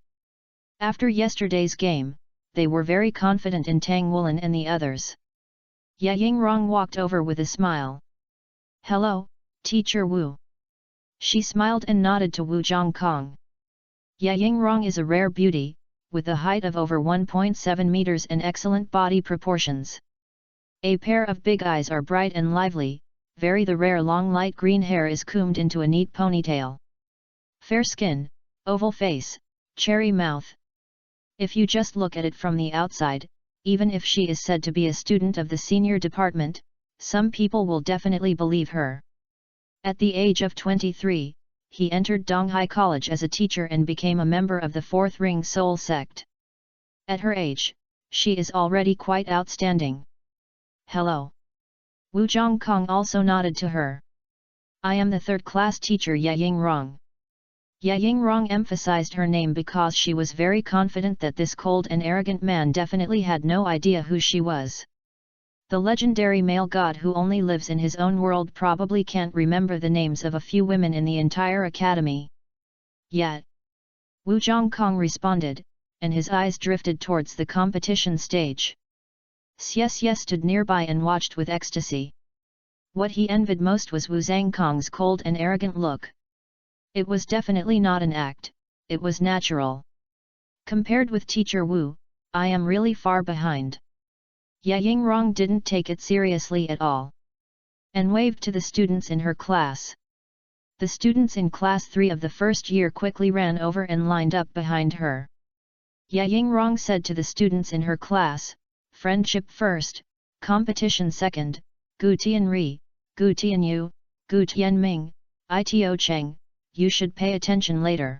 Speaker 1: After yesterday's game, they were very confident in Tang Wulan and the others. Ye Yingrong walked over with a smile. "Hello, Teacher Wu." She smiled and nodded to Wu Zhongkong. Ye Yingrong is a rare beauty, with a height of over 1.7 meters and excellent body proportions. A pair of big eyes are bright and lively, the rare long light green hair is combed into a neat ponytail. Fair skin, oval face, cherry mouth. If you just look at it from the outside, even if she is said to be a student of the senior department, some people will definitely believe her. At the age of 23, he entered Donghai College as a teacher and became a member of the Fourth Ring Soul sect. At her age, she is already quite outstanding. "Hello." Wu Zhongkong also nodded to her. "I am the third-class teacher Ye Yingrong." Ye Yingrong emphasized her name because she was very confident that this cold and arrogant man definitely had no idea who she was. The legendary male god who only lives in his own world probably can't remember the names of a few women in the entire academy. Yet, Wu Zhongkong responded, and his eyes drifted towards the competition stage. Xie Xie stood nearby and watched with ecstasy. What he envied most was Wu Zhongkong's cold and arrogant look. It was definitely not an act, it was natural. Compared with Teacher Wu, I am really far behind. Ye Yingrong didn't take it seriously at all, and waved to the students in her class. The students in class 3 of the first year quickly ran over and lined up behind her. Ye Yingrong said to the students in her class, "Friendship first, competition second, Gu Tianri, Gu Tianyu, Gu Tianming, Ito Cheng, you should pay attention later.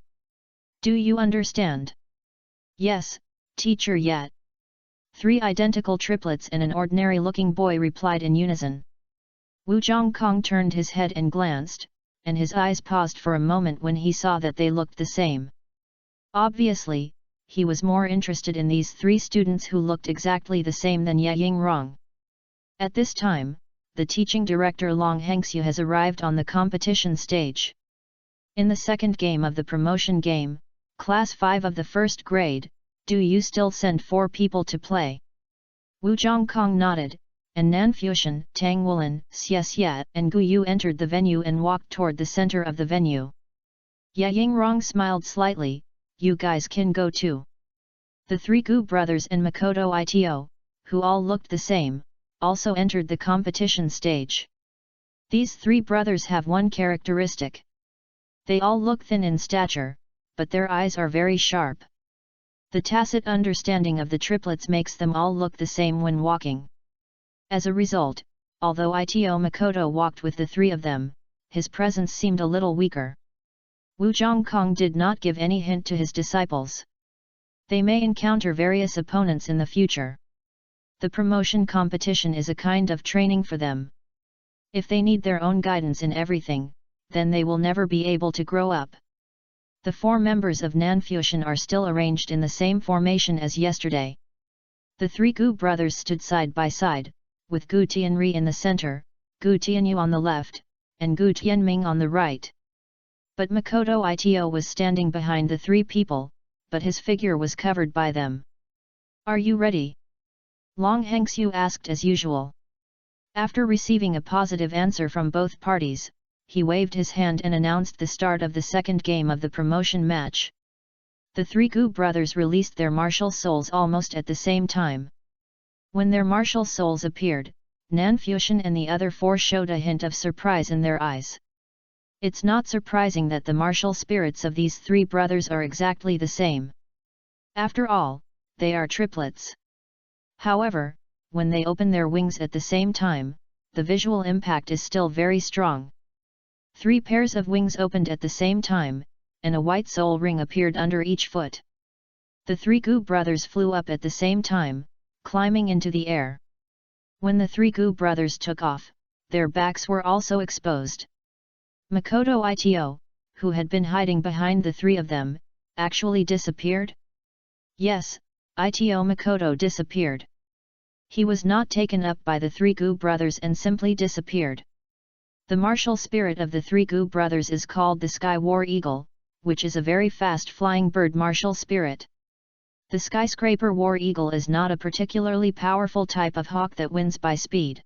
Speaker 1: Do you understand?" "Yes, teacher." Yet 3 identical triplets and an ordinary-looking boy replied in unison. Wu Zhongkong turned his head and glanced, and his eyes paused for a moment when he saw that they looked the same. Obviously, he was more interested in these 3 students who looked exactly the same than Ye Yingrong. At this time, the teaching director Long Hengxiu has arrived on the competition stage. In the second game of the promotion game, Class 5 of the first grade, do you still send 4 people to play? Wu Zhongkong nodded, and Fanfiction, Tang Wulan, Xie Xie, and Gu Yu entered the venue and walked toward the center of the venue. Ye Yingrong smiled slightly, "You guys can go too." The 3 Gu brothers and Makoto Ito, who all looked the same, also entered the competition stage. These 3 brothers have one characteristic. They all look thin in stature, but their eyes are very sharp. The tacit understanding of the triplets makes them all look the same when walking. As a result, although Ito Makoto walked with the 3 of them, his presence seemed a little weaker. Wu Zhongkong did not give any hint to his disciples. They may encounter various opponents in the future. The promotion competition is a kind of training for them. If they need their own guidance in everything, then they will never be able to grow up. The 4 members of Fanfiction are still arranged in the same formation as yesterday. The 3 Gu brothers stood side by side, with Gu Tianri in the center, Gu Tianyu on the left, and Gu Tianming on the right. But Makoto Ito was standing behind the 3 people, but his figure was covered by them. "Are you ready?" Long Hengxiu asked as usual. After receiving a positive answer from both parties, he waved his hand and announced the start of the second game of the promotion match. The 3 Gu brothers released their martial souls almost at the same time. When their martial souls appeared, Fanfiction and the other 4 showed a hint of surprise in their eyes. It's not surprising that the martial spirits of these 3 brothers are exactly the same. After all, they are triplets. However, when they open their wings at the same time, the visual impact is still very strong. 3 pairs of wings opened at the same time, and a white soul ring appeared under each foot. The 3 Gu brothers flew up at the same time, climbing into the air. When the 3 Gu brothers took off, their backs were also exposed. Makoto Ito, who had been hiding behind the 3 of them, actually disappeared? Yes, Ito Makoto disappeared. He was not taken up by the three Gu brothers and simply disappeared. The martial spirit of the three Gu brothers is called the Sky War Eagle, which is a very fast flying bird martial spirit. The skyscraper war eagle is not a particularly powerful type of hawk that wins by speed.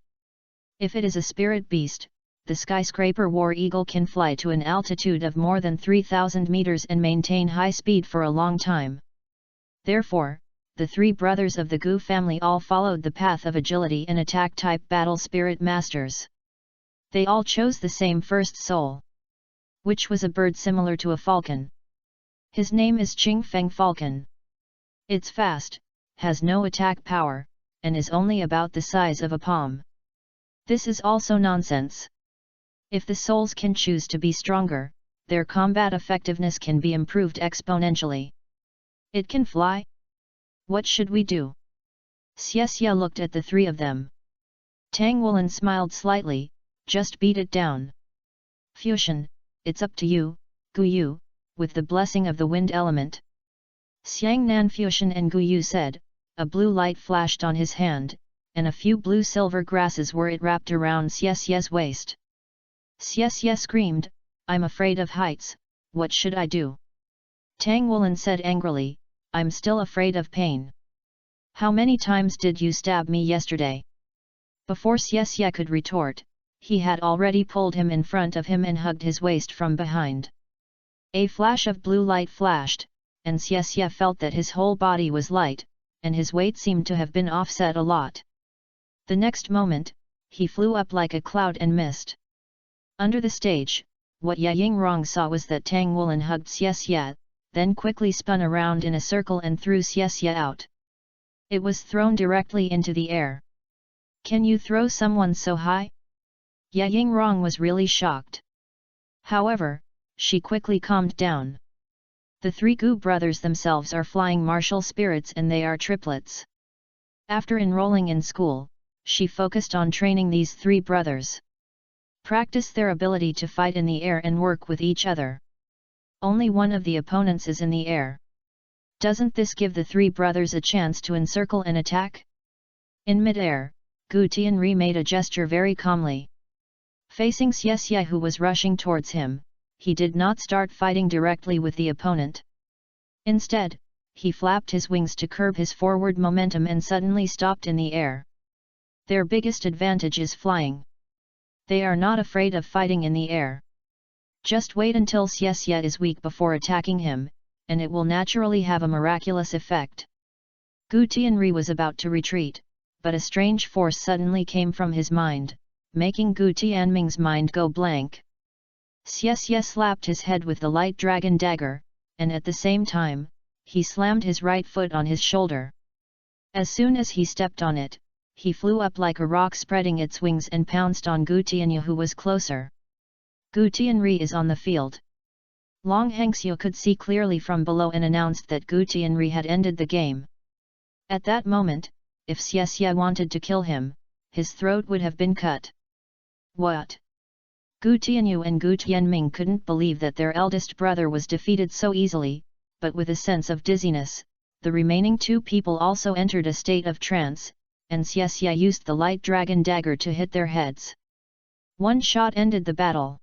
Speaker 1: If it is a spirit beast, the skyscraper war eagle can fly to an altitude of more than 3,000 meters and maintain high speed for a long time. Therefore, the three brothers of the Gu family all followed the path of agility and attack-type battle spirit masters. They all chose the same first soul, which was a bird similar to a falcon. His name is Qing Feng Falcon. It's fast, has no attack power, and is only about the size of a palm. This is also nonsense. If the souls can choose to be stronger, their combat effectiveness can be improved exponentially. It can fly? What should we do? Xie looked at the three of them. Tang Wulin smiled slightly, just beat it down. Fusion, it's up to you, Guyu, with the blessing of the wind element. Xiang Nan Fusion and Guyu said, a blue light flashed on his hand, and a few blue-silver grasses were wrapped around Xie's waist. Xie screamed, I'm afraid of heights, what should I do? Tang Wulin said angrily, I'm still afraid of pain. How many times did you stab me yesterday? Before Xie could retort, he had already pulled him in front of him and hugged his waist from behind. A flash of blue light flashed, and Xie felt that his whole body was light, and his weight seemed to have been offset a lot. The next moment, he flew up like a cloud and missed. Under the stage, what Yingrong saw was that Tang Wulin hugged Xie, then quickly spun around in a circle and threw Xie out. It was thrown directly into the air. Can you throw someone so high? Yingrong was really shocked. However, she quickly calmed down. The three Gu brothers themselves are flying martial spirits and they are triplets. After enrolling in school, she focused on training these three brothers. Practice their ability to fight in the air and work with each other. Only one of the opponents is in the air. Doesn't this give the three brothers a chance to encircle and attack? In mid-air, Gu Tianri made a gesture very calmly. Facing Xie who was rushing towards him, he did not start fighting directly with the opponent. Instead, he flapped his wings to curb his forward momentum and suddenly stopped in the air. Their biggest advantage is flying. They are not afraid of fighting in the air. Just wait until Xie is weak before attacking him, and it will naturally have a miraculous effect. Gu Tianri was about to retreat, but a strange force suddenly came from his mind, making Gu Tianming's mind go blank. Xie slapped his head with the light dragon dagger, and at the same time, he slammed his right foot on his shoulder. As soon as he stepped on it, he flew up like a rock spreading its wings and pounced on Gu Tianyu who was closer. Gu Tianri is on the field. Long Hengxiu could see clearly from below and announced that Gu Tianri had ended the game. At that moment, if Xie wanted to kill him, his throat would have been cut. What? Gu Tianyu and Gu Tianming couldn't believe that their eldest brother was defeated so easily, but with a sense of dizziness, the remaining two people also entered a state of trance, and Xie used the light dragon dagger to hit their heads. One shot ended the battle.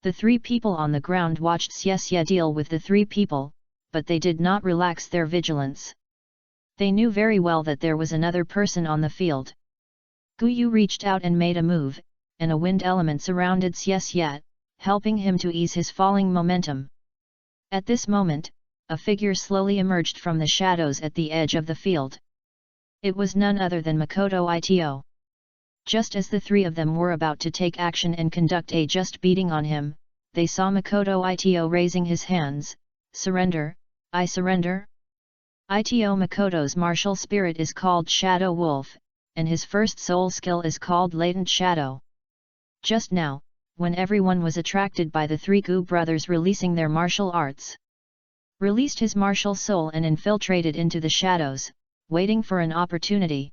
Speaker 1: The three people on the ground watched Xie deal with the three people, but they did not relax their vigilance. They knew very well that there was another person on the field. Guyu reached out and made a move, and a wind element surrounded Xie, helping him to ease his falling momentum. At this moment, a figure slowly emerged from the shadows at the edge of the field. It was none other than Makoto Ito. Just as the three of them were about to take action and conduct a just beating on him, they saw Makoto Ito raising his hands. Surrender, I surrender? Ito Makoto's martial spirit is called Shadow Wolf, and his first soul skill is called Latent Shadow. Just now, when everyone was attracted by the three Gu brothers releasing their martial arts, released his martial soul and infiltrated into the shadows, waiting for an opportunity.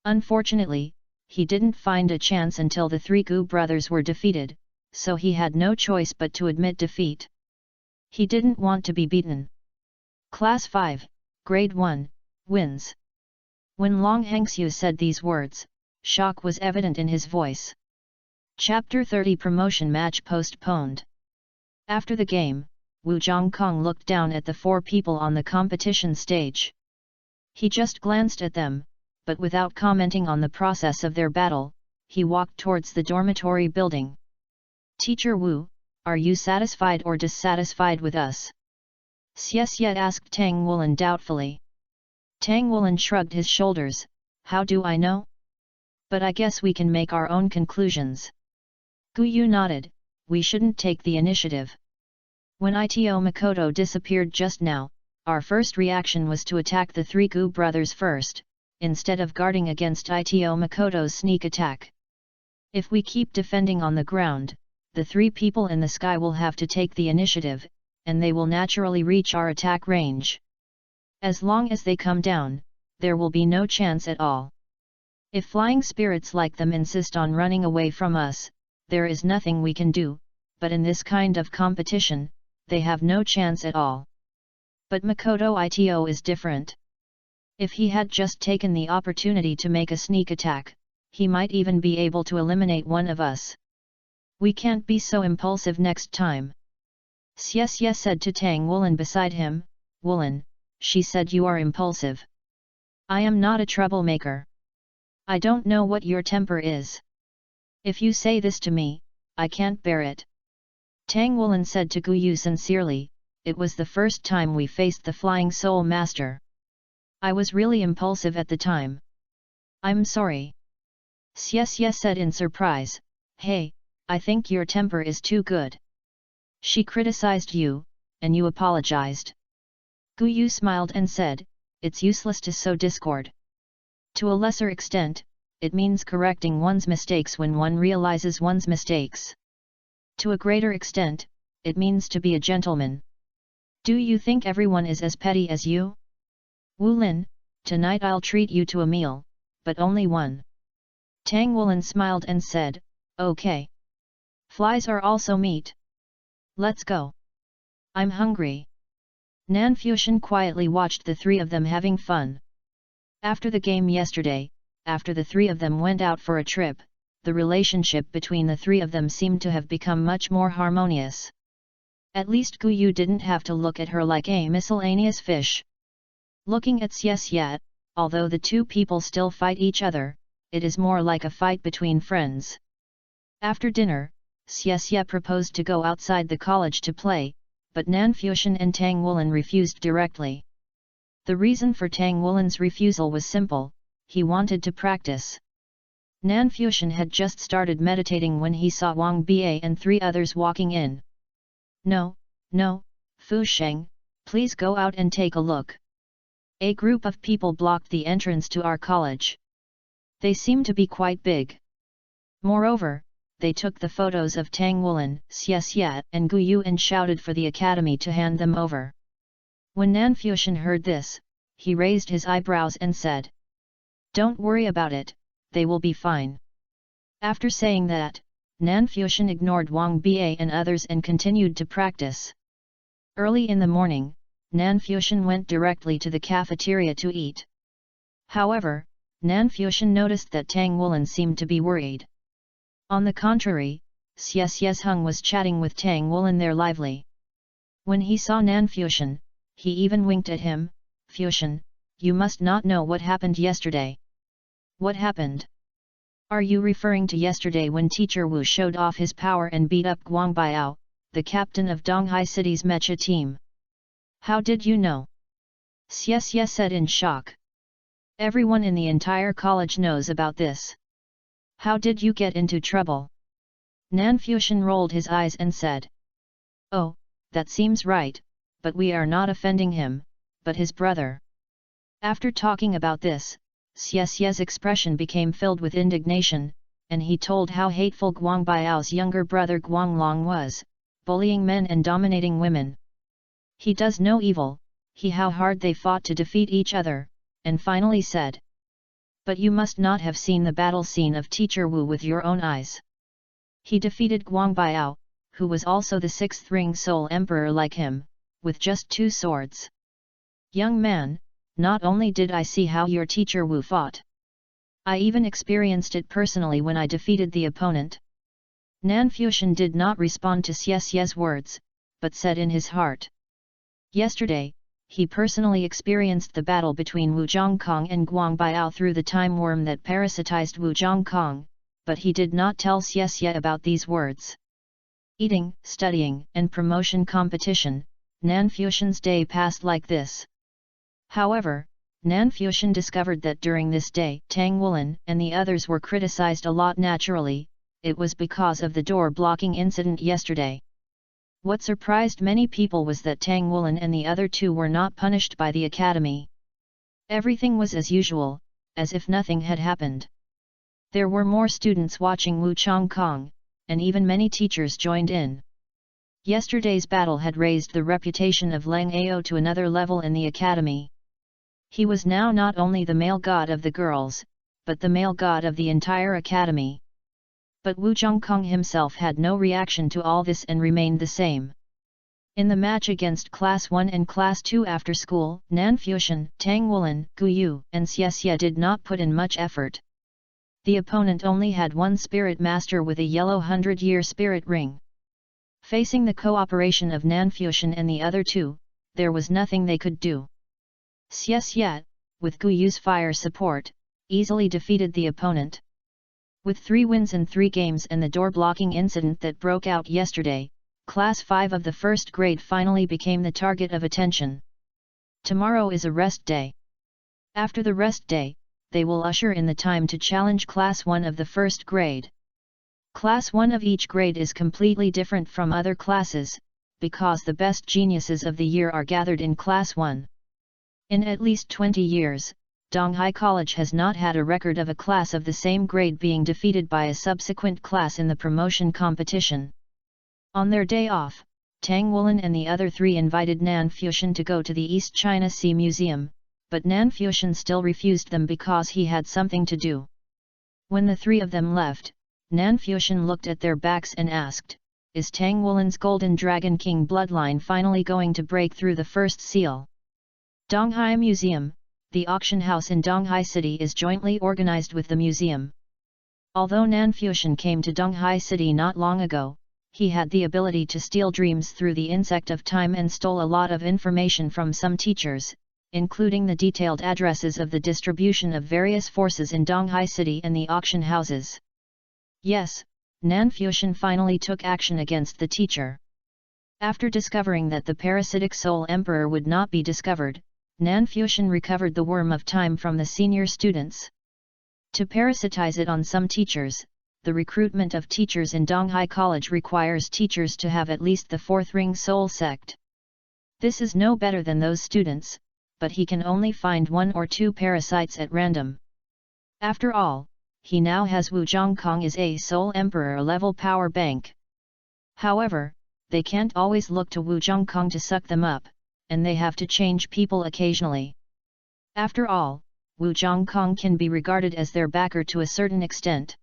Speaker 1: Unfortunately, he didn't find a chance until the three Gu brothers were defeated, so he had no choice but to admit defeat. He didn't want to be beaten. Class 5, Grade 1, wins. When Long Hengxiu said these words, shock was evident in his voice. Chapter 30 Promotion Match Postponed. After the game, Wu Zhongkong looked down at the 4 people on the competition stage. He just glanced at them, but without commenting on the process of their battle, he walked towards the dormitory building. Teacher Wu, are you satisfied or dissatisfied with us? Xie Xie asked Tang Wulin doubtfully. Tang Wulin shrugged his shoulders, how do I know? But I guess we can make our own conclusions. Gu Yu nodded, we shouldn't take the initiative. When Ito Makoto disappeared just now, our first reaction was to attack the 3 Gu brothers first, instead of guarding against Ito Makoto's sneak attack. If we keep defending on the ground, the 3 people in the sky will have to take the initiative, and they will naturally reach our attack range. As long as they come down, there will be no chance at all. If flying spirits like them insist on running away from us, there is nothing we can do, but in this kind of competition, they have no chance at all. But Makoto Ito is different. If he had just taken the opportunity to make a sneak attack, he might even be able to eliminate one of us. We can't be so impulsive next time. Xie Xie said to Tang Wulin beside him, Wulin, she said you are impulsive. I am not a troublemaker. I don't know what your temper is. If you say this to me, I can't bear it. Tang Wulin said to Gu Yu sincerely, it was the first time we faced the Flying Soul Master. I was really impulsive at the time. I'm sorry. Xie Xie said in surprise, hey, I think your temper is too good. She criticized you, and you apologized. Gu Yu smiled and said, it's useless to sow discord. To a lesser extent, it means correcting one's mistakes when one realizes one's mistakes. To a greater extent, it means to be a gentleman. Do you think everyone is as petty as you? Wu Lin, tonight I'll treat you to a meal, but only one. Tang Wulin smiled and said, okay. Flies are also meat. Let's go. I'm hungry. Nan Fuxian quietly watched the 3 of them having fun. After the game yesterday, after the 3 of them went out for a trip, the relationship between the 3 of them seemed to have become much more harmonious. At least Gu Yu didn't have to look at her like a miscellaneous fish. Looking at Xie Xie, although the 2 people still fight each other, it is more like a fight between friends. After dinner, Xie Xie proposed to go outside the college to play, but Nan Fuxian and Tang Wulin refused directly. The reason for Tang Wulin's refusal was simple, he wanted to practice. Nan Fuxian had just started meditating when he saw Wang Ba and 3 others walking in. No, Fu Sheng, please go out and take a look. A group of people blocked the entrance to our college. They seem to be quite big. Moreover, they took the photos of Tang Wulin, Xie Xie and Gu Yu and shouted for the academy to hand them over. When Nan Fuxian heard this, he raised his eyebrows and said, don't worry about it, they will be fine. After saying that, Nan Fuxian ignored Wang Ba and others and continued to practice. Early in the morning, Nan Fuxian went directly to the cafeteria to eat. However, Nan Fuxian noticed that Tang Wulin seemed to be worried. On the contrary, Xie Xie Hung was chatting with Tang Wulin there lively. When he saw Nan Fuxian, he even winked at him, Fuxian, you must not know what happened yesterday. What happened? Are you referring to yesterday when Teacher Wu showed off his power and beat up Guang Biao, the captain of Donghai City's mecha team? How did you know? Xie Xie said in shock. Everyone in the entire college knows about this. How did you get into trouble? Nan Fuxian rolled his eyes and said. Oh, that seems right, but we are not offending him, but his brother. After talking about this, Xie Xie's expression became filled with indignation, and he told how hateful Guang Biao's younger brother Guang Long was, bullying men and dominating women. He does no evil, how hard they fought to defeat each other, and finally said. But you must not have seen the battle scene of Teacher Wu with your own eyes. He defeated Guang Biao, who was also the 6th ring soul emperor like him, with just 2 swords. Young man, not only did I see how your teacher Wu fought, I even experienced it personally when I defeated the opponent. Nanfuxian did not respond to Xie's words, but said in his heart. Yesterday, he personally experienced the battle between Wu Zhongkong and Guang Biao through the time worm that parasitized Wu Zhongkong, but he did not tell Xie about these words. Eating, studying, and promotion competition, Nanfuxian's day passed like this. However, Nanfuxian discovered that during this day Tang Wulin and the others were criticized a lot. Naturally, it was because of the door blocking incident yesterday. What surprised many people was that Tang Wulin and the other two were not punished by the academy. Everything was as usual, as if nothing had happened. There were more students watching Wu Zhongkong, and even many teachers joined in. Yesterday's battle had raised the reputation of Lang Ao to another level in the academy. He was now not only the male god of the girls, but the male god of the entire academy. But Wu Zhongkong himself had no reaction to all this and remained the same. In the match against Class 1 and Class 2 after school, Nanfuxian, Tang Wulin, Gu Yu, and Xie did not put in much effort. The opponent only had one spirit master with a yellow 100-year spirit ring. Facing the cooperation of Nanfuxian and the other two, there was nothing they could do. Xie, with Gu Yu's fire support, easily defeated the opponent. With 3 wins in 3 games and the door-blocking incident that broke out yesterday, Class 5 of the first grade finally became the target of attention. Tomorrow is a rest day. After the rest day, they will usher in the time to challenge Class 1 of the first grade. Class 1 of each grade is completely different from other classes, because the best geniuses of the year are gathered in Class 1. In at least 20 years, Donghai College has not had a record of a class of the same grade being defeated by a subsequent class in the promotion competition. On their day off, Tang Wulin and the other 3 invited Nanfuxian to go to the East China Sea Museum, but Nanfuxian still refused them because he had something to do. When the 3 of them left, Nanfuxian looked at their backs and asked, "Is Tang Wulin's Golden Dragon King bloodline finally going to break through the first seal?" Donghai Museum, the auction house in Donghai City, is jointly organized with the museum. Although Nanfuxian came to Donghai City not long ago, he had the ability to steal dreams through the insect of time and stole a lot of information from some teachers, including the detailed addresses of the distribution of various forces in Donghai City and the auction houses. Yes, Nanfuxian finally took action against the teacher. After discovering that the parasitic Soul Emperor would not be discovered, Nanfuxian recovered the worm of time from the senior students. To parasitize it on some teachers, the recruitment of teachers in Donghai College requires teachers to have at least the 4th ring soul sect. This is no better than those students, but he can only find 1 or 2 parasites at random. After all, he now has Wu Zhongkong as a Soul Emperor level power bank. However, they can't always look to Wu Zhongkong to suck them up, and they have to change people occasionally. After all, Wu Zhongkong can be regarded as their backer to a certain extent.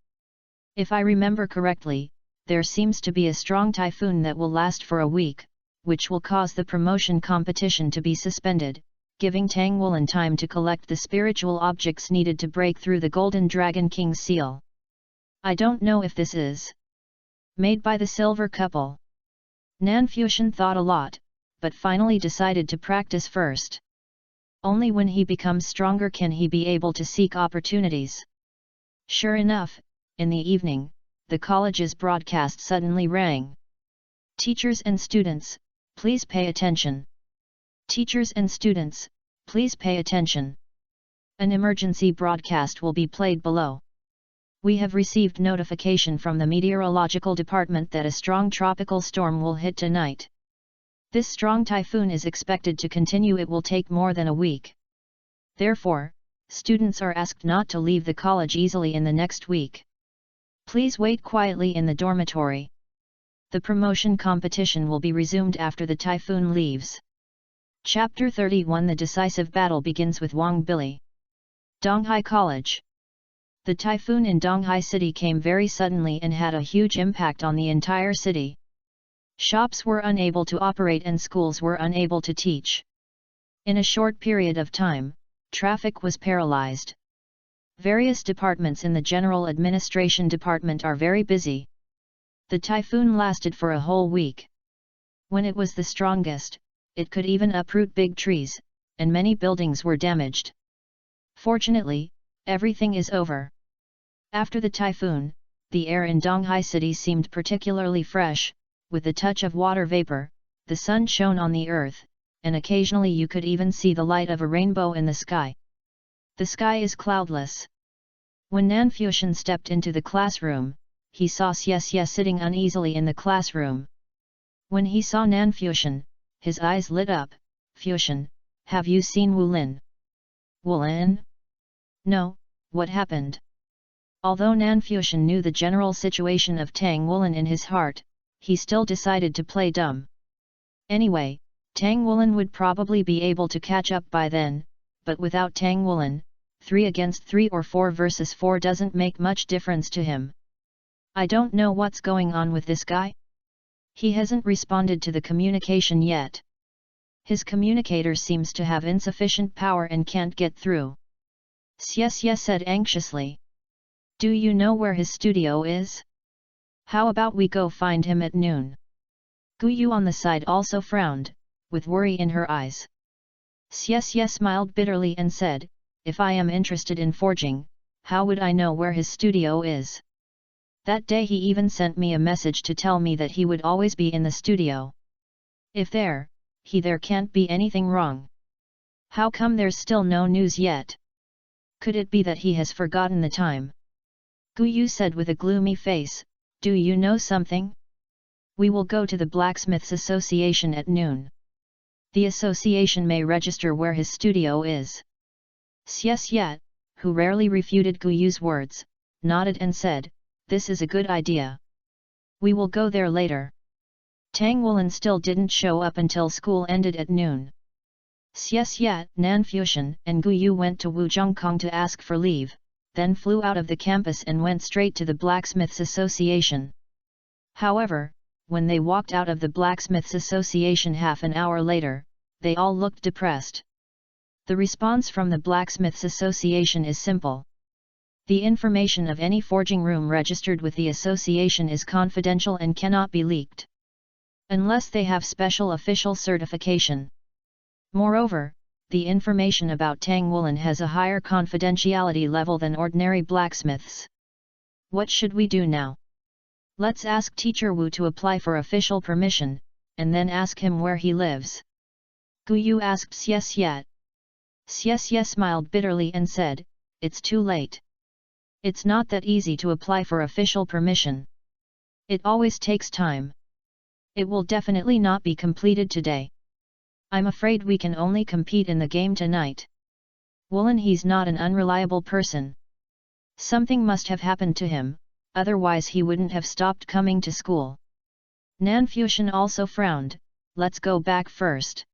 Speaker 1: If I remember correctly, there seems to be a strong typhoon that will last for a week, which will cause the promotion competition to be suspended, giving Tang Wulin time to collect the spiritual objects needed to break through the Golden Dragon King seal. I don't know if this is made by the silver couple. Nanfuxian thought a lot, but finally decided to practice first. Only when he becomes stronger can he be able to seek opportunities. Sure enough, in the evening, the college's broadcast suddenly rang. Teachers and students, please pay attention. Teachers and students, please pay attention. An emergency broadcast will be played below. We have received notification from the meteorological department that a strong tropical storm will hit tonight. This strong typhoon is expected to continue. It will take more than a week. Therefore, students are asked not to leave the college easily in the next week. Please wait quietly in the dormitory. The promotion competition will be resumed after the typhoon leaves. Chapter 31. The decisive battle begins with Wang Billy. Donghai College. The typhoon in Donghai City came very suddenly and had a huge impact on the entire city. Shops were unable to operate and schools were unable to teach. In a short period of time, Traffic was paralyzed. Various departments in the General Administration Department are very busy. The typhoon lasted for a whole week. When it was the strongest, it could even uproot big trees, and many buildings were damaged. Fortunately, everything is over. After the typhoon, the air in Donghai City seemed particularly fresh, with a touch of water vapor. The sun shone on the earth, and occasionally you could even see the light of a rainbow in the sky. The sky is cloudless. When Nan Fuxian stepped into the classroom, he saw Xie sitting uneasily in the classroom. When he saw Nan Fuxian, his eyes lit up. "Fuxian, have you seen Wu Lin?" "Wu Lin? No, what happened?" Although Nan Fuxian knew the general situation of Tang Wulin in his heart, he still decided to play dumb. Anyway, Tang Wulin would probably be able to catch up by then, but without Tang Wulin, 3 against 3 or 4 versus 4 doesn't make much difference to him. "I don't know what's going on with this guy. He hasn't responded to the communication yet. His communicator seems to have insufficient power and can't get through." Xie said anxiously. "Do you know where his studio is? How about we go find him at noon?" Guyu on the side also frowned, with worry in her eyes. Xie smiled bitterly and said, "If I am interested in forging, how would I know where his studio is? That day he even sent me a message to tell me that he would always be in the studio. If there can't be anything wrong. How come there's still no news yet? Could it be that he has forgotten the time?" Guyu said with a gloomy face, "Do you know something? We will go to the Blacksmiths Association at noon. The association may register where his studio is." Xie, who rarely refuted Guyu's words, nodded and said, "This is a good idea. We will go there later." Tang Wulin still didn't show up until school ended at noon. Xie, Nan Fuxian and Guyu went to Wuzhongkong to ask for leave, then flew out of the campus and went straight to the Blacksmiths Association. However, when they walked out of the Blacksmiths Association half an hour later, they all looked depressed. The response from the Blacksmiths Association is simple. The information of any forging room registered with the association is confidential and cannot be leaked. Unless they have special official certification. Moreover, the information about Tang Wulin has a higher confidentiality level than ordinary blacksmiths. What should we do now? Let's ask Teacher Wu to apply for official permission, and then ask him where he lives. Guyu asked Xie. Xie smiled bitterly and said, "It's too late. It's not that easy to apply for official permission. It always takes time. It will definitely not be completed today. I'm afraid we can only compete in the game tonight. Wulin, he's not an unreliable person. Something must have happened to him, otherwise he wouldn't have stopped coming to school." Nan Fuxian also frowned, "Let's go back first.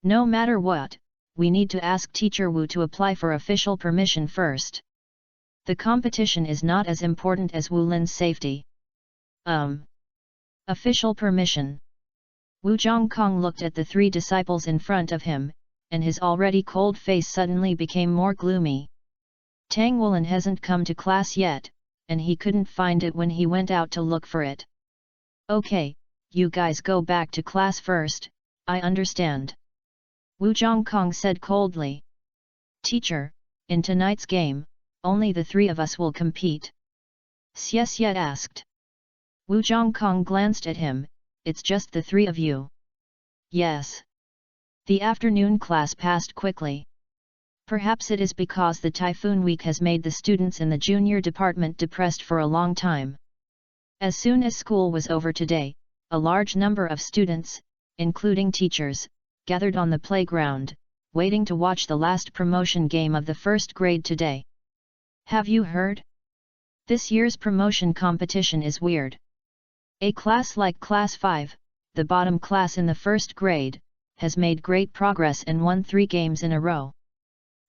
Speaker 1: No matter what, we need to ask Teacher Wu to apply for official permission first. The competition is not as important as Wu Lin's safety." Official permission. Wu Zhongkong looked at the 3 disciples in front of him, and his already cold face suddenly became more gloomy. Tang Wulin hasn't come to class yet, and he couldn't find it when he went out to look for it. "Okay, you guys go back to class first, I understand." Wu Zhongkong said coldly. "Teacher, in tonight's game, only the 3 of us will compete?" Xie asked. Wu Zhongkong glanced at him, "It's just the 3 of you?" "Yes." The afternoon class passed quickly. Perhaps it is because the typhoon week has made the students in the junior department depressed for a long time. As soon as school was over today, a large number of students, including teachers, gathered on the playground, waiting to watch the last promotion game of the first grade today. Have you heard? This year's promotion competition is weird. A class like Class 5, the bottom class in the first grade, has made great progress and won 3 games in a row.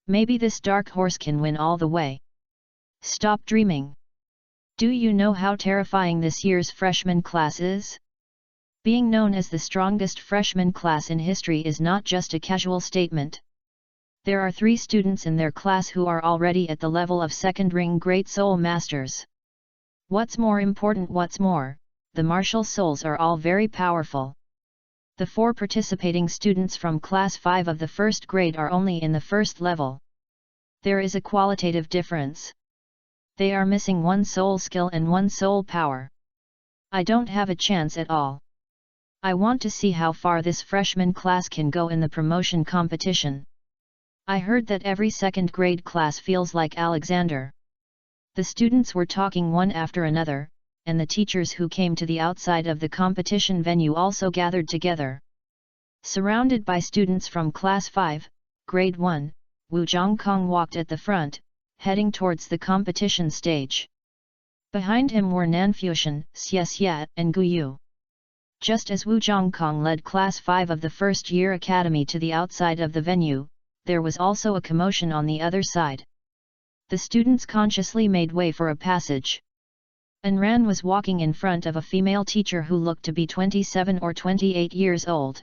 Speaker 1: Maybe this dark horse can win all the way. Stop dreaming. Do you know how terrifying this year's freshman class is? Being known as the strongest freshman class in history is not just a casual statement. There are 3 students in their class who are already at the level of second ring Great Soul Masters. What's more, the martial souls are all very powerful. The 4 participating students from class 5 of the first grade are only in the first level. There is a qualitative difference. They are missing 1 soul skill and 1 soul power. I don't have a chance at all. I want to see how far this freshman class can go in the promotion competition. I heard that every second grade class feels like Alexander. The students were talking one after another, and the teachers who came to the outside of the competition venue also gathered together. Surrounded by students from Class 5, Grade 1, Wu Zhongkong walked at the front, heading towards the competition stage. Behind him were Nanfuxian, Xie and Guyu. Just as Wu Zhongkong led Class 5 of the first year academy to the outside of the venue, there was also a commotion on the other side. The students consciously made way for a passage. Anran was walking in front of a female teacher who looked to be 27 or 28 years old.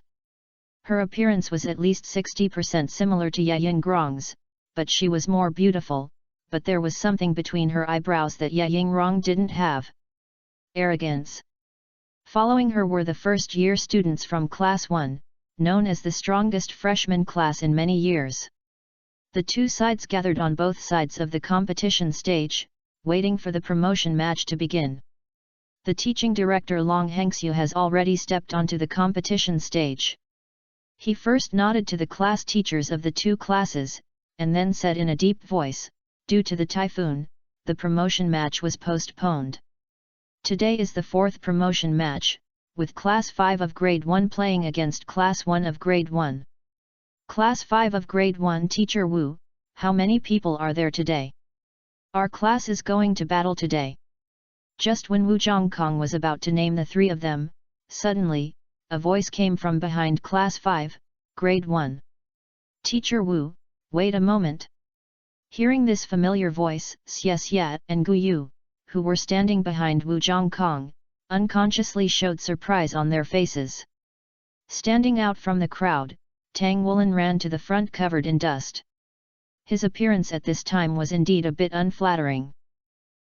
Speaker 1: Her appearance was at least 60% similar to Ye Yingrong's, but she was more beautiful, but there was something between her eyebrows that Ye Yingrong didn't have. Arrogance. Following her were the first-year students from Class 1, known as the strongest freshman class in many years. The 2 sides gathered on both sides of the competition stage, waiting for the promotion match to begin. The teaching director Long Hengxiu has already stepped onto the competition stage. He first nodded to the class teachers of the 2 classes, and then said in a deep voice, "Due to the typhoon, the promotion match was postponed. Today is the 4th promotion match, with Class 5 of Grade 1 playing against Class 1 of Grade 1. Class 5 of Grade 1 Teacher Wu, how many people are there today? Our class is going to battle today." Just when Wu Zhongkong was about to name the 3 of them, suddenly, a voice came from behind Class 5, Grade 1. "Teacher Wu, wait a moment." Hearing this familiar voice, Xie and Guyu, who were standing behind Wu Zhongkong, unconsciously showed surprise on their faces. Standing out from the crowd, Tang Wulin ran to the front covered in dust. His appearance at this time was indeed a bit unflattering.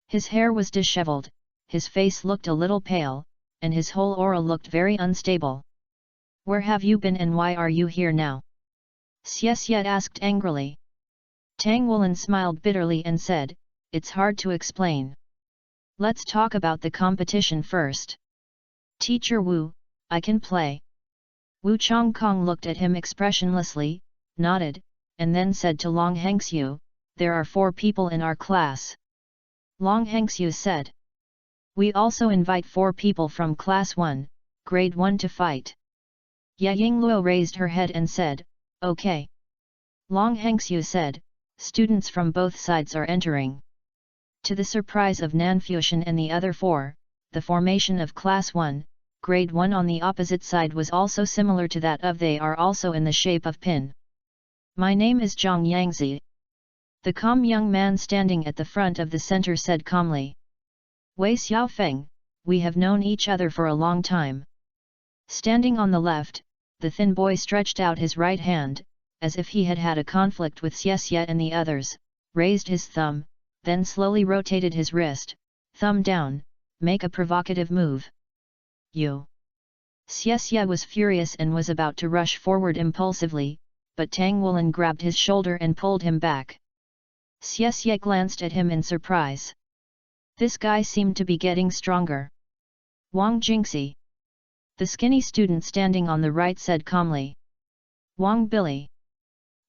Speaker 1: His hair was disheveled, his face looked a little pale, and his whole aura looked very unstable. "Where have you been and why are you here now?" Xie asked angrily. Tang Wulin smiled bitterly and said, "It's hard to explain. Let's talk about the competition first. Teacher Wu, I can play." Wu Zhongkong looked at him expressionlessly, nodded, and then said to Long Hengxiu, "There are 4 people in our class." Long Hengxiu said, "We also invite 4 people from Class 1, Grade 1 to fight." Ye Yingluo raised her head and said, "Okay." Long Hengxiu said, "Students from both sides are entering." To the surprise of Nanfuxian and the other 4, the formation of Class 1, Grade 1 on the opposite side was also similar to that of they are also in the shape of pin. "My name is Zhang Yangzi." The calm young man standing at the front of the center said calmly. "Wei Xiaofeng, we have known each other for a long time." Standing on the left, the thin boy stretched out his right hand, as if he had had a conflict with Xie and the others, raised his thumb, then slowly rotated his wrist, thumb down, make a provocative move. "You!" Xie was furious and was about to rush forward impulsively, but Tang Wulin grabbed his shoulder and pulled him back. Xie glanced at him in surprise. This guy seemed to be getting stronger. "Wang Jingxi." The skinny student standing on the right said calmly. "Wang Billy."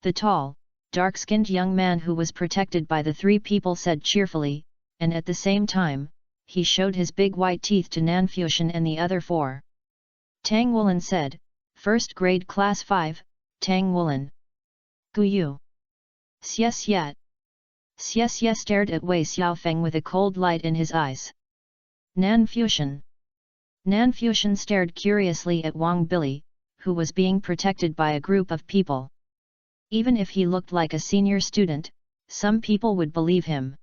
Speaker 1: The tall, dark-skinned young man who was protected by the 3 people said cheerfully, and at the same time, he showed his big white teeth to Nanfuxian and the other 4. Tang Wulin said, "First grade Class 5, Tang Wulin." "Guyu." Xie. Xie stared at Wei Xiaofeng with a cold light in his eyes. Nanfuxian. Nanfuxian stared curiously at Wang Billy, who was being protected by a group of people. Even if he looked like a senior student, some people would believe him.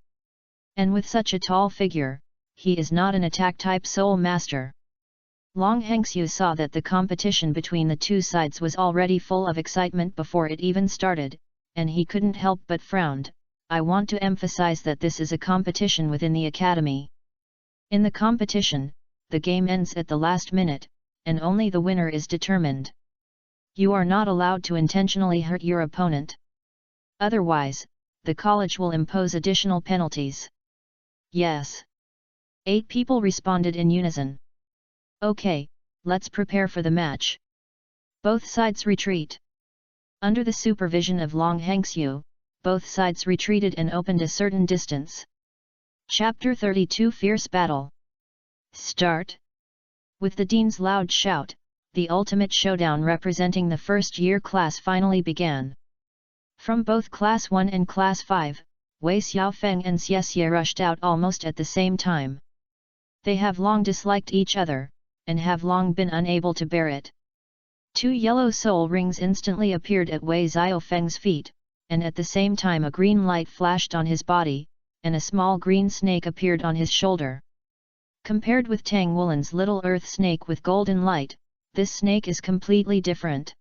Speaker 1: And with such a tall figure, he is not an attack-type soul master. Long Hengxiu saw that the competition between the 2 sides was already full of excitement before it even started, and he couldn't help but frowned. I want to emphasize that this is a competition within the academy. In the competition, the game ends at the last minute, and only the winner is determined. You are not allowed to intentionally hurt your opponent. Otherwise, the college will impose additional penalties. Yes. 8 people responded in unison. Okay, let's prepare for the match. Both sides retreat. Under the supervision of Long Hengxiu, both sides retreated and opened a certain distance. Chapter 32 Fierce Battle. Start. With the dean's loud shout, the ultimate showdown representing the first-year class finally began. From both Class 1 and Class 5, Wei Xiaofeng and Xie Xie rushed out almost at the same time. They have long disliked each other, and have long been unable to bear it. 2 yellow soul rings instantly appeared at Wei Xiaofeng's feet, and at the same time a green light flashed on his body, and a small green snake appeared on his shoulder. Compared with Tang Wulan's little earth snake with golden light, this snake is completely different.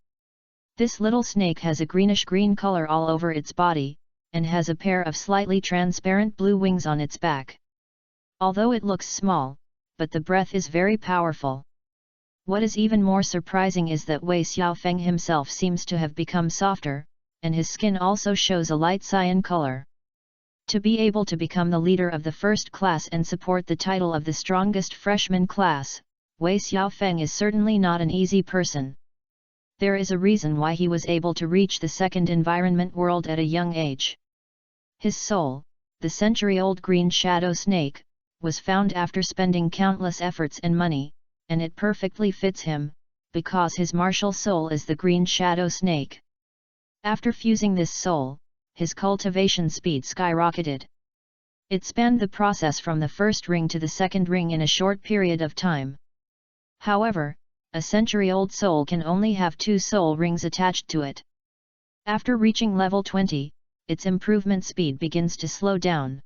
Speaker 1: This little snake has a greenish-green color all over its body, and has a pair of slightly transparent blue wings on its back. Although it looks small, but the breath is very powerful. What is even more surprising is that Wei Xiaofeng himself seems to have become softer, and his skin also shows a light cyan color. To be able to become the leader of the first class and support the title of the strongest freshman class, Wei Xiaofeng is certainly not an easy person. There is a reason why he was able to reach the second environment world at a young age. His soul, the century-old green shadow snake, was found after spending countless efforts and money, and it perfectly fits him, because his martial soul is the green shadow snake. After fusing this soul, his cultivation speed skyrocketed. It spanned the process from the first ring to the second ring in a short period of time. However, a century-old soul can only have 2 soul rings attached to it. After reaching level 20, its improvement speed begins to slow down.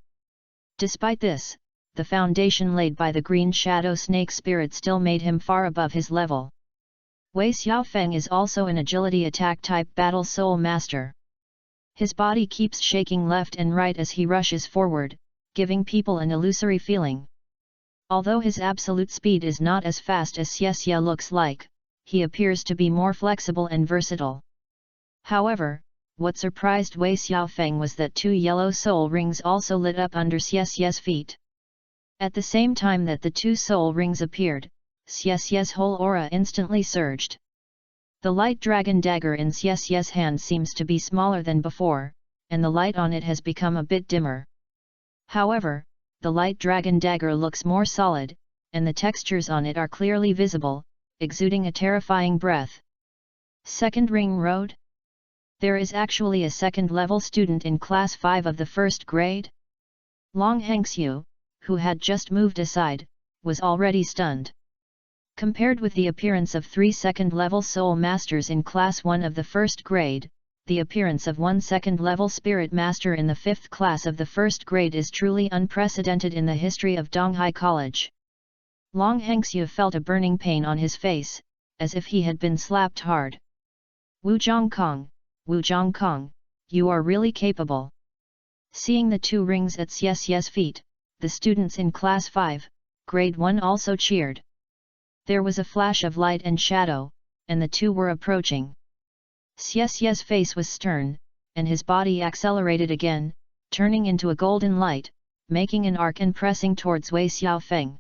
Speaker 1: Despite this, the foundation laid by the green shadow snake spirit still made him far above his level. Wei Xiaofeng is also an agility attack type battle soul master. His body keeps shaking left and right as he rushes forward, giving people an illusory feeling. Although his absolute speed is not as fast as Xie Xie looks like, he appears to be more flexible and versatile. However, what surprised Wei Xiaofeng was that 2 yellow soul rings also lit up under Xie Xie's feet. At the same time that the 2 soul rings appeared, Xie Xie's whole aura instantly surged. The light dragon dagger in Xie Xie's hand seems to be smaller than before, and the light on it has become a bit dimmer. However, the light dragon dagger looks more solid, and the textures on it are clearly visible, exuding a terrifying breath. Second Ring Road? There is actually a second-level student in Class 5 of the first grade? Long Hengxiu, who had just moved aside, was already stunned. Compared with the appearance of 3 second-level soul masters in Class 1 of the first grade, the appearance of 1 second-level spirit master in the 5th class of the first grade is truly unprecedented in the history of Donghai College. Long Hengxiu felt a burning pain on his face, as if he had been slapped hard. Wu Zhongkong, you are really capable. Seeing the 2 rings at Xie Xie's feet, the students in Class 5, Grade 1 also cheered. There was a flash of light and shadow, and the 2 were approaching. Xie Xie's face was stern, and his body accelerated again, turning into a golden light, making an arc and pressing towards Wei Xiaofeng.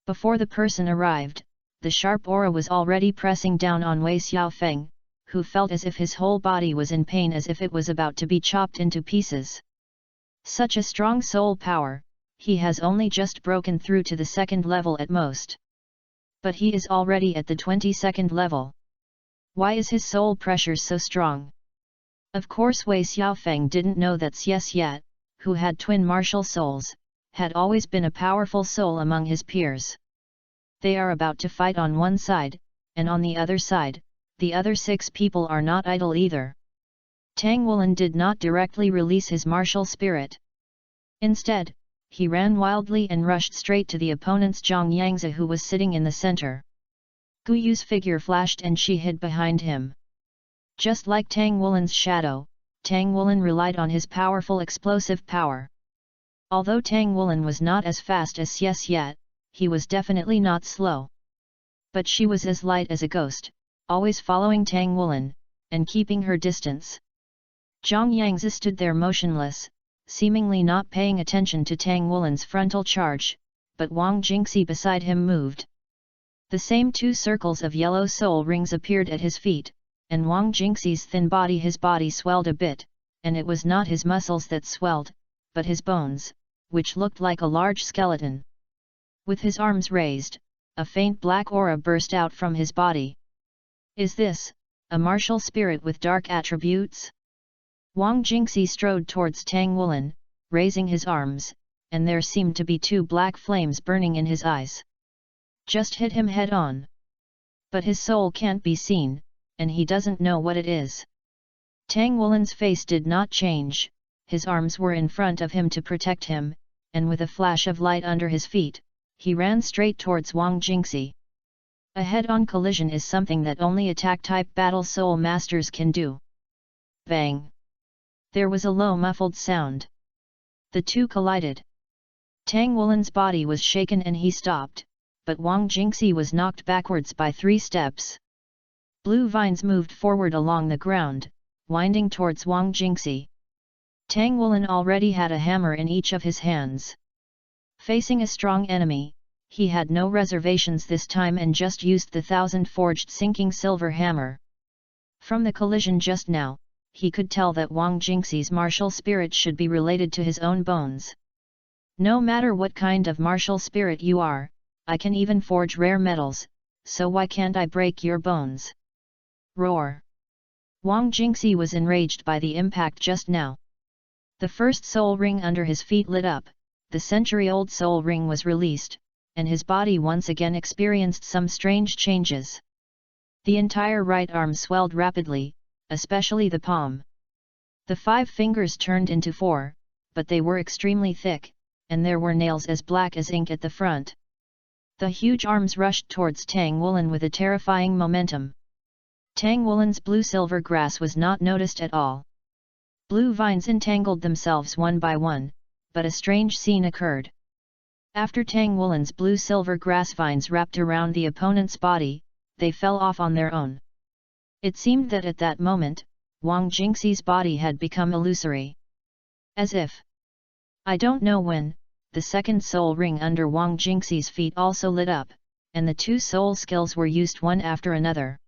Speaker 1: Before the person arrived, the sharp aura was already pressing down on Wei Xiaofeng, who felt as if his whole body was in pain, as if it was about to be chopped into pieces. Such a strong soul power, he has only just broken through to the 2nd level at most. But he is already at the 22nd level. Why is his soul pressure so strong? Of course Wei Xiaofeng didn't know that Xie Xie, who had twin martial souls, had always been a powerful soul among his peers. They are about to fight on one side, and on the other side, the other 6 people are not idle either. Tang Wulan did not directly release his martial spirit. Instead, he ran wildly and rushed straight to the opponent's Zhang Yangzi, who was sitting in the center. Gu Yu's figure flashed and she hid behind him. Just like Tang Wulan's shadow, Tang Wulin relied on his powerful explosive power. Although Tang Wulin was not as fast as Yes yet, he was definitely not slow. But she was as light as a ghost, always following Tang Wulin, and keeping her distance. Zhang Yangzi stood there motionless, seemingly not paying attention to Tang Wulin's frontal charge, but Wang Jingxi beside him moved. The same 2 circles of yellow soul rings appeared at his feet, and Wang Jingxi's thin body, his body swelled a bit, and it was not his muscles that swelled, but his bones, which looked like a large skeleton. With his arms raised, a faint black aura burst out from his body. Is this a martial spirit with dark attributes? Wang Jingxi strode towards Tang Wulin, raising his arms, and there seemed to be 2 black flames burning in his eyes. Just hit him head on. But his soul can't be seen, and he doesn't know what it is. Tang Wulin's face did not change, his arms were in front of him to protect him, and with a flash of light under his feet, he ran straight towards Wang Jingxi. A head-on collision is something that only attack-type battle soul masters can do. Bang! There was a low muffled sound. The 2 collided. Tang Wulin's body was shaken and he stopped, but Wang Jingxi was knocked backwards by 3 steps. Blue vines moved forward along the ground, winding towards Wang Jingxi. Tang Wulin already had a hammer in each of his hands. Facing a strong enemy, he had no reservations this time and just used the 1000-forged sinking silver hammer. From the collision just now, he could tell that Wang Jingxi's martial spirit should be related to his own bones. No matter what kind of martial spirit you are, I can even forge rare metals, so why can't I break your bones? Roar! Wang Jingxi was enraged by the impact just now. The first soul ring under his feet lit up, the century-old soul ring was released, and his body once again experienced some strange changes. The entire right arm swelled rapidly, especially the palm. The 5 fingers turned into 4, but they were extremely thick, and there were nails as black as ink at the front. The huge arms rushed towards Tang Wulin with a terrifying momentum. Tang Wulin's blue-silver grass was not noticed at all. Blue vines entangled themselves one by one, but a strange scene occurred. After Tang Wulin's blue-silver grass vines wrapped around the opponent's body, they fell off on their own. It seemed that at that moment, Wang Jingxi's body had become illusory. As if, I don't know when, the second soul ring under Wang Jingxi's feet also lit up, and the 2 soul skills were used one after another.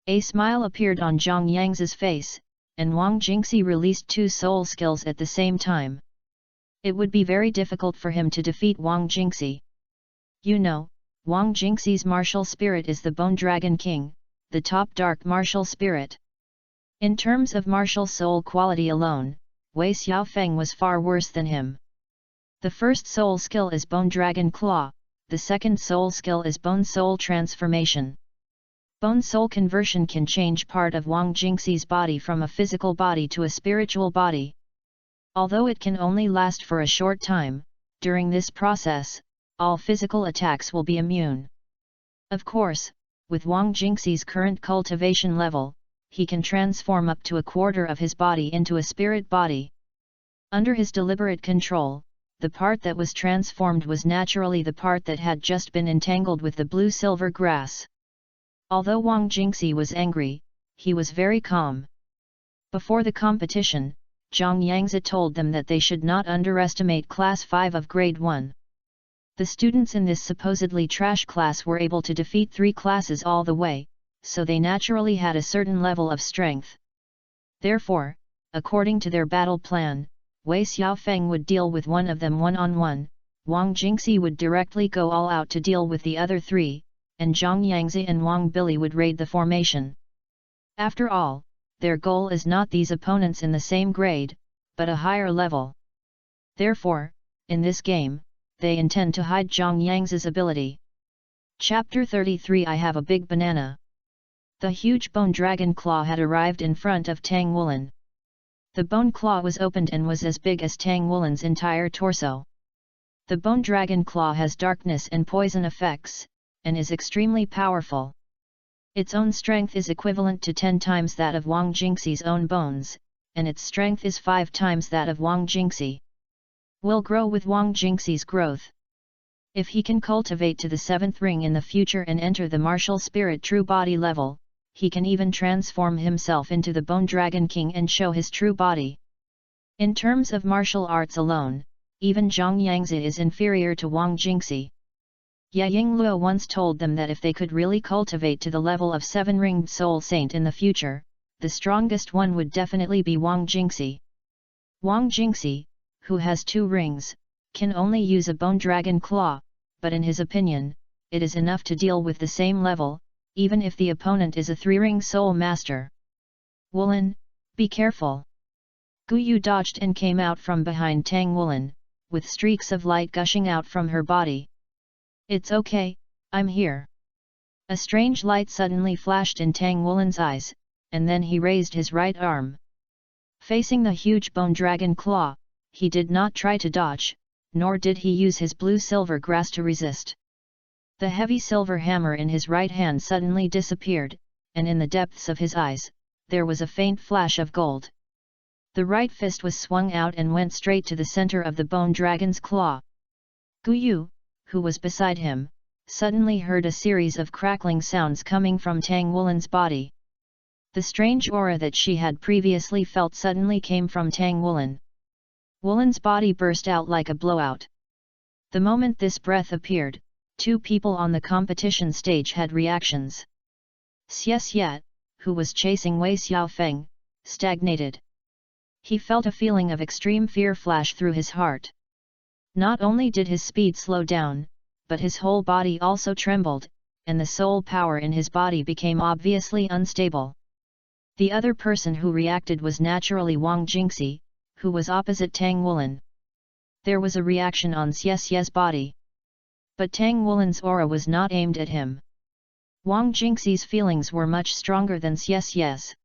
Speaker 1: A smile appeared on Zhang Yangzi's face, and Wang Jingxi released 2 soul skills at the same time. It would be very difficult for him to defeat Wang Jingxi. You know, Wang Jingxi's martial spirit is the Bone Dragon King, the top dark martial spirit. In terms of martial soul quality alone, Wei Xiaofeng was far worse than him. The first soul skill is Bone Dragon Claw, the second soul skill is Bone Soul Transformation. Bone Soul Conversion can change part of Wang Jingxi's body from a physical body to a spiritual body. Although it can only last for a short time, during this process, all physical attacks will be immune. Of course, with Wang Jingxi's current cultivation level, he can transform up to a quarter of his body into a spirit body. Under his deliberate control, the part that was transformed was naturally the part that had just been entangled with the blue-silver grass. Although Wang Jingxi was angry, he was very calm. Before the competition, Zhang Yangzi told them that they should not underestimate Class 5 of Grade 1. The students in this supposedly trash class were able to defeat 3 classes all the way, so they naturally had a certain level of strength. Therefore, according to their battle plan, Wei Xiaofeng would deal with one of them one-on-one, Wang Jingxi would directly go all out to deal with the other 3, and Zhang Yangzi and Wang Billy would raid the formation. After all, their goal is not these opponents in the same grade, but a higher level. Therefore, in this game, they intend to hide Zhang Yangzi's ability. Chapter 33 I Have a Big Banana. The huge bone dragon claw had arrived in front of Tang Wulin. The bone claw was opened and was as big as Tang Wulin's entire torso. The bone dragon claw has darkness and poison effects, and is extremely powerful. Its own strength is equivalent to 10 times that of Wang Jingxi's own bones, and its strength is 5 times that of Wang Jingxi. Will grow with Wang Jingxi's growth. If he can cultivate to the 7th ring in the future and enter the martial spirit true body level, he can even transform himself into the Bone Dragon King and show his true body. In terms of martial arts alone, even Zhang Yangzi is inferior to Wang Jingxi. Ye Yingluo once told them that if they could really cultivate to the level of 7-ringed soul saint in the future, the strongest one would definitely be Wang Jingxi. Wang Jingxi, who has 2 rings, can only use a bone dragon claw, but in his opinion, it is enough to deal with the same level, even if the opponent is a 3-ring soul master. Wulin, be careful! Guyu dodged and came out from behind Tang Wulin, with streaks of light gushing out from her body. It's okay, I'm here. A strange light suddenly flashed in Tang Wulin's eyes, and then he raised his right arm. Facing the huge bone dragon claw, he did not try to dodge, nor did he use his blue-silver grass to resist. The heavy silver hammer in his right hand suddenly disappeared, and in the depths of his eyes, there was a faint flash of gold. The right fist was swung out and went straight to the center of the bone dragon's claw. Guyu, who was beside him, suddenly heard a series of crackling sounds coming from Tang Wulin's body. The strange aura that she had previously felt suddenly came from Tang Wulin. Wulin's body burst out like a blowout. The moment this breath appeared, 2 people on the competition stage had reactions. Xie Xie, who was chasing Wei Xiaofeng, stagnated. He felt a feeling of extreme fear flash through his heart. Not only did his speed slow down, but his whole body also trembled, and the soul power in his body became obviously unstable. The other person who reacted was naturally Wang Jingxi, who was opposite Tang Wulin. There was a reaction on Xie Xie's body. But Tang Wulin's aura was not aimed at him. Wang Jingxi's feelings were much stronger than Xie Xie's.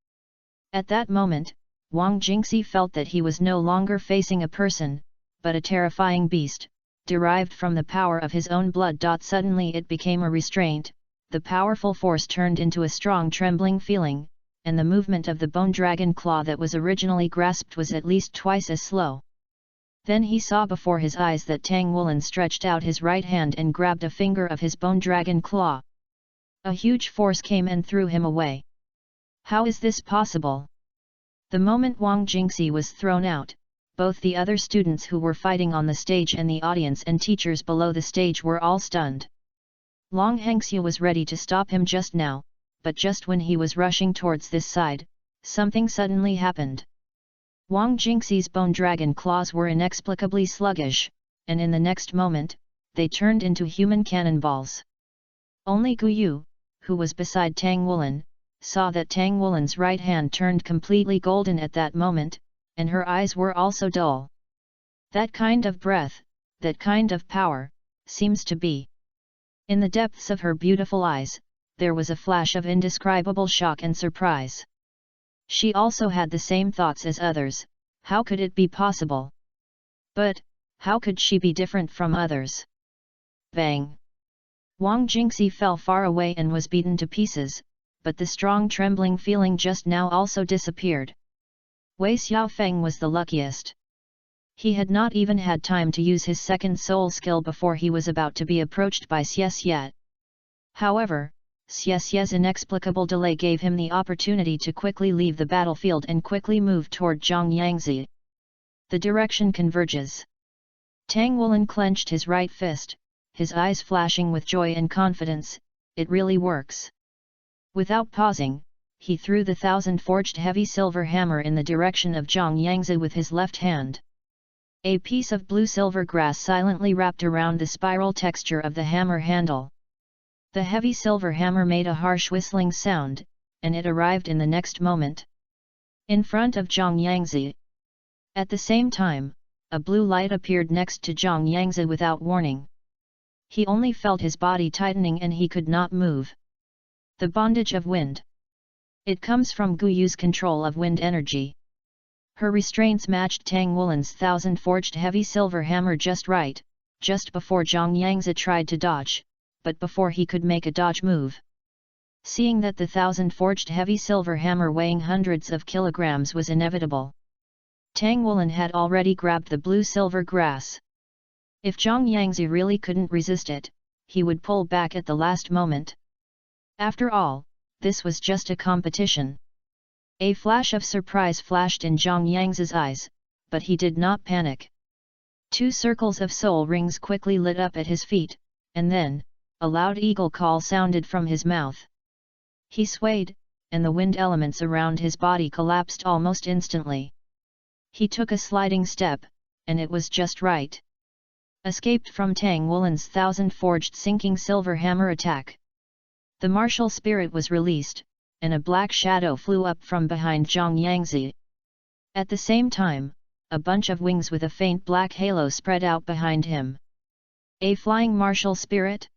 Speaker 1: At that moment, Wang Jingxi felt that he was no longer facing a person, but a terrifying beast, derived from the power of his own blood. Suddenly it became a restraint, the powerful force turned into a strong trembling feeling, and the movement of the bone dragon claw that was originally grasped was at least twice as slow. Then he saw before his eyes that Tang Wulin stretched out his right hand and grabbed a finger of his bone dragon claw. A huge force came and threw him away. How is this possible? The moment Wang Jingxi was thrown out, both the other students who were fighting on the stage and the audience and teachers below the stage were all stunned. Long Hengxia was ready to stop him just now, but just when he was rushing towards this side, something suddenly happened. Wang Jingxi's bone dragon claws were inexplicably sluggish, and in the next moment, they turned into human cannonballs. Only Guyu, who was beside Tang Wulin, saw that Tang Wulin's right hand turned completely golden at that moment, and her eyes were also dull. That kind of breath, that kind of power, seems to be. In the depths of her beautiful eyes, there was a flash of indescribable shock and surprise. She also had the same thoughts as others. How could it be possible? But, how could she be different from others? Bang! Wang Jingxi fell far away and was beaten to pieces, but the strong trembling feeling just now also disappeared. Wei Xiaofeng was the luckiest. He had not even had time to use his second soul skill before he was about to be approached by Xie Xie. However, Xie Xie's inexplicable delay gave him the opportunity to quickly leave the battlefield and quickly move toward Zhang Yangzi. The direction converges. Tang Wulin clenched his right fist, his eyes flashing with joy and confidence. It really works. Without pausing, he threw the 1,000-forged heavy silver hammer in the direction of Zhang Yangzi with his left hand. A piece of blue-silver grass silently wrapped around the spiral texture of the hammer handle. The heavy silver hammer made a harsh whistling sound, and it arrived in the next moment. In front of Zhang Yangzi. At the same time, a blue light appeared next to Zhang Yangzi without warning. He only felt his body tightening and he could not move. The bondage of wind. It comes from Guyu's control of wind energy. Her restraints matched Tang Wulin's 1,000-forged heavy silver hammer just right, just before Zhang Yangzi tried to dodge, but before he could make a dodge move. Seeing that the 1,000-forged heavy silver hammer weighing hundreds of kilograms was inevitable, Tang Wulin had already grabbed the blue-silver grass. If Zhang Yangzi really couldn't resist it, he would pull back at the last moment. After all, this was just a competition. A flash of surprise flashed in Zhang Yangzi's eyes, but he did not panic. 2 circles of soul rings quickly lit up at his feet, and then, a loud eagle call sounded from his mouth. He swayed, and the wind elements around his body collapsed almost instantly. He took a sliding step, and it was just right. Escaped from Tang Wulin's 1000-forged sinking silver hammer attack. The martial spirit was released, and a black shadow flew up from behind Zhang Yangzi. At the same time, a bunch of wings with a faint black halo spread out behind him. A flying martial spirit?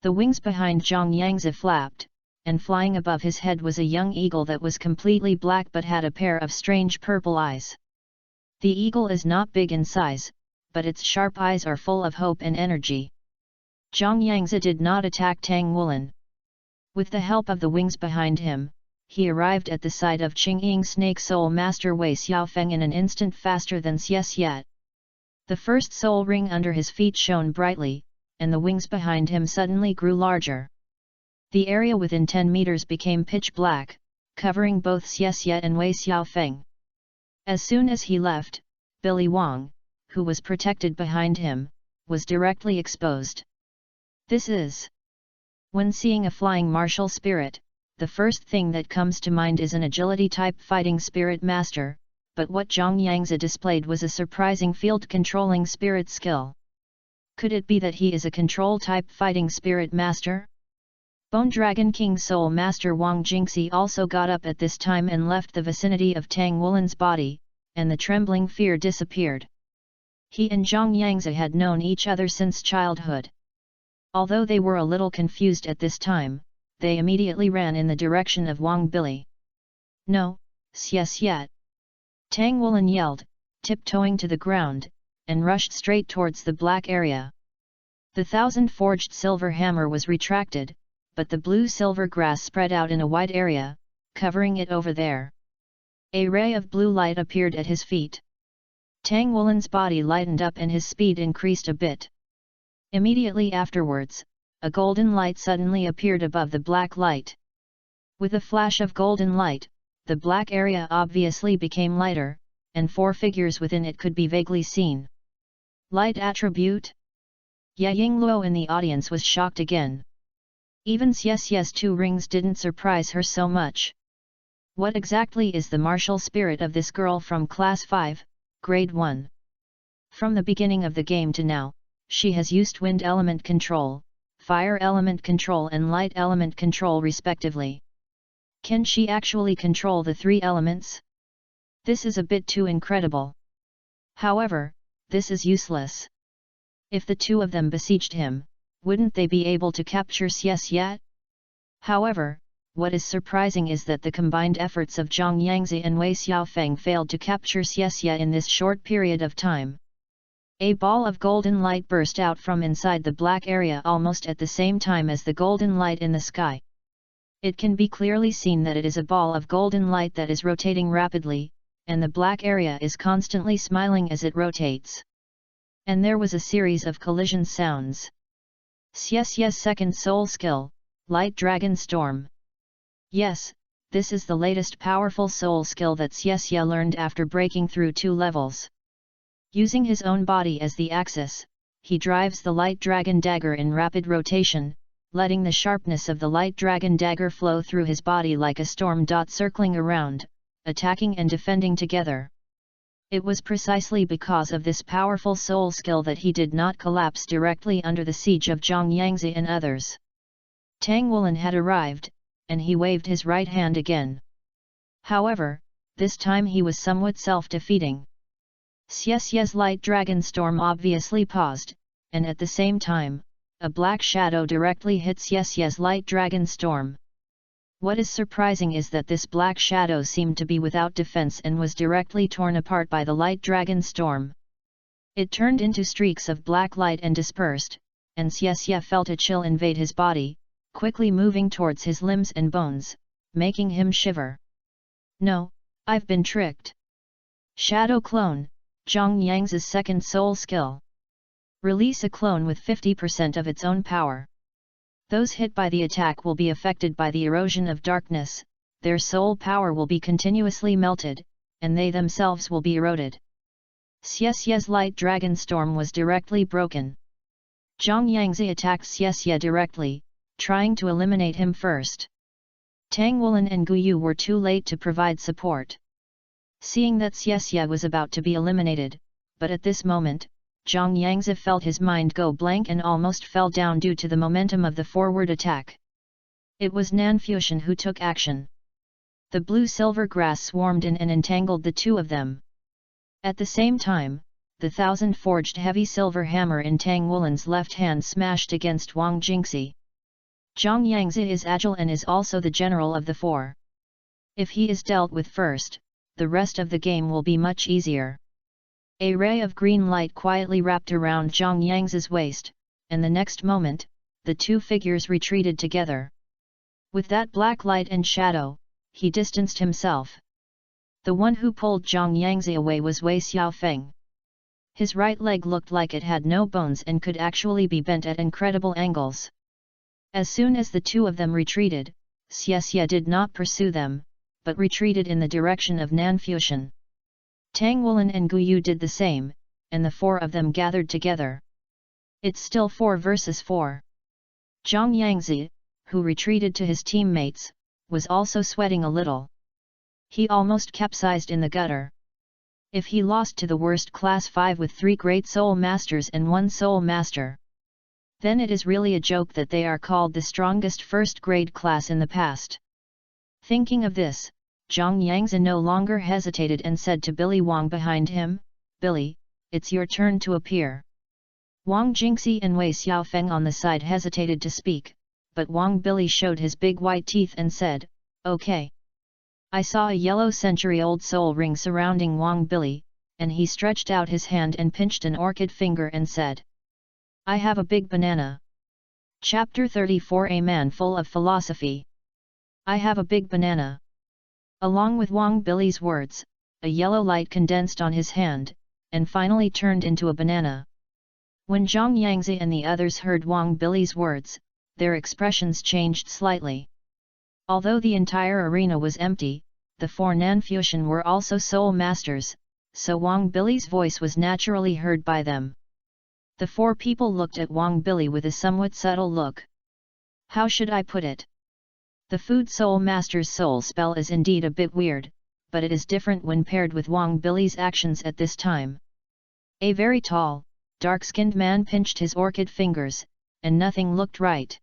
Speaker 1: The wings behind Zhang Yangzi flapped, and flying above his head was a young eagle that was completely black but had a pair of strange purple eyes. The eagle is not big in size, but its sharp eyes are full of hope and energy. Zhang Yangzi did not attack Tang Wulin. With the help of the wings behind him, he arrived at the side of Qingying Snake Soul Master Wei Xiaofeng in an instant faster than Xie. The first soul ring under his feet shone brightly, and the wings behind him suddenly grew larger. The area within 10 meters became pitch black, covering both Xie and Wei Xiaofeng. As soon as he left, Billy Wang, who was protected behind him, was directly exposed. This is. When seeing a flying martial spirit, the first thing that comes to mind is an agility-type fighting spirit master, but what Zhang Yangzi displayed was a surprising field-controlling spirit skill. Could it be that he is a control-type fighting spirit master? Bone Dragon King Soul Master Wang Jingxi also got up at this time and left the vicinity of Tang Wulin's body, and the trembling fear disappeared. He and Zhang Yangzi had known each other since childhood. Although they were a little confused at this time, they immediately ran in the direction of Wang Billy. No, Xie. Tang Wulin yelled, tiptoeing to the ground, and rushed straight towards the black area. The 1000-forged silver hammer was retracted, but the blue-silver grass spread out in a wide area, covering it over there. A ray of blue light appeared at his feet. Tang Wulin's body lightened up and his speed increased a bit. Immediately afterwards, a golden light suddenly appeared above the black light. With a flash of golden light, the black area obviously became lighter, and 4 figures within it could be vaguely seen. Light attribute? Ye Yingluo in the audience was shocked again. Even Xie's 2 rings didn't surprise her so much. What exactly is the martial spirit of this girl from Class 5, Grade 1? From the beginning of the game to now, she has used wind element control, fire element control and light element control respectively. Can she actually control the 3 elements? This is a bit too incredible. However, this is useless. If the 2 of them besieged him, wouldn't they be able to capture Xie? However, what is surprising is that the combined efforts of Zhang Yangzi and Wei Xiaofeng failed to capture Xie in this short period of time. A ball of golden light burst out from inside the black area almost at the same time as the golden light in the sky. It can be clearly seen that it is a ball of golden light that is rotating rapidly, and the black area is constantly smiling as it rotates. And there was a series of collision sounds. Xie's second soul skill, Light Dragon Storm. Yes, this is the latest powerful soul skill that Xie learned after breaking through 2 levels. Using his own body as the axis, he drives the light dragon dagger in rapid rotation, letting the sharpness of the light dragon dagger flow through his body like a storm circling around, attacking and defending together. It was precisely because of this powerful soul skill that he did not collapse directly under the siege of Zhang Yangzi and others. Tang Wulin had arrived, and he waved his right hand again. However, this time he was somewhat self-defeating. Xie's light dragon storm obviously paused, and at the same time, a black shadow directly hit Xie's light dragon storm. What is surprising is that this black shadow seemed to be without defense and was directly torn apart by the light dragon storm. It turned into streaks of black light and dispersed, and Xie felt a chill invade his body, quickly moving towards his limbs and bones, making him shiver. No, I've been tricked. Shadow Clone, Zhang Yang's second soul skill. Release a clone with 50% of its own power. Those hit by the attack will be affected by the erosion of darkness, their soul power will be continuously melted, and they themselves will be eroded. Xie's light dragon storm was directly broken. Zhang Yangzi attacked Xie directly, trying to eliminate him first. Tang Wulan and Guyu were too late to provide support. Seeing that Xie was about to be eliminated, but at this moment, Zhang Yangzi felt his mind go blank and almost fell down due to the momentum of the forward attack. It was Nanfuxian who took action. The blue-silver grass swarmed in and entangled the two of them. At the same time, the thousand-forged heavy silver hammer in Tang Wulan's left hand smashed against Wang Jingxi. Zhang Yangzi is agile and is also the general of the four. If he is dealt with first, the rest of the game will be much easier. A ray of green light quietly wrapped around Zhang Yangzi's waist, and the next moment, the two figures retreated together. With that black light and shadow, he distanced himself. The one who pulled Zhang Yangzi away was Wei Xiaofeng. His right leg looked like it had no bones and could actually be bent at incredible angles. As soon as the two of them retreated, Xie did not pursue them, but retreated in the direction of Nanfuxian. Tang Wulan and Guyu did the same, and the four of them gathered together. It's still 4 versus 4. Zhang Yangzi, who retreated to his teammates, was also sweating a little. He almost capsized in the gutter. If he lost to the worst class 5 with 3 great soul masters and 1 soul master, then it is really a joke that they are called the strongest first-grade class in the past. Thinking of this, Zhang Yangzi no longer hesitated and said to Billy Wang behind him, "Billy, it's your turn to appear." Wang Jingxi and Wei Xiaofeng on the side hesitated to speak, but Wang Billy showed his big white teeth and said, "Okay." I saw a yellow century-old soul ring surrounding Wang Billy, and he stretched out his hand and pinched an orchid finger and said, "I have a big banana." Chapter 34 A Man Full of Philosophy. I have a big banana. Along with Wang Billy's words, a yellow light condensed on his hand, and finally turned into a banana. When Zhang Yangzi and the others heard Wang Billy's words, their expressions changed slightly. Although the entire arena was empty, the 4 Nanfuxian were also soul masters, so Wang Billy's voice was naturally heard by them. The 4 people looked at Wang Billy with a somewhat subtle look. How should I put it? The Food Soul Master's soul spell is indeed a bit weird, but it is different when paired with Wang Billy's actions at this time. A very tall, dark-skinned man pinched his orchid fingers, and nothing looked right.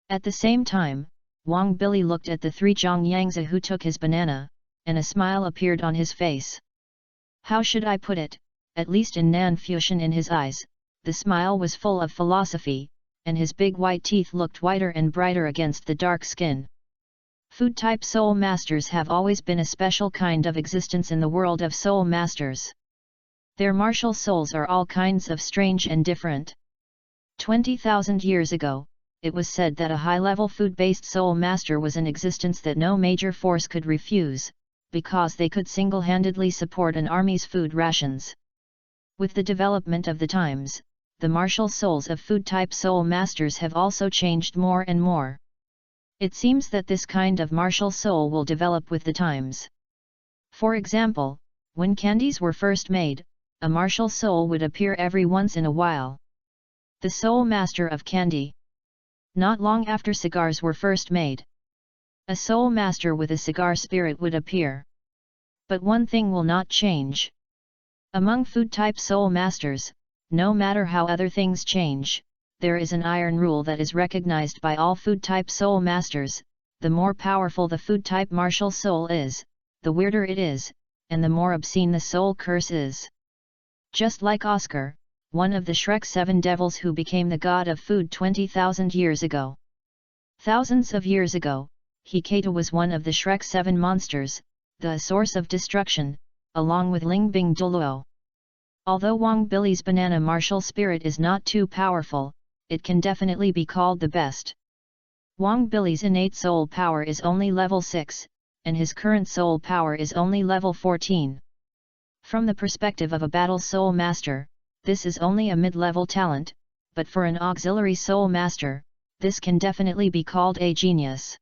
Speaker 1: At the same time, Wang Billy looked at the 3 Zhang Yangzi who took his banana, and a smile appeared on his face. How should I put it, at least in Nanfuxian in his eyes, the smile was full of philosophy, and his big white teeth looked whiter and brighter against the dark skin. Food-type soul masters have always been a special kind of existence in the world of soul masters. Their martial souls are all kinds of strange and different. 20,000 years ago, it was said that a high-level food-based soul master was an existence that no major force could refuse, because they could single-handedly support an army's food rations. With the development of the times, the martial souls of food-type soul masters have also changed more and more. It seems that this kind of martial soul will develop with the times. For example, when candies were first made, a martial soul would appear every once in a while. The soul master of candy. Not long after cigars were first made, a soul master with a cigar spirit would appear. But one thing will not change. Among food-type soul masters, no matter how other things change, there is an iron rule that is recognized by all food-type soul masters: the more powerful the food-type martial soul is, the weirder it is, and the more obscene the soul curse is. Just like Oscar, one of the Shrek 7 devils who became the god of food 20,000 years ago. Thousands of years ago, Hikata was one of the Shrek 7 monsters, the source of destruction, along with Ling Bing Douluo. Although Wang Billy's banana martial spirit is not too powerful, it can definitely be called the best. Wang Billy's innate soul power is only level 6, and his current soul power is only level 14. From the perspective of a battle soul master, this is only a mid-level talent, but for an auxiliary soul master, this can definitely be called a genius.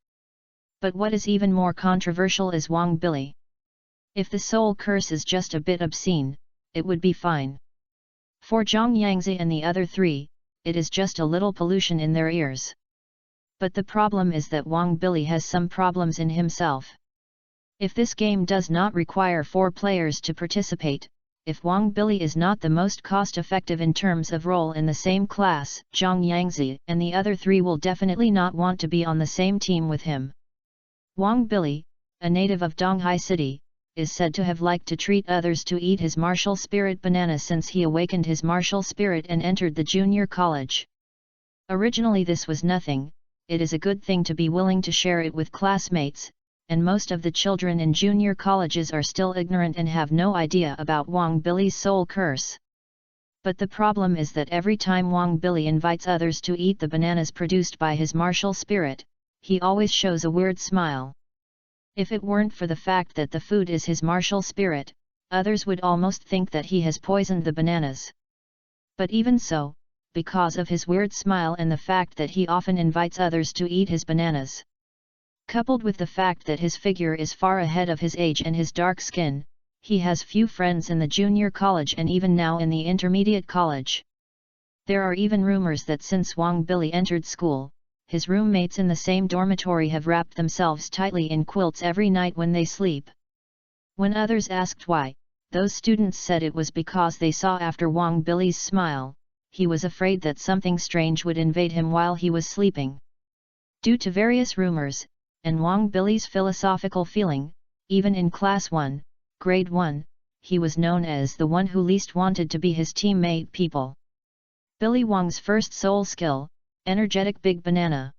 Speaker 1: But what is even more controversial is Wang Bili. If the soul curse is just a bit obscene, it would be fine. For Zhang Yangzi and the other three, it is just a little pollution in their ears. But the problem is that Wang Bili has some problems in himself. If this game does not require 4 players to participate, if Wang Bili is not the most cost-effective in terms of role in the same class, Zhang Yangzi and the other 3 will definitely not want to be on the same team with him. Wang Bili, a native of Donghai City, is said to have liked to treat others to eat his martial spirit banana since he awakened his martial spirit and entered the junior college. Originally this was nothing, it is a good thing to be willing to share it with classmates, and most of the children in junior colleges are still ignorant and have no idea about Wang Bili's soul curse. But the problem is that every time Wang Bili invites others to eat the bananas produced by his martial spirit, he always shows a weird smile. If it weren't for the fact that the food is his martial spirit, others would almost think that he has poisoned the bananas. But even so, because of his weird smile and the fact that he often invites others to eat his bananas, coupled with the fact that his figure is far ahead of his age and his dark skin, he has few friends in the junior college and even now in the intermediate college. There are even rumors that since Wang Bili entered school, his roommates in the same dormitory have wrapped themselves tightly in quilts every night when they sleep. When others asked why, those students said it was because they saw after Wang Bili's smile, he was afraid that something strange would invade him while he was sleeping. Due to various rumors, and Wang Bili's philosophical feeling, even in Class 1, Grade 1, he was known as the one who least wanted to be his teammate people. Bili Wang's first soul skill, Energetic Big Banana.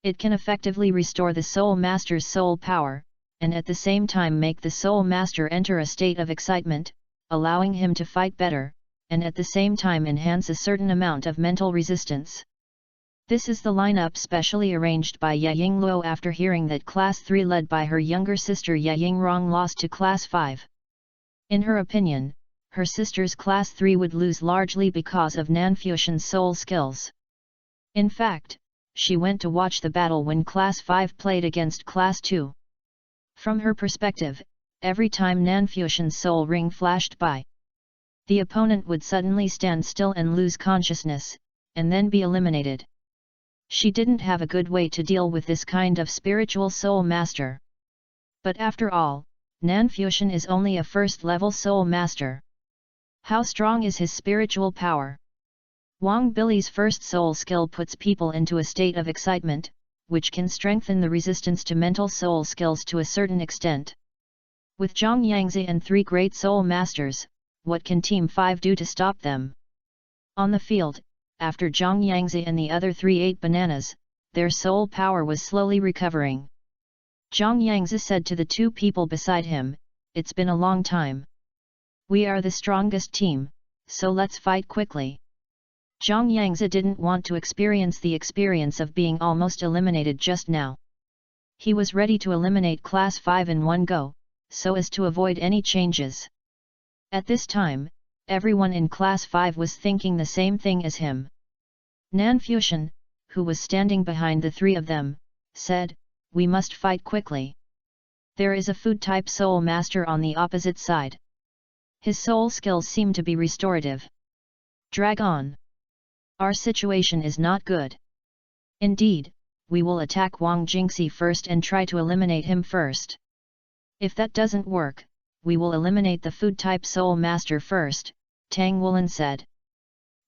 Speaker 1: It can effectively restore the soul master's soul power, and at the same time make the soul master enter a state of excitement, allowing him to fight better, and at the same time enhance a certain amount of mental resistance. This is the lineup specially arranged by Ye Yingluo after hearing that Class 3 led by her younger sister Ye Yingrong lost to Class 5. In her opinion, her sister's Class 3 would lose largely because of Nanfuxian's soul skills. In fact, she went to watch the battle when Class 5 played against Class 2. From her perspective, every time Nanfuxian's soul ring flashed by, the opponent would suddenly stand still and lose consciousness, and then be eliminated. She didn't have a good way to deal with this kind of spiritual soul master. But after all, Nanfuxian is only a first-level soul master. How strong is his spiritual power? Wang Bili's first soul skill puts people into a state of excitement, which can strengthen the resistance to mental soul skills to a certain extent. With Zhang Yangzi and 3 great soul masters, what can Team 5 do to stop them? On the field, after Zhang Yangzi and the other 3 ate bananas, their soul power was slowly recovering. Zhang Yangzi said to the 2 people beside him, "It's been a long time. We are the strongest team, so let's fight quickly." Zhang Yangzi didn't want to experience the experience of being almost eliminated just now. He was ready to eliminate Class 5 in one go, so as to avoid any changes. At this time, everyone in Class 5 was thinking the same thing as him. Nanfuxian, who was standing behind the 3 of them, said, "We must fight quickly. There is a food-type soul master on the opposite side. His soul skills seem to be restorative. Drag on. Our situation is not good. Indeed, we will attack Wang Jingxi first and try to eliminate him first. If that doesn't work, we will eliminate the food-type soul master first," Tang Wulin said.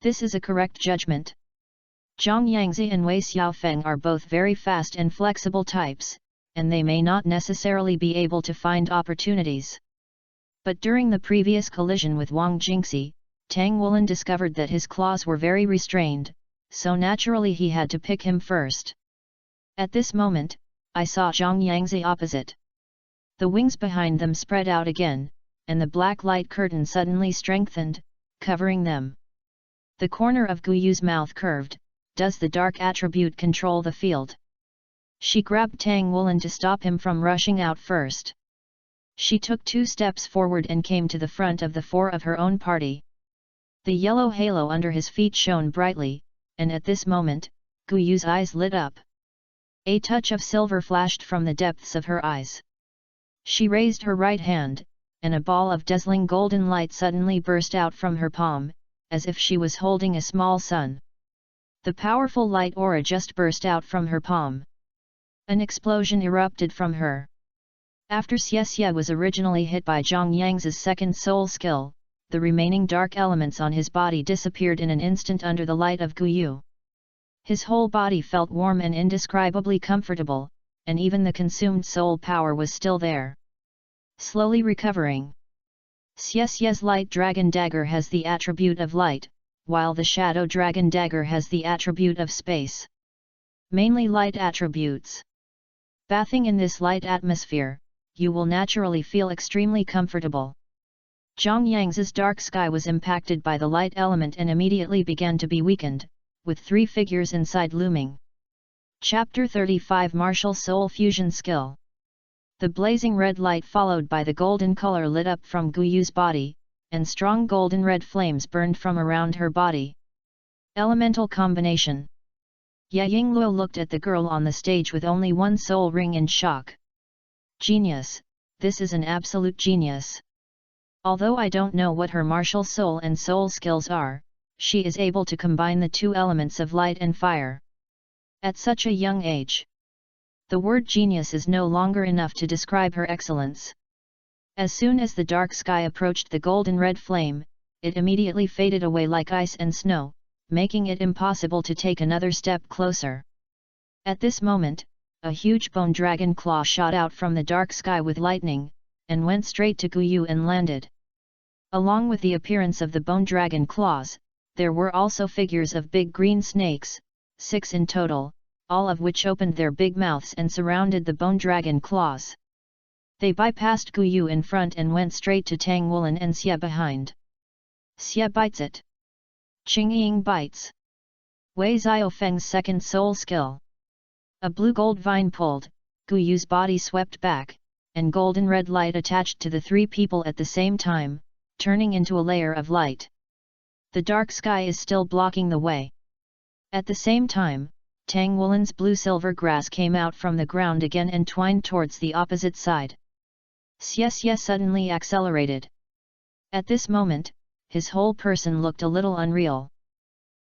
Speaker 1: This is a correct judgment. Zhang Yangzi and Wei Xiaofeng are both very fast and flexible types, and they may not necessarily be able to find opportunities. But during the previous collision with Wang Jingxi, Tang Wulin discovered that his claws were very restrained, so naturally he had to pick him first. At this moment, I saw Zhang Yangzi opposite. The wings behind them spread out again, and the black light curtain suddenly strengthened, covering them. The corner of Guyu's mouth curved. Does the dark attribute control the field? She grabbed Tang Wulin to stop him from rushing out first. She took 2 steps forward and came to the front of the 4 of her own party. The yellow halo under his feet shone brightly, and at this moment, Guyu's eyes lit up. A touch of silver flashed from the depths of her eyes. She raised her right hand, and a ball of dazzling golden light suddenly burst out from her palm, as if she was holding a small sun. The powerful light aura just burst out from her palm. An explosion erupted from her. After Xie was originally hit by Zhang Yang's second soul skill, the remaining dark elements on his body disappeared in an instant under the light of Guyu. His whole body felt warm and indescribably comfortable, and even the consumed soul power was still there. Slowly recovering. Xie's light dragon dagger has the attribute of light, while the shadow dragon dagger has the attribute of space. Mainly light attributes. Bathing in this light atmosphere, you will naturally feel extremely comfortable. Zhang Yang's dark sky was impacted by the light element and immediately began to be weakened, with 3 figures inside looming. Chapter 35 Martial Soul Fusion Skill. The blazing red light followed by the golden color lit up from Guyu's body, and strong golden red flames burned from around her body. Elemental Combination. Ye Yingluo looked at the girl on the stage with only 1 soul ring in shock. Genius, this is an absolute genius. Although I don't know what her martial soul and soul skills are, she is able to combine the 2 elements of light and fire. At such a young age. The word genius is no longer enough to describe her excellence. As soon as the dark sky approached the golden red flame, it immediately faded away like ice and snow, making it impossible to take another step closer. At this moment, a huge bone dragon claw shot out from the dark sky with lightning, and went straight to Guyu and landed. Along with the appearance of the bone dragon claws, there were also figures of big green snakes, 6 in total, all of which opened their big mouths and surrounded the bone dragon claws. They bypassed Guyu in front and went straight to Tang Wulin and Xie behind. Xie bites it. Qing Ying bites. Wei Xiaofeng's second soul skill. A blue gold vine pulled, Guyu's body swept back, and golden red light attached to the 3 people at the same time, turning into a layer of light. The dark sky is still blocking the way. At the same time, Tang Wulin's blue-silver grass came out from the ground again and twined towards the opposite side. Xie suddenly accelerated. At this moment, his whole person looked a little unreal.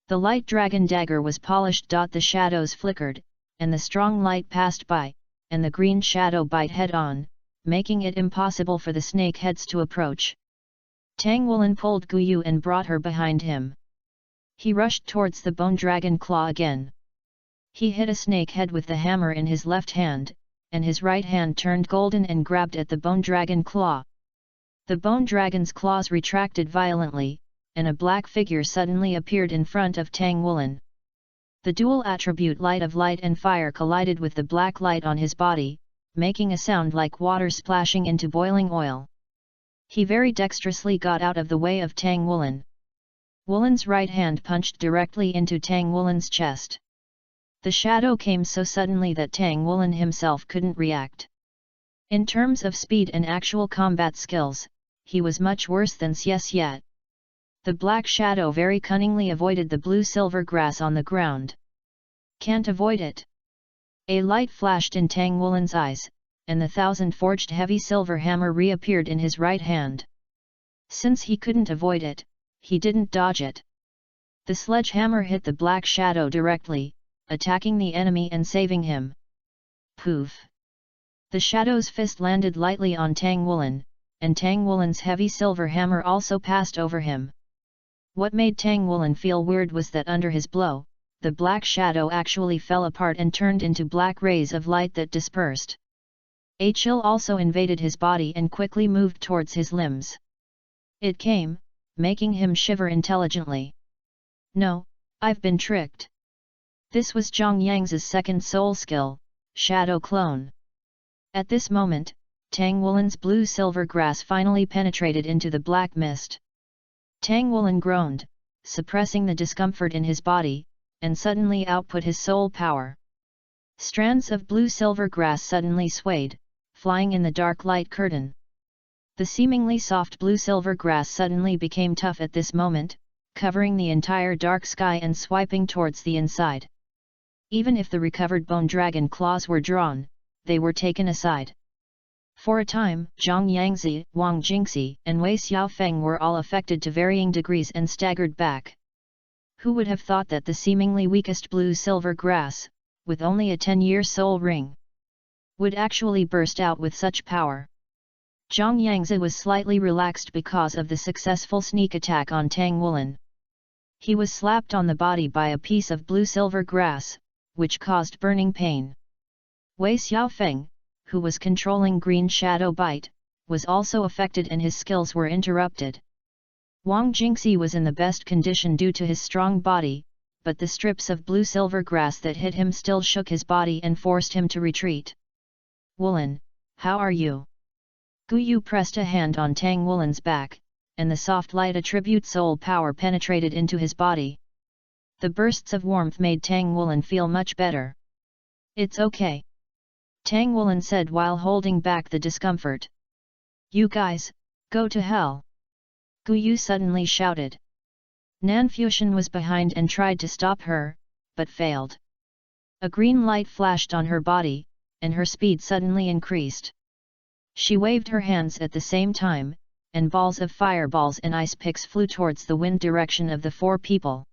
Speaker 1: The light dragon dagger was polished. The shadows flickered, and the strong light passed by, and the green shadow bite head-on, making it impossible for the snake heads to approach. Tang Wulin pulled Guyu and brought her behind him. He rushed towards the bone dragon claw again. He hit a snake head with the hammer in his left hand, and his right hand turned golden and grabbed at the bone dragon claw. The bone dragon's claws retracted violently, and a black figure suddenly appeared in front of Tang Wulin. The dual attribute light of light and fire collided with the black light on his body, making a sound like water splashing into boiling oil. He very dexterously got out of the way of Tang Wulin. Wulin's right hand punched directly into Tang Wulin's chest. The shadow came so suddenly that Tang Wulin himself couldn't react. In terms of speed and actual combat skills, he was much worse than Xie. The black shadow very cunningly avoided the blue-silver grass on the ground. Can't avoid it. A light flashed in Tang Wulin's eyes, and the 1,000-forged heavy silver hammer reappeared in his right hand. Since he couldn't avoid it, he didn't dodge it. The sledgehammer hit the black shadow directly, attacking the enemy and saving him. Poof! The shadow's fist landed lightly on Tang Wulin, and Tang Wulin's heavy silver hammer also passed over him. What made Tang Wulin feel weird was that under his blow, the black shadow actually fell apart and turned into black rays of light that dispersed. A chill also invaded his body and quickly moved towards his limbs. It came, making him shiver intelligently. No, I've been tricked. This was Zhang Yang's second soul skill, Shadow Clone. At this moment, Tang Wulin's blue-silver grass finally penetrated into the black mist. Tang Wulin groaned, suppressing the discomfort in his body, and suddenly output his soul power. Strands of blue-silver grass suddenly swayed, flying in the dark light curtain. The seemingly soft blue-silver grass suddenly became tough at this moment, covering the entire dark sky and swiping towards the inside. Even if the recovered bone dragon claws were drawn, they were taken aside. For a time, Zhang Yangzi, Wang Jingxi, and Wei Xiaofeng were all affected to varying degrees and staggered back. Who would have thought that the seemingly weakest blue-silver grass, with only a 10-year soul ring, would actually burst out with such power? Zhang Yangzi was slightly relaxed because of the successful sneak attack on Tang Wulin. He was slapped on the body by a piece of blue-silver grass, which caused burning pain. Wei Xiaofeng, who was controlling Green Shadow Bite, was also affected and his skills were interrupted. Wang Jingxi was in the best condition due to his strong body, but the strips of blue-silver grass that hit him still shook his body and forced him to retreat. Wulin, how are you? Gu Yu pressed a hand on Tang Wulin's back, and the soft light attribute soul power penetrated into his body. The bursts of warmth made Tang Wulin feel much better. It's okay, Tang Wulin said while holding back the discomfort. You guys, go to hell! Gu Yu suddenly shouted. Nan Fuxian was behind and tried to stop her, but failed. A green light flashed on her body, and her speed suddenly increased. She waved her hands at the same time, and balls of fireballs and ice picks flew towards the wind direction of the four people.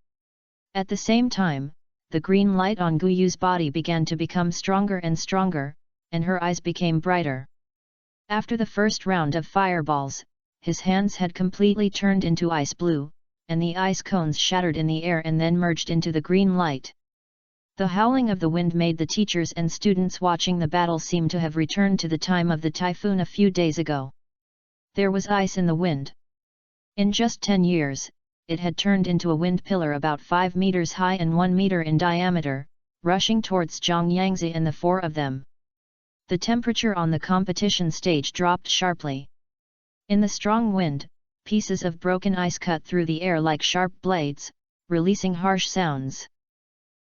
Speaker 1: At the same time, the green light on Gu Yu's body began to become stronger and stronger, and her eyes became brighter. After the first round of fireballs, his hands had completely turned into ice blue, and the ice cones shattered in the air and then merged into the green light. The howling of the wind made the teachers and students watching the battle seem to have returned to the time of the typhoon a few days ago. There was ice in the wind. In just 10 years, it had turned into a wind pillar about 5 meters high and 1 meter in diameter, rushing towards Zhang Yangzi and the four of them. The temperature on the competition stage dropped sharply. In the strong wind, pieces of broken ice cut through the air like sharp blades, releasing harsh sounds.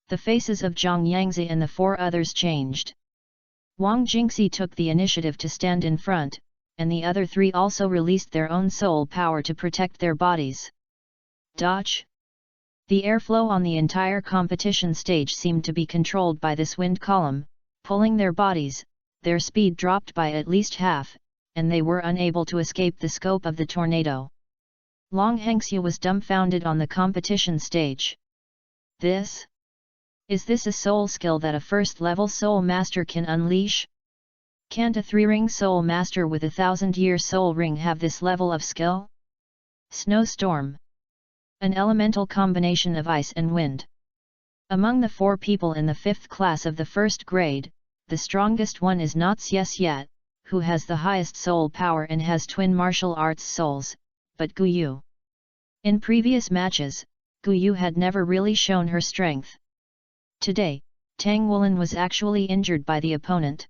Speaker 1: The faces of Zhang Yangzi and the four others changed. Wang Jingxi took the initiative to stand in front, and the other three also released their own soul power to protect their bodies. Dodge! The airflow on the entire competition stage seemed to be controlled by this wind column, pulling their bodies. Their speed dropped by at least half, and they were unable to escape the scope of the tornado. Long Hengxia was dumbfounded on the competition stage. Is this a soul skill that a first-level soul master can unleash? Can't a 3-ring soul master with a 1000-year soul ring have this level of skill? Snowstorm. An elemental combination of ice and wind. Among the 4 people in the 5th class of the 1st grade, the strongest one is not Xiesiet, who has the highest soul power and has twin martial arts souls, but Gu Yu. In previous matches, Gu Yu had never really shown her strength. Today, Tang Wulin was actually injured by the opponent.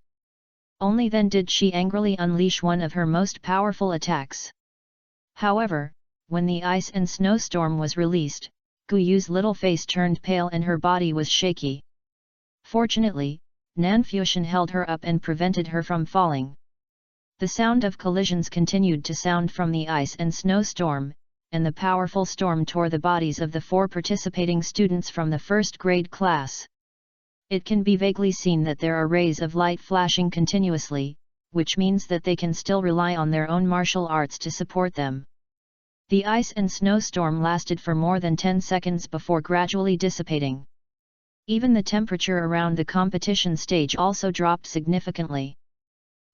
Speaker 1: Only then did she angrily unleash one of her most powerful attacks. However, when the ice and snowstorm was released, Gu Yu's little face turned pale and her body was shaky. Fortunately, Nan Fuxian held her up and prevented her from falling. The sound of collisions continued to sound from the ice and snowstorm, and the powerful storm tore the bodies of the 4 participating students from the 1st grade class. It can be vaguely seen that there are rays of light flashing continuously, which means that they can still rely on their own martial arts to support them. The ice and snowstorm lasted for more than 10 seconds before gradually dissipating. Even the temperature around the competition stage also dropped significantly.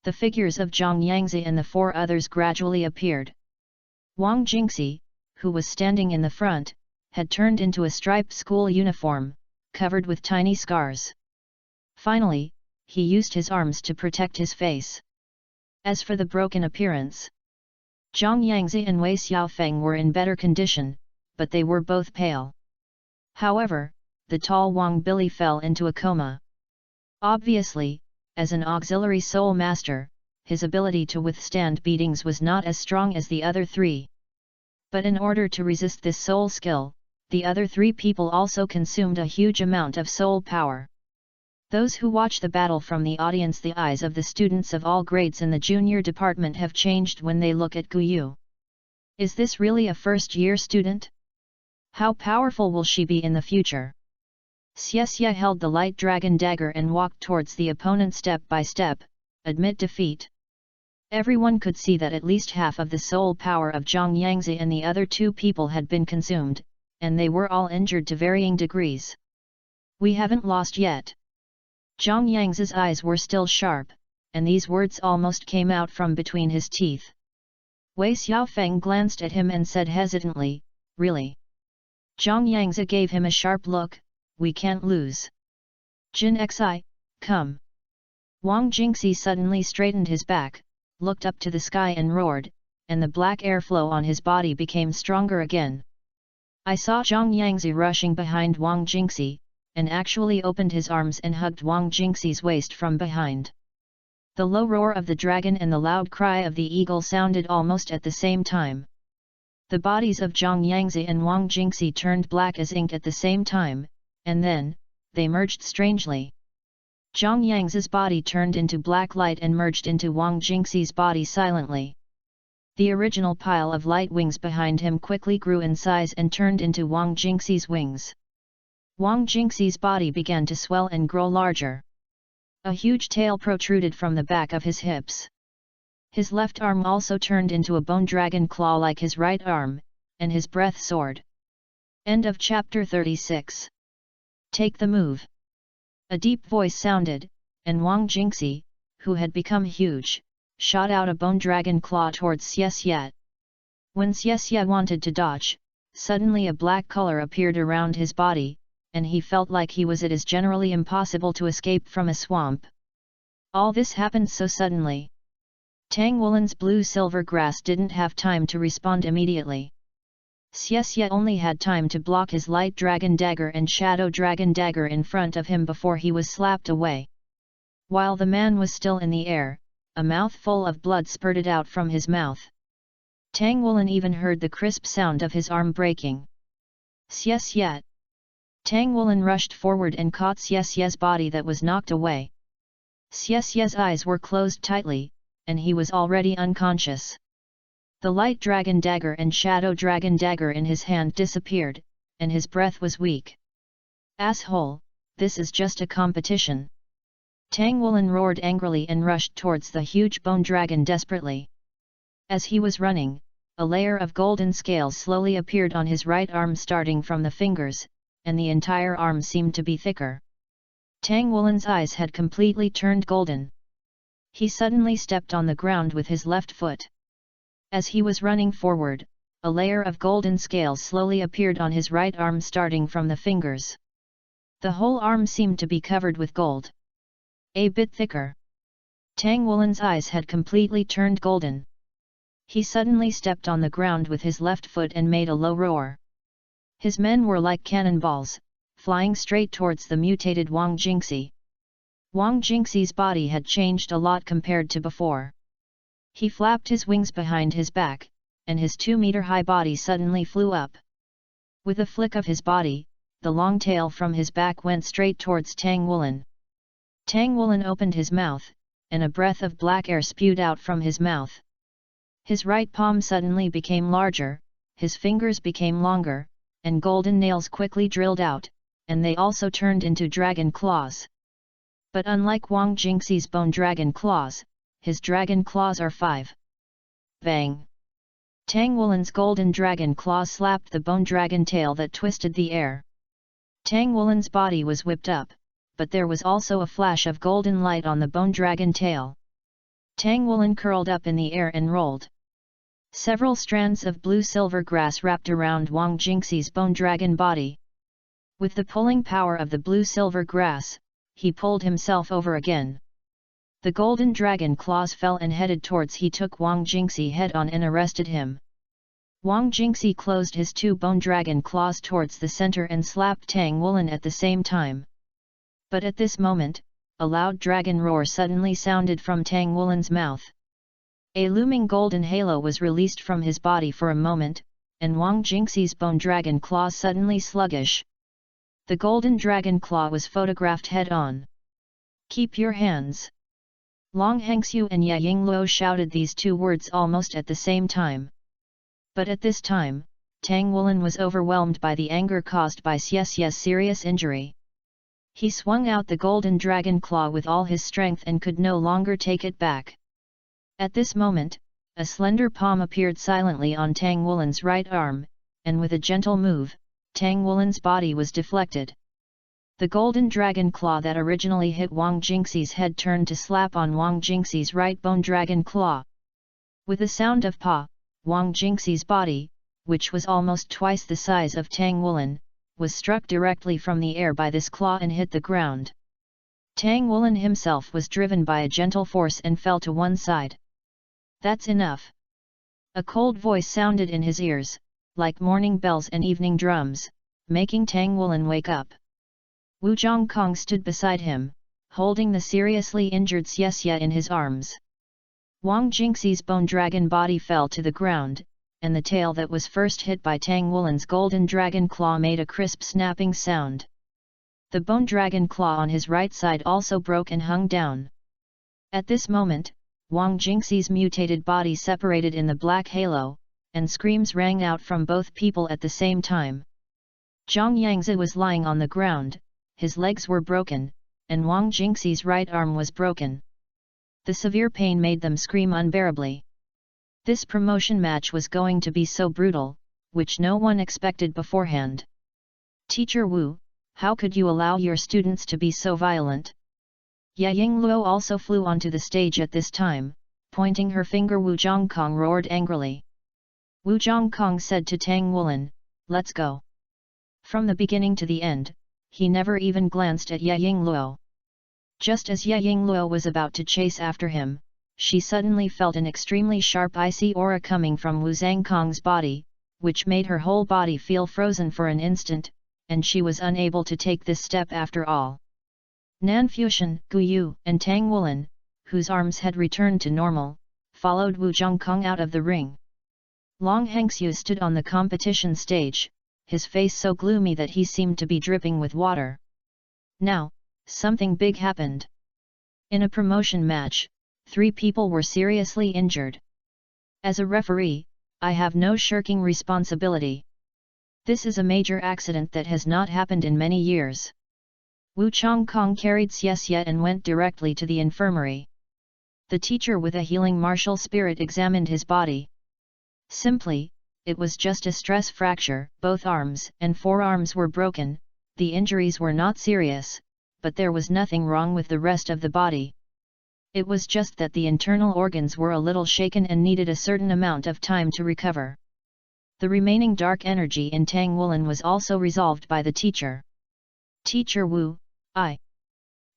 Speaker 1: The figures of Zhang Yangzi and the 4 others gradually appeared. Wang Jingxi, who was standing in the front, had turned into a striped school uniform, covered with tiny scars. Finally, he used his arms to protect his face. As for the broken appearance, Zhang Yangzi and Wei Xiaofeng were in better condition, but they were both pale. However, the tall Wang Billy fell into a coma. Obviously, as an auxiliary soul master, his ability to withstand beatings was not as strong as the other 3. But in order to resist this soul skill, the other 3 people also consumed a huge amount of soul power. Those who watch the battle from the audience, the eyes of the students of all grades in the junior department have changed when they look at Guyu. Is this really a first-year student? How powerful will she be in the future? Xie held the light dragon dagger and walked towards the opponent step by step, admit defeat. Everyone could see that at least half of the soul power of Zhang Yangzi and the other two people had been consumed, and they were all injured to varying degrees. We haven't lost yet. Zhang Yangzi's eyes were still sharp, and these words almost came out from between his teeth. Wei Xiaofeng glanced at him and said hesitantly, "Really?" Zhang Yangzi gave him a sharp look. "We can't lose. Jin Xi, come." Wang Jingxi suddenly straightened his back, looked up to the sky and roared, and the black airflow on his body became stronger again. I saw Zhang Yangzi rushing behind Wang Jingxi, and actually opened his arms and hugged Wang Jingxi's waist from behind. The low roar of the dragon and the loud cry of the eagle sounded almost at the same time. The bodies of Zhang Yangzi and Wang Jingxi turned black as ink at the same time, and then, they merged strangely. Zhang Yangzi's body turned into black light and merged into Wang Jingxi's body silently. The original pile of light wings behind him quickly grew in size and turned into Wang Jingxi's wings. Wang Jingxi's body began to swell and grow larger. A huge tail protruded from the back of his hips. His left arm also turned into a bone dragon claw like his right arm, and his breath soared. End of chapter 36. Take the move. A deep voice sounded, and Wang Jingxi, who had become huge, shot out a bone dragon claw towards Xie. When Xie wanted to dodge, suddenly a black color appeared around his body, and he felt like he was. It is generally impossible to escape from a swamp. All this happened so suddenly. Tang Wulan's blue-silver grass didn't have time to respond immediately. Xie only had time to block his light dragon dagger and shadow dragon dagger in front of him before he was slapped away. While the man was still in the air, a mouthful of blood spurted out from his mouth. Tang Wulan even heard the crisp sound of his arm breaking. Xie! Tang Wulan rushed forward and caught Xie's body that was knocked away. Xie's eyes were closed tightly, and he was already unconscious. The light dragon dagger and shadow dragon dagger in his hand disappeared, and his breath was weak. "Asshole, this is just a competition." Tang Wulan roared angrily and rushed towards the huge bone dragon desperately. As he was running, a layer of golden scales slowly appeared on his right arm starting from the fingers, and the entire arm seemed to be thicker. Tang Wulan's eyes had completely turned golden. He suddenly stepped on the ground with his left foot. As he was running forward, a layer of golden scales slowly appeared on his right arm starting from the fingers. The whole arm seemed to be covered with gold. A bit thicker. Tang Wulan's eyes had completely turned golden. He suddenly stepped on the ground with his left foot and made a low roar. His men were like cannonballs, flying straight towards the mutated Wang Jingxi. Wang Jingxi's body had changed a lot compared to before. He flapped his wings behind his back, and his 2-meter-high body suddenly flew up. With a flick of his body, the long tail from his back went straight towards Tang Wulan. Tang Wulan opened his mouth, and a breath of black air spewed out from his mouth. His right palm suddenly became larger, his fingers became longer, and golden nails quickly drilled out, and they also turned into dragon claws. But unlike Wang Jingxi's bone dragon claws, his dragon claws are 5. Bang! Tang Wulan's golden dragon claw slapped the bone dragon tail that twisted the air. Tang Wulan's body was whipped up, but there was also a flash of golden light on the bone dragon tail. Tang Wulan curled up in the air and rolled. Several strands of blue-silver grass wrapped around Wang Jingxi's bone dragon body. With the pulling power of the blue-silver grass, he pulled himself over again. The golden dragon claws fell and headed towards. He took Wang Jingxi head-on and arrested him. Wang Jingxi closed his 2 bone dragon claws towards the center and slapped Tang Wulan at the same time. But at this moment, a loud dragon roar suddenly sounded from Tang Wulan's mouth. A looming golden halo was released from his body for a moment, and Wang Jingxi's bone dragon claw suddenly sluggish. The golden dragon claw was photographed head-on. Keep your hands. Long Hengxiu and Ya Yingluo shouted these two words almost at the same time. But at this time, Tang Wulin was overwhelmed by the anger caused by Xie's serious injury. He swung out the golden dragon claw with all his strength and could no longer take it back. At this moment, a slender palm appeared silently on Tang Wulin's right arm, and with a gentle move, Tang Wulin's body was deflected. The golden dragon claw that originally hit Wang Jingxi's head turned to slap on Wang Jingxi's right bone dragon claw. With a sound of "pa," Wang Jingxi's body, which was almost twice the size of Tang Wulin, was struck directly from the air by this claw and hit the ground. Tang Wulin himself was driven by a gentle force and fell to one side. "That's enough." A cold voice sounded in his ears, like morning bells and evening drums, making Tang Wulin wake up. Wu Zhongkong stood beside him, holding the seriously injured Xie in his arms. Wang Jingxi's bone dragon body fell to the ground, and the tail that was first hit by Tang Wulin's golden dragon claw made a crisp snapping sound. The bone dragon claw on his right side also broke and hung down. At this moment, Wang Jingxi's mutated body separated in the black halo, and screams rang out from both people at the same time. Zhang Yangzi was lying on the ground, his legs were broken, and Wang Jingxi's right arm was broken. The severe pain made them scream unbearably. This promotion match was going to be so brutal, which no one expected beforehand. "Teacher Wu, how could you allow your students to be so violent?" Ya Yingluo also flew onto the stage at this time, pointing her finger. Wu Zhongkong roared angrily. Wu Zhongkong said to Tang Wulin, "Let's go." From the beginning to the end, he never even glanced at Ya Yingluo. Just as Ya Yingluo was about to chase after him, she suddenly felt an extremely sharp icy aura coming from Wu Zhongkong's body, which made her whole body feel frozen for an instant, and she was unable to take this step after all. Fanfiction, Guyu, and Tang Wulin, whose arms had returned to normal, followed Wu Zhongkong out of the ring. Long Hengxiu stood on the competition stage, his face so gloomy that he seemed to be dripping with water. Now, something big happened. In a promotion match, 3 people were seriously injured. As a referee, I have no shirking responsibility. This is a major accident that has not happened in many years. Wu Zhongkong carried Xie and went directly to the infirmary. The teacher with a healing martial spirit examined his body. Simply, it was just a stress fracture. Both arms and forearms were broken, the injuries were not serious, but there was nothing wrong with the rest of the body. It was just that the internal organs were a little shaken and needed a certain amount of time to recover. The remaining dark energy in Tang Wulin was also resolved by the teacher. "Teacher Wu,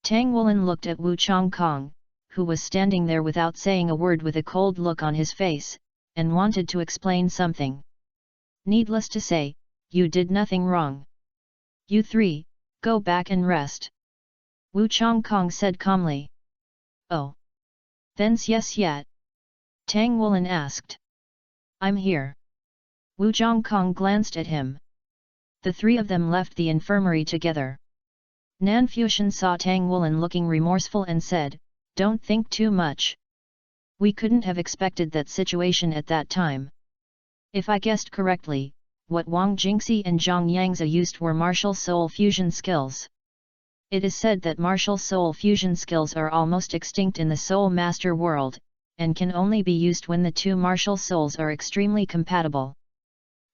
Speaker 1: Tang Wulin looked at Wu Zhongkong, who was standing there without saying a word with a cold look on his face, and wanted to explain something. "Needless to say, you did nothing wrong. You 3, go back and rest," Wu Zhongkong said calmly. "Oh. Then's yes yet?" Tang Wulin asked. "I'm here." Wu Zhongkong glanced at him. The 3 of them left the infirmary together. Fanfiction saw Tang Wulin looking remorseful and said, "Don't think too much. We couldn't have expected that situation at that time. If I guessed correctly, what Wang Jingxi and Zhang Yangzi used were martial soul fusion skills. It is said that martial soul fusion skills are almost extinct in the Soul Master world, and can only be used when the 2 martial souls are extremely compatible."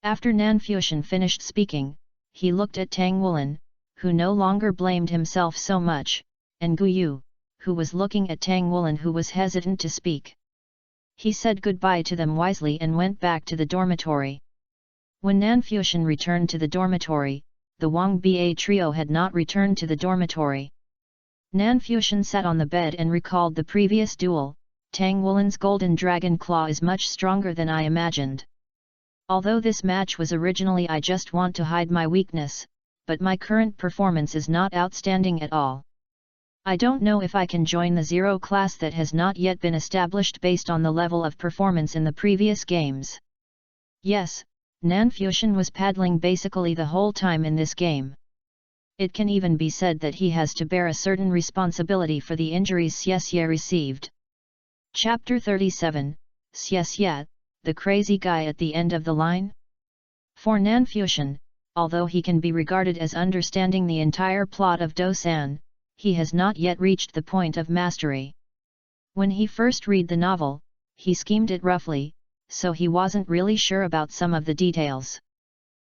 Speaker 1: After Fanfiction finished speaking, he looked at Tang Wulin, who no longer blamed himself so much, and Guyu, who was looking at Tang Wulin, who was hesitant to speak. He said goodbye to them wisely and went back to the dormitory. When Fanfiction returned to the dormitory, the Wang Ba trio had not returned to the dormitory. Fanfiction sat on the bed and recalled the previous duel. "Tang Wulin's golden dragon claw is much stronger than I imagined. Although this match was originally I just want to hide my weakness, but my current performance is not outstanding at all. I don't know if I can join the 0 class that has not yet been established based on the level of performance in the previous games." Yes, Fanfiction was paddling basically the whole time in this game. It can even be said that he has to bear a certain responsibility for the injuries Xie received. Chapter 37, Xie, the crazy guy at the end of the line? For Nanfuxian, although he can be regarded as understanding the entire plot of Dosan, he has not yet reached the point of mastery. When he first read the novel, he schemed it roughly, so he wasn't really sure about some of the details.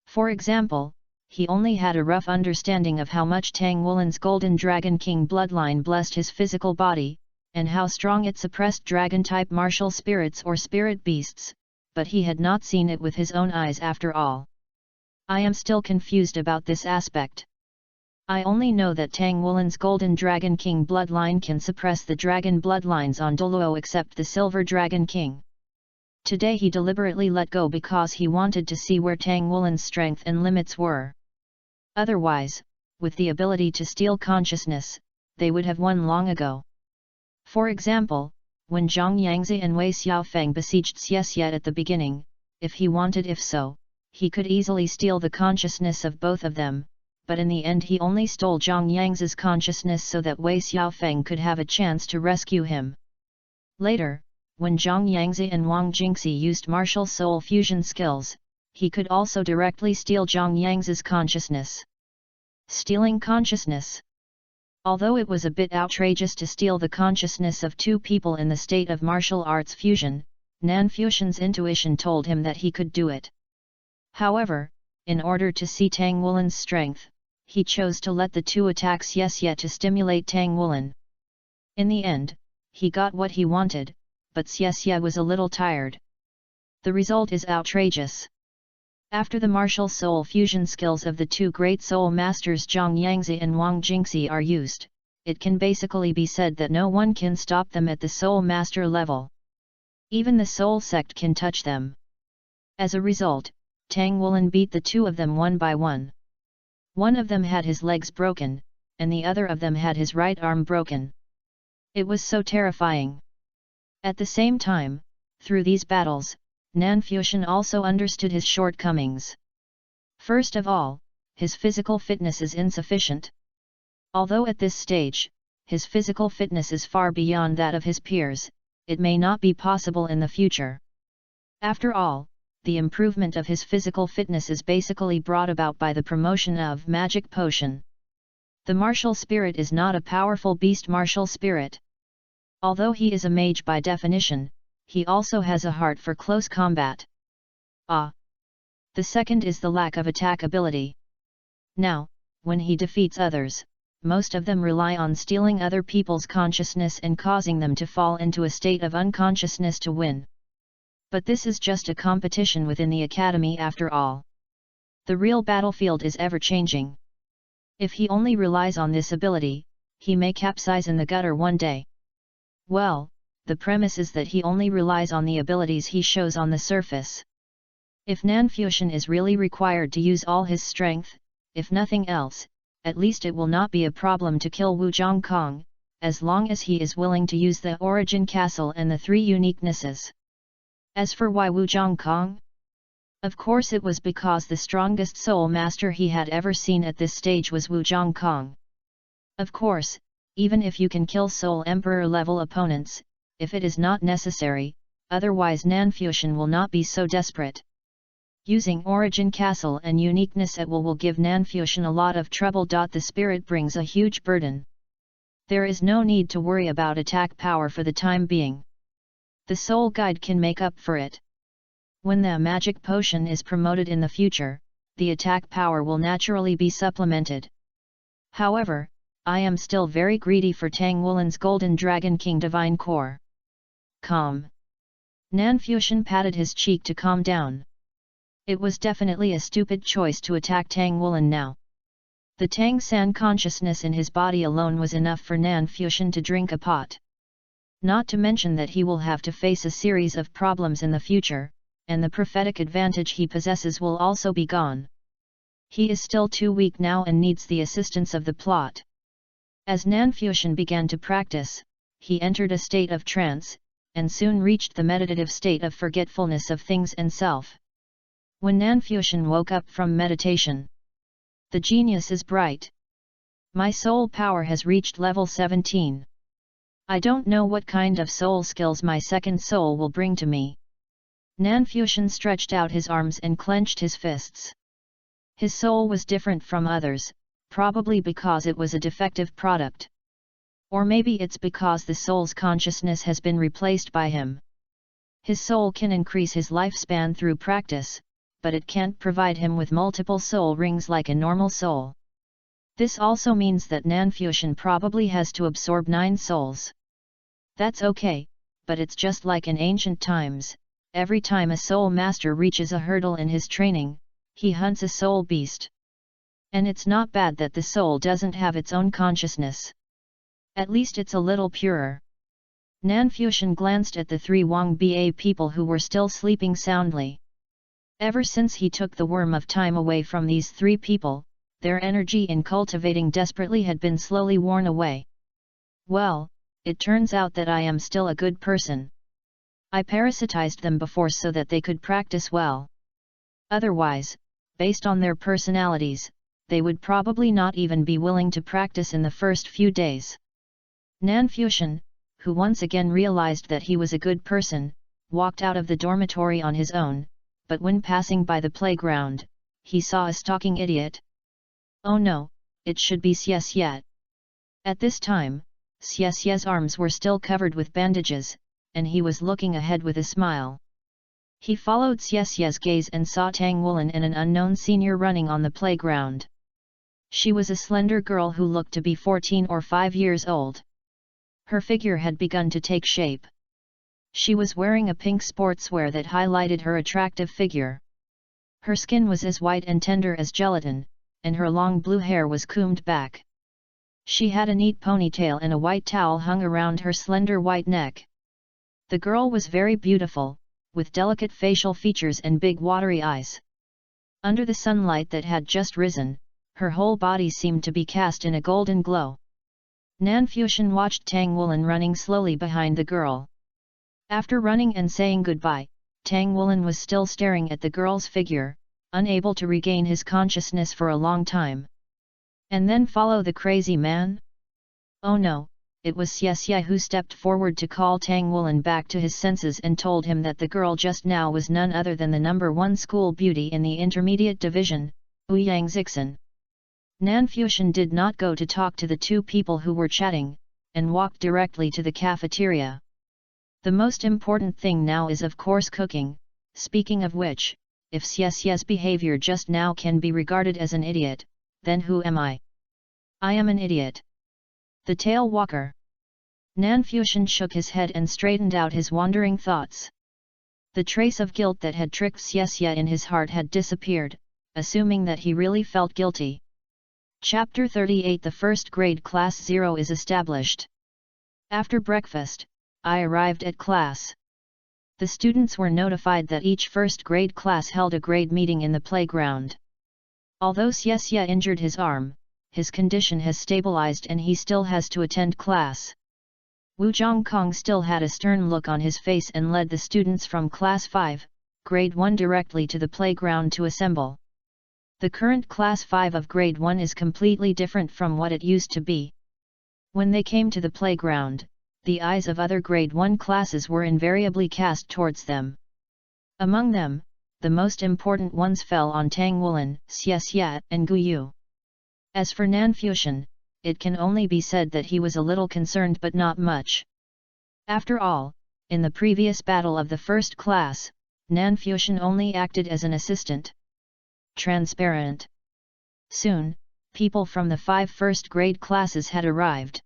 Speaker 1: For example, he only had a rough understanding of how much Tang Wulan's Golden Dragon King bloodline blessed his physical body, and how strong it suppressed dragon-type martial spirits or spirit beasts, but he had not seen it with his own eyes after all. I am still confused about this aspect. I only know that Tang Wulan's Golden Dragon King bloodline can suppress the dragon bloodlines on Douluo except the Silver Dragon King. Today he deliberately let go because he wanted to see where Tang Wulan's strength and limits were. Otherwise, with the ability to steal consciousness, they would have won long ago. For example, when Zhang Yangzi and Wei Xiaofeng besieged Xie at the beginning, if he wanted, he could easily steal the consciousness of both of them, but in the end he only stole Zhang Yangzi's consciousness so that Wei Xiaofeng could have a chance to rescue him. Later, when Zhang Yangzi and Wang Jingxi used martial soul fusion skills, he could also directly steal Zhang Yangzi's consciousness. Stealing consciousness. Although it was a bit outrageous to steal the consciousness of two people in the state of martial arts fusion, Nanfuxian's intuition told him that he could do it. However, in order to see Tang Wulan's strength, he chose to let the two attack Xie to stimulate Tang Wulan. In the end, he got what he wanted, but Xie was a little tired. The result is outrageous. After the martial soul fusion skills of the two great soul masters Zhang Yangzi and Wang Jingxi are used, it can basically be said that no one can stop them at the soul master level. Even the soul sect can touch them. As a result, Tang Wulan beat the two of them one by one. One of them had his legs broken, and the other of them had his right arm broken. It was so terrifying. At the same time, through these battles, Nanfuxian also understood his shortcomings. First of all, his physical fitness is insufficient. Although at this stage, his physical fitness is far beyond that of his peers, it may not be possible in the future. After all, the improvement of his physical fitness is basically brought about by the promotion of magic potion. The martial spirit is not a powerful beast martial spirit. Although he is a mage by definition, he also has a heart for close combat. The second is the lack of attack ability. Now, when he defeats others, most of them rely on stealing other people's consciousness and causing them to fall into a state of unconsciousness to win. But this is just a competition within the academy after all. The real battlefield is ever-changing. If he only relies on this ability, he may capsize in the gutter one day. Well, the premise is that he only relies on the abilities he shows on the surface. If Nanfuxian is really required to use all his strength, if nothing else, at least it will not be a problem to kill Wu Zhongkong, as long as he is willing to use the origin castle and the three uniquenesses. As for why Wu Zhongkong? Of course it was because the strongest soul master he had ever seen at this stage was Wu Zhongkong. Of course, even if you can kill Soul Emperor level opponents, if it is not necessary, otherwise Nanfuxian will not be so desperate. Using Origin Castle and Uniqueness at will give Nanfuxian a lot of trouble. The spirit brings a huge burden. There is no need to worry about attack power for the time being. The Soul Guide can make up for it. When the magic potion is promoted in the future, the attack power will naturally be supplemented. However, I am still very greedy for Tang Wulan's Golden Dragon King Divine Core. Calm. Nanfuxian patted his cheek to calm down. It was definitely a stupid choice to attack Tang Wulan now. The Tang San consciousness in his body alone was enough for Nanfuxian to drink a pot. Not to mention that he will have to face a series of problems in the future, and the prophetic advantage he possesses will also be gone. He is still too weak now and needs the assistance of the plot. As Nanfuxian began to practice, he entered a state of trance, and soon reached the meditative state of forgetfulness of things and self. When Nanfuxian woke up from meditation, the genius is bright, My soul power has reached level 17. I don't know what kind of soul skills my second soul will bring to me. Fanfiction stretched out his arms and clenched his fists. His soul was different from others, probably because it was a defective product. Or maybe it's because the soul's consciousness has been replaced by him. His soul can increase his lifespan through practice, but it can't provide him with multiple soul rings like a normal soul. This also means that Fanfiction probably has to absorb 9 souls. That's okay, but it's just like in ancient times, every time a soul master reaches a hurdle in his training, he hunts a soul beast. And it's not bad that the soul doesn't have its own consciousness. At least it's a little purer. Fanfiction glanced at the 3 Wangba people who were still sleeping soundly. Ever since he took the worm of time away from these 3 people, their energy in cultivating desperately had been slowly worn away. Well, it turns out that I am still a good person. I parasitized them before so that they could practice well. Otherwise, based on their personalities, they would probably not even be willing to practice in the first few days. Fanfiction, who once again realized that he was a good person, walked out of the dormitory on his own, but when passing by the playground, he saw a stalking idiot. Oh no, it should be Xie. At this time, Xie's arms were still covered with bandages, and he was looking ahead with a smile. He followed Xie's gaze and saw Tang Wulin and an unknown senior running on the playground. She was a slender girl who looked to be 14 or 5 years old. Her figure had begun to take shape. She was wearing a pink sportswear that highlighted her attractive figure. Her skin was as white and tender as gelatin, and her long blue hair was combed back. She had a neat ponytail and a white towel hung around her slender white neck. The girl was very beautiful, with delicate facial features and big watery eyes. Under the sunlight that had just risen, her whole body seemed to be cast in a golden glow. Fanfiction watched Tang Wulin running slowly behind the girl. After running and saying goodbye, Tang Wulin was still staring at the girl's figure, unable to regain his consciousness for a long time. And then follow the crazy man? Oh no, it was Xie who stepped forward to call Tang Wulin back to his senses and told him that the girl just now was none other than the number 1 school beauty in the intermediate division, Ouyang Zixin. Fanfiction did not go to talk to the 2 people who were chatting, and walked directly to the cafeteria. The most important thing now is of course cooking, speaking of which, if Xie's behavior just now can be regarded as an idiot, then who am I? I am an idiot. The tail walker. Fanfiction shook his head and straightened out his wandering thoughts. The trace of guilt that had tricked Xie in his heart had disappeared, assuming that he really felt guilty. Chapter 38 The first grade class 0 is established. After breakfast, I arrived at class. The students were notified that each first grade class held a grade meeting in the playground. Although Xie injured his arm, his condition has stabilized and he still has to attend class. Wu Zhongkong still had a stern look on his face and led the students from class 5, grade 1 directly to the playground to assemble. The current class 5 of grade 1 is completely different from what it used to be. When they came to the playground, the eyes of other grade 1 classes were invariably cast towards them. Among them, the most important ones fell on Tang Wulin, Xie, and Gu Yu. As for Fanfiction, it can only be said that he was a little concerned but not much. After all, in the previous battle of the first class, Fanfiction only acted as an assistant. Transparent. Soon, people from the 5 first grade classes had arrived.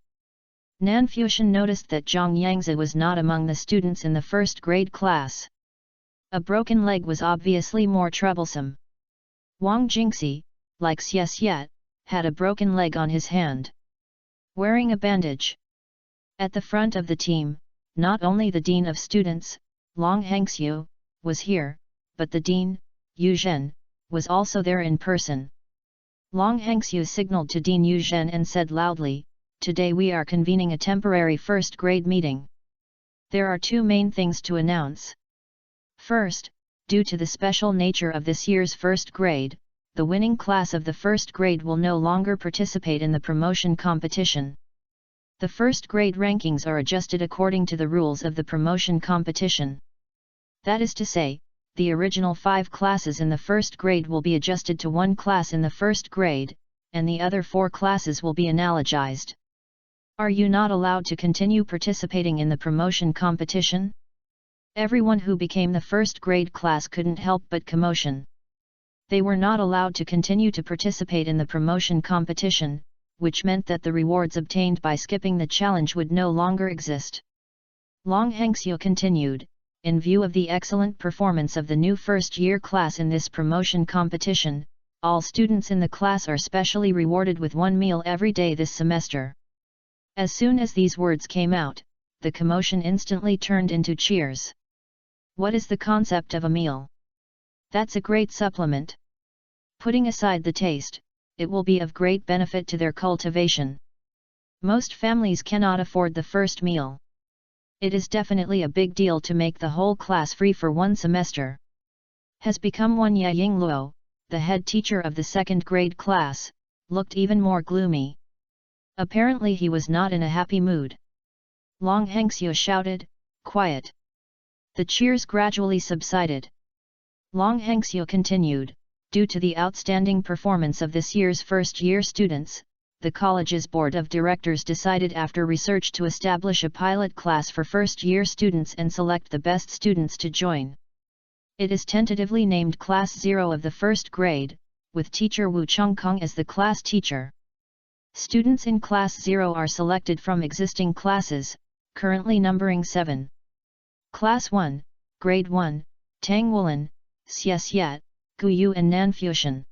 Speaker 1: Fanfiction noticed that Zhang Yangzi was not among the students in the first grade class. A broken leg was obviously more troublesome. Wang Jingxi, like Xie, had a broken leg on his hand. Wearing a bandage. At the front of the team, not only the Dean of Students, Long Hangxiu, was here, but the Dean, Yu Zhen, was also there in person. Long Hangxiu signaled to Dean Yu Zhen and said loudly, "Today we are convening a temporary first grade meeting. There are 2 main things to announce. First, due to the special nature of this year's first grade, the winning class of the first grade will no longer participate in the promotion competition. The first grade rankings are adjusted according to the rules of the promotion competition. That is to say, the original 5 classes in the first grade will be adjusted to 1 class in the first grade, and the other 4 classes will be analogized. Are you not allowed to continue participating in the promotion competition? Everyone who became the first grade class couldn't help but commotion. They were not allowed to continue to participate in the promotion competition, which meant that the rewards obtained by skipping the challenge would no longer exist. Long Hengxiu continued, in view of the excellent performance of the new first-year class in this promotion competition, all students in the class are specially rewarded with 1 meal every day this semester. As soon as these words came out, the commotion instantly turned into cheers. What is the concept of a meal? That's a great supplement. Putting aside the taste, it will be of great benefit to their cultivation. Most families cannot afford the first meal. It is definitely a big deal to make the whole class free for 1 semester. Has become Wan Yingluo, the head teacher of the second grade class, looked even more gloomy. Apparently he was not in a happy mood. Long Hengxiu shouted, "Quiet!" The cheers gradually subsided. Long Hengxiu continued, due to the outstanding performance of this year's first-year students, the college's board of directors decided after research to establish a pilot class for first-year students and select the best students to join. It is tentatively named Class 0 of the first grade, with teacher Wu Chongkong as the class teacher. Students in Class 0 are selected from existing classes, currently numbering 7. Class 1, Grade 1, Tang Wulin, Xie Guyu and Nanfuxian.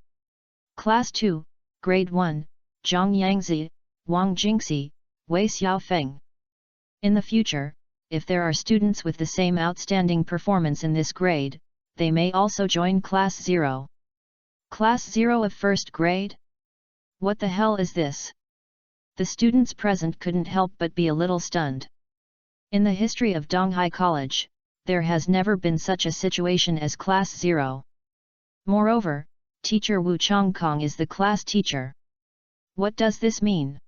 Speaker 1: Class 2, Grade 1, Zhang Yangzi, Wang Jingxi, Wei Xiaofeng. In the future, if there are students with the same outstanding performance in this grade, they may also join Class 0. Class 0 of first grade? What the hell is this? The students present couldn't help but be a little stunned. In the history of Donghai College, there has never been such a situation as Class 0. Moreover, teacher Wu Chongkong is the class teacher. What does this mean?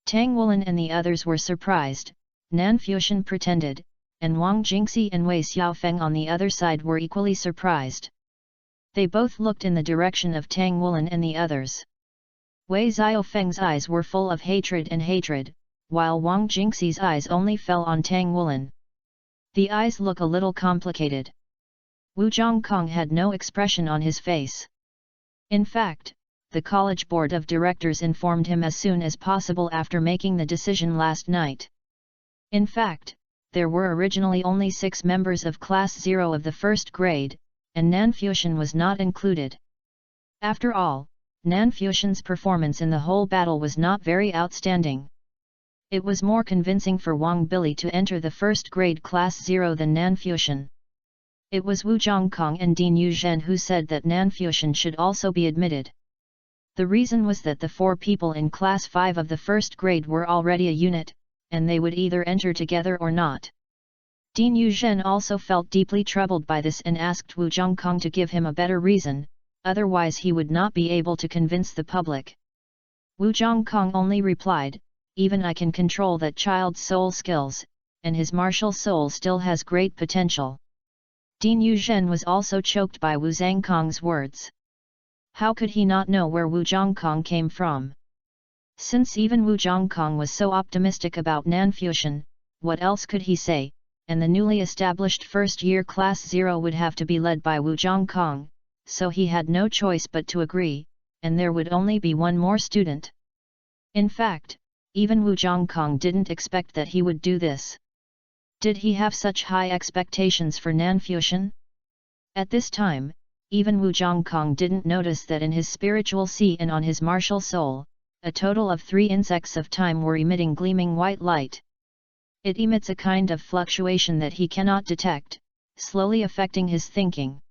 Speaker 1: Tang Wulin and the others were surprised, Nanfuxian pretended, and Wang Jingxi and Wei Xiaofeng on the other side were equally surprised. They both looked in the direction of Tang Wulin and the others. Wei Xiaofeng's eyes were full of hatred, while Wang Jingxi's eyes only fell on Tang Wulin. The eyes look a little complicated. Wu Zhongkong had no expression on his face. In fact, the college board of directors informed him as soon as possible after making the decision last night. In fact, there were originally only 6 members of Class 0 of the first grade, and Nanfuxian was not included. After all, Nanfuxian's performance in the whole battle was not very outstanding. It was more convincing for Wang Billy to enter the first grade Class 0 than Nanfuxian. It was Wu Zhongkong and Dean Yuzhen who said that Nanfuxian should also be admitted. The reason was that the 4 people in Class 5 of the first grade were already a unit, and they would either enter together or not. Dean Yuzhen also felt deeply troubled by this and asked Wu Zhongkong to give him a better reason, otherwise he would not be able to convince the public. Wu Zhongkong only replied, "Even I can control that child's soul skills, and his martial soul still has great potential." Dean Yuzhen was also choked by Wu Zhangkong's words. How could he not know where Wu Zhongkong came from? Since even Wu Zhongkong was so optimistic about Nanfuxian, what else could he say, and the newly established first-year Class 0 would have to be led by Wu Zhongkong, so he had no choice but to agree, and there would only be 1 more student. In fact, even Wu Zhongkong didn't expect that he would do this. Did he have such high expectations for Nanfuxian? At this time, even Wu Zhongkong didn't notice that in his spiritual sea and on his martial soul, a total of 3 insects of time were emitting gleaming white light. It emits a kind of fluctuation that he cannot detect, slowly affecting his thinking.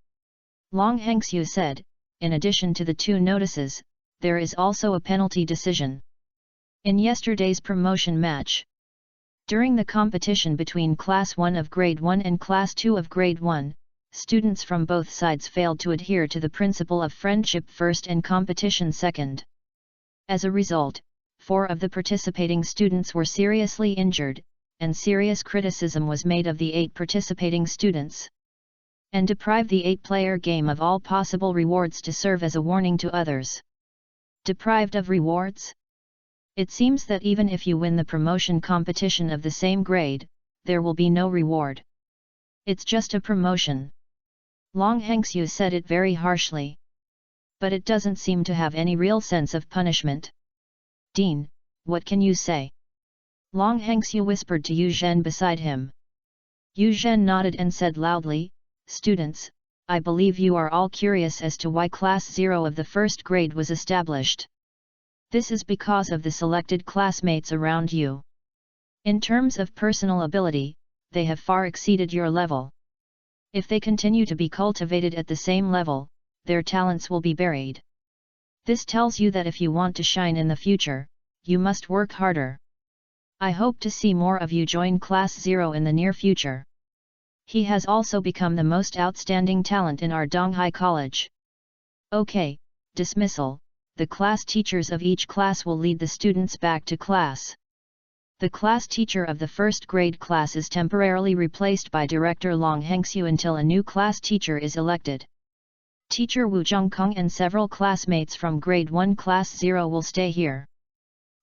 Speaker 1: Long Hengxiu said, in addition to the 2 notices, there is also a penalty decision. In yesterday's promotion match, during the competition between Class 1 of Grade 1 and Class 2 of Grade 1, students from both sides failed to adhere to the principle of friendship first and competition second. As a result, 4 of the participating students were seriously injured, and serious criticism was made of the 8 participating students. And deprive the 8-player game of all possible rewards to serve as a warning to others. Deprived of rewards? It seems that even if you win the promotion competition of the same grade, there will be no reward. It's just a promotion. Long Hengxiu said it very harshly. But it doesn't seem to have any real sense of punishment. Dean, what can you say? Long Hengxiu whispered to Yu Zhen beside him. Yu Zhen nodded and said loudly, Students, I believe you are all curious as to why Class 0 of the first grade was established. This is because of the selected classmates around you. In terms of personal ability, they have far exceeded your level. If they continue to be cultivated at the same level, their talents will be buried. This tells you that if you want to shine in the future, you must work harder. I hope to see more of you join Class 0 in the near future. He has also become the most outstanding talent in our Donghai College. Okay, dismissal. The class teachers of each class will lead the students back to class. The class teacher of the first grade class is temporarily replaced by Director Long Hengxiu until a new class teacher is elected. Teacher Wu Zhongkong and several classmates from grade 1 class 0 will stay here.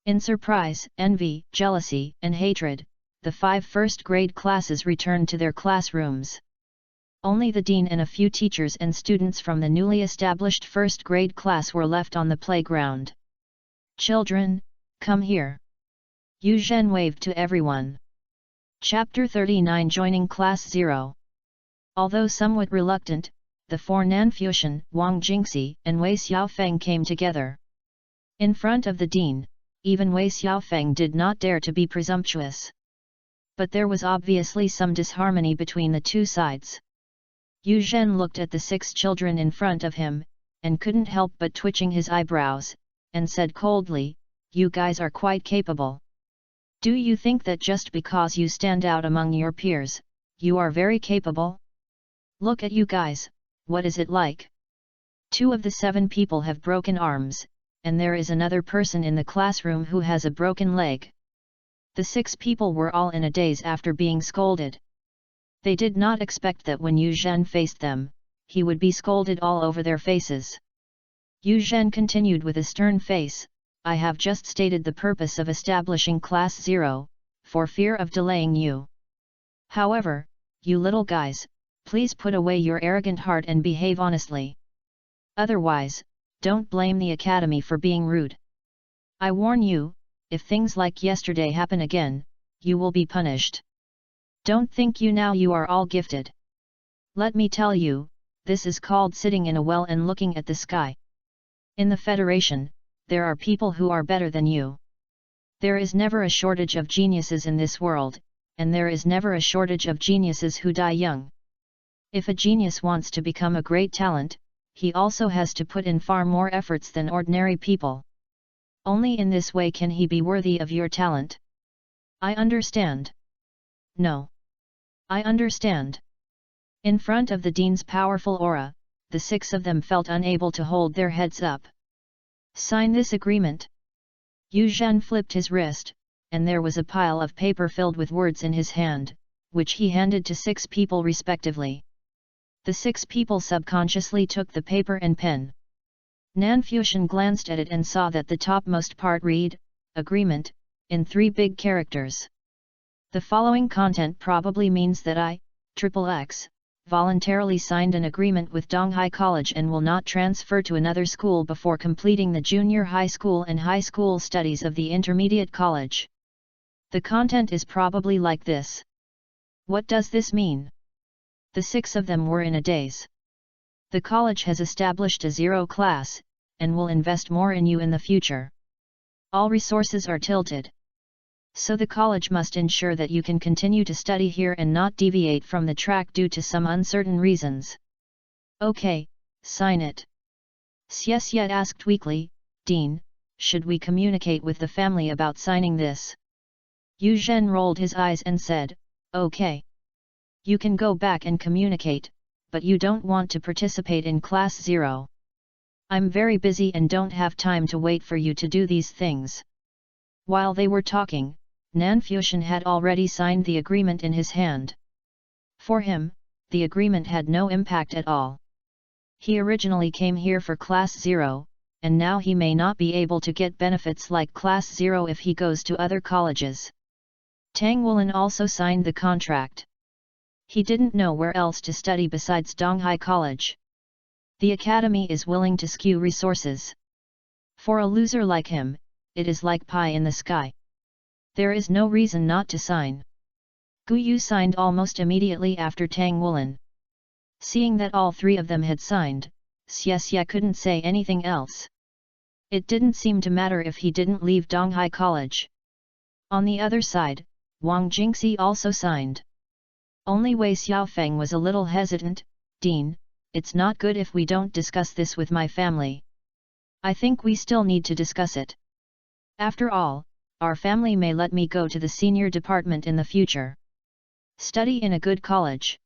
Speaker 1: In surprise, envy, jealousy, and hatred, the 5 first grade classes returned to their classrooms. Only the dean and a few teachers and students from the newly established first grade class were left on the playground. Children, come here. Yu Zhen waved to everyone. Chapter 39 Joining Class 0. Although somewhat reluctant, the 4 Nan Fuxian, Wang Jingxi, and Wei Xiaofeng came together. In front of the dean, even Wei Xiaofeng did not dare to be presumptuous. But there was obviously some disharmony between the two sides. Yu Zhen looked at the 6 children in front of him, and couldn't help but twitching his eyebrows, and said coldly, You guys are quite capable. Do you think that just because you stand out among your peers, you are very capable? Look at you guys, what is it like? 2 of the 7 people have broken arms, and there is another person in the classroom who has a broken leg. The 6 people were all in a daze after being scolded. They did not expect that when Yu Zhen faced them, he would be scolded all over their faces. Yu Zhen continued with a stern face, I have just stated the purpose of establishing Class 0, for fear of delaying you. However, you little guys, please put away your arrogant heart and behave honestly. Otherwise, don't blame the academy for being rude. I warn you, if things like yesterday happen again, you will be punished. Don't think you are all gifted. Let me tell you, this is called sitting in a well and looking at the sky. In the Federation, there are people who are better than you. There is never a shortage of geniuses in this world, and there is never a shortage of geniuses who die young. If a genius wants to become a great talent, he also has to put in far more efforts than ordinary people. Only in this way can he be worthy of your talent. I understand. No. I understand. In front of the dean's powerful aura, the 6 of them felt unable to hold their heads up. Sign this agreement. Yu Zhen flipped his wrist, and there was a pile of paper filled with words in his hand, which he handed to 6 people respectively. The 6 people subconsciously took the paper and pen. Nan Fuxian glanced at it and saw that the topmost part read, Agreement, in 3 big characters. The following content probably means that I, XXX, voluntarily signed an agreement with Donghai College and will not transfer to another school before completing the junior high school and high school studies of the intermediate college. The content is probably like this. What does this mean? The 6 of them were in a daze. The college has established a 0 class, and will invest more in you in the future. All resources are tilted. So the college must ensure that you can continue to study here and not deviate from the track due to some uncertain reasons. Okay, sign it. Xie asked weakly, Dean, should we communicate with the family about signing this? Yu Zhen rolled his eyes and said, Okay. You can go back and communicate, but you don't want to participate in Class 0. I'm very busy and don't have time to wait for you to do these things. While they were talking, Nanfuxian had already signed the agreement in his hand. For him, the agreement had no impact at all. He originally came here for Class 0, and now he may not be able to get benefits like Class 0 if he goes to other colleges. Tang Wulin also signed the contract. He didn't know where else to study besides Donghai College. The academy is willing to skew resources. For a loser like him, it is like pie in the sky. There is no reason not to sign. Gu Yu signed almost immediately after Tang Wulin. Seeing that all three of them had signed, Xie couldn't say anything else. It didn't seem to matter if he didn't leave Donghai College. On the other side, Wang Jingxi also signed. Only Wei Xiaofeng was a little hesitant. Dean, it's not good if we don't discuss this with my family. I think we still need to discuss it. After all, our family may let me go to the senior department in the future. Study in a good college.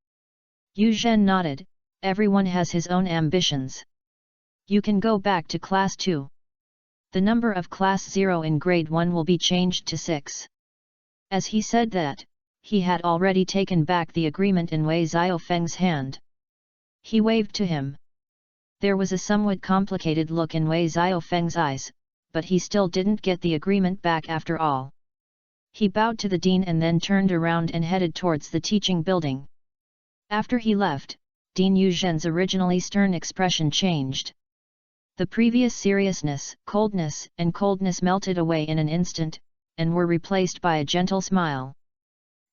Speaker 1: Yu Zhen nodded. Everyone has his own ambitions. You can go back to Class 2. The number of Class 0 in Grade 1 will be changed to 6. As he said that, he had already taken back the agreement in Wei Xiaofeng's hand. He waved to him. There was a somewhat complicated look in Wei Xiaofeng's eyes, but he still didn't get the agreement back after all. He bowed to the dean and then turned around and headed towards the teaching building. After he left, Dean Yu Zhen's originally stern expression changed. The previous seriousness, coldness melted away in an instant, and were replaced by a gentle smile.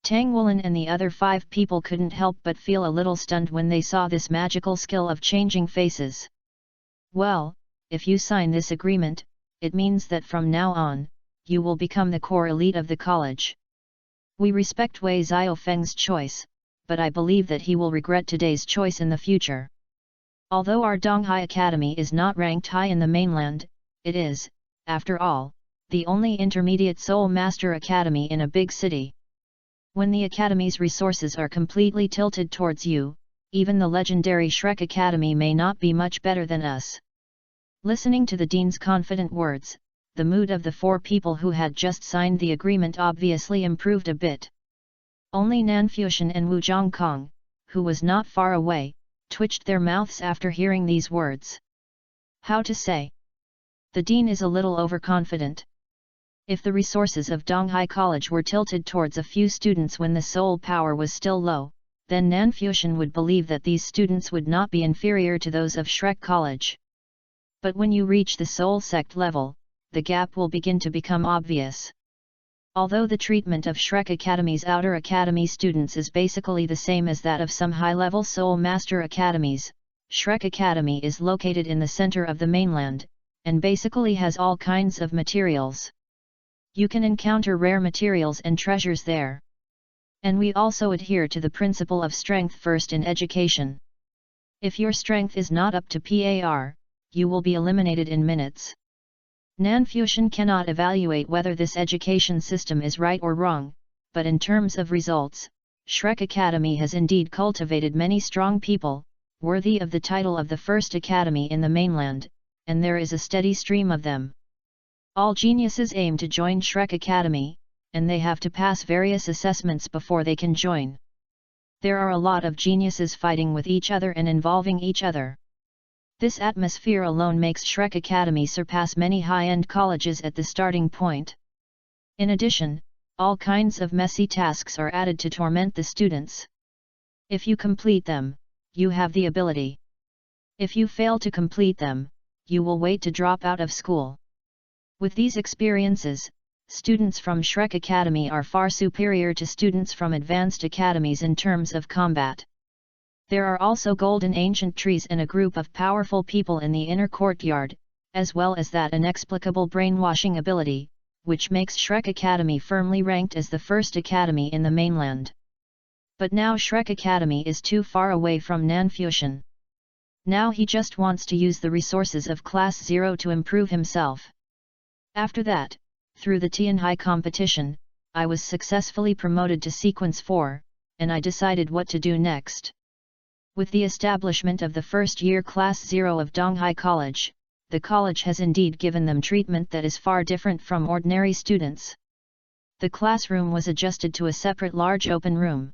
Speaker 1: Tang Wulin and the other 5 people couldn't help but feel a little stunned when they saw this magical skill of changing faces. Well, if you sign this agreement, it means that from now on, you will become the core elite of the college. We respect Wei Xiaofeng's choice, but I believe that he will regret today's choice in the future. Although our Donghai Academy is not ranked high in the mainland, it is, after all, the only intermediate Soul Master Academy in a big city. When the Academy's resources are completely tilted towards you, even the legendary Shrek Academy may not be much better than us. Listening to the Dean's confident words, the mood of the 4 people who had just signed the agreement obviously improved a bit. Only Nanfuxian and Wu Zhongkong, who was not far away, twitched their mouths after hearing these words. How to say? The Dean is a little overconfident. If the resources of Donghai College were tilted towards a few students when the soul power was still low, then Nanfuxian would believe that these students would not be inferior to those of Shrek College. But when you reach the soul sect level, the gap will begin to become obvious. Although the treatment of Shrek Academy's outer academy students is basically the same as that of some high-level Soul Master Academies, Shrek Academy is located in the center of the mainland, and basically has all kinds of materials. You can encounter rare materials and treasures there. And we also adhere to the principle of strength first in education. If your strength is not up to par, you will be eliminated in minutes. Nanfuxian cannot evaluate whether this education system is right or wrong, but in terms of results, Shrek Academy has indeed cultivated many strong people, worthy of the title of the first academy in the mainland, and there is a steady stream of them. All geniuses aim to join Shrek Academy, and they have to pass various assessments before they can join. There are a lot of geniuses fighting with each other and involving each other. This atmosphere alone makes Shrek Academy surpass many high-end colleges at the starting point. In addition, all kinds of messy tasks are added to torment the students. If you complete them, you have the ability. If you fail to complete them, you will wait to drop out of school. With these experiences, students from Shrek Academy are far superior to students from advanced academies in terms of combat. There are also golden ancient trees and a group of powerful people in the inner courtyard, as well as that inexplicable brainwashing ability, which makes Shrek Academy firmly ranked as the first academy in the mainland. But now Shrek Academy is too far away from Nanfuxian. Now he just wants to use the resources of Class 0 to improve himself. After that, through the Tianhai competition, I was successfully promoted to Sequence 4, and I decided what to do next. With the establishment of the first-year Class 0 of Donghai College, the college has indeed given them treatment that is far different from ordinary students. The classroom was adjusted to a separate large open room.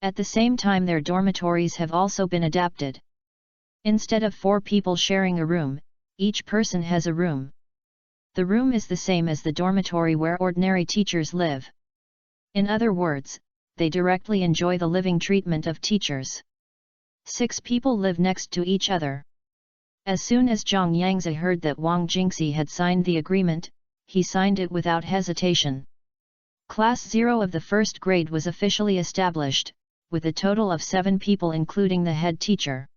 Speaker 1: At the same time, their dormitories have also been adapted. Instead of 4 people sharing a room, each person has a room. The room is the same as the dormitory where ordinary teachers live. In other words, they directly enjoy the living treatment of teachers. 6 people live next to each other. As soon as Zhang Yangzi heard that Wang Jingxi had signed the agreement, he signed it without hesitation. Class 0 of the first grade was officially established, with a total of 7 people including the head teacher.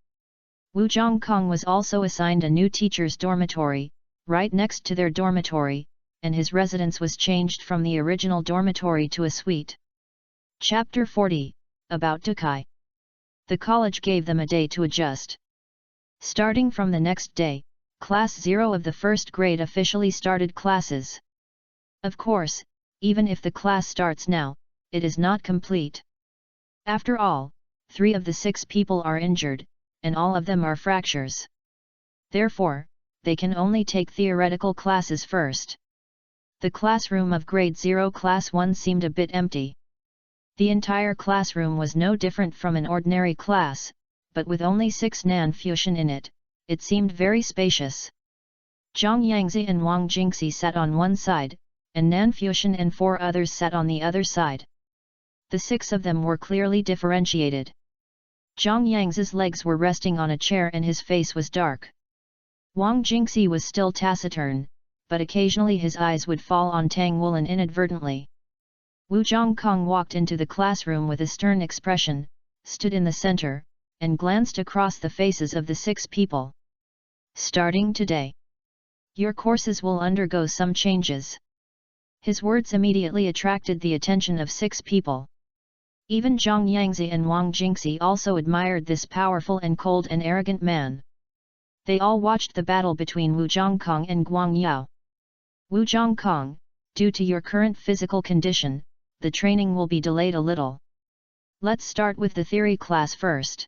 Speaker 1: Wu Zhongkong was also assigned a new teacher's dormitory, right next to their dormitory, and his residence was changed from the original dormitory to a suite. Chapter 40, About Dukai. The college gave them a day to adjust. Starting from the next day, Class 0 of the first grade officially started classes. Of course, even if the class starts now, it is not complete. After all, 3 of the 6 people are injured, and all of them are fractures. Therefore, they can only take theoretical classes first. The classroom of Grade 0 Class 1 seemed a bit empty. The entire classroom was no different from an ordinary class, but with only 6 Fanfiction in it, it seemed very spacious. Zhang Yangzi and Wang Jingxi sat on one side, and Fanfiction and 4 others sat on the other side. The 6 of them were clearly differentiated. Zhang Yangzi's legs were resting on a chair and his face was dark. Wang Jingxi was still taciturn, but occasionally his eyes would fall on Tang Wulin inadvertently. Wu Zhongkong walked into the classroom with a stern expression, stood in the center, and glanced across the faces of the 6 people. Starting today, your courses will undergo some changes. His words immediately attracted the attention of 6 people. Even Zhang Yangzi and Wang Jingxi also admired this powerful and cold and arrogant man. They all watched the battle between Wu Zhongkong and Guang Yao. Wu Zhongkong, due to your current physical condition, the training will be delayed a little. Let's start with the theory class first.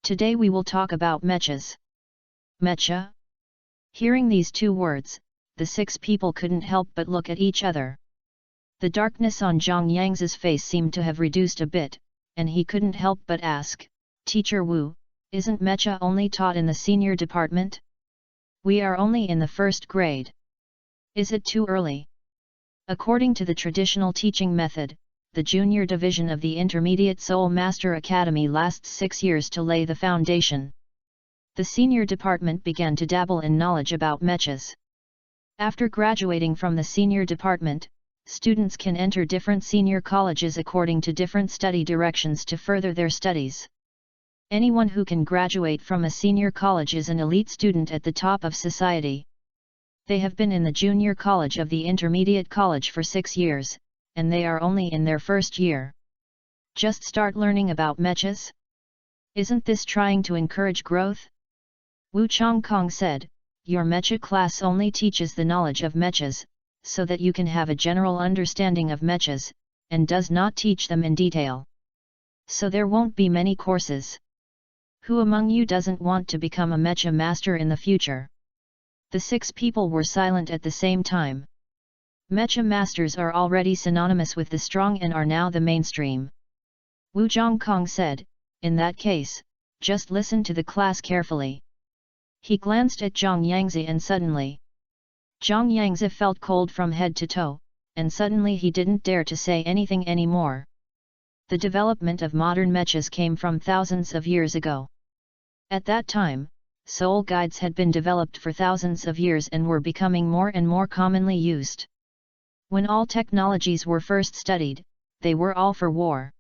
Speaker 1: Today we will talk about mechas. Mecha? Hearing these 2 words, the 6 people couldn't help but look at each other. The darkness on Zhang Yangzi's face seemed to have reduced a bit, and he couldn't help but ask, Teacher Wu, isn't mecha only taught in the senior department? We are only in the first grade. Is it too early? According to the traditional teaching method, the junior division of the Intermediate Soul Master Academy lasts 6 years to lay the foundation. The senior department began to dabble in knowledge about mechas. After graduating from the senior department, students can enter different senior colleges according to different study directions to further their studies. Anyone who can graduate from a senior college is an elite student at the top of society. They have been in the junior college of the intermediate college for 6 years, and they are only in their first year. Just start learning about mechas? Isn't this trying to encourage growth? Wu Chongkong said, your mecha class only teaches the knowledge of mechas, so that you can have a general understanding of mechas, and does not teach them in detail. So there won't be many courses. Who among you doesn't want to become a mecha master in the future? The 6 people were silent at the same time. Mecha masters are already synonymous with the strong and are now the mainstream. Wu Zhongkong said, in that case, just listen to the class carefully. He glanced at Zhang Yangzi and suddenly, Zhang Yangzi felt cold from head to toe, and suddenly he didn't dare to say anything anymore. The development of modern mechas came from thousands of years ago. At that time, soul guides had been developed for thousands of years and were becoming more and more commonly used. When all technologies were first studied, they were all for war.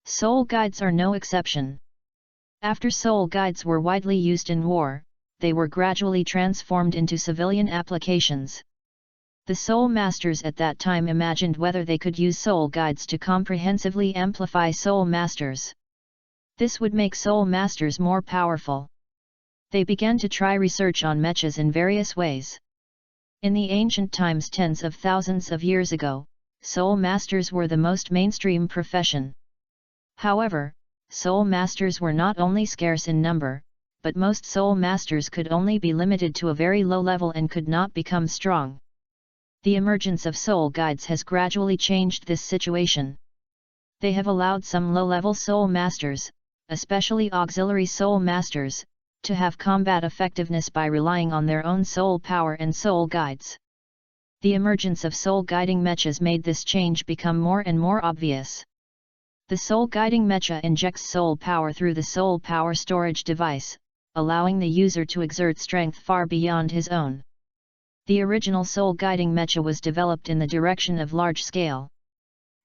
Speaker 1: Soul guides are no exception. After soul guides were widely used in war, they were gradually transformed into civilian applications. The soul masters at that time imagined whether they could use soul guides to comprehensively amplify soul masters. This would make soul masters more powerful. They began to try research on mechas in various ways. In the ancient times, tens of thousands of years ago, soul masters were the most mainstream profession. However, soul masters were not only scarce in number, but most soul masters could only be limited to a very low level and could not become strong. The emergence of soul guides has gradually changed this situation. They have allowed some low-level soul masters, especially auxiliary soul masters, to have combat effectiveness by relying on their own soul power and soul guides. The emergence of soul guiding mechas made this change become more and more obvious. The soul guiding mecha injects soul power through the soul power storage device, allowing the user to exert strength far beyond his own. The original soul guiding mecha was developed in the direction of large scale.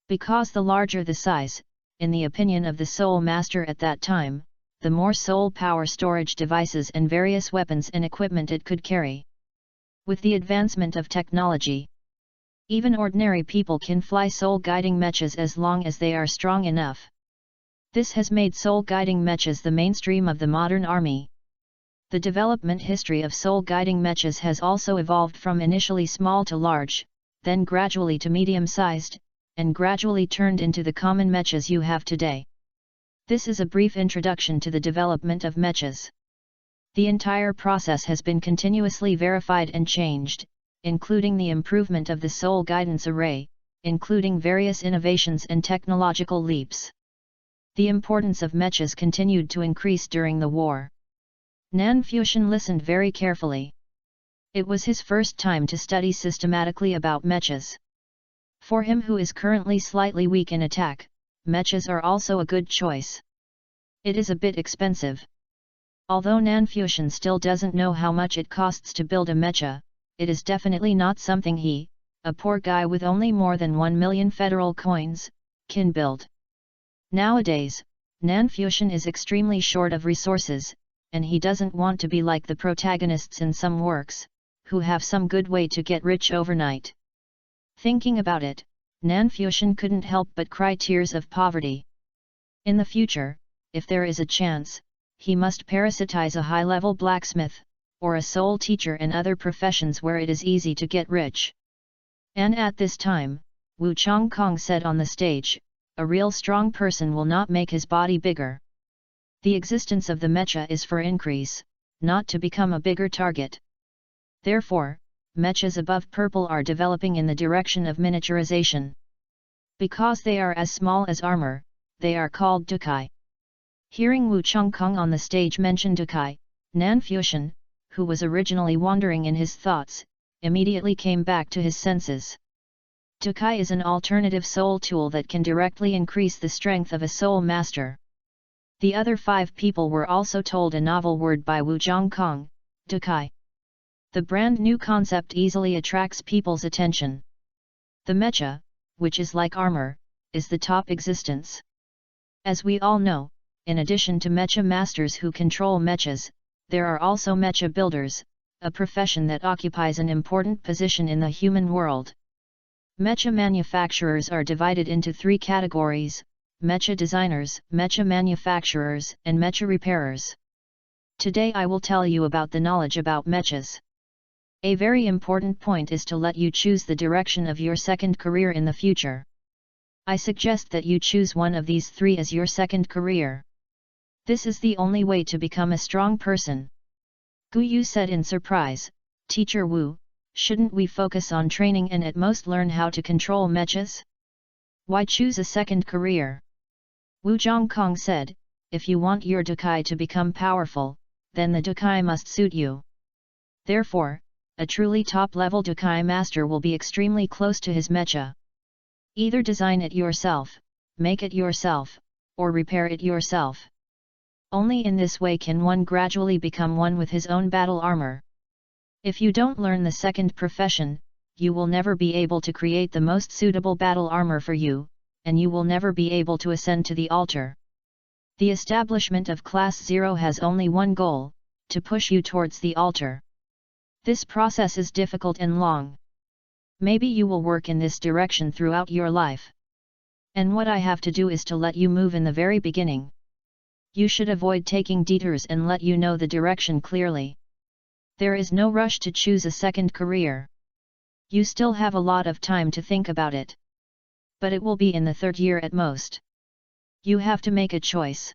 Speaker 1: Because the larger the size, in the opinion of the soul master at that time, the more soul power storage devices and various weapons and equipment it could carry. With the advancement of technology, even ordinary people can fly soul guiding mechas as long as they are strong enough. This has made soul guiding mechas the mainstream of the modern army. The development history of soul guiding mechas has also evolved from initially small to large, then gradually to medium-sized, and gradually turned into the common mechas you have today. This is a brief introduction to the development of mechas. The entire process has been continuously verified and changed, including the improvement of the soul guidance array, including various innovations and technological leaps. The importance of mechas continued to increase during the war. Fanfiction listened very carefully. It was his first time to study systematically about mechas. For him who is currently slightly weak in attack, mechas are also a good choice. It is a bit expensive. Although Fanfiction still doesn't know how much it costs to build a mecha, it is definitely not something he, a poor guy with only more than 1 million federal coins, can build. Nowadays, Fanfiction is extremely short of resources, and he doesn't want to be like the protagonists in some works, who have some good way to get rich overnight. Thinking about it, Fanfiction couldn't help but cry tears of poverty. In the future, if there is a chance, he must parasitize a high-level blacksmith, or a soul teacher and other professions where it is easy to get rich. And at this time, Wu Chongkong said on the stage, a real strong person will not make his body bigger. The existence of the mecha is for increase, not to become a bigger target. Therefore, mechas above purple are developing in the direction of miniaturization. Because they are as small as armor, they are called Dukai. Hearing Wu Chongkong on the stage mention Dukai, Fanfiction, who was originally wandering in his thoughts, immediately came back to his senses. Dukai is an alternative soul tool that can directly increase the strength of a soul master. The other 5 people were also told a novel word by Wu Chongkong, Dukai. The brand new concept easily attracts people's attention. The mecha, which is like armor, is the top existence. As we all know, in addition to mecha masters who control mechas, there are also mecha builders, a profession that occupies an important position in the human world. Mecha manufacturers are divided into 3 categories: mecha designers, mecha manufacturers, and mecha repairers. Today I will tell you about the knowledge about mechas. A very important point is to let you choose the direction of your second career in the future. I suggest that you choose one of these 3 as your second career. This is the only way to become a strong person. Gu Yu said in surprise, Teacher Wu, shouldn't we focus on training and at most learn how to control mechas? Why choose a second career? Wu Zhongkong said, if you want your Dukai to become powerful, then the Dukai must suit you. Therefore, a truly top-level Dukai master will be extremely close to his mecha. Either design it yourself, make it yourself, or repair it yourself. Only in this way can one gradually become one with his own battle armor. If you don't learn the second profession, you will never be able to create the most suitable battle armor for you, and you will never be able to ascend to the altar. The establishment of Class 0 has only one goal, to push you towards the altar. This process is difficult and long. Maybe you will work in this direction throughout your life. And what I have to do is to let you move in the very beginning. You should avoid taking detours and let you know the direction clearly. There is no rush to choose a second career. You still have a lot of time to think about it. But it will be in the 3rd year at most. You have to make a choice.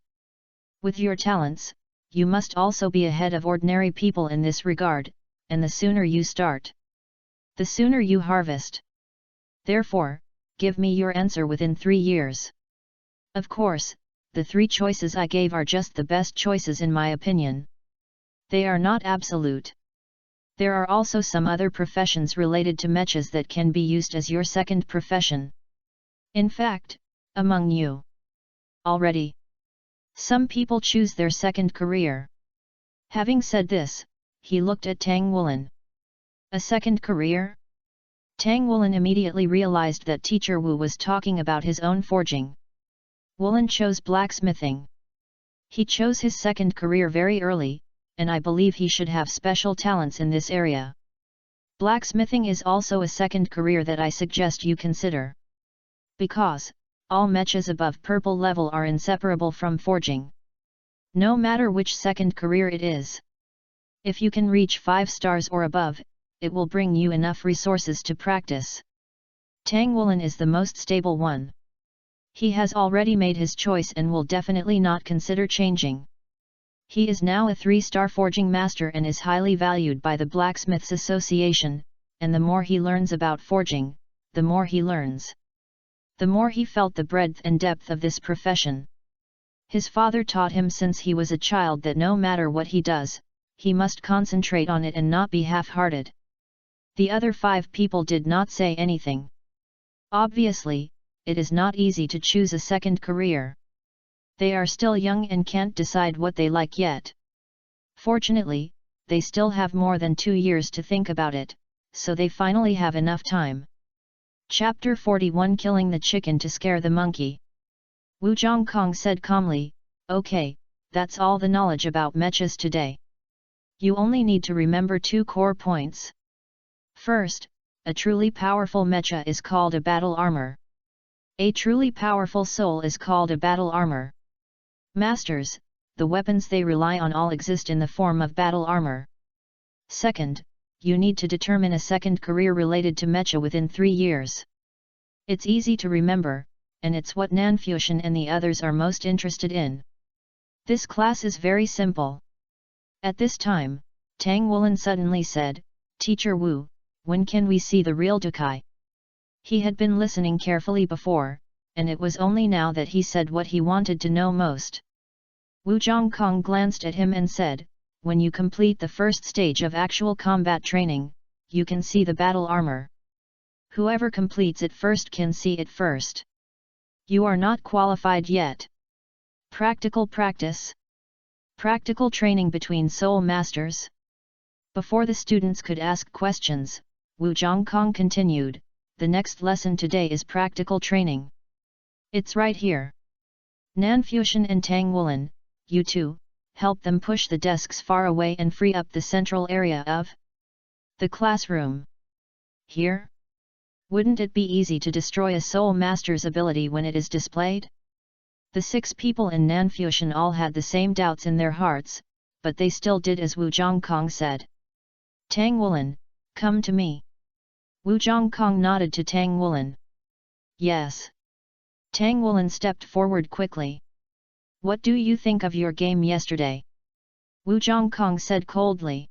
Speaker 1: With your talents, you must also be ahead of ordinary people in this regard, and the sooner you start, the sooner you harvest. Therefore, give me your answer within 3 years. Of course, the 3 choices I gave are just the best choices in my opinion. They are not absolute. There are also some other professions related to mechas that can be used as your second profession. In fact, among you already, some people choose their second career. Having said this, he looked at Tang Woolen. A second career? Tang Woolen immediately realized that Teacher Wu was talking about his own forging. Woolen chose blacksmithing. He chose his second career very early, and I believe he should have special talents in this area. Blacksmithing is also a second career that I suggest you consider. Because, all mechas above purple level are inseparable from forging. No matter which second career it is. If you can reach 5 stars or above, it will bring you enough resources to practice. Tang Woolen is the most stable one. He has already made his choice and will definitely not consider changing. He is now a 3-star forging master and is highly valued by the Blacksmiths Association, and the more he learns about forging, the more he learns. The more he felt the breadth and depth of this profession. His father taught him since he was a child that no matter what he does, he must concentrate on it and not be half-hearted. The other 5 people did not say anything. Obviously, it is not easy to choose a second career. They are still young and can't decide what they like yet. Fortunately, they still have more than 2 years to think about it, so they finally have enough time. Chapter 41 Killing the Chicken to Scare the Monkey. Wu Zhongkong said calmly, "Okay, that's all the knowledge about mechas today. You only need to remember 2 core points. First, a truly powerful mecha is called a battle armor. A truly powerful soul is called a battle armor. Masters, the weapons they rely on all exist in the form of battle armor. Second, you need to determine a second career related to mecha within 3 years. It's easy to remember, and it's what Nanfuxian and the others are most interested in. This class is very simple." At this time, Tang Woolen suddenly said, "Teacher Wu, when can we see the real Dukai?" He had been listening carefully before, and it was only now that he said what he wanted to know most. Wu Zhongkong glanced at him and said, "When you complete the first stage of actual combat training, you can see the battle armor. Whoever completes it first can see it first. You are not qualified yet. Practical practice. Practical training between soul masters." Before the students could ask questions, Wu Zhongkong continued, "The next lesson today is practical training. It's right here. Nanfuxian and Tang Woolen, you two, help them push the desks far away and free up the central area of the classroom. Here? Wouldn't it be easy to destroy a soul master's ability when it is displayed?" The 6 people in Nanfuxian all had the same doubts in their hearts, but they still did as Wu Zhongkong said. "Tang Woolen, come to me." Wu Zhongkong nodded to Tang Woolen. "Yes." Tang Woolen stepped forward quickly. "What do you think of your game yesterday?" Wu Zhongkong said coldly.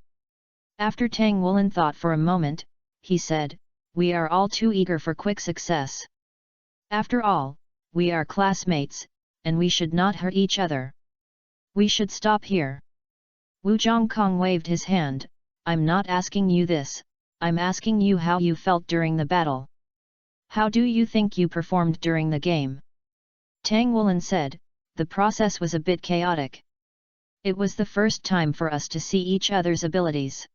Speaker 1: After Tang Woolen thought for a moment, he said, "We are all too eager for quick success. After all, we are classmates, and we should not hurt each other. We should stop here." Wu Zhongkong waved his hand, "I'm not asking you this, I'm asking you how you felt during the battle. How do you think you performed during the game?" Tang Woolen said, "The process was a bit chaotic. It was the first time for us to see each other's abilities.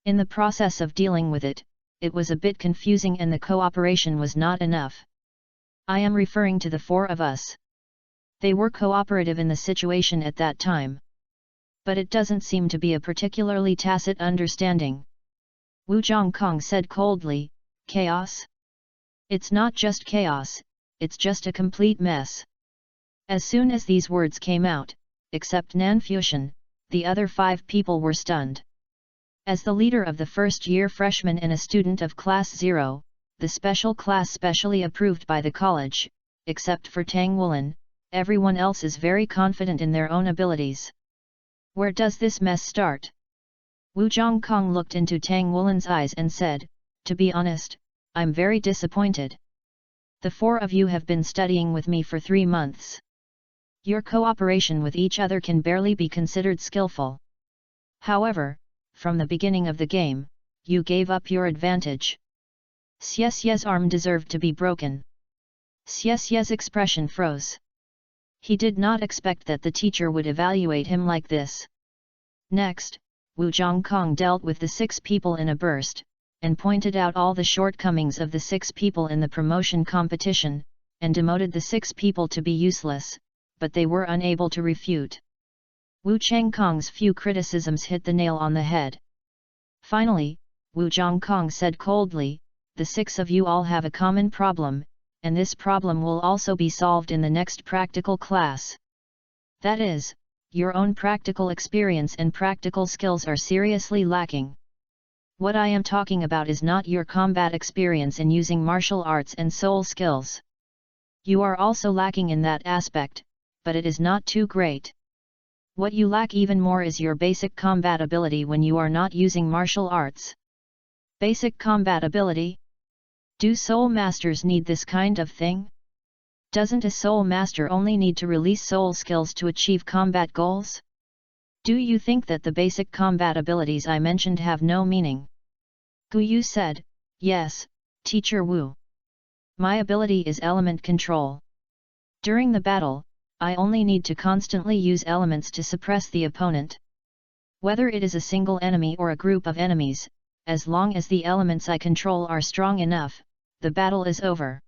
Speaker 1: In the process of dealing with it, it was a bit confusing and the cooperation was not enough. I am referring to the 4 of us. They were cooperative in the situation at that time. But it doesn't seem to be a particularly tacit understanding." Wu Zhongkong said coldly, "Chaos? It's not just chaos, it's just a complete mess." As soon as these words came out, except Nanfuxian, the other 5 people were stunned. As the leader of the first-year freshman and a student of Class 0, the special class specially approved by the college, except for Tang Woolen, everyone else is very confident in their own abilities. Where does this mess start? Wu Zhongkong looked into Tang Wulin's eyes and said, to be honest, I'm very disappointed. The four of you have been studying with me for 3 months. Your cooperation with each other can barely be considered skillful. However, from the beginning of the game, you gave up your advantage. Xie's arm deserved to be broken. Xie's expression froze. He did not expect that the teacher would evaluate him like this. Next, Wu Zhongkong dealt with the 6 people in a burst, and pointed out all the shortcomings of the 6 people in the promotion competition, and demoted the 6 people to be useless, but they were unable to refute. Wu Chengkong's few criticisms hit the nail on the head. Finally, Wu Zhongkong said coldly, the 6 of you all have a common problem, and this problem will also be solved in the next practical class. That is, your own practical experience and practical skills are seriously lacking. What I am talking about is not your combat experience in using martial arts and soul skills. You are also lacking in that aspect, but it is not too great. What you lack even more is your basic combat ability when you are not using martial arts. Basic combat ability? Do soul masters need this kind of thing? Doesn't a soul master only need to release soul skills to achieve combat goals? Do you think that the basic combat abilities I mentioned have no meaning? Gu Yu said, yes, Teacher Wu. My ability is element control. During the battle, I only need to constantly use elements to suppress the opponent. Whether it is a single enemy or a group of enemies, as long as the elements I control are strong enough, the battle is over.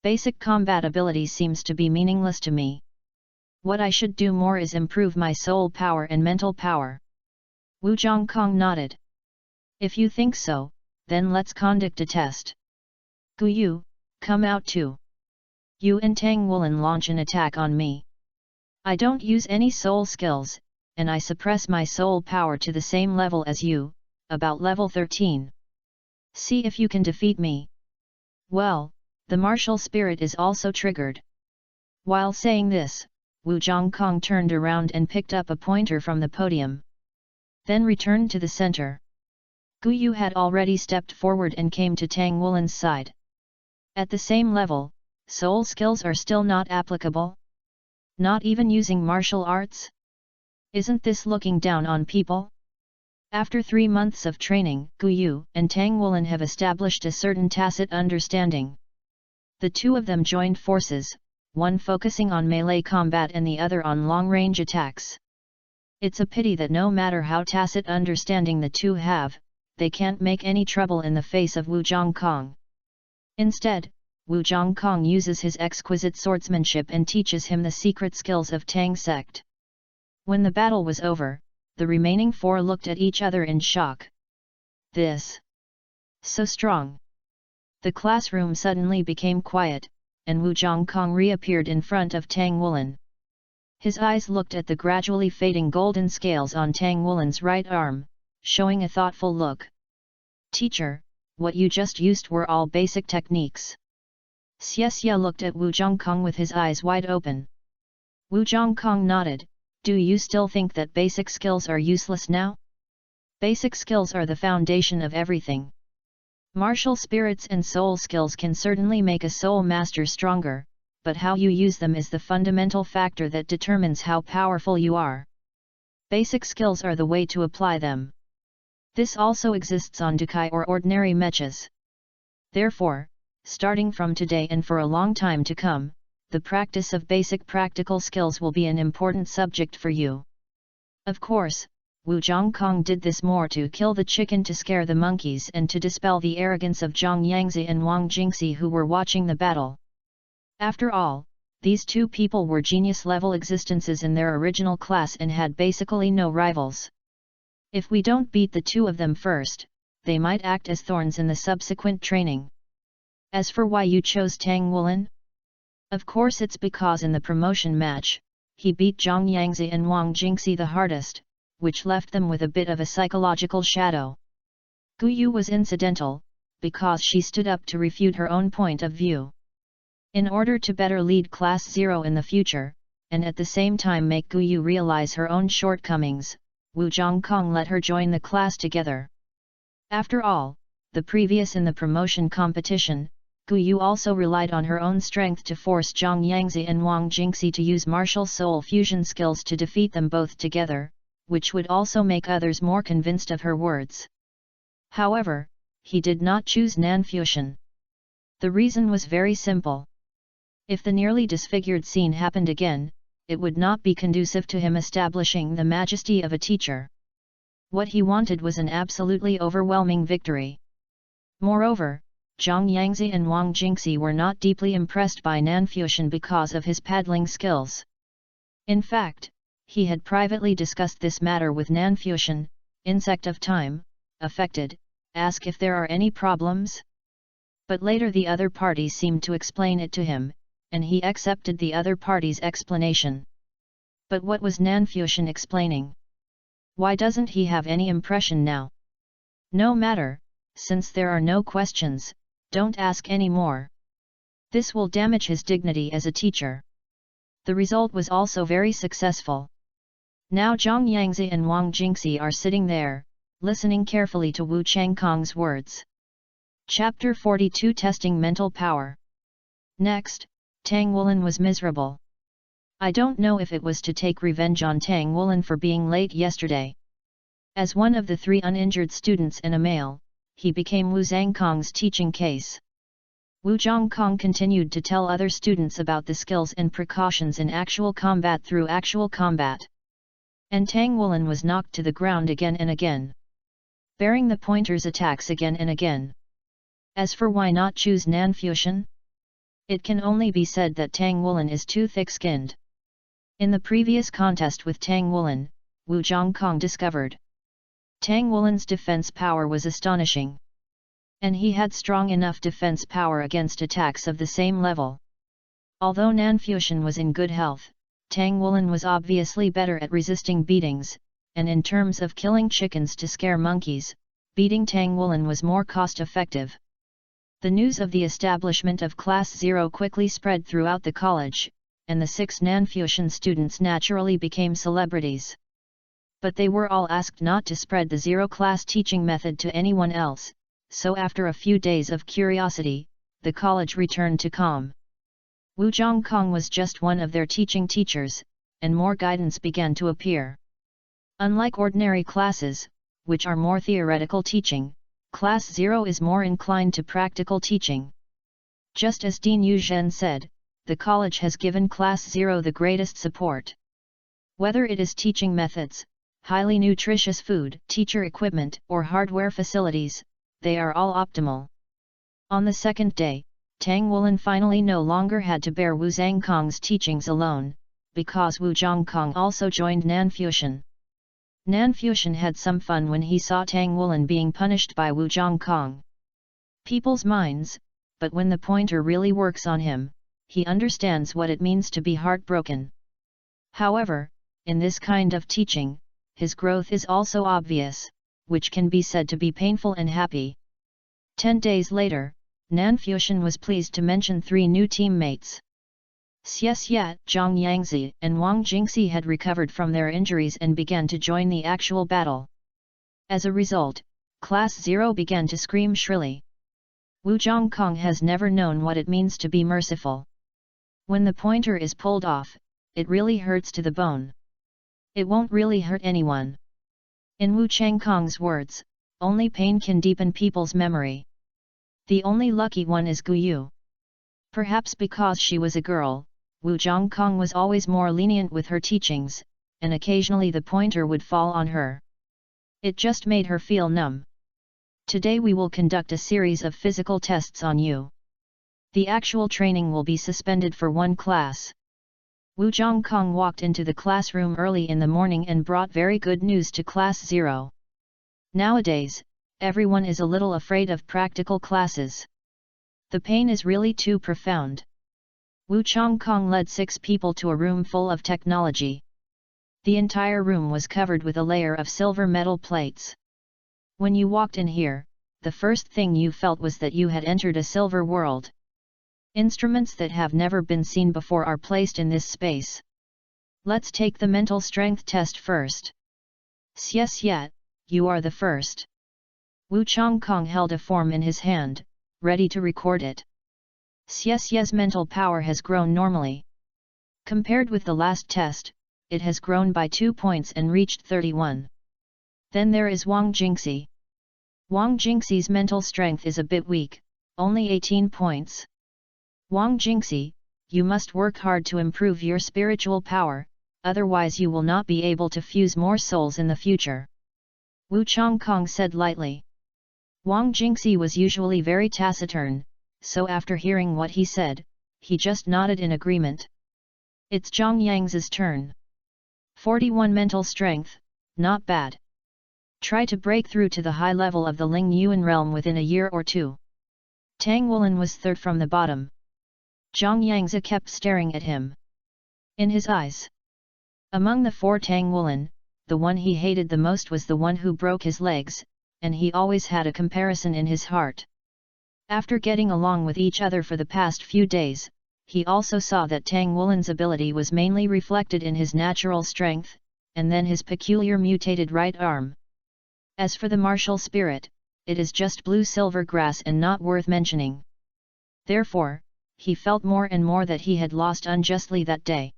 Speaker 1: Basic combat ability seems to be meaningless to me. What I should do more is improve my soul power and mental power. Wu Zhongkong nodded. If you think so, then let's conduct a test. Gu Yu, come out too. You and Tang Wulin launch an attack on me. I don't use any soul skills, and I suppress my soul power to the same level as you, about level 13. See if you can defeat me. Well, the martial spirit is also triggered. While saying this, Wu Zhongkong turned around and picked up a pointer from the podium. Then returned to the center. Gu Yu had already stepped forward and came to Tang Wulin's side. At the same level, soul skills are still not applicable? Not even using martial arts? Isn't this looking down on people? After 3 months of training, Gu Yu and Tang Wulin have established a certain tacit understanding. The two of them joined forces, one focusing on melee combat and the other on long-range attacks. It's a pity that no matter how tacit understanding the two have, they can't make any trouble in the face of Wu Zhongkong. Instead, Wu Zhongkong uses his exquisite swordsmanship and teaches him the secret skills of Tang sect. When the battle was over, the remaining 4 looked at each other in shock. This? So strong. The classroom suddenly became quiet, and Wu Zhongkong reappeared in front of Tang Wulin. His eyes looked at the gradually fading golden scales on Tang Wulin's right arm, showing a thoughtful look. Teacher, what you just used were all basic techniques. Xie looked at Wu Zhongkong with his eyes wide open. Wu Zhongkong nodded. Do you still think that basic skills are useless now? Basic skills are the foundation of everything. Martial spirits and soul skills can certainly make a soul master stronger, but how you use them is the fundamental factor that determines how powerful you are. Basic skills are the way to apply them. This also exists on Dukai or ordinary mechas. Therefore, starting from today and for a long time to come, the practice of basic practical skills will be an important subject for you. Of course, Wu Zhongkong did this more to kill the chicken to scare the monkeys and to dispel the arrogance of Zhang Yangzi and Wang Jingxi who were watching the battle. After all, these two people were genius-level existences in their original class and had basically no rivals. If we don't beat the two of them first, they might act as thorns in the subsequent training. As for why you chose Tang Wulin? Of course it's because in the promotion match, he beat Zhang Yangzi and Wang Jingxi the hardest, which left them with a bit of a psychological shadow. Gu Yu was incidental, because she stood up to refute her own point of view. In order to better lead Class 0 in the future, and at the same time make Guyu realize her own shortcomings, Wu Zhongkong let her join the class together. After all, the previous in the promotion competition, Guyu also relied on her own strength to force Zhang Yangzi and Wang Jingxi to use martial soul fusion skills to defeat them both together, which would also make others more convinced of her words. However, he did not choose Nanfuxian. The reason was very simple. If the nearly disfigured scene happened again, it would not be conducive to him establishing the majesty of a teacher. What he wanted was an absolutely overwhelming victory. Moreover, Zhang Yangzi and Wang Jingxi were not deeply impressed by Nanfuxian because of his paddling skills. In fact, he had privately discussed this matter with Nanfuxian, Insect of Time, affected, ask if there are any problems. But later the other parties seemed to explain it to him, and he accepted the other party's explanation. But what was Nanfuxian explaining? Why doesn't he have any impression now? No matter, since there are no questions, don't ask any more. This will damage his dignity as a teacher. The result was also very successful. Now Zhang Yangzi and Wang Jingxi are sitting there, listening carefully to Wu Changkong's words. Chapter 42 Testing Mental Power. Next, Tang Wulin was miserable. I don't know if it was to take revenge on Tang Wulin for being late yesterday. As one of the 3 uninjured students and a male, he became Wu Zhangkong's teaching case. Wu Zhangkong continued to tell other students about the skills and precautions in actual combat through actual combat. And Tang Wulin was knocked to the ground again and again, bearing the pointer's attacks again and again. As for why not choose Nanfuxian? It can only be said that Tang Wulin is too thick-skinned. In the previous contest with Tang Wulin, Wu Zhangkong discovered Tang Wulin's defense power was astonishing. And he had strong enough defense power against attacks of the same level. Although Nanfuxian was in good health, Tang Wulin was obviously better at resisting beatings, and in terms of killing chickens to scare monkeys, beating Tang Wulin was more cost-effective. The news of the establishment of Class 0 quickly spread throughout the college, and the 6 Nanfuxian students naturally became celebrities. But they were all asked not to spread the 0-class teaching method to anyone else, so after a few days of curiosity, the college returned to calm. Wu Zhangkong was just one of their teaching teachers, and more guidance began to appear. Unlike ordinary classes, which are more theoretical teaching, Class 0 is more inclined to practical teaching. Just as Dean Yuzhen said, the college has given Class 0 the greatest support. Whether it is teaching methods, highly nutritious food, teacher equipment, or hardware facilities, they are all optimal. On the second day, Tang Wulin finally no longer had to bear Wu Zhangkong's teachings alone, because Wu Zhangkong also joined Nanfuxian. Nanfuxian had some fun when he saw Tang Wulin being punished by Wu Zhangkong. People's minds, but when the pointer really works on him, he understands what it means to be heartbroken. However, in this kind of teaching, his growth is also obvious, which can be said to be painful and happy. 10 days later, Nanfuxian was pleased to mention 3 new teammates. Xie, Zhang Yangzi, and Wang Jingxi had recovered from their injuries and began to join the actual battle. As a result, Class 0 began to scream shrilly. Wu Zhangkong has never known what it means to be merciful. When the pointer is pulled off, it really hurts to the bone. It won't really hurt anyone. In Wu Changkong's words, only pain can deepen people's memory. The only lucky one is Guyu. Perhaps because she was a girl, Wu Zhangkong was always more lenient with her teachings, and occasionally the pointer would fall on her. It just made her feel numb. Today we will conduct a series of physical tests on you. The actual training will be suspended for 1 class. Wu Zhangkong walked into the classroom early in the morning and brought very good news to Class 0. Nowadays, everyone is a little afraid of practical classes. The pain is really too profound. Wu Zhangkong led 6 people to a room full of technology. The entire room was covered with a layer of silver metal plates. When you walked in here, the first thing you felt was that you had entered a silver world. Instruments that have never been seen before are placed in this space. Let's take the mental strength test first. Yes, you are the first. Wu Chongkong held a form in his hand, ready to record it. Yes, mental power has grown normally. Compared with the last test, it has grown by 2 points and reached 31. Then there is Wang Jingxi. Wang Jingxi's mental strength is a bit weak, only 18 points. Wang Jingxi, you must work hard to improve your spiritual power, otherwise you will not be able to fuse more souls in the future. Wu Chongkong said lightly. Wang Jingxi was usually very taciturn, so after hearing what he said, he just nodded in agreement. It's Zhang Yang's turn. 41 mental strength, not bad. Try to break through to the high level of the Ling Yuan realm within a year or two. Tang Wulin was third from the bottom. Zhang Yangzi kept staring at him. In his eyes. Among the 4 Tang Wulin, the one he hated the most was the one who broke his legs, and he always had a comparison in his heart. After getting along with each other for the past few days, he also saw that Tang Wulin's ability was mainly reflected in his natural strength, and then his peculiar mutated right arm. As for the martial spirit, it is just blue-silver grass and not worth mentioning. Therefore, he felt more and more that he had lost unjustly that day.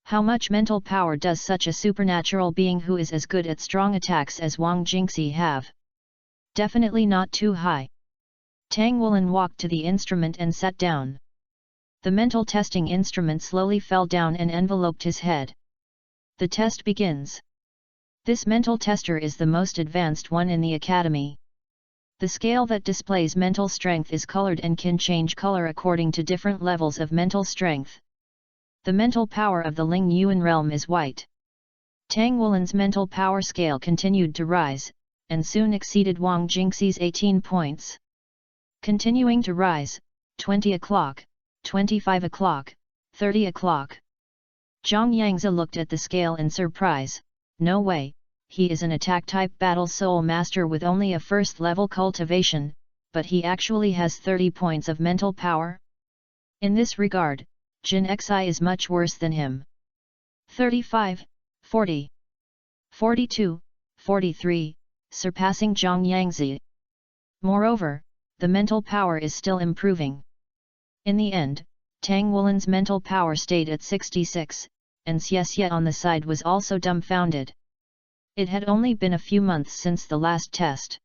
Speaker 1: How much mental power does such a supernatural being who is as good at strong attacks as Wang Jingxi have? Definitely not too high. Tang Wulin walked to the instrument and sat down. The mental testing instrument slowly fell down and enveloped his head. The test begins. This mental tester is the most advanced one in the academy. The scale that displays mental strength is colored and can change color according to different levels of mental strength. The mental power of the Ling Yuan realm is white. Tang Wulin's mental power scale continued to rise, and soon exceeded Wang Jingxi's 18 points. Continuing to rise, 20 o'clock, 25 o'clock, 30 o'clock. Zhang Yangzi looked at the scale in surprise. No way, he is an attack-type battle soul master with only a first-level cultivation, but he actually has 30 points of mental power? In this regard, Jin Xi is much worse than him. 35, 40, 42, 43, surpassing Zhang Yangzi. Moreover, the mental power is still improving. In the end, Tang Wulin's mental power stayed at 66, and Xie on the side was also dumbfounded. It had only been a few months since the last test.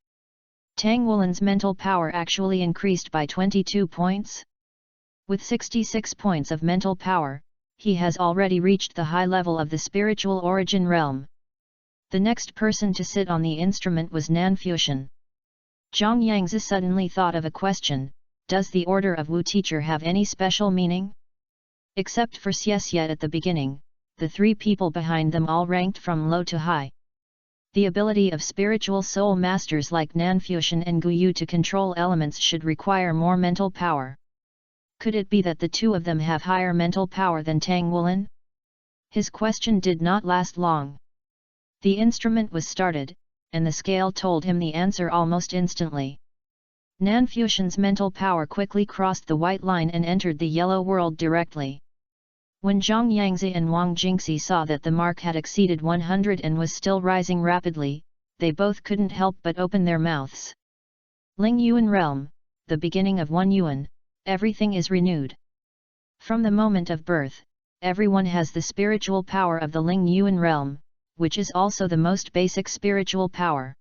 Speaker 1: Tang Wulin's mental power actually increased by 22 points. With 66 points of mental power, he has already reached the high level of the spiritual origin realm. The next person to sit on the instrument was Nanfuxian. Zhang Yangzi suddenly thought of a question: does the order of Wu teacher have any special meaning? Except for Xie at the beginning, the 3 people behind them all ranked from low to high. The ability of spiritual soul masters like Nanfuxian and Guyu to control elements should require more mental power. Could it be that the 2 of them have higher mental power than Tang Wulin? His question did not last long. The instrument was started, and the scale told him the answer almost instantly. Nanfuxian's mental power quickly crossed the white line and entered the yellow world directly. When Zhang Yangzi and Wang Jingxi saw that the mark had exceeded 100 and was still rising rapidly, they both couldn't help but open their mouths. Ling Yuan realm, the beginning of 1 Yuan, everything is renewed. From the moment of birth, everyone has the spiritual power of the Ling Yuan realm, which is also the most basic spiritual power.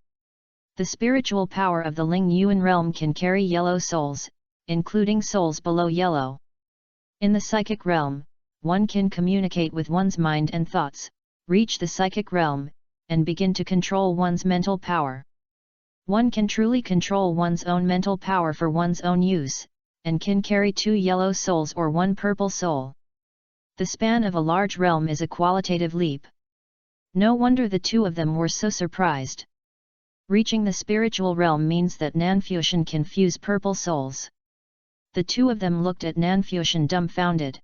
Speaker 1: The spiritual power of the Ling Yuan realm can carry yellow souls, including souls below yellow. In the psychic realm, one can communicate with one's mind and thoughts, reach the psychic realm, and begin to control one's mental power. One can truly control one's own mental power for one's own use, and can carry 2 yellow souls or 1 purple soul. The span of a large realm is a qualitative leap. No wonder the 2 of them were so surprised. Reaching the spiritual realm means that Nanfuxian can fuse purple souls. The 2 of them looked at Nanfuxian dumbfounded.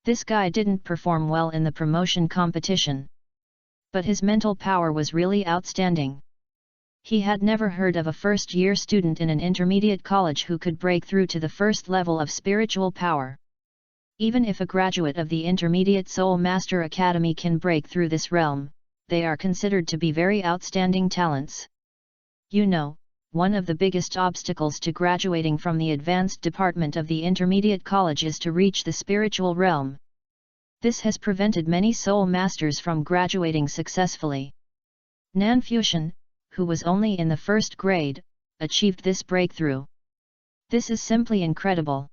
Speaker 1: This guy didn't perform well in the promotion competition. But his mental power was really outstanding. He had never heard of a first-year student in an intermediate college who could break through to the first level of spiritual power. Even if a graduate of the Intermediate Soul Master Academy can break through this realm, they are considered to be very outstanding talents. You know, one of the biggest obstacles to graduating from the advanced department of the intermediate college is to reach the spiritual realm. This has prevented many soul masters from graduating successfully. Fanfiction, who was only in the first grade, achieved this breakthrough. This is simply incredible.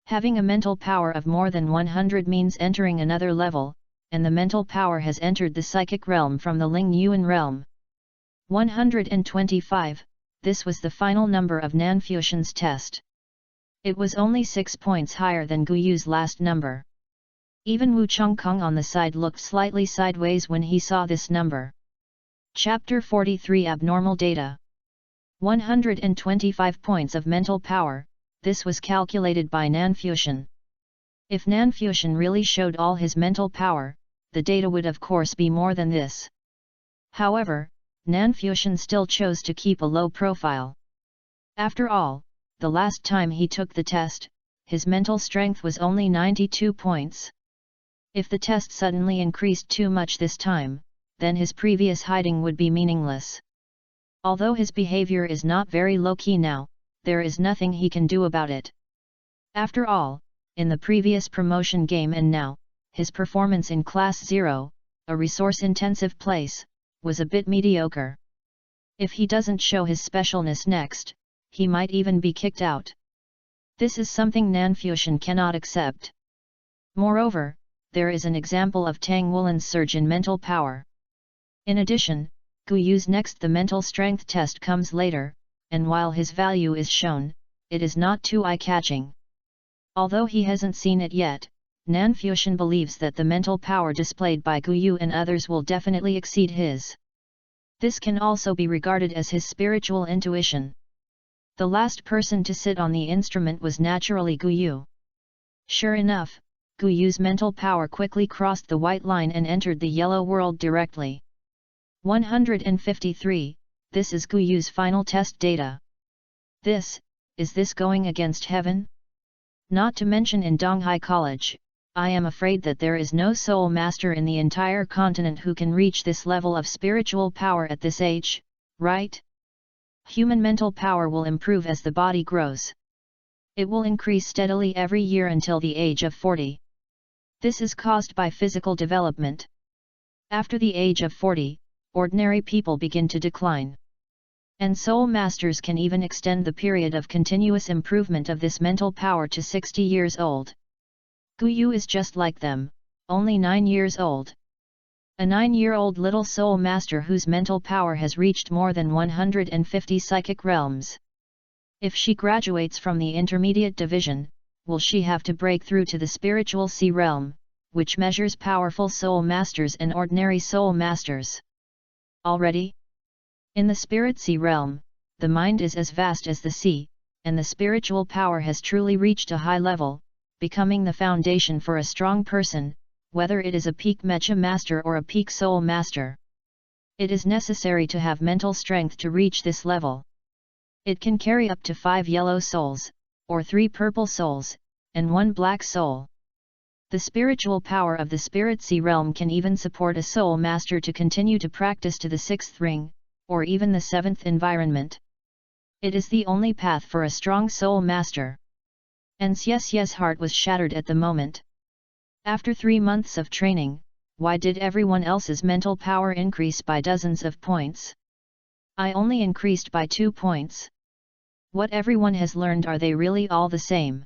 Speaker 1: Having a mental power of more than 100 means entering another level, and the mental power has entered the psychic realm from the Ling Yuan realm. 125, this was the final number of Fanfiction's test. It was only 6 points higher than Guyu's last number. Even Wu Chongkong on the side looked slightly sideways when he saw this number. Chapter 43 Abnormal Data. 125 points of mental power, this was calculated by Fanfiction. If Fanfiction really showed all his mental power, the data would of course be more than this. However, Fanfiction still chose to keep a low profile. After all, the last time he took the test, his mental strength was only 92 points. If the test suddenly increased too much this time, then his previous hiding would be meaningless. Although his behavior is not very low-key now, there is nothing he can do about it. After all, in the previous promotion game and now, his performance in Class 0, a resource-intensive place, was a bit mediocre. If he doesn't show his specialness next, he might even be kicked out. This is something Fanfiction cannot accept. Moreover, there is an example of Tang Wulan's surge in mental power. In addition, Guyu's next the mental strength test comes later, and while his value is shown, it is not too eye-catching. Although he hasn't seen it yet, Fanfiction believes that the mental power displayed by Guyu and others will definitely exceed his. This can also be regarded as his spiritual intuition. The last person to sit on the instrument was naturally Guyu. Sure enough, Guyu's mental power quickly crossed the white line and entered the yellow world directly. 153, this is Guyu's final test data. Is this going against heaven? Not to mention in Donghai College, I am afraid that there is no soul master in the entire continent who can reach this level of spiritual power at this age, right? Human mental power will improve as the body grows. It will increase steadily every year until the age of 40. This is caused by physical development. After the age of 40, ordinary people begin to decline. And soul masters can even extend the period of continuous improvement of this mental power to 60 years old. Guyu is just like them, only 9 years old. A 9-year-old little soul master whose mental power has reached more than 150 psychic realms. If she graduates from the intermediate division, will she have to break through to the spiritual C realm, which measures powerful soul masters and ordinary soul masters? Already? In the spirit sea realm, the mind is as vast as the sea, and the spiritual power has truly reached a high level, becoming the foundation for a strong person, whether it is a peak mecha master or a peak soul master. It is necessary to have mental strength to reach this level. It can carry up to 5 yellow souls, or 3 purple souls, and 1 black soul. The spiritual power of the spirit sea realm can even support a soul master to continue to practice to the 6th ring, or even the 7th environment. It is the only path for a strong soul master. And Xiexie's heart was shattered at the moment. After 3 months of training, why did everyone else's mental power increase by dozens of points? I only increased by 2 points. What everyone has learned, are they really all the same?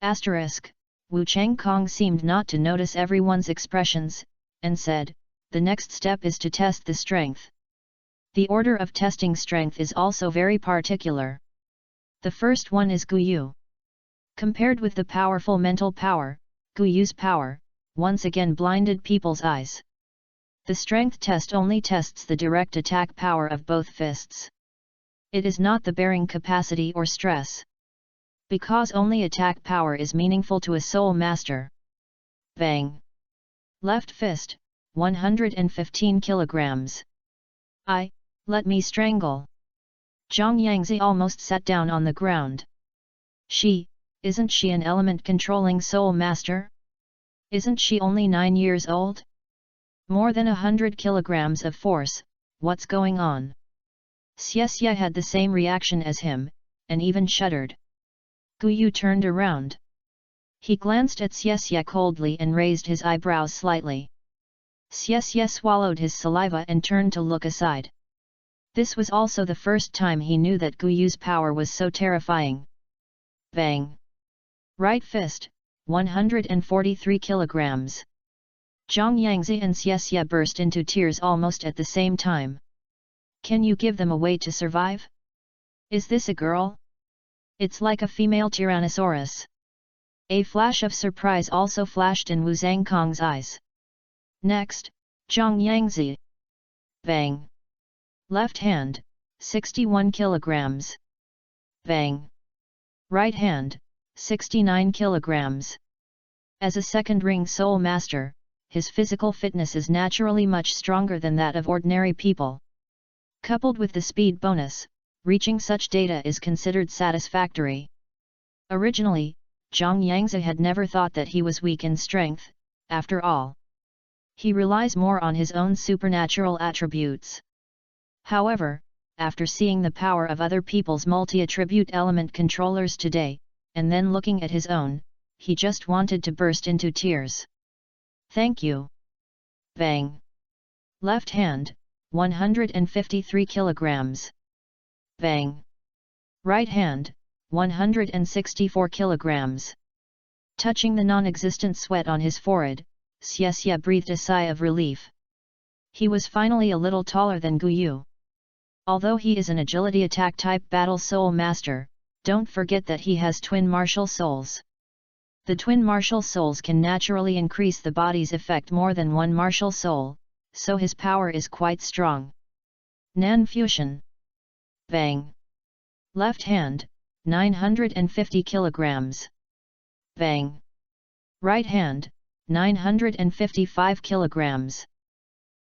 Speaker 1: Asterisk, Wu Changkong seemed not to notice everyone's expressions, and said, the next step is to test the strength. The order of testing strength is also very particular. The first one is Guyu. Compared with the powerful mental power, Guyu's power, once again blinded people's eyes. The strength test only tests the direct attack power of both fists. It is not the bearing capacity or stress. Because only attack power is meaningful to a soul master. Bang! Left fist, 115 kilograms. Let me strangle. Zhang Yangzi almost sat down on the ground. Isn't she an element-controlling soul master? Isn't she only 9 years old? More than 100 kilograms of force, what's going on? Xie had the same reaction as him, and even shuddered. Guyu turned around. He glanced at Xie coldly and raised his eyebrows slightly. Xie swallowed his saliva and turned to look aside. This was also the first time he knew that Guyu's power was so terrifying. Bang! Right fist, 143 kilograms. Zhang Yangzi and Xie burst into tears almost at the same time. Can you give them a way to survive? Is this a girl? It's like a female Tyrannosaurus. A flash of surprise also flashed in Wu Zhangkong's eyes. Next, Zhang Yangzi. Bang! Left hand, 61 kilograms. Bang! Right hand, 69 kilograms. As a second-ring soul master, his physical fitness is naturally much stronger than that of ordinary people. Coupled with the speed bonus, reaching such data is considered satisfactory. Originally, Zhang Yangzi had never thought that he was weak in strength, after all. He relies more on his own supernatural attributes. However, after seeing the power of other people's multi-attribute element controllers today, and then looking at his own, he just wanted to burst into tears. Thank you. Bang! Left hand, 153 kilograms. Bang! Right hand, 164 kilograms. Touching the non-existent sweat on his forehead, Xie breathed a sigh of relief. He was finally a little taller than Guyu. Although he is an agility attack type battle soul master, don't forget that he has twin martial souls. The twin martial souls can naturally increase the body's effect more than one martial soul, so his power is quite strong. Fanfiction. Bang! Left hand, 950 kilograms. Bang! Right hand, 955 kilograms.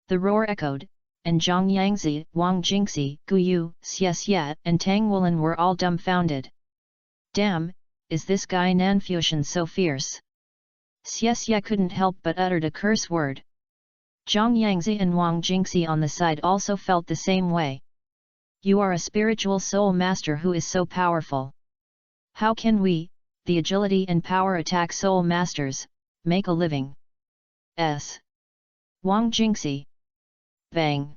Speaker 1: The roar echoed, and Zhang Yangzi, Wang Jingxi, Guyu, Xie, and Tang Wulin were all dumbfounded. Damn, is this guy Fanfiction so fierce? Xie couldn't help but uttered a curse word. Zhang Yangzi and Wang Jingxi on the side also felt the same way. You are a spiritual soul master who is so powerful. How can we, the agility and power attack soul masters, make a living? Wang Jingxi. Bang!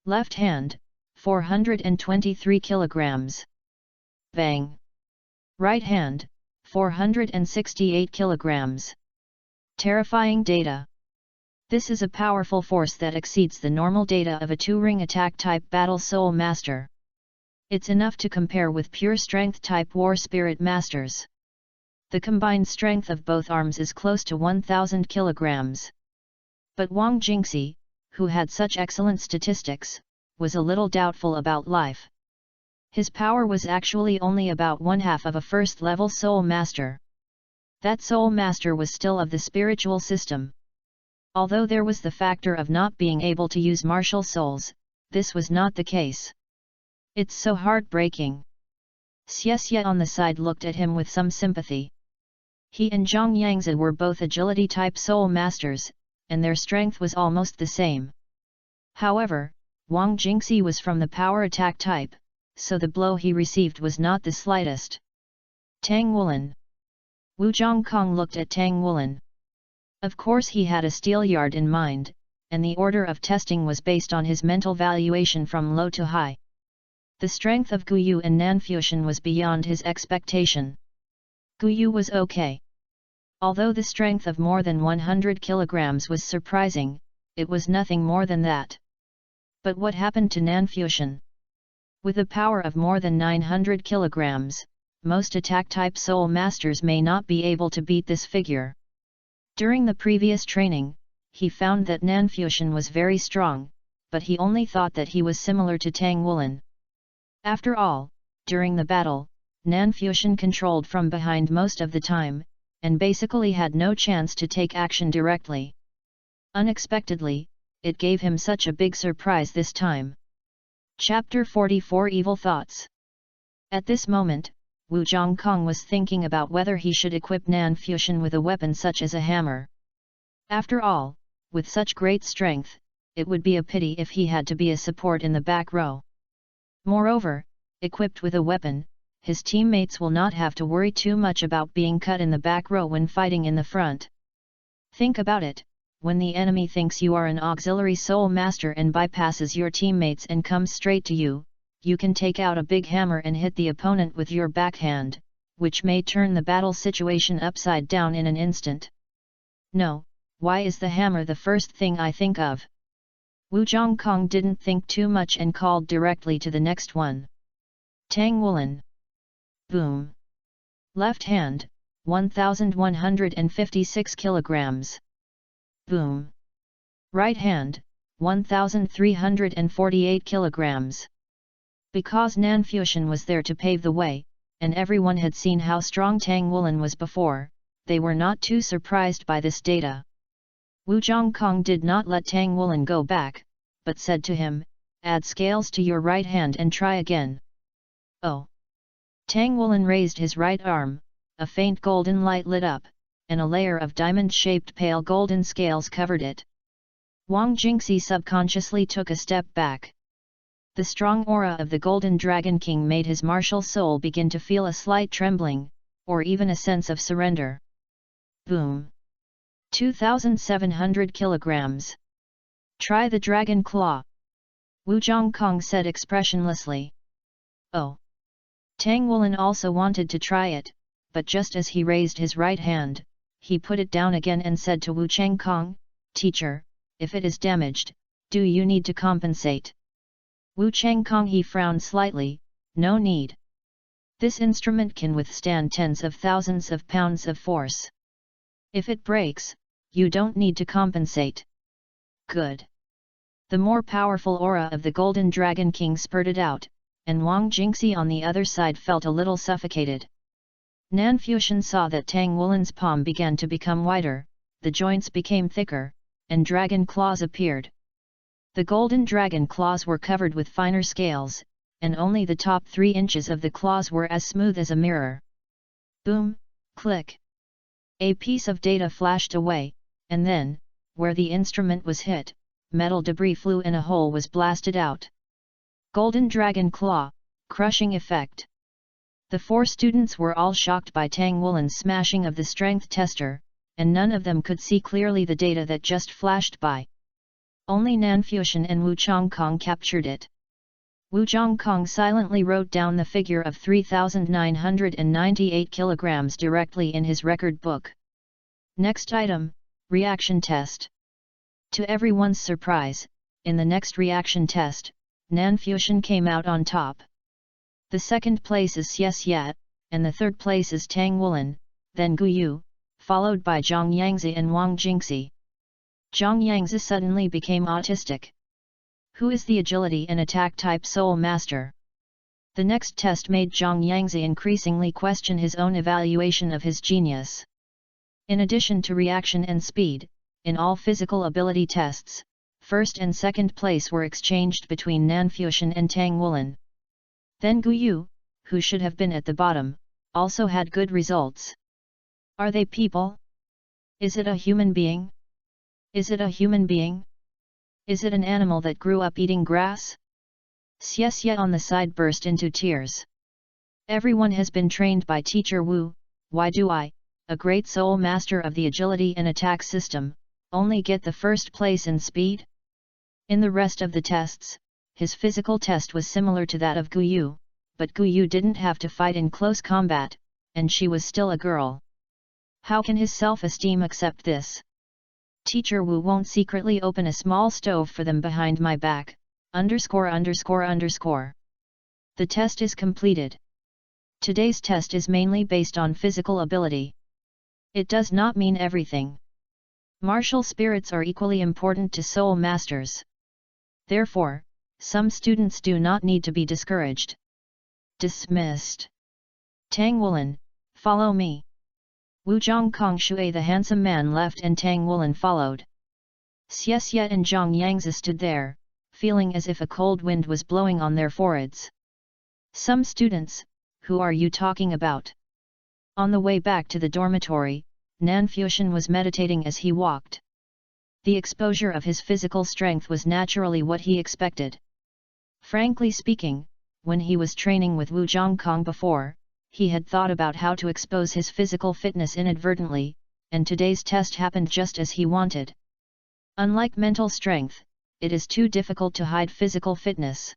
Speaker 1: Left hand, 423 kilograms. Bang! Right hand, 468 kilograms. Terrifying data. This is a powerful force that exceeds the normal data of a two-ring attack type battle soul master. It's enough to compare with pure strength type war spirit masters. The combined strength of both arms is close to 1000 kilograms. But Wang Jingxi, who had such excellent statistics, was a little doubtful about life. His power was actually only about one-half of a first-level soul master. That soul master was still of the spiritual system. Although there was the factor of not being able to use martial souls, this was not the case. It's so heartbreaking. Xie on the side looked at him with some sympathy. He and Zhang Yangzi were both agility-type soul masters, and their strength was almost the same. However, Wang Jingxi was from the power attack type, so the blow he received was not the slightest. Tang Wulin. Wu Zhangkong looked at Tang Wulin. Of course he had a steelyard in mind, and the order of testing was based on his mental valuation from low to high. The strength of Guyu and Fanfiction was beyond his expectation. Guyu was okay. Although the strength of more than 100 kilograms was surprising, it was nothing more than that. But what happened to Fanfiction? With a power of more than 900 kilograms, most attack-type soul masters may not be able to beat this figure. During the previous training, he found that Fanfiction was very strong, but he only thought that he was similar to Tang Wulin. After all, during the battle, Fanfiction controlled from behind most of the time, and basically had no chance to take action directly. Unexpectedly, it gave him such a big surprise this time. Chapter 44 Evil Thoughts. At this moment, Wu Zhongkong was thinking about whether he should equip Nan Fuxian with a weapon such as a hammer. After all, with such great strength, it would be a pity if he had to be a support in the back row. Moreover, equipped with a weapon, his teammates will not have to worry too much about being cut in the back row when fighting in the front. Think about it. When the enemy thinks you are an auxiliary soul master and bypasses your teammates and comes straight to you, you can take out a big hammer and hit the opponent with your backhand, which may turn the battle situation upside down in an instant. No, why is the hammer the first thing I think of? Wu Zhongkong didn't think too much and called directly to the next one. Tang Wulin. Boom. Left hand, 1156 kilograms. Boom. Right hand, 1348 kilograms. Because Nan Fuxian was there to pave the way, and everyone had seen how strong Tang Wulin was before, they were not too surprised by this data. Wu Zhongkong did not let Tang Wulin go back, but said to him, "Add scales to your right hand and try again." Oh! Tang Wulin raised his right arm, a faint golden light lit up, and a layer of diamond-shaped pale golden scales covered it. Wang Jingxi subconsciously took a step back. The strong aura of the Golden Dragon King made his martial soul begin to feel a slight trembling, or even a sense of surrender. Boom! 2,700 kilograms. Try the Dragon Claw. Wu Zhongkong said expressionlessly. Oh! Tang Wulin also wanted to try it, but just as he raised his right hand, he put it down again and said to Wu Zhongkong, "Teacher, if it is damaged, do you need to compensate?" Wu Zhongkong he frowned slightly, "No need. This instrument can withstand tens of thousands of pounds of force. If it breaks, you don't need to compensate." Good. The more powerful aura of the Golden Dragon King spurted out, and Wang Jingxi on the other side felt a little suffocated. Nan Fuxian saw that Tang Wulin's palm began to become wider, the joints became thicker, and dragon claws appeared. The golden dragon claws were covered with finer scales, and only the top 3 inches of the claws were as smooth as a mirror. Boom, click. A piece of data flashed away, and then, where the instrument was hit, metal debris flew and a hole was blasted out. Golden Dragon Claw, crushing effect. The 4 students were all shocked by Tang Wulin's smashing of the strength tester, and none of them could see clearly the data that just flashed by. Only Nan Fuxian and Wu Zhongkong captured it. Wu Zhongkong silently wrote down the figure of 3,998 kilograms directly in his record book. Next item, reaction test. To everyone's surprise, in the next reaction test, Nan Fuxian came out on top. The second place is Xie Yat, and the third place is Tang Wulin, then Gu Yu, followed by Zhang Yangzi and Wang Jingxi. Zhang Yangzi suddenly became autistic. Who is the agility and attack type soul master? The next test made Zhang Yangzi increasingly question his own evaluation of his genius. In addition to reaction and speed, in all physical ability tests, first and second place were exchanged between Nan Fuxian and Tang Wulin. Then Gu Yu, who should have been at the bottom, also had good results. Are they people? Is it a human being? Is it a human being? Is it an animal that grew up eating grass? Xie on the side burst into tears. Everyone has been trained by Teacher Wu, why do I, a great soul master of the agility and attack system, only get the first place in speed? In the rest of the tests, his physical test was similar to that of Gu Yu, but Gu Yu didn't have to fight in close combat, and she was still a girl. How can his self-esteem accept this? Teacher Wu won't secretly open a small stove for them behind my back, _____. The test is completed. Today's test is mainly based on physical ability. It does not mean everything. Martial spirits are equally important to soul masters. Therefore, some students do not need to be discouraged. Dismissed. Tang Wulin, follow me. Wu Zhongkong Shui the handsome man left and Tang Wulin followed. Xie and Zhang Yangzi stood there, feeling as if a cold wind was blowing on their foreheads. Some students, who are you talking about? On the way back to the dormitory, Fanfiction was meditating as he walked. The exposure of his physical strength was naturally what he expected. Frankly speaking, when he was training with Wu Zhongkong before, he had thought about how to expose his physical fitness inadvertently, and today's test happened just as he wanted. Unlike mental strength, it is too difficult to hide physical fitness.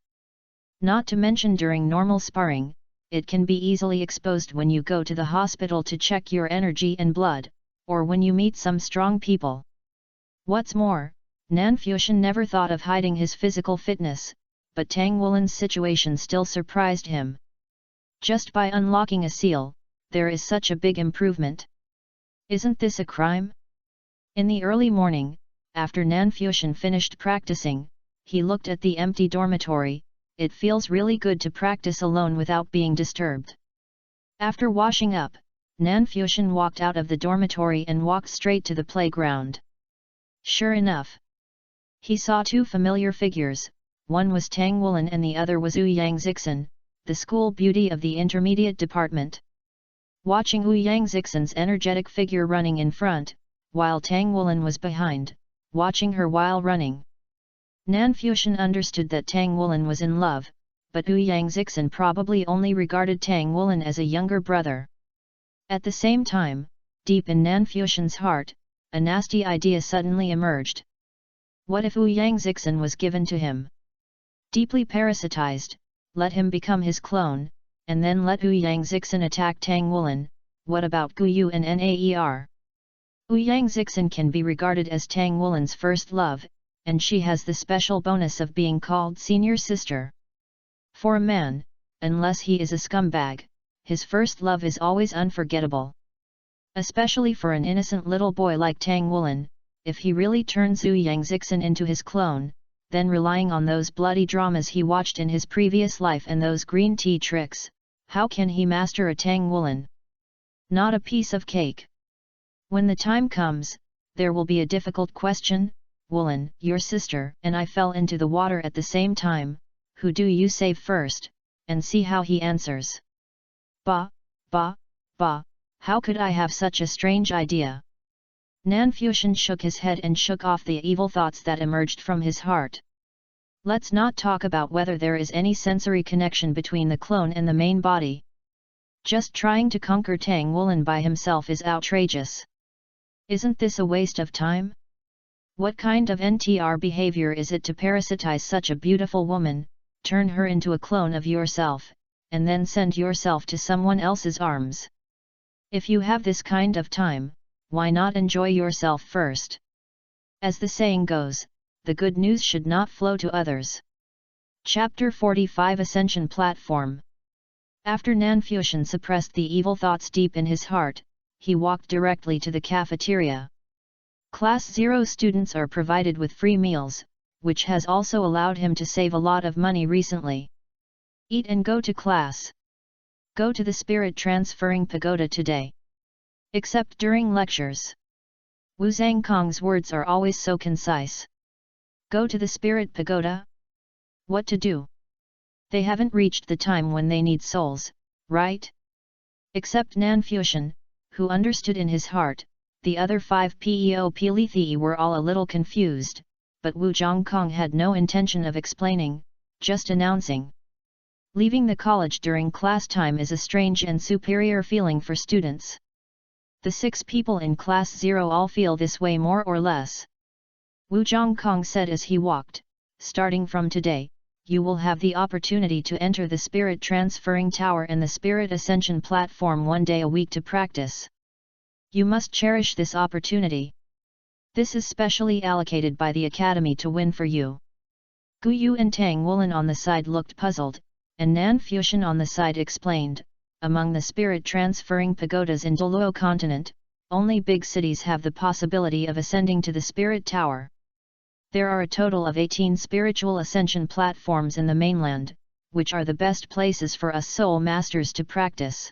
Speaker 1: Not to mention during normal sparring, it can be easily exposed when you go to the hospital to check your energy and blood, or when you meet some strong people. What's more, Fanfiction never thought of hiding his physical fitness, but Tang Wulin's situation still surprised him. Just by unlocking a seal, there is such a big improvement. Isn't this a crime? In the early morning, after Fanfiction finished practicing, he looked at the empty dormitory. It feels really good to practice alone without being disturbed. After washing up, Fanfiction walked out of the dormitory and walked straight to the playground. Sure enough, he saw two familiar figures. One was Tang Wulin and the other was Ouyang Zixin, the school beauty of the intermediate department. Watching Ouyang Zixin's energetic figure running in front, while Tang Wulin was behind, watching her while running. Fanfiction understood that Tang Wulin was in love, but Ouyang Zixin probably only regarded Tang Wulin as a younger brother. At the same time, deep in Fanfiction's heart, a nasty idea suddenly emerged. What if Ouyang Zixin was given to him? Deeply parasitized, let him become his clone, and then let Ouyang Zixin attack Tang Wulin. What about Guyu and Naer? Ouyang Zixin can be regarded as Tang Wulin's first love, and she has the special bonus of being called senior sister. For a man, unless he is a scumbag, his first love is always unforgettable. Especially for an innocent little boy like Tang Wulin, if he really turns Ouyang Zixin into his clone, then relying on those bloody dramas he watched in his previous life and those green tea tricks, how can he master a Tang Wulin? Not a piece of cake. When the time comes, there will be a difficult question. Wulin, your sister and I fell into the water at the same time, who do you save first, and see how he answers. Bah, how could I have such a strange idea? Fanfiction shook his head and shook off the evil thoughts that emerged from his heart. Let's not talk about whether there is any sensory connection between the clone and the main body. Just trying to conquer Tang Wulin by himself is outrageous. Isn't this a waste of time? What kind of NTR behavior is it to parasitize such a beautiful woman, turn her into a clone of yourself, and then send yourself to someone else's arms? If you have this kind of time, why not enjoy yourself first? As the saying goes, the good news should not flow to others. Chapter 45 Ascension Platform. After Fanfiction suppressed the evil thoughts deep in his heart, he walked directly to the cafeteria. Class 0 students are provided with free meals, which has also allowed him to save a lot of money recently. Eat and go to class. Go to the spirit transferring pagoda today. Except during lectures. Wu Zhangkong's words are always so concise. Go to the spirit pagoda? What to do? They haven't reached the time when they need souls, right? Except Fanfiction, who understood in his heart. The other 5 Peopilithi were all a little confused, but Wu Zhongkong had no intention of explaining, just announcing. Leaving the college during class time is a strange and superior feeling for students. The 6 people in class 0 all feel this way more or less. Wu Zhongkong said as he walked, starting from today, you will have the opportunity to enter the Spirit Transferring Tower and the Spirit Ascension Platform one day a week to practice. You must cherish this opportunity. This is specially allocated by the Academy to win for you. Guyu and Tang Wulin on the side looked puzzled, and Fanfiction on the side explained, among the spirit transferring pagodas in Douluo continent, only big cities have the possibility of ascending to the Spirit Tower. There are a total of 18 spiritual ascension platforms in the mainland, which are the best places for us soul masters to practice.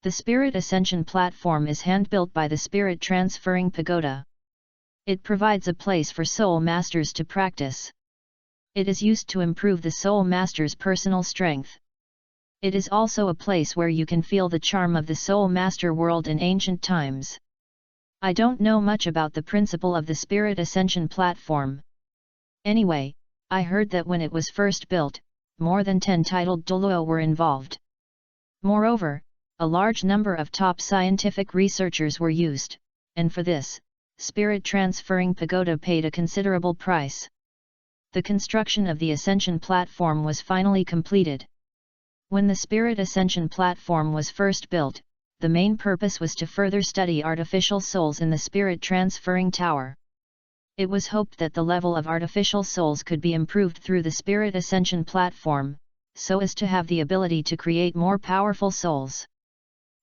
Speaker 1: The Spirit Ascension Platform is hand-built by the Spirit Transferring Pagoda. It provides a place for soul masters to practice. It is used to improve the soul master's personal strength. It is also a place where you can feel the charm of the soul master world in ancient times. I don't know much about the principle of the Spirit Ascension platform. Anyway, I heard that when it was first built, more than 10 titled Douluo were involved. Moreover, a large number of top scientific researchers were used, and for this, Spirit Transferring Pagoda paid a considerable price. The construction of the Ascension platform was finally completed. When the Spirit Ascension platform was first built, the main purpose was to further study artificial souls in the Spirit Transferring Tower. It was hoped that the level of artificial souls could be improved through the Spirit Ascension platform, so as to have the ability to create more powerful souls.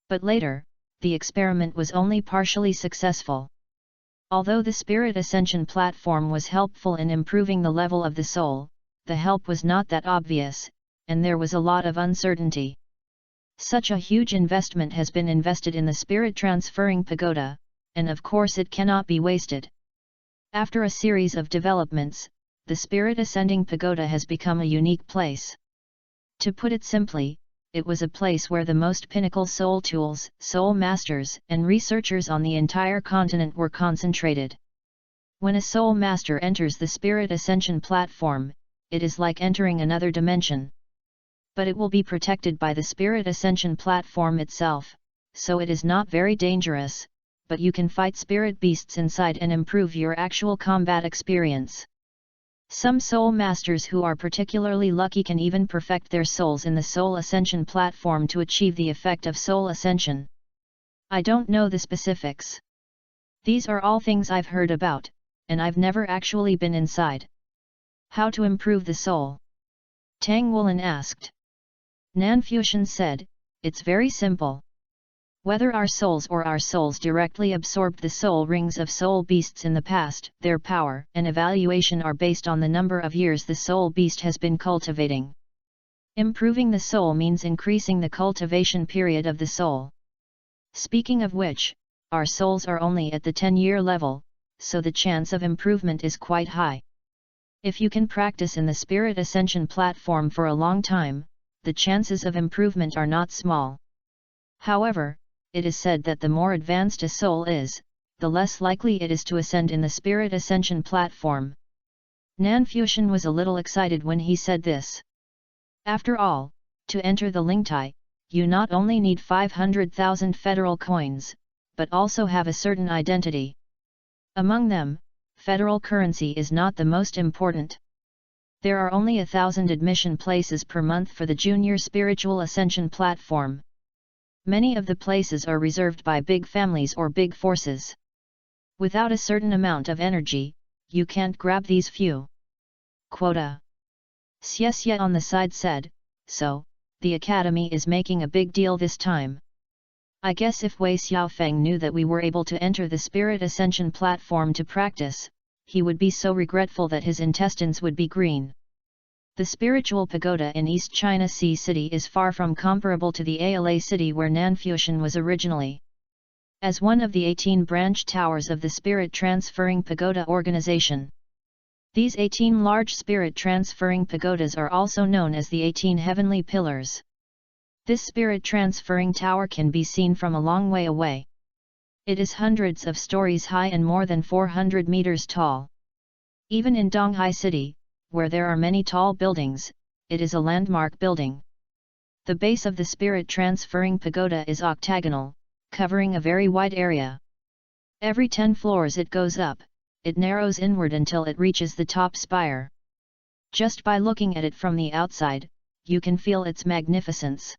Speaker 1: But later, the experiment was only partially successful. Although the Spirit Ascension platform was helpful in improving the level of the soul, the help was not that obvious, and there was a lot of uncertainty. Such a huge investment has been invested in the Spirit Transferring Pagoda, and of course it cannot be wasted. After a series of developments, the Spirit Ascending Pagoda has become a unique place. To put it simply, it was a place where the most pinnacle soul tools, soul masters, and researchers on the entire continent were concentrated. When a soul master enters the Spirit Ascension platform, it is like entering another dimension. But it will be protected by the Spirit Ascension platform itself, so it is not very dangerous, but you can fight spirit beasts inside and improve your actual combat experience. Some soul masters who are particularly lucky can even perfect their souls in the Soul Ascension platform to achieve the effect of soul ascension. I don't know the specifics. These are all things I've heard about, and I've never actually been inside. How to improve the soul? Tang Wulin asked. Nanfuxian said, it's very simple. Whether our souls or our souls directly absorbed the soul rings of soul beasts in the past, their power and evaluation are based on the number of years the soul beast has been cultivating. Improving the soul means increasing the cultivation period of the soul. Speaking of which, our souls are only at the 10-year level, so the chance of improvement is quite high. If you can practice in the Spirit Ascension platform for a long time, the chances of improvement are not small. However, it is said that the more advanced a soul is, the less likely it is to ascend in the Spirit Ascension platform. Nanfuxian was a little excited when he said this. After all, to enter the Lingtai, you not only need 500,000 federal coins, but also have a certain identity. Among them, federal currency is not the most important. There are only 1,000 admission places per month for the Junior Spiritual Ascension platform. Many of the places are reserved by big families or big forces. Without a certain amount of energy, you can't grab these few quota. Xie on the side said, so, the academy is making a big deal this time. I guess if Wei Xiaofeng knew that we were able to enter the Spirit Ascension platform to practice, he would be so regretful that his intestines would be green. The spiritual pagoda in East China Sea City is far from comparable to the Ala city where Nanfuxian was originally. As one of the 18 branch towers of the Spirit Transferring Pagoda organization. These 18 large Spirit Transferring Pagodas are also known as the 18 Heavenly Pillars. This Spirit Transferring Tower can be seen from a long way away. It is hundreds of stories high and more than 400 meters tall. Even in Donghai City, where there are many tall buildings, it is a landmark building. The base of the Spirit Transferring Pagoda is octagonal, covering a very wide area. Every 10 floors it goes up, it narrows inward until it reaches the top spire. Just by looking at it from the outside, you can feel its magnificence.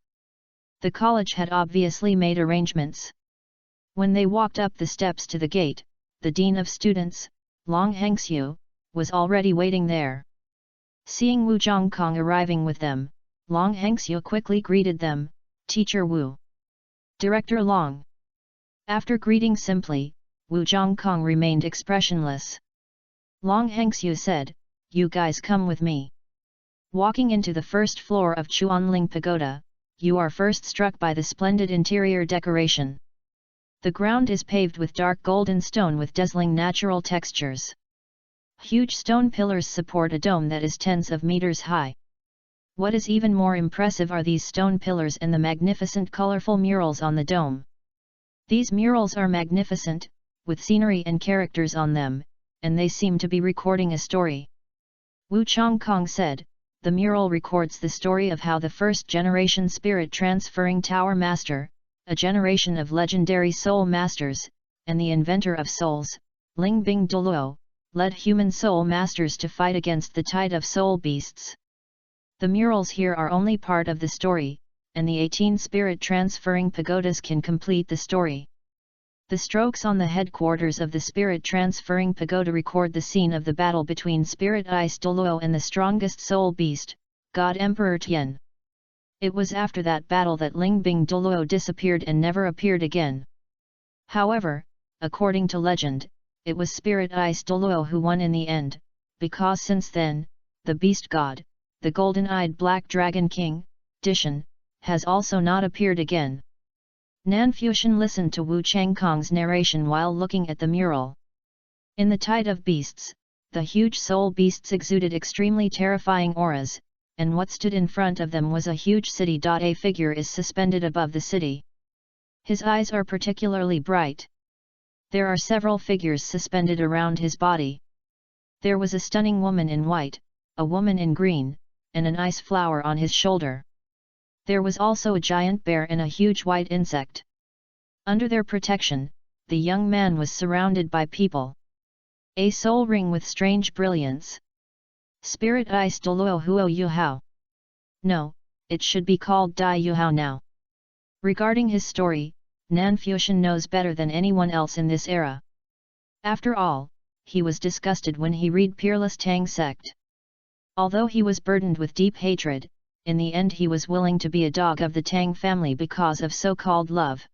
Speaker 1: The college had obviously made arrangements. When they walked up the steps to the gate, the dean of students, Long Hengxiu, was already waiting there. Seeing Wu Zhongkong arriving with them, Long Hengxiu quickly greeted them, Teacher Wu. Director Long. After greeting simply, Wu Zhongkong remained expressionless. Long Hengxiu said, you guys come with me. Walking into the first floor of Chuanling Pagoda, you are first struck by the splendid interior decoration. The ground is paved with dark golden stone with dazzling natural textures. Huge stone pillars support a dome that is tens of meters high. What is even more impressive are these stone pillars and the magnificent colorful murals on the dome. These murals are magnificent, with scenery and characters on them, and they seem to be recording a story. Wu Changkong said, the mural records the story of how the first-generation spirit-transferring Tower Master, a generation of legendary soul masters, and the inventor of souls, Lingbing Douluo, led human soul masters to fight against the tide of soul beasts. The murals here are only part of the story, and the 18 spirit-transferring pagodas can complete the story. The strokes on the headquarters of the spirit-transferring pagoda record the scene of the battle between Spirit Ice Douluo and the strongest soul beast, God Emperor Tian. It was after that battle that Lingbing Douluo disappeared and never appeared again. However, according to legend, it was Spirit Ice Douluo who won in the end, because since then, the beast god, the golden-eyed Black Dragon King, Dishan, has also not appeared again. Nanfuxian listened to Wu Changkong's narration while looking at the mural. In the tide of beasts, the huge soul beasts exuded extremely terrifying auras, and what stood in front of them was a huge city. A figure is suspended above the city. His eyes are particularly bright. There are several figures suspended around his body. There was a stunning woman in white, a woman in green, and an ice flower on his shoulder. There was also a giant bear and a huge white insect. Under their protection, the young man was surrounded by people. A soul ring with strange brilliance. Spirit Ice Douluo Huo Yuhao. No, it should be called Dai Yuhao now. Regarding his story, Nanfuxian knows better than anyone else in this era. After all, he was disgusted when he read Peerless Tang sect. Although he was burdened with deep hatred, in the end he was willing to be a dog of the Tang family because of so-called love.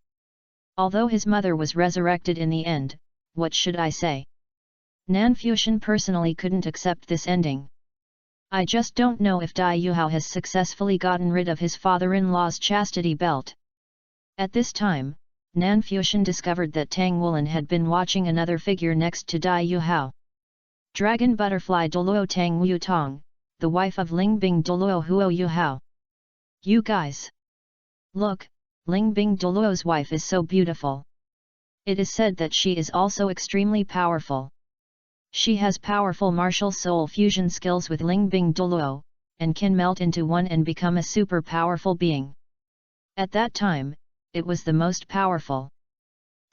Speaker 1: Although his mother was resurrected in the end, what should I say? Nanfuxian personally couldn't accept this ending. I just don't know if Dai Yuhao has successfully gotten rid of his father-in-law's chastity belt. At this time, Nanfuxian discovered that Tang Wulin had been watching another figure next to Dai Yuhao. Dragon Butterfly Douluo Tang Wu Tong, the wife of Lingbing Douluo Huo Yuhao. You guys! Look, Lingbing Douluo's wife is so beautiful. It is said that she is also extremely powerful. She has powerful martial soul fusion skills with Lingbing Douluo, and can melt into one and become a super powerful being. At that time, it was the most powerful.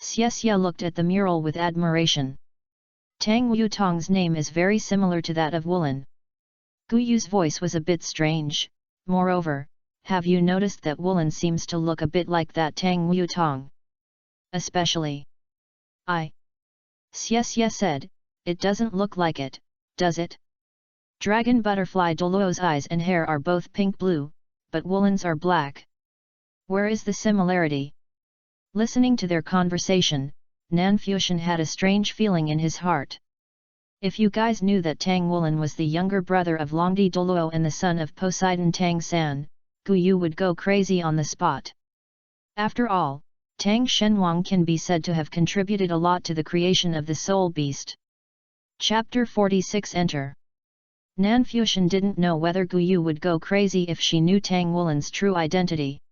Speaker 1: Xie looked at the mural with admiration. Tang Wu Tong's name is very similar to that of Wulin. Gu Yu's voice was a bit strange. Moreover, have you noticed that Wulin seems to look a bit like that Tang Wu Tong? Especially. Xie said, it doesn't look like it, does it? Dragon Butterfly Douluo's eyes and hair are both pink-blue, but Wulin's are black. Where is the similarity? Listening to their conversation, Nanfuxian had a strange feeling in his heart. If you guys knew that Tang Wulin was the younger brother of Longdi Douluo and the son of Poseidon Tang San, Gu Yu would go crazy on the spot. After all, Tang Shenhuang can be said to have contributed a lot to the creation of the soul beast. Chapter 46 Enter. Nanfuxian didn't know whether Gu Yu would go crazy if she knew Tang Wulin's true identity.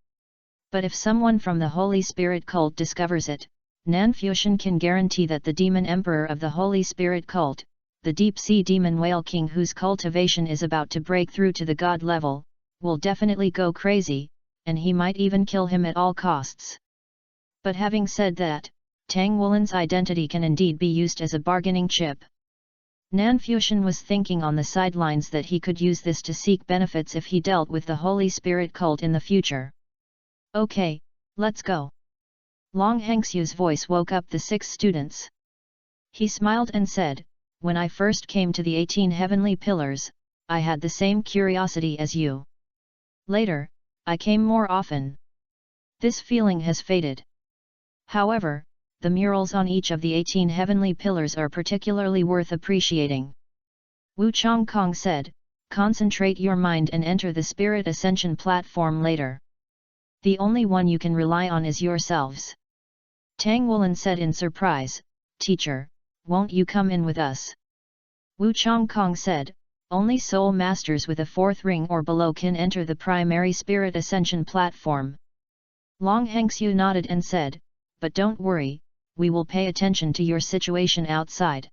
Speaker 1: But if someone from the Holy Spirit cult discovers it, Nanfuxian can guarantee that the demon emperor of the Holy Spirit cult, the deep-sea demon whale king whose cultivation is about to break through to the god level, will definitely go crazy, and he might even kill him at all costs. But having said that, Tang Wulin's identity can indeed be used as a bargaining chip. Nanfuxian was thinking on the sidelines that he could use this to seek benefits if he dealt with the Holy Spirit cult in the future. Okay, let's go. Long Hengxiu's voice woke up the 6 students. He smiled and said, when I first came to the 18 heavenly pillars, I had the same curiosity as you. Later, I came more often. This feeling has faded. However, the murals on each of the 18 heavenly pillars are particularly worth appreciating. Wu Changkong said, concentrate your mind and enter the Spirit Ascension platform later. The only one you can rely on is yourselves. Tang Wulin said in surprise, Teacher, won't you come in with us? Wu Chongkong said, only soul masters with a fourth ring or below can enter the primary spirit ascension platform. Long Hengxiu nodded and said, but don't worry, we will pay attention to your situation outside.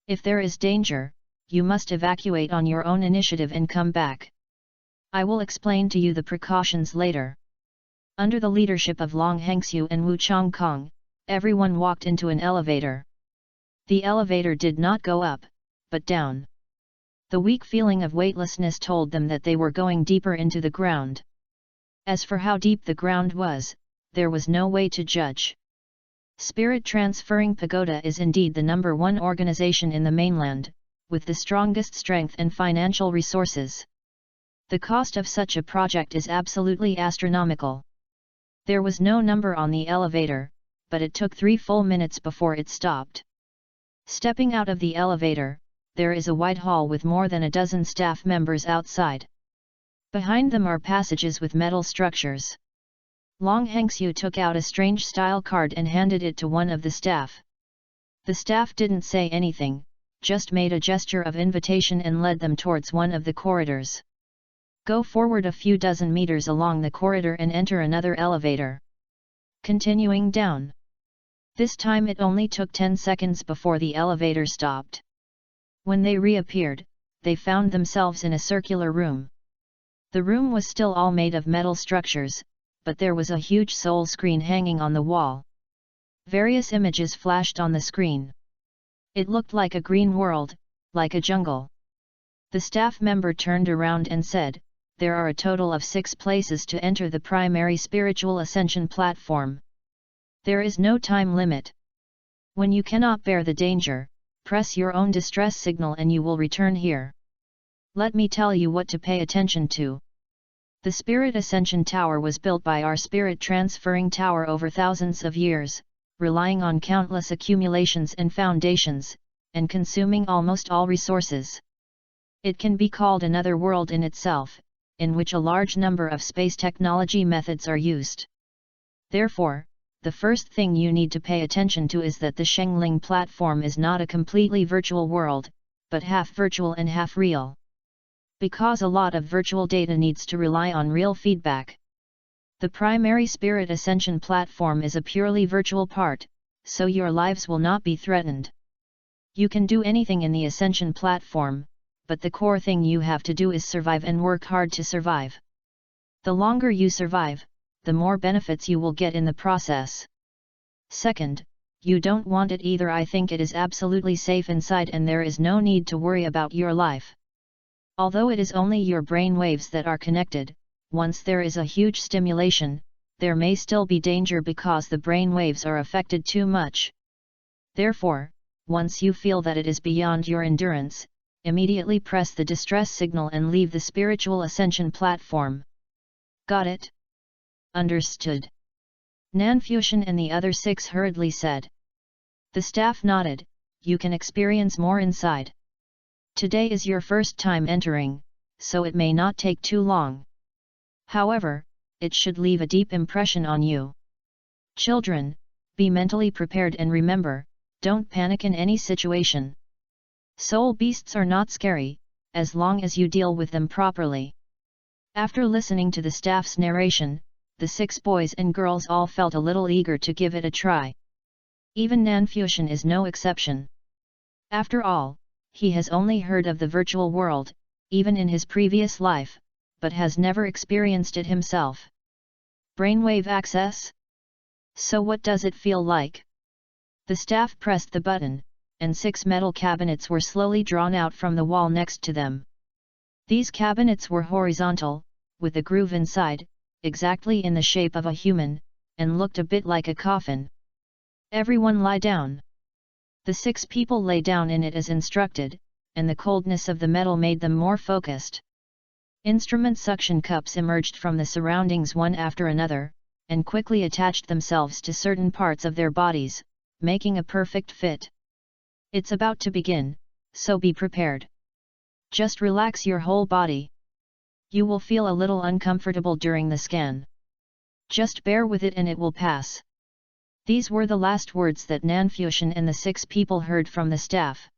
Speaker 1: If there is danger, you must evacuate on your own initiative and come back. I will explain to you the precautions later. Under the leadership of Long Hengxiu and Wu Chongkong, everyone walked into an elevator. The elevator did not go up, but down. The weak feeling of weightlessness told them that they were going deeper into the ground. As for how deep the ground was, there was no way to judge. Spirit Transferring Pagoda is indeed the #1 organization in the mainland, with the strongest strength and financial resources. The cost of such a project is absolutely astronomical. There was no number on the elevator, but it took 3 full minutes before it stopped. Stepping out of the elevator, there is a wide hall with more than a dozen staff members outside. Behind them are passages with metal structures. Long Hengxiu took out a strange style card and handed it to one of the staff. The staff didn't say anything, just made a gesture of invitation and led them towards one of the corridors. Go forward a few dozen meters along the corridor and enter another elevator. Continuing down. This time it only took 10 seconds before the elevator stopped. When they reappeared, they found themselves in a circular room. The room was still all made of metal structures, but there was a huge soul screen hanging on the wall. Various images flashed on the screen. It looked like a green world, like a jungle. The staff member turned around and said, there are a total of 6 places to enter the primary spiritual ascension platform. There is no time limit. When you cannot bear the danger, press your own distress signal and you will return here. Let me tell you what to pay attention to. The Spirit Ascension Tower was built by our Spirit Transferring Tower over thousands of years, relying on countless accumulations and foundations, and consuming almost all resources. It can be called another world in itself, in which a large number of space technology methods are used. Therefore, the first thing you need to pay attention to is that the Shengling platform is not a completely virtual world, but half virtual and half real. Because a lot of virtual data needs to rely on real feedback. The primary Spirit Ascension platform is a purely virtual part, so your lives will not be threatened. You can do anything in the Ascension platform, but the core thing you have to do is survive and work hard to survive. The longer you survive, the more benefits you will get in the process. Second, you don't want it either. I think it is absolutely safe inside and there is no need to worry about your life. Although it is only your brain waves that are connected, once there is a huge stimulation, there may still be danger because the brain waves are affected too much. Therefore, once you feel that it is beyond your endurance, immediately press the distress signal and leave the spiritual ascension platform. Got it? Understood. Nanfusion and the other 6 hurriedly said. The staff nodded. You can experience more inside. Today is your first time entering, so it may not take too long. However, it should leave a deep impression on you. Children, be mentally prepared and remember, don't panic in any situation. Soul beasts are not scary, as long as you deal with them properly. After listening to the staff's narration, the 6 boys and girls all felt a little eager to give it a try. Even Nanfusion is no exception. After all, he has only heard of the virtual world, even in his previous life, but has never experienced it himself. Brainwave access? So what does it feel like? The staff pressed the button, and 6 metal cabinets were slowly drawn out from the wall next to them. These cabinets were horizontal, with a groove inside, exactly in the shape of a human, and looked a bit like a coffin. Everyone lie down. The 6 people lay down in it as instructed, and the coldness of the metal made them more focused. Instrument suction cups emerged from the surroundings one after another, and quickly attached themselves to certain parts of their bodies, making a perfect fit. It's about to begin, so be prepared. Just relax your whole body. You will feel a little uncomfortable during the scan. Just bear with it and it will pass. These were the last words that Nanfusion and the 6 people heard from the staff.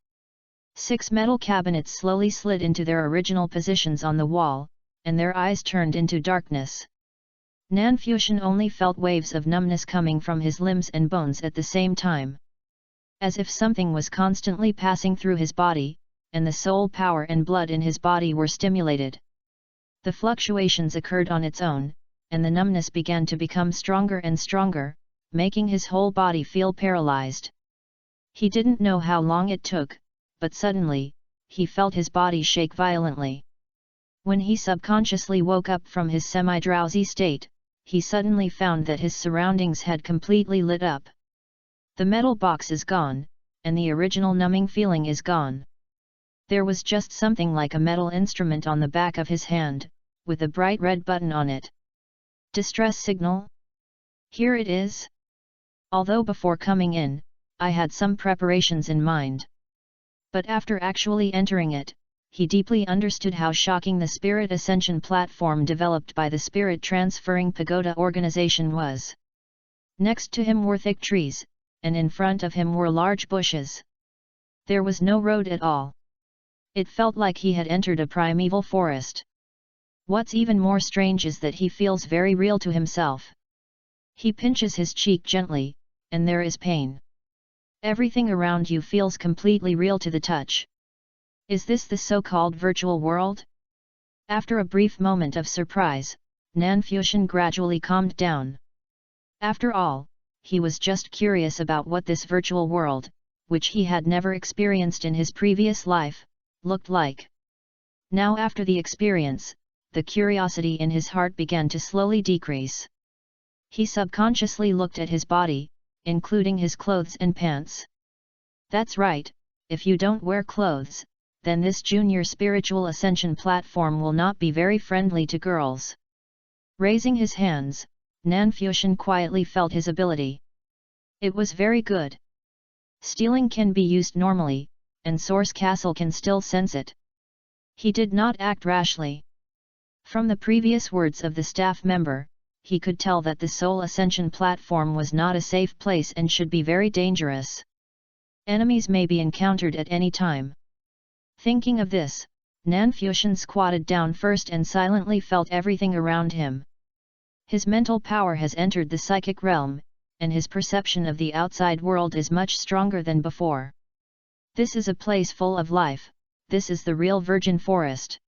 Speaker 1: 6 metal cabinets slowly slid into their original positions on the wall, and their eyes turned into darkness. Nan Fuxian only felt waves of numbness coming from his limbs and bones at the same time. As if something was constantly passing through his body, and the soul power and blood in his body were stimulated. The fluctuations occurred on its own, and the numbness began to become stronger and stronger, making his whole body feel paralyzed. He didn't know how long it took, but suddenly, he felt his body shake violently. When he subconsciously woke up from his semi-drowsy state, he suddenly found that his surroundings had completely lit up. The metal box is gone, and the original numbing feeling is gone. There was just something like a metal instrument on the back of his hand, with a bright red button on it. Distress signal? Here it is. Although before coming in, I had some preparations in mind. But after actually entering it, he deeply understood how shocking the Spirit Ascension platform developed by the Spirit Transferring Pagoda organization was. Next to him were thick trees, and in front of him were large bushes. There was no road at all. It felt like he had entered a primeval forest. What's even more strange is that he feels very real to himself. He pinches his cheek gently, and there is pain. Everything around you feels completely real to the touch. Is this the so-called virtual world? After a brief moment of surprise, Nan Fuxian gradually calmed down. After all, he was just curious about what this virtual world, which he had never experienced in his previous life, looked like. Now after the experience, the curiosity in his heart began to slowly decrease. He subconsciously looked at his body, including his clothes and pants. That's right, if you don't wear clothes, then this junior spiritual ascension platform will not be very friendly to girls. Raising his hands, Nan Fuxian quietly felt his ability. It was very good. Stealing can be used normally, and Source Castle can still sense it. He did not act rashly. From the previous words of the staff member, he could tell that the Soul Ascension platform was not a safe place and should be very dangerous. Enemies may be encountered at any time. Thinking of this, Nan Fuxian squatted down first and silently felt everything around him. His mental power has entered the psychic realm, and his perception of the outside world is much stronger than before. This is a place full of life, this is the real virgin forest.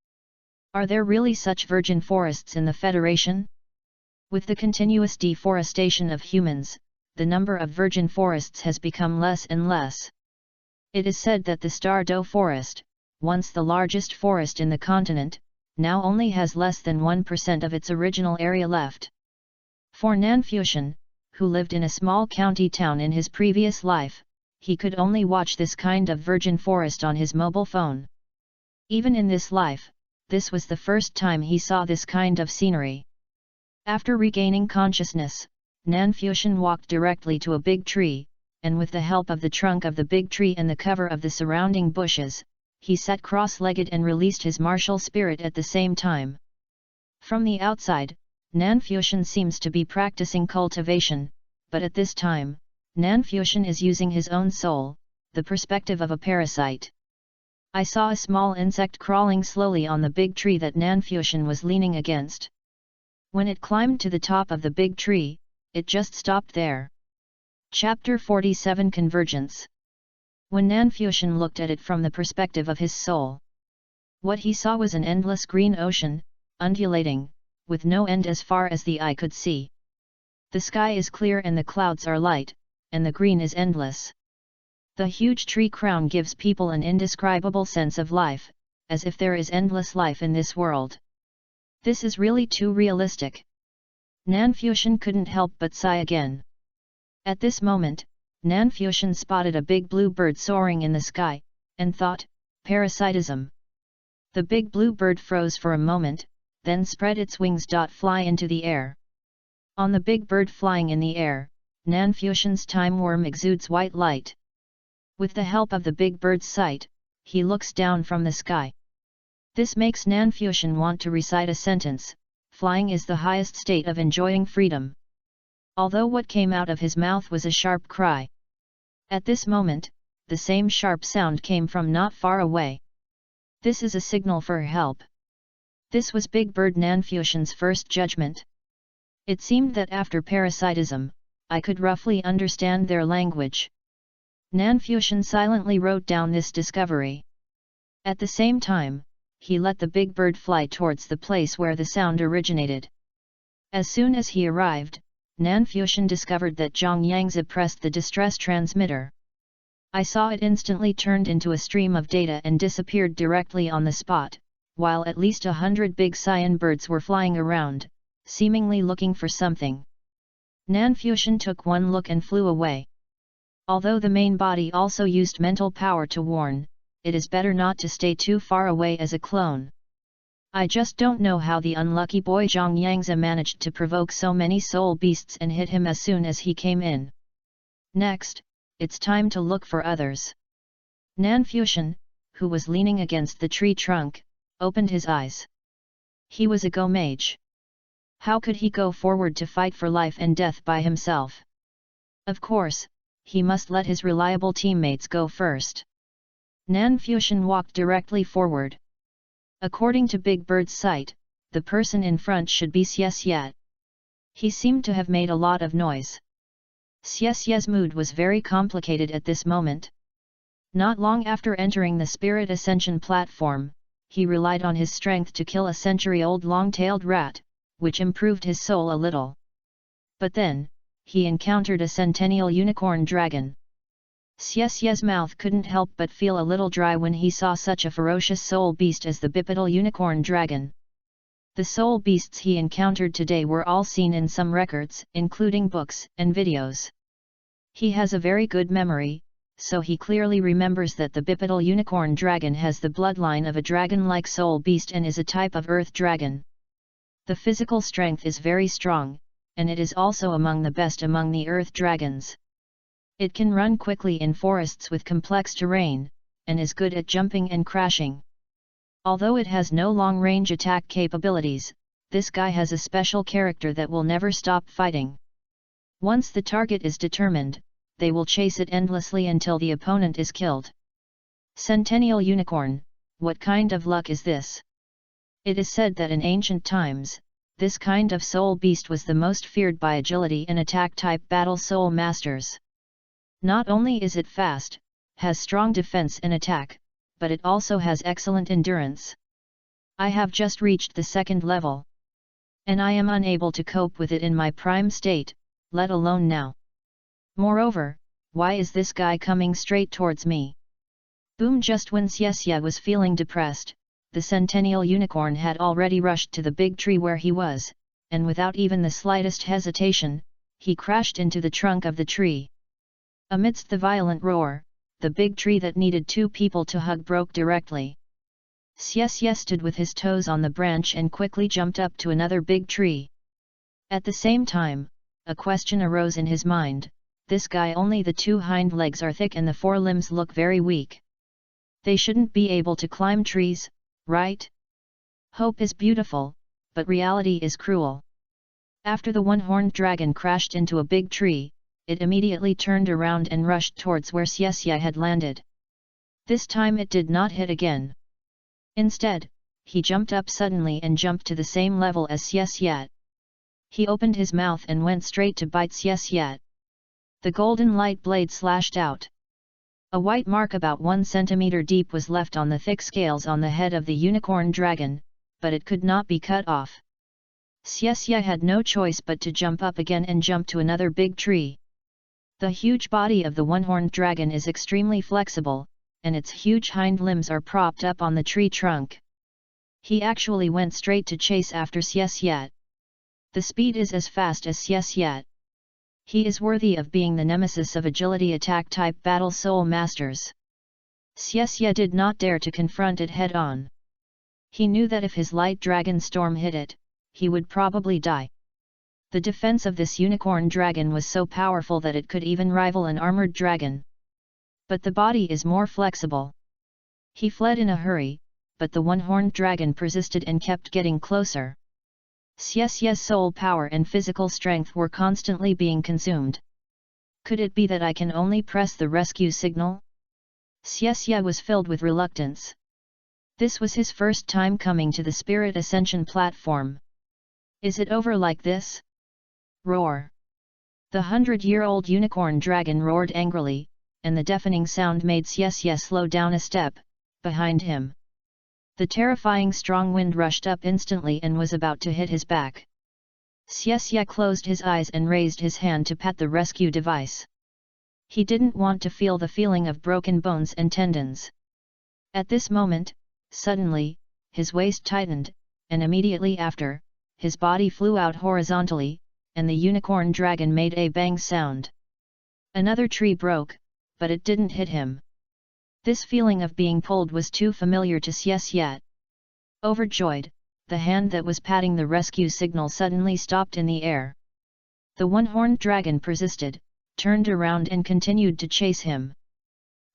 Speaker 1: Are there really such virgin forests in the Federation? With the continuous deforestation of humans, the number of virgin forests has become less and less. It is said that the Douluo forest, once the largest forest in the continent, now only has less than 1% of its original area left. For Nan Fuxian, who lived in a small county town in his previous life, he could only watch this kind of virgin forest on his mobile phone. Even in this life, this was the first time he saw this kind of scenery. After regaining consciousness, Nan Fuxian walked directly to a big tree, and with the help of the trunk of the big tree and the cover of the surrounding bushes, he sat cross-legged and released his martial spirit at the same time. From the outside, Nan Fuxian seems to be practicing cultivation, but at this time, Nan Fuxian is using his own soul, the perspective of a parasite. I saw a small insect crawling slowly on the big tree that Nan Fuxian was leaning against. When it climbed to the top of the big tree, it just stopped there. Chapter 47 Convergence. When Nan Fuxian looked at it from the perspective of his soul, what he saw was an endless green ocean, undulating, with no end as far as the eye could see. The sky is clear and the clouds are light, and the green is endless. The huge tree crown gives people an indescribable sense of life, as if there is endless life in this world. This is really too realistic. Nan Fuxian couldn't help but sigh again. At this moment, Nan Fuxian spotted a big blue bird soaring in the sky, and thought, parasitism. The big blue bird froze for a moment, then spread its wings. Fly into the air. On the big bird flying in the air, Nan Fuxian's time worm exudes white light. With the help of the big bird's sight, he looks down from the sky. This makes Nan Fuxian want to recite a sentence, flying is the highest state of enjoying freedom. Although what came out of his mouth was a sharp cry. At this moment, the same sharp sound came from not far away. This is a signal for help. This was Big Bird Nanfuxian's first judgment. It seemed that after parasitism, I could roughly understand their language. Nanfuxian silently wrote down this discovery. At the same time, he let the big bird fly towards the place where the sound originated. As soon as he arrived, Nanfuxian discovered that Zhang Yangzi pressed the distress transmitter. I saw it instantly turned into a stream of data and disappeared directly on the spot, while at least 100 big cyan birds were flying around, seemingly looking for something. Nanfuxian took one look and flew away. Although the main body also used mental power to warn, it is better not to stay too far away as a clone. I just don't know how the unlucky boy Zhang Yangzi managed to provoke so many soul beasts and hit him as soon as he came in. Next, it's time to look for others. Nanfuxian, who was leaning against the tree trunk, opened his eyes. He was a Go mage. How could he go forward to fight for life and death by himself? Of course, he must let his reliable teammates go first. Nanfuxian walked directly forward. According to Big Bird's sight, the person in front should be Xie. He seemed to have made a lot of noise. Xie's mood was very complicated at this moment. Not long after entering the Spirit Ascension platform, he relied on his strength to kill a century-old long-tailed rat, which improved his soul a little. But then, he encountered a centennial unicorn dragon. Xie's mouth couldn't help but feel a little dry when he saw such a ferocious soul beast as the bipedal unicorn dragon. The soul beasts he encountered today were all seen in some records, including books and videos. He has a very good memory, so he clearly remembers that the bipedal unicorn dragon has the bloodline of a dragon-like soul beast and is a type of earth dragon. The physical strength is very strong, and it is also among the best among the earth dragons. It can run quickly in forests with complex terrain, and is good at jumping and crashing. Although it has no long-range attack capabilities, this guy has a special character that will never stop fighting. Once the target is determined, they will chase it endlessly until the opponent is killed. Centennial Unicorn, what kind of luck is this? It is said that in ancient times, this kind of soul beast was the most feared by agility and attack-type battle soul masters. Not only is it fast, has strong defense and attack, but it also has excellent endurance. I have just reached the second level. And I am unable to cope with it in my prime state, let alone now. Moreover, why is this guy coming straight towards me? Boom! Just when Xie was feeling depressed, the centennial unicorn had already rushed to the big tree where he was, and without even the slightest hesitation, he crashed into the trunk of the tree. Amidst the violent roar, the big tree that needed two people to hug broke directly. Xie stood with his toes on the branch and quickly jumped up to another big tree. At the same time, a question arose in his mind. This guy, only the two hind legs are thick and the forelimbs look very weak. They shouldn't be able to climb trees, right? Hope is beautiful, but reality is cruel. After the one-horned dragon crashed into a big tree, it immediately turned around and rushed towards where Xie had landed. This time it did not hit again. Instead, he jumped up suddenly and jumped to the same level as Xie. He opened his mouth and went straight to bite Xie. The golden light blade slashed out. A white mark about 1 centimeter deep was left on the thick scales on the head of the unicorn dragon, but it could not be cut off. Xie had no choice but to jump up again and jump to another big tree. The huge body of the one-horned dragon is extremely flexible, and its huge hind limbs are propped up on the tree trunk. He actually went straight to chase after Xie. The speed is as fast as Xie. He is worthy of being the nemesis of agility attack-type battle soul masters. Xie did not dare to confront it head-on. He knew that if his light dragon storm hit it, he would probably die. The defense of this unicorn dragon was so powerful that it could even rival an armored dragon. But the body is more flexible. He fled in a hurry, but the one-horned dragon persisted and kept getting closer. Xie's soul power and physical strength were constantly being consumed. Could it be that I can only press the rescue signal? Xie was filled with reluctance. This was his first time coming to the Spirit Ascension platform. Is it over like this? Roar! The 100-year-old unicorn dragon roared angrily, and the deafening sound made Xie slow down a step, behind him. The terrifying strong wind rushed up instantly and was about to hit his back. Xie closed his eyes and raised his hand to pat the rescue device. He didn't want to feel the feeling of broken bones and tendons. At this moment, suddenly, his waist tightened, and immediately after, his body flew out horizontally, and the unicorn dragon made a bang sound. Another tree broke, but it didn't hit him. This feeling of being pulled was too familiar to Xie. Overjoyed, the hand that was patting the rescue signal suddenly stopped in the air. The one-horned dragon persisted, turned around and continued to chase him.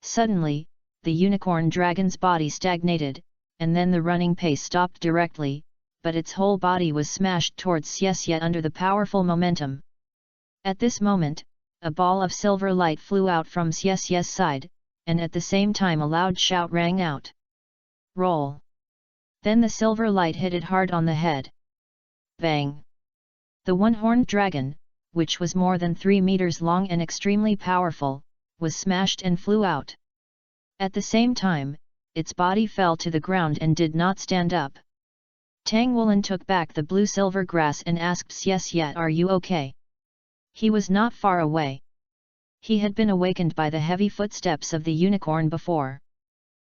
Speaker 1: Suddenly, the unicorn dragon's body stagnated, and then the running pace stopped directly, but its whole body was smashed towards Xie under the powerful momentum. At this moment, a ball of silver light flew out from Xie's side, and at the same time a loud shout rang out. Roll! Then the silver light hit it hard on the head. Bang! The one-horned dragon, which was more than 3 meters long and extremely powerful, was smashed and flew out. At the same time, its body fell to the ground and did not stand up. Tang Wulin took back the blue-silver grass and asked Xie, "Are you okay?" He was not far away. He had been awakened by the heavy footsteps of the unicorn before.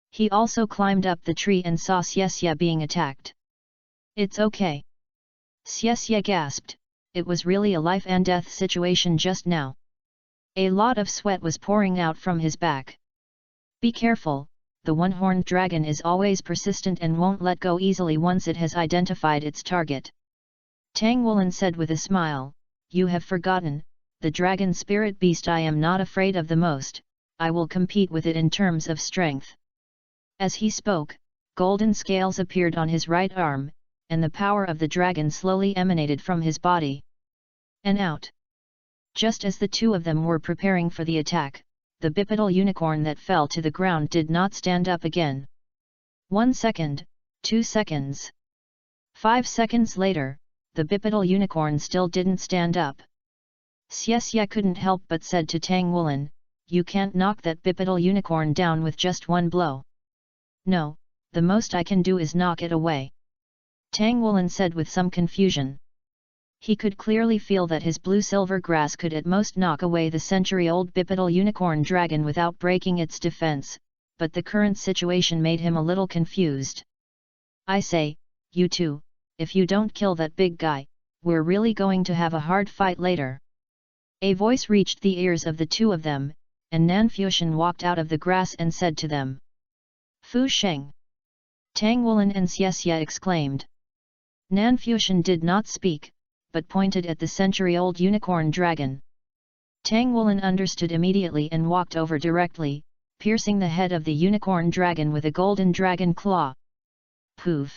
Speaker 1: He also climbed up the tree and saw Xie being attacked. "It's okay." Xie gasped, it was really a life and death situation just now. A lot of sweat was pouring out from his back. "Be careful, the one-horned dragon is always persistent and won't let go easily once it has identified its target." Tang Wulin said with a smile, "You have forgotten, the dragon spirit beast I am not afraid of the most, I will compete with it in terms of strength." As he spoke, golden scales appeared on his right arm, and the power of the dragon slowly emanated from his body. And out! Just as the two of them were preparing for the attack, the bipedal unicorn that fell to the ground did not stand up again. 1 second, 2 seconds. 5 seconds later, the bipedal unicorn still didn't stand up. Xie couldn't help but said to Tang Wulin, "You can't knock that bipedal unicorn down with just one blow." "No, the most I can do is knock it away." Tang Wulin said with some confusion. He could clearly feel that his blue-silver grass could at most knock away the century-old bipedal unicorn dragon without breaking its defense, but the current situation made him a little confused. "I say, you two, if you don't kill that big guy, we're really going to have a hard fight later." A voice reached the ears of the two of them, and Nanfuxian walked out of the grass and said to them. "Fu Sheng!" Tang Wulin and Xie exclaimed. Nanfuxian did not speak, but pointed at the century-old unicorn dragon. Tang Wulin understood immediately and walked over directly, piercing the head of the unicorn dragon with a golden dragon claw. Poof!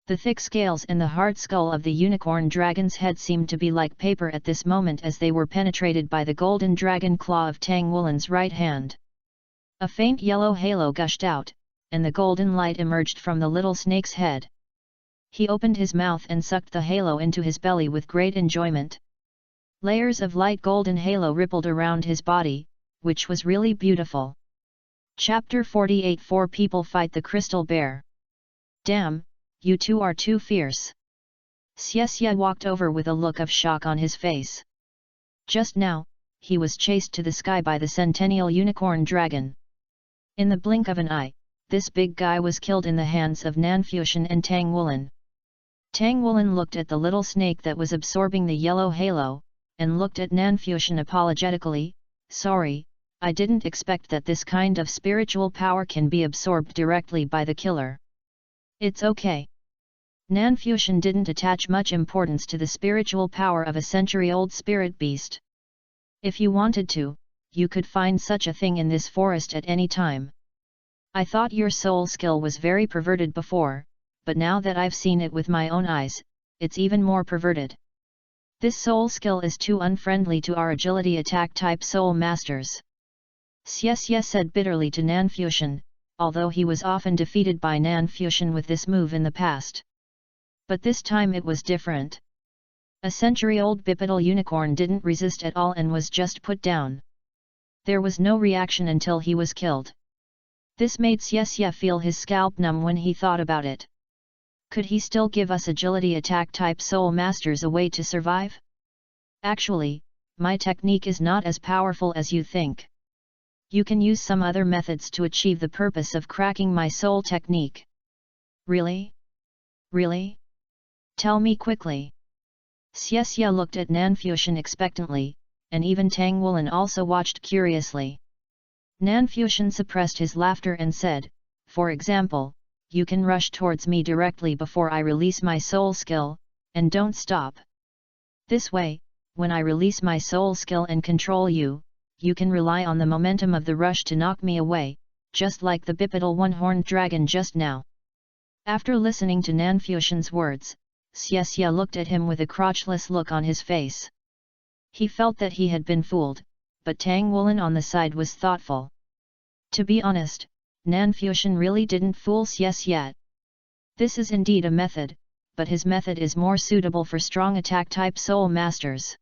Speaker 1: The thick scales and the hard skull of the unicorn dragon's head seemed to be like paper at this moment as they were penetrated by the golden dragon claw of Tang Wulin's right hand. A faint yellow halo gushed out, and the golden light emerged from the little snake's head. He opened his mouth and sucked the halo into his belly with great enjoyment. Layers of light golden halo rippled around his body, which was really beautiful. Chapter 48 Four people fight the crystal bear. "Damn, you two are too fierce." Xie walked over with a look of shock on his face. Just now, he was chased to the sky by the centennial unicorn dragon. In the blink of an eye, this big guy was killed in the hands of Nanfuxian and Tang Wulin. Tang Wulin looked at the little snake that was absorbing the yellow halo, and looked at Nanfuxian apologetically, "Sorry, I didn't expect that this kind of spiritual power can be absorbed directly by the killer." "It's okay." Nanfuxian didn't attach much importance to the spiritual power of a century-old spirit beast. "If you wanted to, you could find such a thing in this forest at any time. I thought your soul skill was very perverted before, but now that I've seen it with my own eyes, it's even more perverted. This soul skill is too unfriendly to our agility attack type soul masters." Xie said bitterly to Nanfuxian, although he was often defeated by Nanfuxian with this move in the past. But this time it was different. A century-old bipedal unicorn didn't resist at all and was just put down. There was no reaction until he was killed. This made Xie feel his scalp numb when he thought about it. Could he still give us agility attack type soul masters a way to survive? Actually, my technique is not as powerful as you think. You can use some other methods to achieve the purpose of cracking my soul technique. Really? Really? Tell me quickly. Xie looked at Nanfuxian expectantly, and even Tang Wulin also watched curiously. Nanfuxian suppressed his laughter and said, for example, you can rush towards me directly before I release my soul skill, and don't stop. This way, when I release my soul skill and control you, you can rely on the momentum of the rush to knock me away, just like the bipedal one-horned dragon just now. After listening to Nanfuxian's words, Xie looked at him with a crotchless look on his face. He felt that he had been fooled, but Tang Wulin on the side was thoughtful. To be honest, Nanfuxian really didn't fool Xie. This is indeed a method, but his method is more suitable for strong attack type soul masters.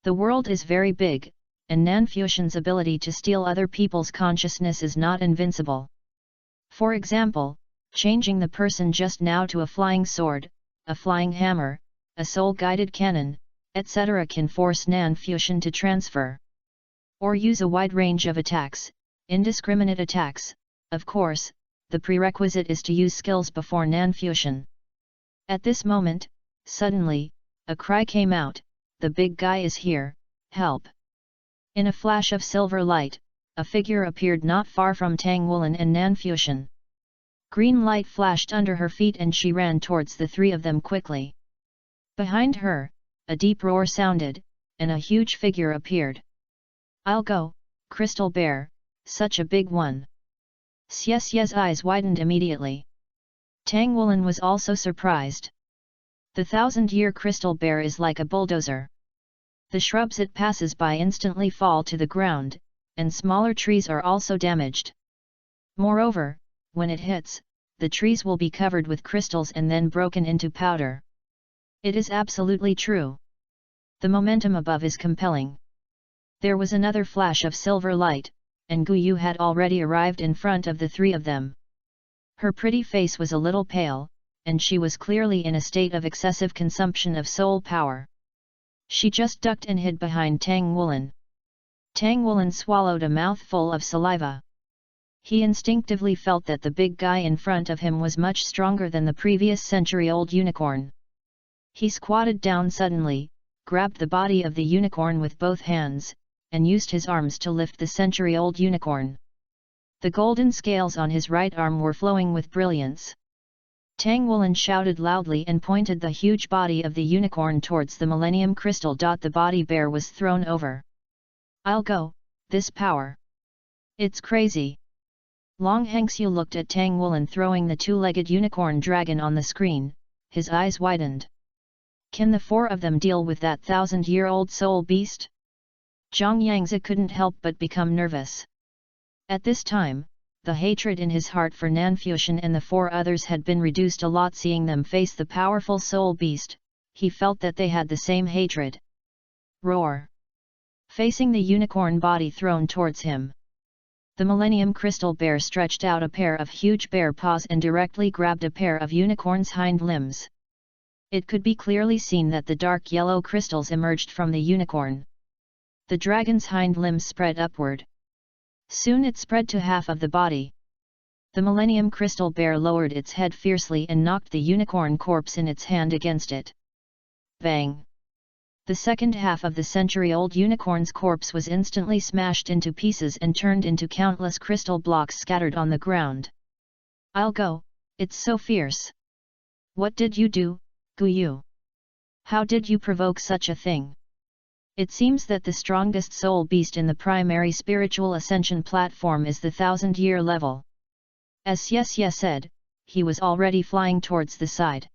Speaker 1: The world is very big, and Nanfuxian's ability to steal other people's consciousness is not invincible. For example, changing the person just now to a flying sword, a flying hammer, a soul-guided cannon, etc. can force Nanfuxian to transfer. Or use a wide range of attacks, indiscriminate attacks. Of course, the prerequisite is to use skills before Nanfuxian. At this moment, suddenly, a cry came out, the big guy is here, help! In a flash of silver light, a figure appeared not far from Tang Wulin and Nanfuxian. Green light flashed under her feet and she ran towards the three of them quickly. Behind her, a deep roar sounded, and a huge figure appeared. I'll go, Crystal Bear, such a big one. Xie's eyes widened immediately. Tang Wulin was also surprised. The 1,000-year Crystal Bear is like a bulldozer. The shrubs it passes by instantly fall to the ground, and smaller trees are also damaged. Moreover, when it hits, the trees will be covered with crystals and then broken into powder. It is absolutely true. The momentum above is compelling. There was another flash of silver light, and Guyu had already arrived in front of the three of them. Her pretty face was a little pale, and she was clearly in a state of excessive consumption of soul power. She just ducked and hid behind Tang Wulin. Tang Wulin swallowed a mouthful of saliva. He instinctively felt that the big guy in front of him was much stronger than the previous century-old unicorn. He squatted down suddenly, grabbed the body of the unicorn with both hands, and used his arms to lift the century-old unicorn. The golden scales on his right arm were flowing with brilliance. Tang Wulin shouted loudly and pointed the huge body of the unicorn towards the Millennium Crystal. The body bear was thrown over. I'll go, this power. It's crazy. Long Hengxiu looked at Tang Wulin throwing the two-legged unicorn dragon on the screen, his eyes widened. Can the four of them deal with that 1,000-year-old soul beast? Zhang Yangzi couldn't help but become nervous. At this time, the hatred in his heart for Nanfuxian and the four others had been reduced a lot. Seeing them face the powerful soul beast, he felt that they had the same hatred. Roar! Facing the unicorn body thrown towards him, the Millennium Crystal Bear stretched out a pair of huge bear paws and directly grabbed a pair of unicorn's hind limbs. It could be clearly seen that the dark yellow crystals emerged from the unicorn. The dragon's hind limbs spread upward. Soon it spread to half of the body. The Millennium Crystal Bear lowered its head fiercely and knocked the unicorn corpse in its hand against it. Bang! The second half of the century-old unicorn's corpse was instantly smashed into pieces and turned into countless crystal blocks scattered on the ground. I'll go, it's so fierce. What did you do, Guyu? How did you provoke such a thing? It seems that the strongest soul beast in the primary spiritual ascension platform is the 1,000-year level. As Xie said, he was already flying towards the side.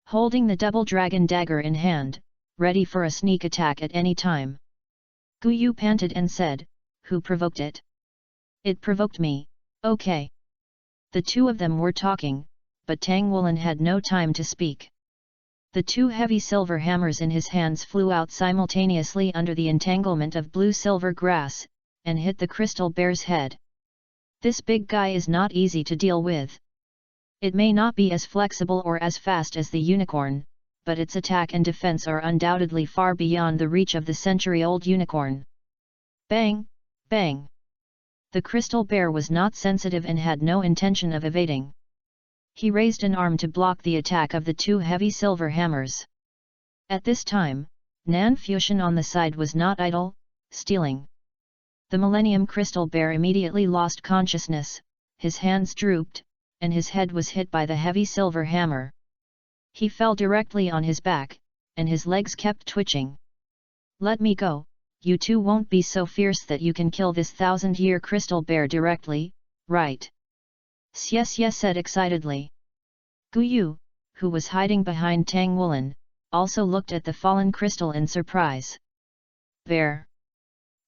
Speaker 1: Holding the double dragon dagger in hand, ready for a sneak attack at any time. Guyu panted and said, who provoked it? It provoked me, okay. The two of them were talking, but Tang Wulin had no time to speak. The two heavy silver hammers in his hands flew out simultaneously under the entanglement of blue-silver grass, and hit the crystal bear's head. This big guy is not easy to deal with. It may not be as flexible or as fast as the unicorn, but its attack and defense are undoubtedly far beyond the reach of the century-old unicorn. Bang! Bang! The crystal bear was not sensitive and had no intention of evading. He raised an arm to block the attack of the two heavy silver hammers. At this time, Fanfiction on the side was not idle, stealing. The Millennium Crystal Bear immediately lost consciousness, his hands drooped, and his head was hit by the heavy silver hammer. He fell directly on his back, and his legs kept twitching. Let me go, you two won't be so fierce that you can kill this 1000-year crystal bear directly, right? Xie said excitedly. Guyu, who was hiding behind Tang Wulin, also looked at the fallen crystal in surprise. Bear!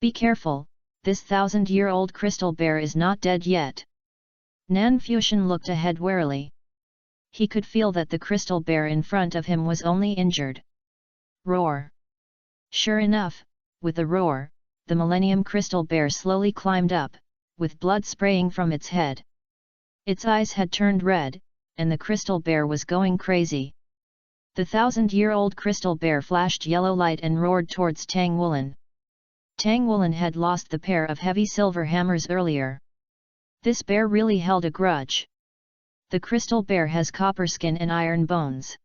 Speaker 1: Be careful, this 1000-year-old crystal bear is not dead yet. Fanfiction looked ahead warily. He could feel that the crystal bear in front of him was only injured. Roar! Sure enough, with a roar, the Millennium Crystal Bear slowly climbed up, with blood spraying from its head. Its eyes had turned red, and the crystal bear was going crazy. The 1000-year-old crystal bear flashed yellow light and roared towards Tang Wulin. Tang Wulin had lost the pair of heavy silver hammers earlier. This bear really held a grudge. The crystal bear has copper skin and iron bones.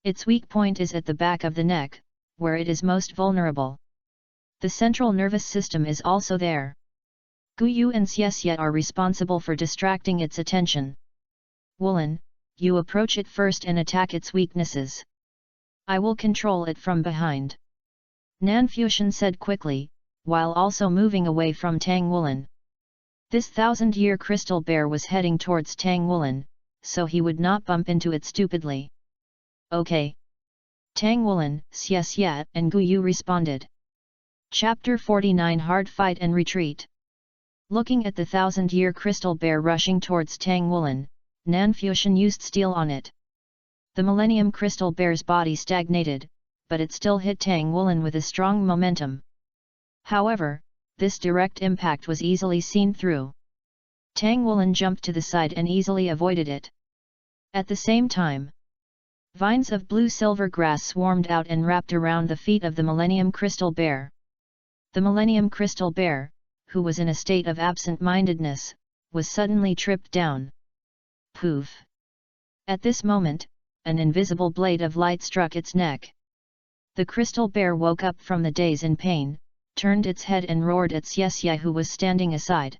Speaker 1: Its weak point is at the back of the neck, where it is most vulnerable. The central nervous system is also there. Guyu and Xie are responsible for distracting its attention. Wulin, you approach it first and attack its weaknesses. I will control it from behind. Fanfiction said quickly, while also moving away from Tang Wulin. This 1000-year crystal bear was heading towards Tang Wulin, so he would not bump into it stupidly. Okay. Tang Wulin, Xie and Guyu responded. Chapter 49 Hard Fight and Retreat. Looking at the 1000-year crystal bear rushing towards Tang Wulin, Fanfiction used steel on it. The Millennium Crystal Bear's body stagnated, but it still hit Tang Wulin with a strong momentum. However, this direct impact was easily seen through. Tang Wulin jumped to the side and easily avoided it. At the same time, vines of blue-silver grass swarmed out and wrapped around the feet of the Millennium Crystal Bear. The Millennium Crystal Bear, who was in a state of absent-mindedness, was suddenly tripped down. Poof! At this moment, an invisible blade of light struck its neck. The crystal bear woke up from the daze in pain, turned its head and roared at Xie who was standing aside.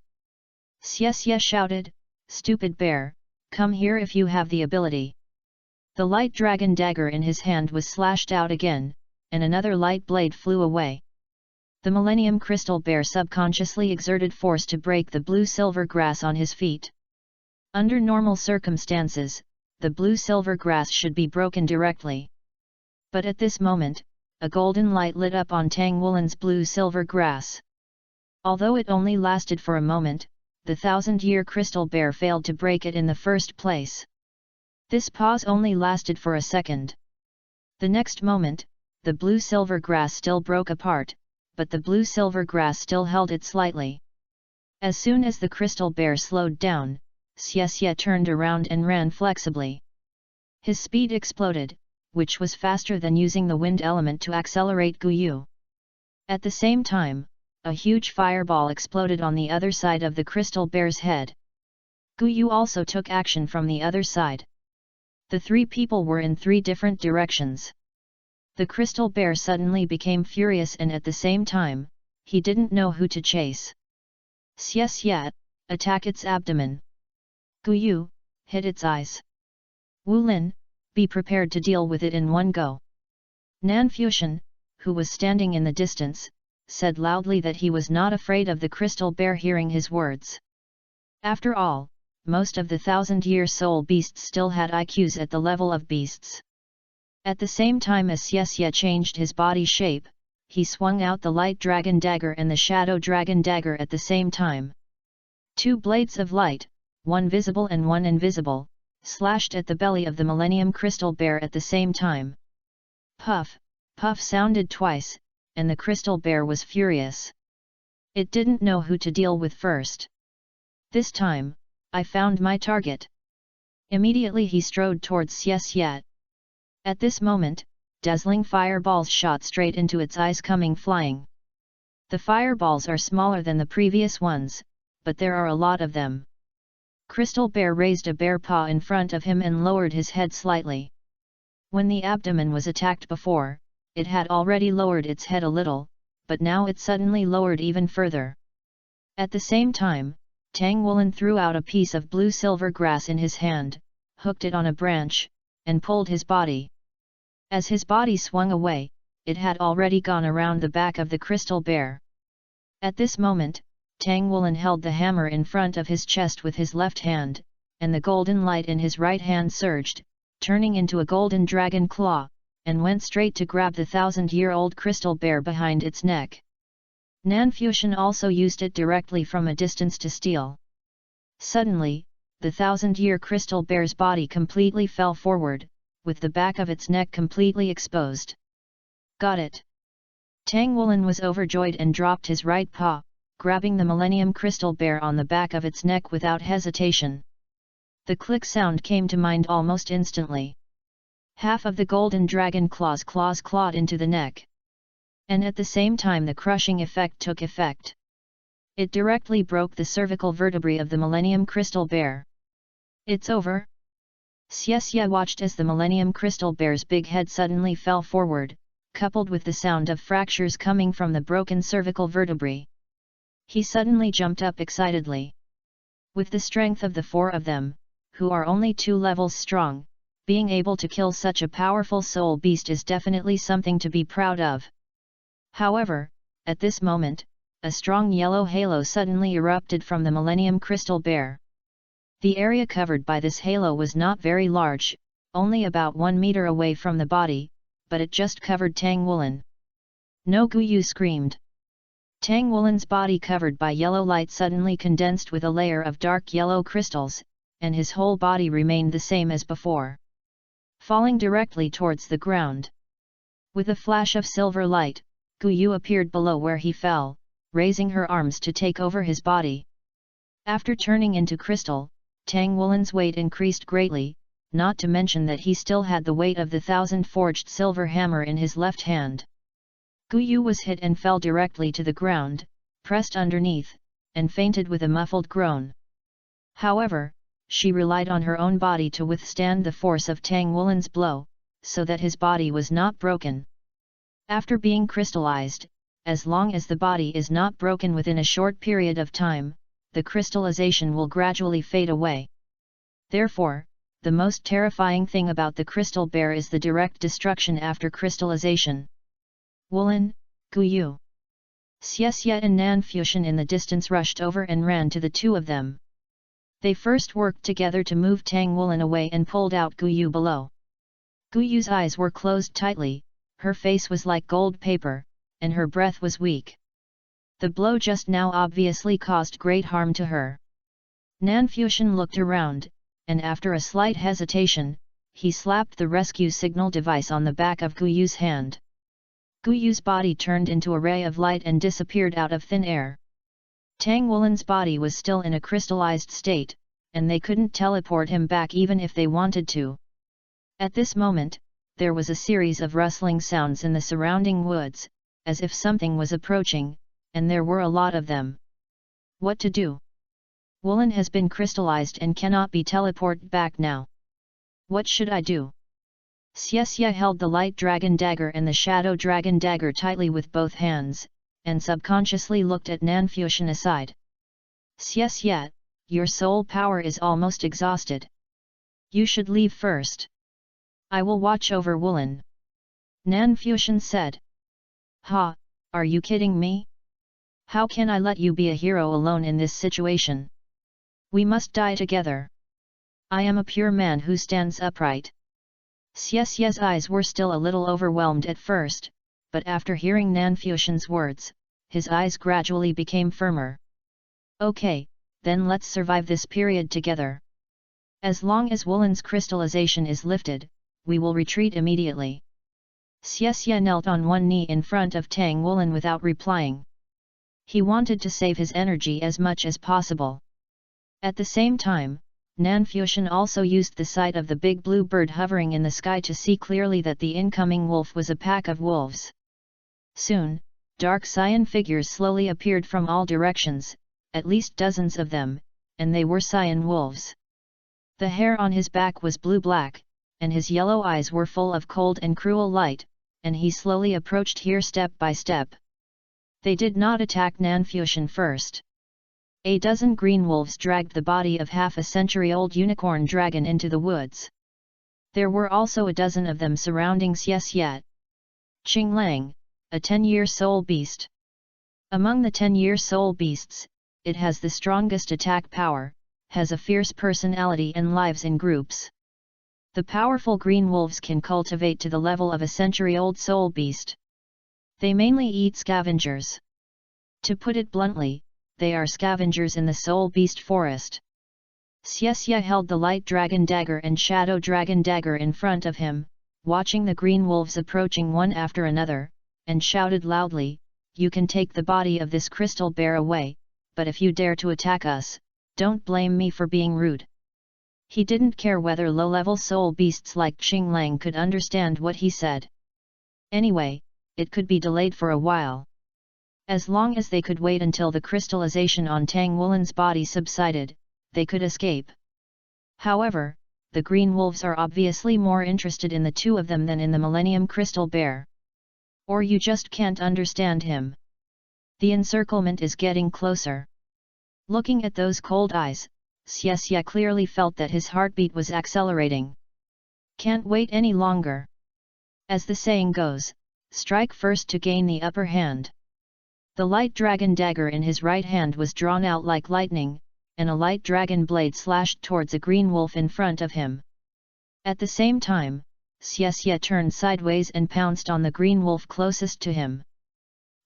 Speaker 1: Xie shouted, "Stupid bear, come here if you have the ability." The light dragon dagger in his hand was slashed out again, and another light blade flew away. The Millennium Crystal Bear subconsciously exerted force to break the blue-silver grass on his feet. Under normal circumstances, the blue-silver grass should be broken directly. But at this moment, a golden light lit up on Tang Wulin's blue-silver grass. Although it only lasted for a moment, the 1000-year crystal bear failed to break it in the first place. This pause only lasted for a second. The next moment, the blue-silver grass still broke apart, but the blue-silver grass still held it slightly. As soon as the crystal bear slowed down, Xie turned around and ran flexibly. His speed exploded, which was faster than using the wind element to accelerate Guyu. At the same time, a huge fireball exploded on the other side of the crystal bear's head. Guyu also took action from the other side. The three people were in three different directions. The crystal bear suddenly became furious and at the same time, he didn't know who to chase. Xie, attack its abdomen. Guyu, hit its eyes. Wulin, be prepared to deal with it in one go. Fanfiction, who was standing in the distance, said loudly that he was not afraid of the crystal bear hearing his words. After all, most of the 1000-year soul beasts still had IQs at the level of beasts. At the same time as Xie changed his body shape, he swung out the light dragon dagger and the shadow dragon dagger at the same time. Two blades of light, one visible and one invisible, slashed at the belly of the Millennium Crystal Bear at the same time. Puff, puff sounded twice, and the Crystal Bear was furious. It didn't know who to deal with first. This time, I found my target. Immediately he strode towards Xie. At this moment, dazzling fireballs shot straight into its eyes, coming flying. The fireballs are smaller than the previous ones, but there are a lot of them. Crystal Bear raised a bare paw in front of him and lowered his head slightly. When the abdomen was attacked before, it had already lowered its head a little, but now it suddenly lowered even further. At the same time, Tang Wulin threw out a piece of blue-silver grass in his hand, hooked it on a branch, and pulled his body. As his body swung away, it had already gone around the back of the Crystal Bear. At this moment, Tang Wulin held the hammer in front of his chest with his left hand, and the golden light in his right hand surged, turning into a golden dragon claw, and went straight to grab the 1,000-year-old Crystal Bear behind its neck. Fanfiction also used it directly from a distance to steal. Suddenly, the 1,000-year Crystal Bear's body completely fell forward, with the back of its neck completely exposed. Got it! Tang Wulin was overjoyed and dropped his right paw, grabbing the Millennium Crystal Bear on the back of its neck without hesitation. The click sound came to mind almost instantly. Half of the golden dragon claws clawed into the neck. And at the same time the crushing effect took effect. It directly broke the cervical vertebrae of the Millennium Crystal Bear. It's over? Xie watched as the Millennium Crystal Bear's big head suddenly fell forward, coupled with the sound of fractures coming from the broken cervical vertebrae. He suddenly jumped up excitedly. With the strength of the four of them, who are only 2 levels strong, being able to kill such a powerful soul beast is definitely something to be proud of. However, at this moment, a strong yellow halo suddenly erupted from the Millennium Crystal Bear. The area covered by this halo was not very large, only about 1 meter away from the body, but it just covered Tang Wulin. No! Guyu screamed. Tang Wulin's body covered by yellow light suddenly condensed with a layer of dark yellow crystals, and his whole body remained the same as before, falling directly towards the ground. With a flash of silver light, Guyu appeared below where he fell, raising her arms to take over his body. After turning into crystal, Tang Wulin's weight increased greatly, not to mention that he still had the weight of the 1,000 forged silver hammer in his left hand. Guyu was hit and fell directly to the ground, pressed underneath, and fainted with a muffled groan. However, she relied on her own body to withstand the force of Tang Wulin's blow, so that his body was not broken. After being crystallized, as long as the body is not broken within a short period of time, the crystallization will gradually fade away. Therefore, the most terrifying thing about the Crystal Bear is the direct destruction after crystallization. Wulin, Guyu, Xie and Fanfiction in the distance rushed over and ran to the two of them. They first worked together to move Tang Wulin away and pulled out Guyu below. Guyu's eyes were closed tightly, her face was like gold paper, and her breath was weak. The blow just now obviously caused great harm to her. Fanfiction looked around, and after a slight hesitation, he slapped the rescue signal device on the back of Guyu's hand. Guyu's body turned into a ray of light and disappeared out of thin air. Tang Wulin's body was still in a crystallized state, and they couldn't teleport him back even if they wanted to. At this moment, there was a series of rustling sounds in the surrounding woods, as if something was approaching, and there were a lot of them. What to do? Wulin has been crystallized and cannot be teleported back now. What should I do? Xie held the light dragon dagger and the shadow dragon dagger tightly with both hands, and subconsciously looked at Fanfiction aside. Xie, your soul power is almost exhausted. You should leave first. I will watch over Wulin. Fanfiction said. Ha, are you kidding me? How can I let you be a hero alone in this situation? We must die together. I am a pure man who stands upright. Xie's eyes were still a little overwhelmed at first, but after hearing Fanfiction's words, his eyes gradually became firmer. Okay, then let's survive this period together. As long as Wulan's crystallization is lifted, we will retreat immediately. Xie knelt on one knee in front of Tang Wulan without replying. He wanted to save his energy as much as possible. At the same time, Nanfuxian also used the sight of the big blue bird hovering in the sky to see clearly that the incoming wolf was a pack of wolves. Soon, dark cyan figures slowly appeared from all directions, at least dozens of them, and they were cyan wolves. The hair on his back was blue-black, and his yellow eyes were full of cold and cruel light, and he slowly approached here step by step. They did not attack Nanfuxian first. A dozen green wolves dragged the body of half-a-century-old unicorn dragon into the woods. There were also a dozen of them surrounding Xie. Qinglang, a 10-year soul beast. Among the 10-year soul beasts, it has the strongest attack power, has a fierce personality and lives in groups. The powerful green wolves can cultivate to the level of a century-old soul beast. They mainly eat scavengers. To put it bluntly, they are scavengers in the soul beast forest. Xie held the light dragon dagger and shadow dragon dagger in front of him, watching the green wolves approaching one after another, and shouted loudly, "You can take the body of this crystal bear away, but if you dare to attack us, don't blame me for being rude." He didn't care whether low-level soul beasts like Qinglang could understand what he said. Anyway, it could be delayed for a while. As long as they could wait until the crystallization on Tang Wulan's body subsided, they could escape. However, the green wolves are obviously more interested in the two of them than in the Millennium Crystal Bear. Or you just can't understand him. The encirclement is getting closer. Looking at those cold eyes, Xie clearly felt that his heartbeat was accelerating. Can't wait any longer. As the saying goes, strike first to gain the upper hand. The light dragon dagger in his right hand was drawn out like lightning, and a light dragon blade slashed towards a green wolf in front of him. At the same time, Xie turned sideways and pounced on the green wolf closest to him.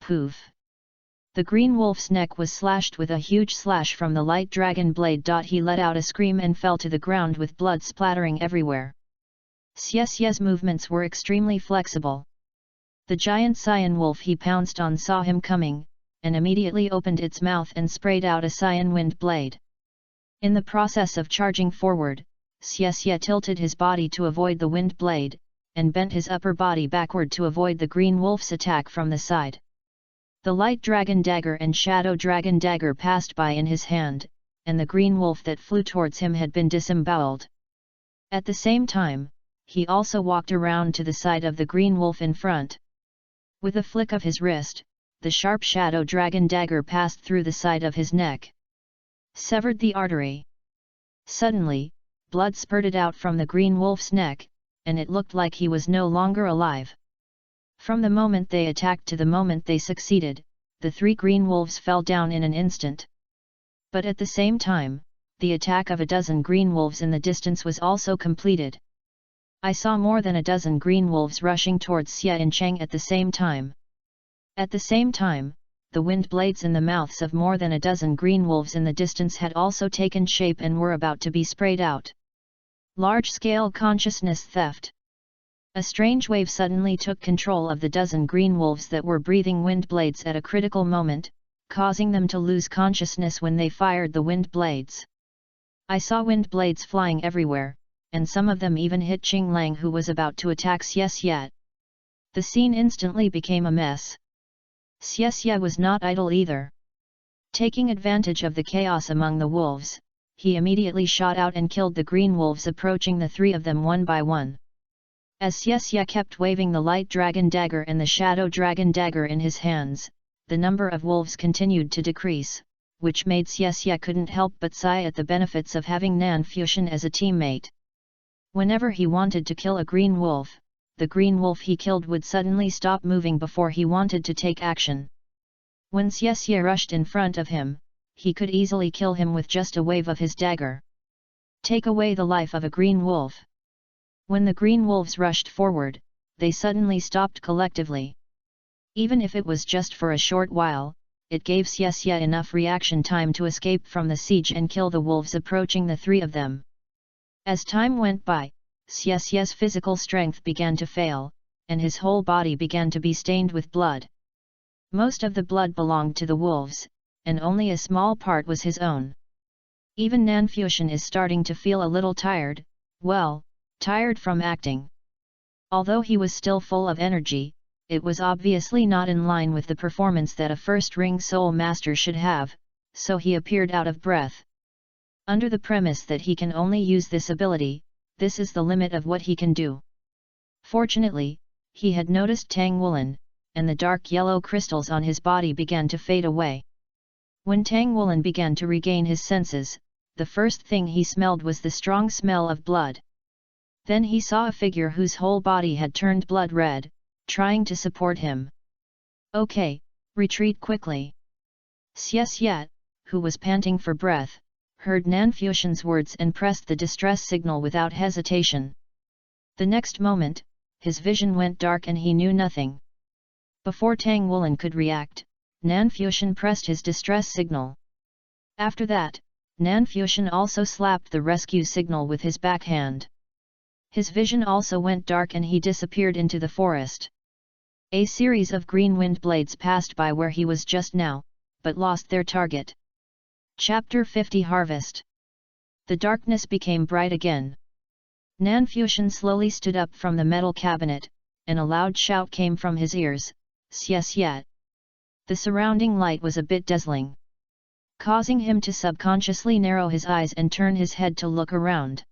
Speaker 1: Poof! The green wolf's neck was slashed with a huge slash from the light dragon blade. He let out a scream and fell to the ground with blood splattering everywhere. Xie's movements were extremely flexible. The giant cyan wolf he pounced on saw him coming, and immediately opened its mouth and sprayed out a cyan wind blade. In the process of charging forward, Xie tilted his body to avoid the wind blade, and bent his upper body backward to avoid the green wolf's attack from the side. The light dragon dagger and shadow dragon dagger passed by in his hand, and the green wolf that flew towards him had been disemboweled. At the same time, he also walked around to the side of the green wolf in front. With a flick of his wrist, the sharp shadow dragon dagger passed through the side of his neck. Severed the artery. Suddenly, blood spurted out from the green wolf's neck, and it looked like he was no longer alive. From the moment they attacked to the moment they succeeded, the three green wolves fell down in an instant. But at the same time, the attack of a dozen green wolves in the distance was also completed. I saw more than a dozen green wolves rushing towards Xie and Cheng at the same time. At the same time, the wind blades in the mouths of more than a dozen green wolves in the distance had also taken shape and were about to be sprayed out. Large-scale consciousness theft. A strange wave suddenly took control of the dozen green wolves that were breathing wind blades at a critical moment, causing them to lose consciousness when they fired the wind blades. I saw wind blades flying everywhere, and some of them even hit Qinglang, who was about to attack Xie. The scene instantly became a mess. Xie was not idle either. Taking advantage of the chaos among the wolves, he immediately shot out and killed the green wolves, approaching the three of them one by one. As Xie kept waving the light dragon dagger and the shadow dragon dagger in his hands, the number of wolves continued to decrease, which made Xie couldn't help but sigh at the benefits of having Nanfuxian as a teammate. Whenever he wanted to kill a green wolf, the green wolf he killed would suddenly stop moving before he wanted to take action. When Xie rushed in front of him, he could easily kill him with just a wave of his dagger. Take away the life of a green wolf. When the green wolves rushed forward, they suddenly stopped collectively. Even if it was just for a short while, it gave Xie enough reaction time to escape from the siege and kill the wolves approaching the three of them. As time went by, Xie's physical strength began to fail, and his whole body began to be stained with blood. Most of the blood belonged to the wolves, and only a small part was his own. Even Fanfiction is starting to feel a little tired, tired from acting. Although he was still full of energy, it was obviously not in line with the performance that a first-ring soul master should have, so he appeared out of breath. Under the premise that he can only use this ability, this is the limit of what he can do. Fortunately, he had noticed Tang Wulin, and the dark yellow crystals on his body began to fade away. When Tang Wulin began to regain his senses, the first thing he smelled was the strong smell of blood. Then he saw a figure whose whole body had turned blood red, trying to support him. "Okay, retreat quickly." Xie, who was panting for breath, heard Fanfiction's words and pressed the distress signal without hesitation. The next moment, his vision went dark and he knew nothing. Before Tang Wulin could react, Fanfiction pressed his distress signal. After that, Fanfiction also slapped the rescue signal with his backhand. His vision also went dark and he disappeared into the forest. A series of green wind blades passed by where he was just now, but lost their target. Chapter 50 Harvest. The darkness became bright again. Fanfiction slowly stood up from the metal cabinet, and a loud shout came from his ears, "Xie!" The surrounding light was a bit dazzling, causing him to subconsciously narrow his eyes and turn his head to look around.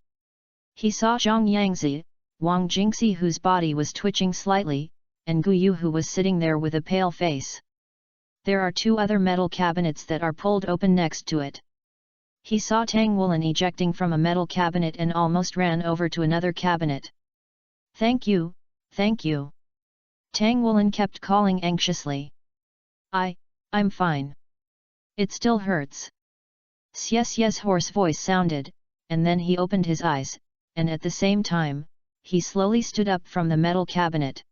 Speaker 1: He saw Zhang Yangzi, Wang Jingxi whose body was twitching slightly, and Gu Yu who was sitting there with a pale face. There are two other metal cabinets that are pulled open next to it. He saw Tang Wulin ejecting from a metal cabinet and almost ran over to another cabinet. Thank you, thank you." Tang Wulin kept calling anxiously. I'm fine. It still hurts." Xie's hoarse voice sounded, and then he opened his eyes, and at the same time, he slowly stood up from the metal cabinet.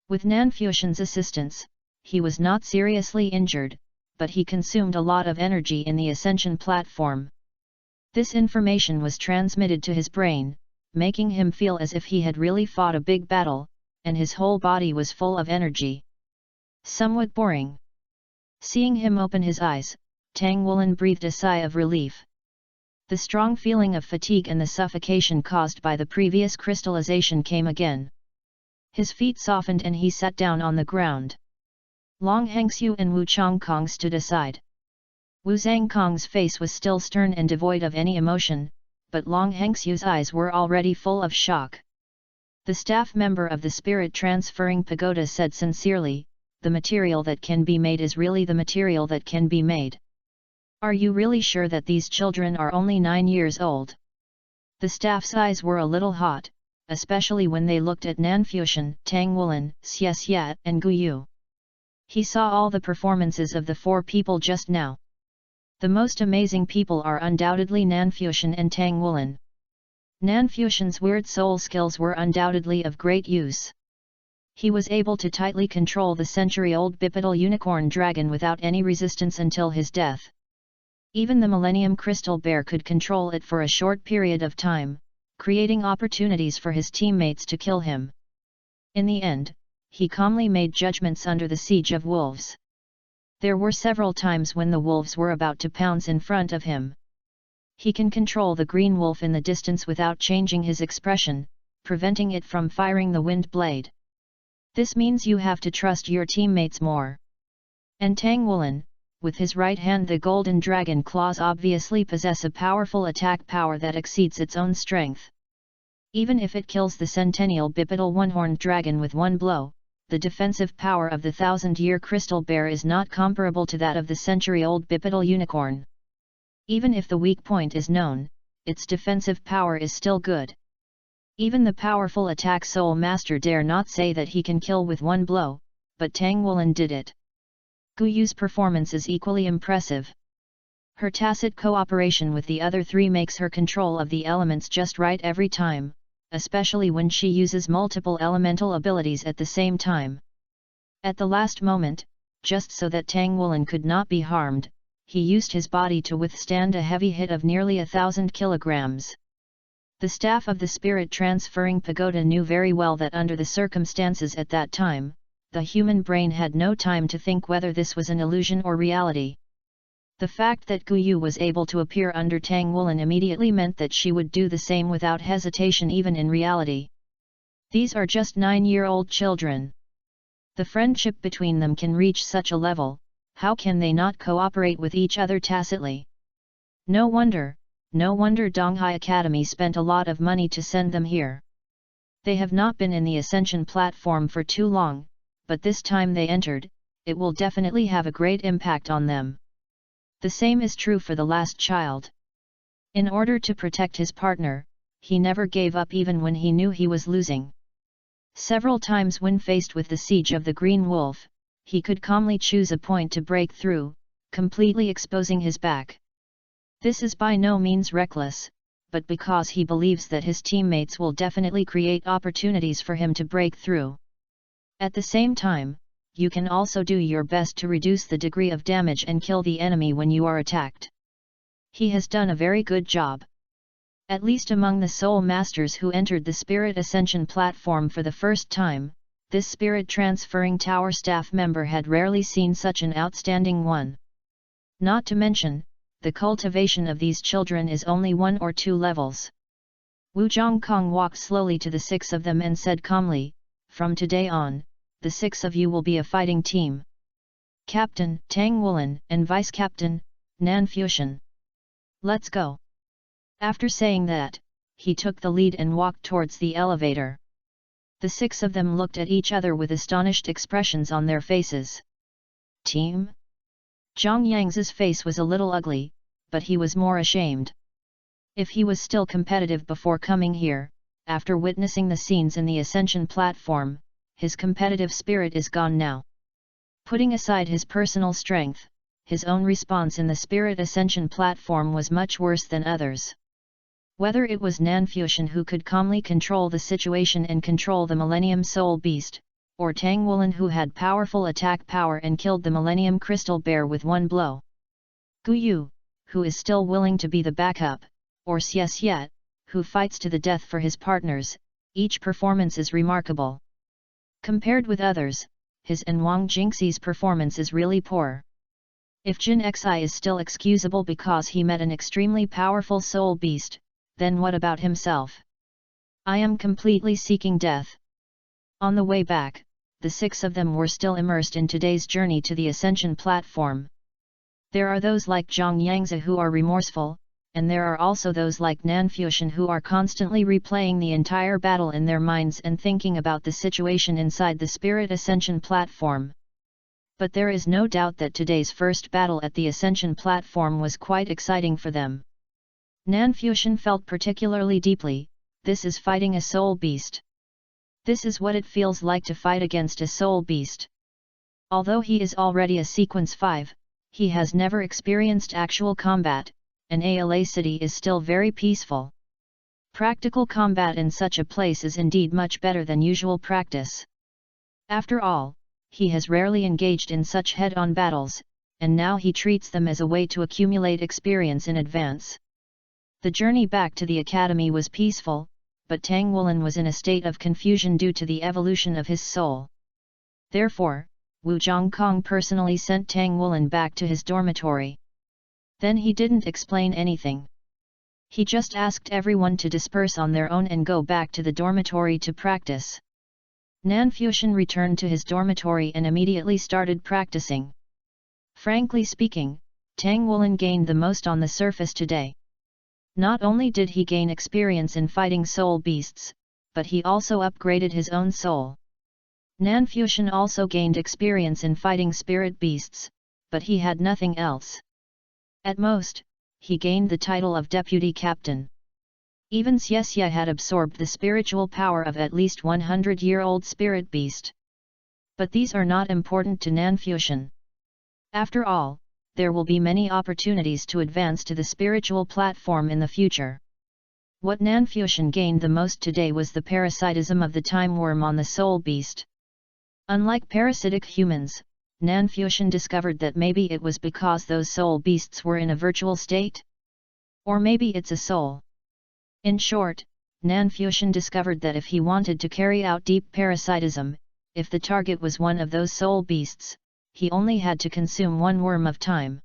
Speaker 1: With Fanfiction's assistance, he was not seriously injured, but he consumed a lot of energy in the ascension platform. This information was transmitted to his brain, making him feel as if he had really fought a big battle, and his whole body was full of energy. Somewhat boring. Seeing him open his eyes, Tang Wulin breathed a sigh of relief. The strong feeling of fatigue and the suffocation caused by the previous crystallization came again. His feet softened and he sat down on the ground. Long Hengxiu and Wu Changkong stood aside. Wu Zhangkong's face was still stern and devoid of any emotion, but Long Hengxiu's eyes were already full of shock. The staff member of the Spirit Transferring Pagoda said sincerely, "The material that can be made is really the material that can be made. Are you really sure that these children are only 9 years old?" The staff's eyes were a little hot, especially when they looked at Fanfiction, Tang Wulin, Xie, and Gu Yu. He saw all the performances of the 4 people just now. The most amazing people are undoubtedly Fanfiction and Tang Wulin. Fanfiction's weird soul skills were undoubtedly of great use. He was able to tightly control the century-old bipedal unicorn dragon without any resistance until his death. Even the Millennium Crystal Bear could control it for a short period of time, creating opportunities for his teammates to kill him. In the end, he calmly made judgments under the siege of wolves. There were several times when the wolves were about to pounce in front of him. He can control the green wolf in the distance without changing his expression, preventing it from firing the wind blade. This means you have to trust your teammates more. And Tang Wulin, with his right hand, the golden dragon claws obviously possess a powerful attack power that exceeds its own strength. Even if it kills the centennial bipedal one-horned dragon with one blow, the defensive power of the 1000-year crystal bear is not comparable to that of the century-old bipedal unicorn. Even if the weak point is known, its defensive power is still good. Even the powerful attack soul master dare not say that he can kill with one blow, but Tang Wulin did it. Gu Yu's performance is equally impressive. Her tacit cooperation with the other 3 makes her control of the elements just right every time, especially when she uses multiple elemental abilities at the same time. At the last moment, just so that Tang Woolen could not be harmed. He used his body to withstand a heavy hit of nearly 1,000 kilograms. The staff of the spirit transferring pagoda knew very well that under the circumstances at that time, the human brain had no time to think whether this was an illusion or reality. The fact that Gu Yu was able to appear under Tang Woolen immediately meant that she would do the same without hesitation even in reality. These are just 9-year-old children. The friendship between them can reach such a level, how can they not cooperate with each other tacitly? No wonder Donghai Academy spent a lot of money to send them here. They have not been in the Ascension platform for too long, but this time they entered, it will definitely have a great impact on them. The same is true for the last child. In order to protect his partner, he never gave up even when he knew he was losing. Several times when faced with the siege of the Green Wolf, he could calmly choose a point to break through, completely exposing his back. This is by no means reckless, but because he believes that his teammates will definitely create opportunities for him to break through. At the same time, you can also do your best to reduce the degree of damage and kill the enemy when you are attacked. He has done a very good job. At least among the soul masters who entered the Spirit Ascension platform for the first time, this spirit transferring tower staff member had rarely seen such an outstanding one. Not to mention, the cultivation of these children is only 1 or 2 levels. Wu Zhongkong walked slowly to the 6 of them and said calmly, "From today on, the 6 of you will be a fighting team. Captain Tang Woolen and Vice Captain Nan Fuxian. Let's go." After saying that, he took the lead and walked towards the elevator. The 6 of them looked at each other with astonished expressions on their faces. Team? Zhang Yang's face was a little ugly, but he was more ashamed. If he was still competitive before coming here, after witnessing the scenes in the Ascension platform, his competitive spirit is gone now. Putting aside his personal strength, his own response in the Spirit Ascension platform was much worse than others. Whether it was Nan Fuxian who could calmly control the situation and control the Millennium Soul Beast, or Tang Woolen who had powerful attack power and killed the Millennium Crystal Bear with one blow. Gu Yu, who is still willing to be the backup, or Xie Xie, who fights to the death for his partners, each performance is remarkable. Compared with others, his and Wang Jingxi's performance is really poor. If Jin Xi is still excusable because he met an extremely powerful soul beast, then what about himself? I am completely seeking death. On the way back, the 6 of them were still immersed in today's journey to the Ascension platform. There are those like Zhang Yangzi who are remorseful, and there are also those like Nan Fuxian who are constantly replaying the entire battle in their minds and thinking about the situation inside the Spirit Ascension platform. But there is no doubt that today's first battle at the Ascension platform was quite exciting for them. Nan Fuxian felt particularly deeply, this is fighting a soul beast. This is what it feels like to fight against a soul beast. Although he is already a Sequence 5, he has never experienced actual combat, and Ala City is still very peaceful. Practical combat in such a place is indeed much better than usual practice. After all, he has rarely engaged in such head-on battles, and now he treats them as a way to accumulate experience in advance. The journey back to the academy was peaceful, but Tang Woolen was in a state of confusion due to the evolution of his soul. Therefore, Wu Zhongkong personally sent Tang Woolen back to his dormitory. Then he didn't explain anything. He just asked everyone to disperse on their own and go back to the dormitory to practice. Nan Fuxian returned to his dormitory and immediately started practicing. Frankly speaking, Tang Woolen gained the most on the surface today. Not only did he gain experience in fighting soul beasts, but he also upgraded his own soul. Nan Fuxian also gained experience in fighting spirit beasts, but he had nothing else. At most, he gained the title of deputy captain. Even Xie Xie had absorbed the spiritual power of at least 100-year-old spirit beast. But these are not important to Nan Fuxian. After all, there will be many opportunities to advance to the spiritual platform in the future. What Nan Fuxian gained the most today was the parasitism of the time worm on the soul beast. Unlike parasitic humans, Fanfiction discovered that maybe it was because those soul beasts were in a virtual state? Or maybe it's a soul. In short, Fanfiction discovered that if he wanted to carry out deep parasitism, if the target was one of those soul beasts, he only had to consume one worm of time.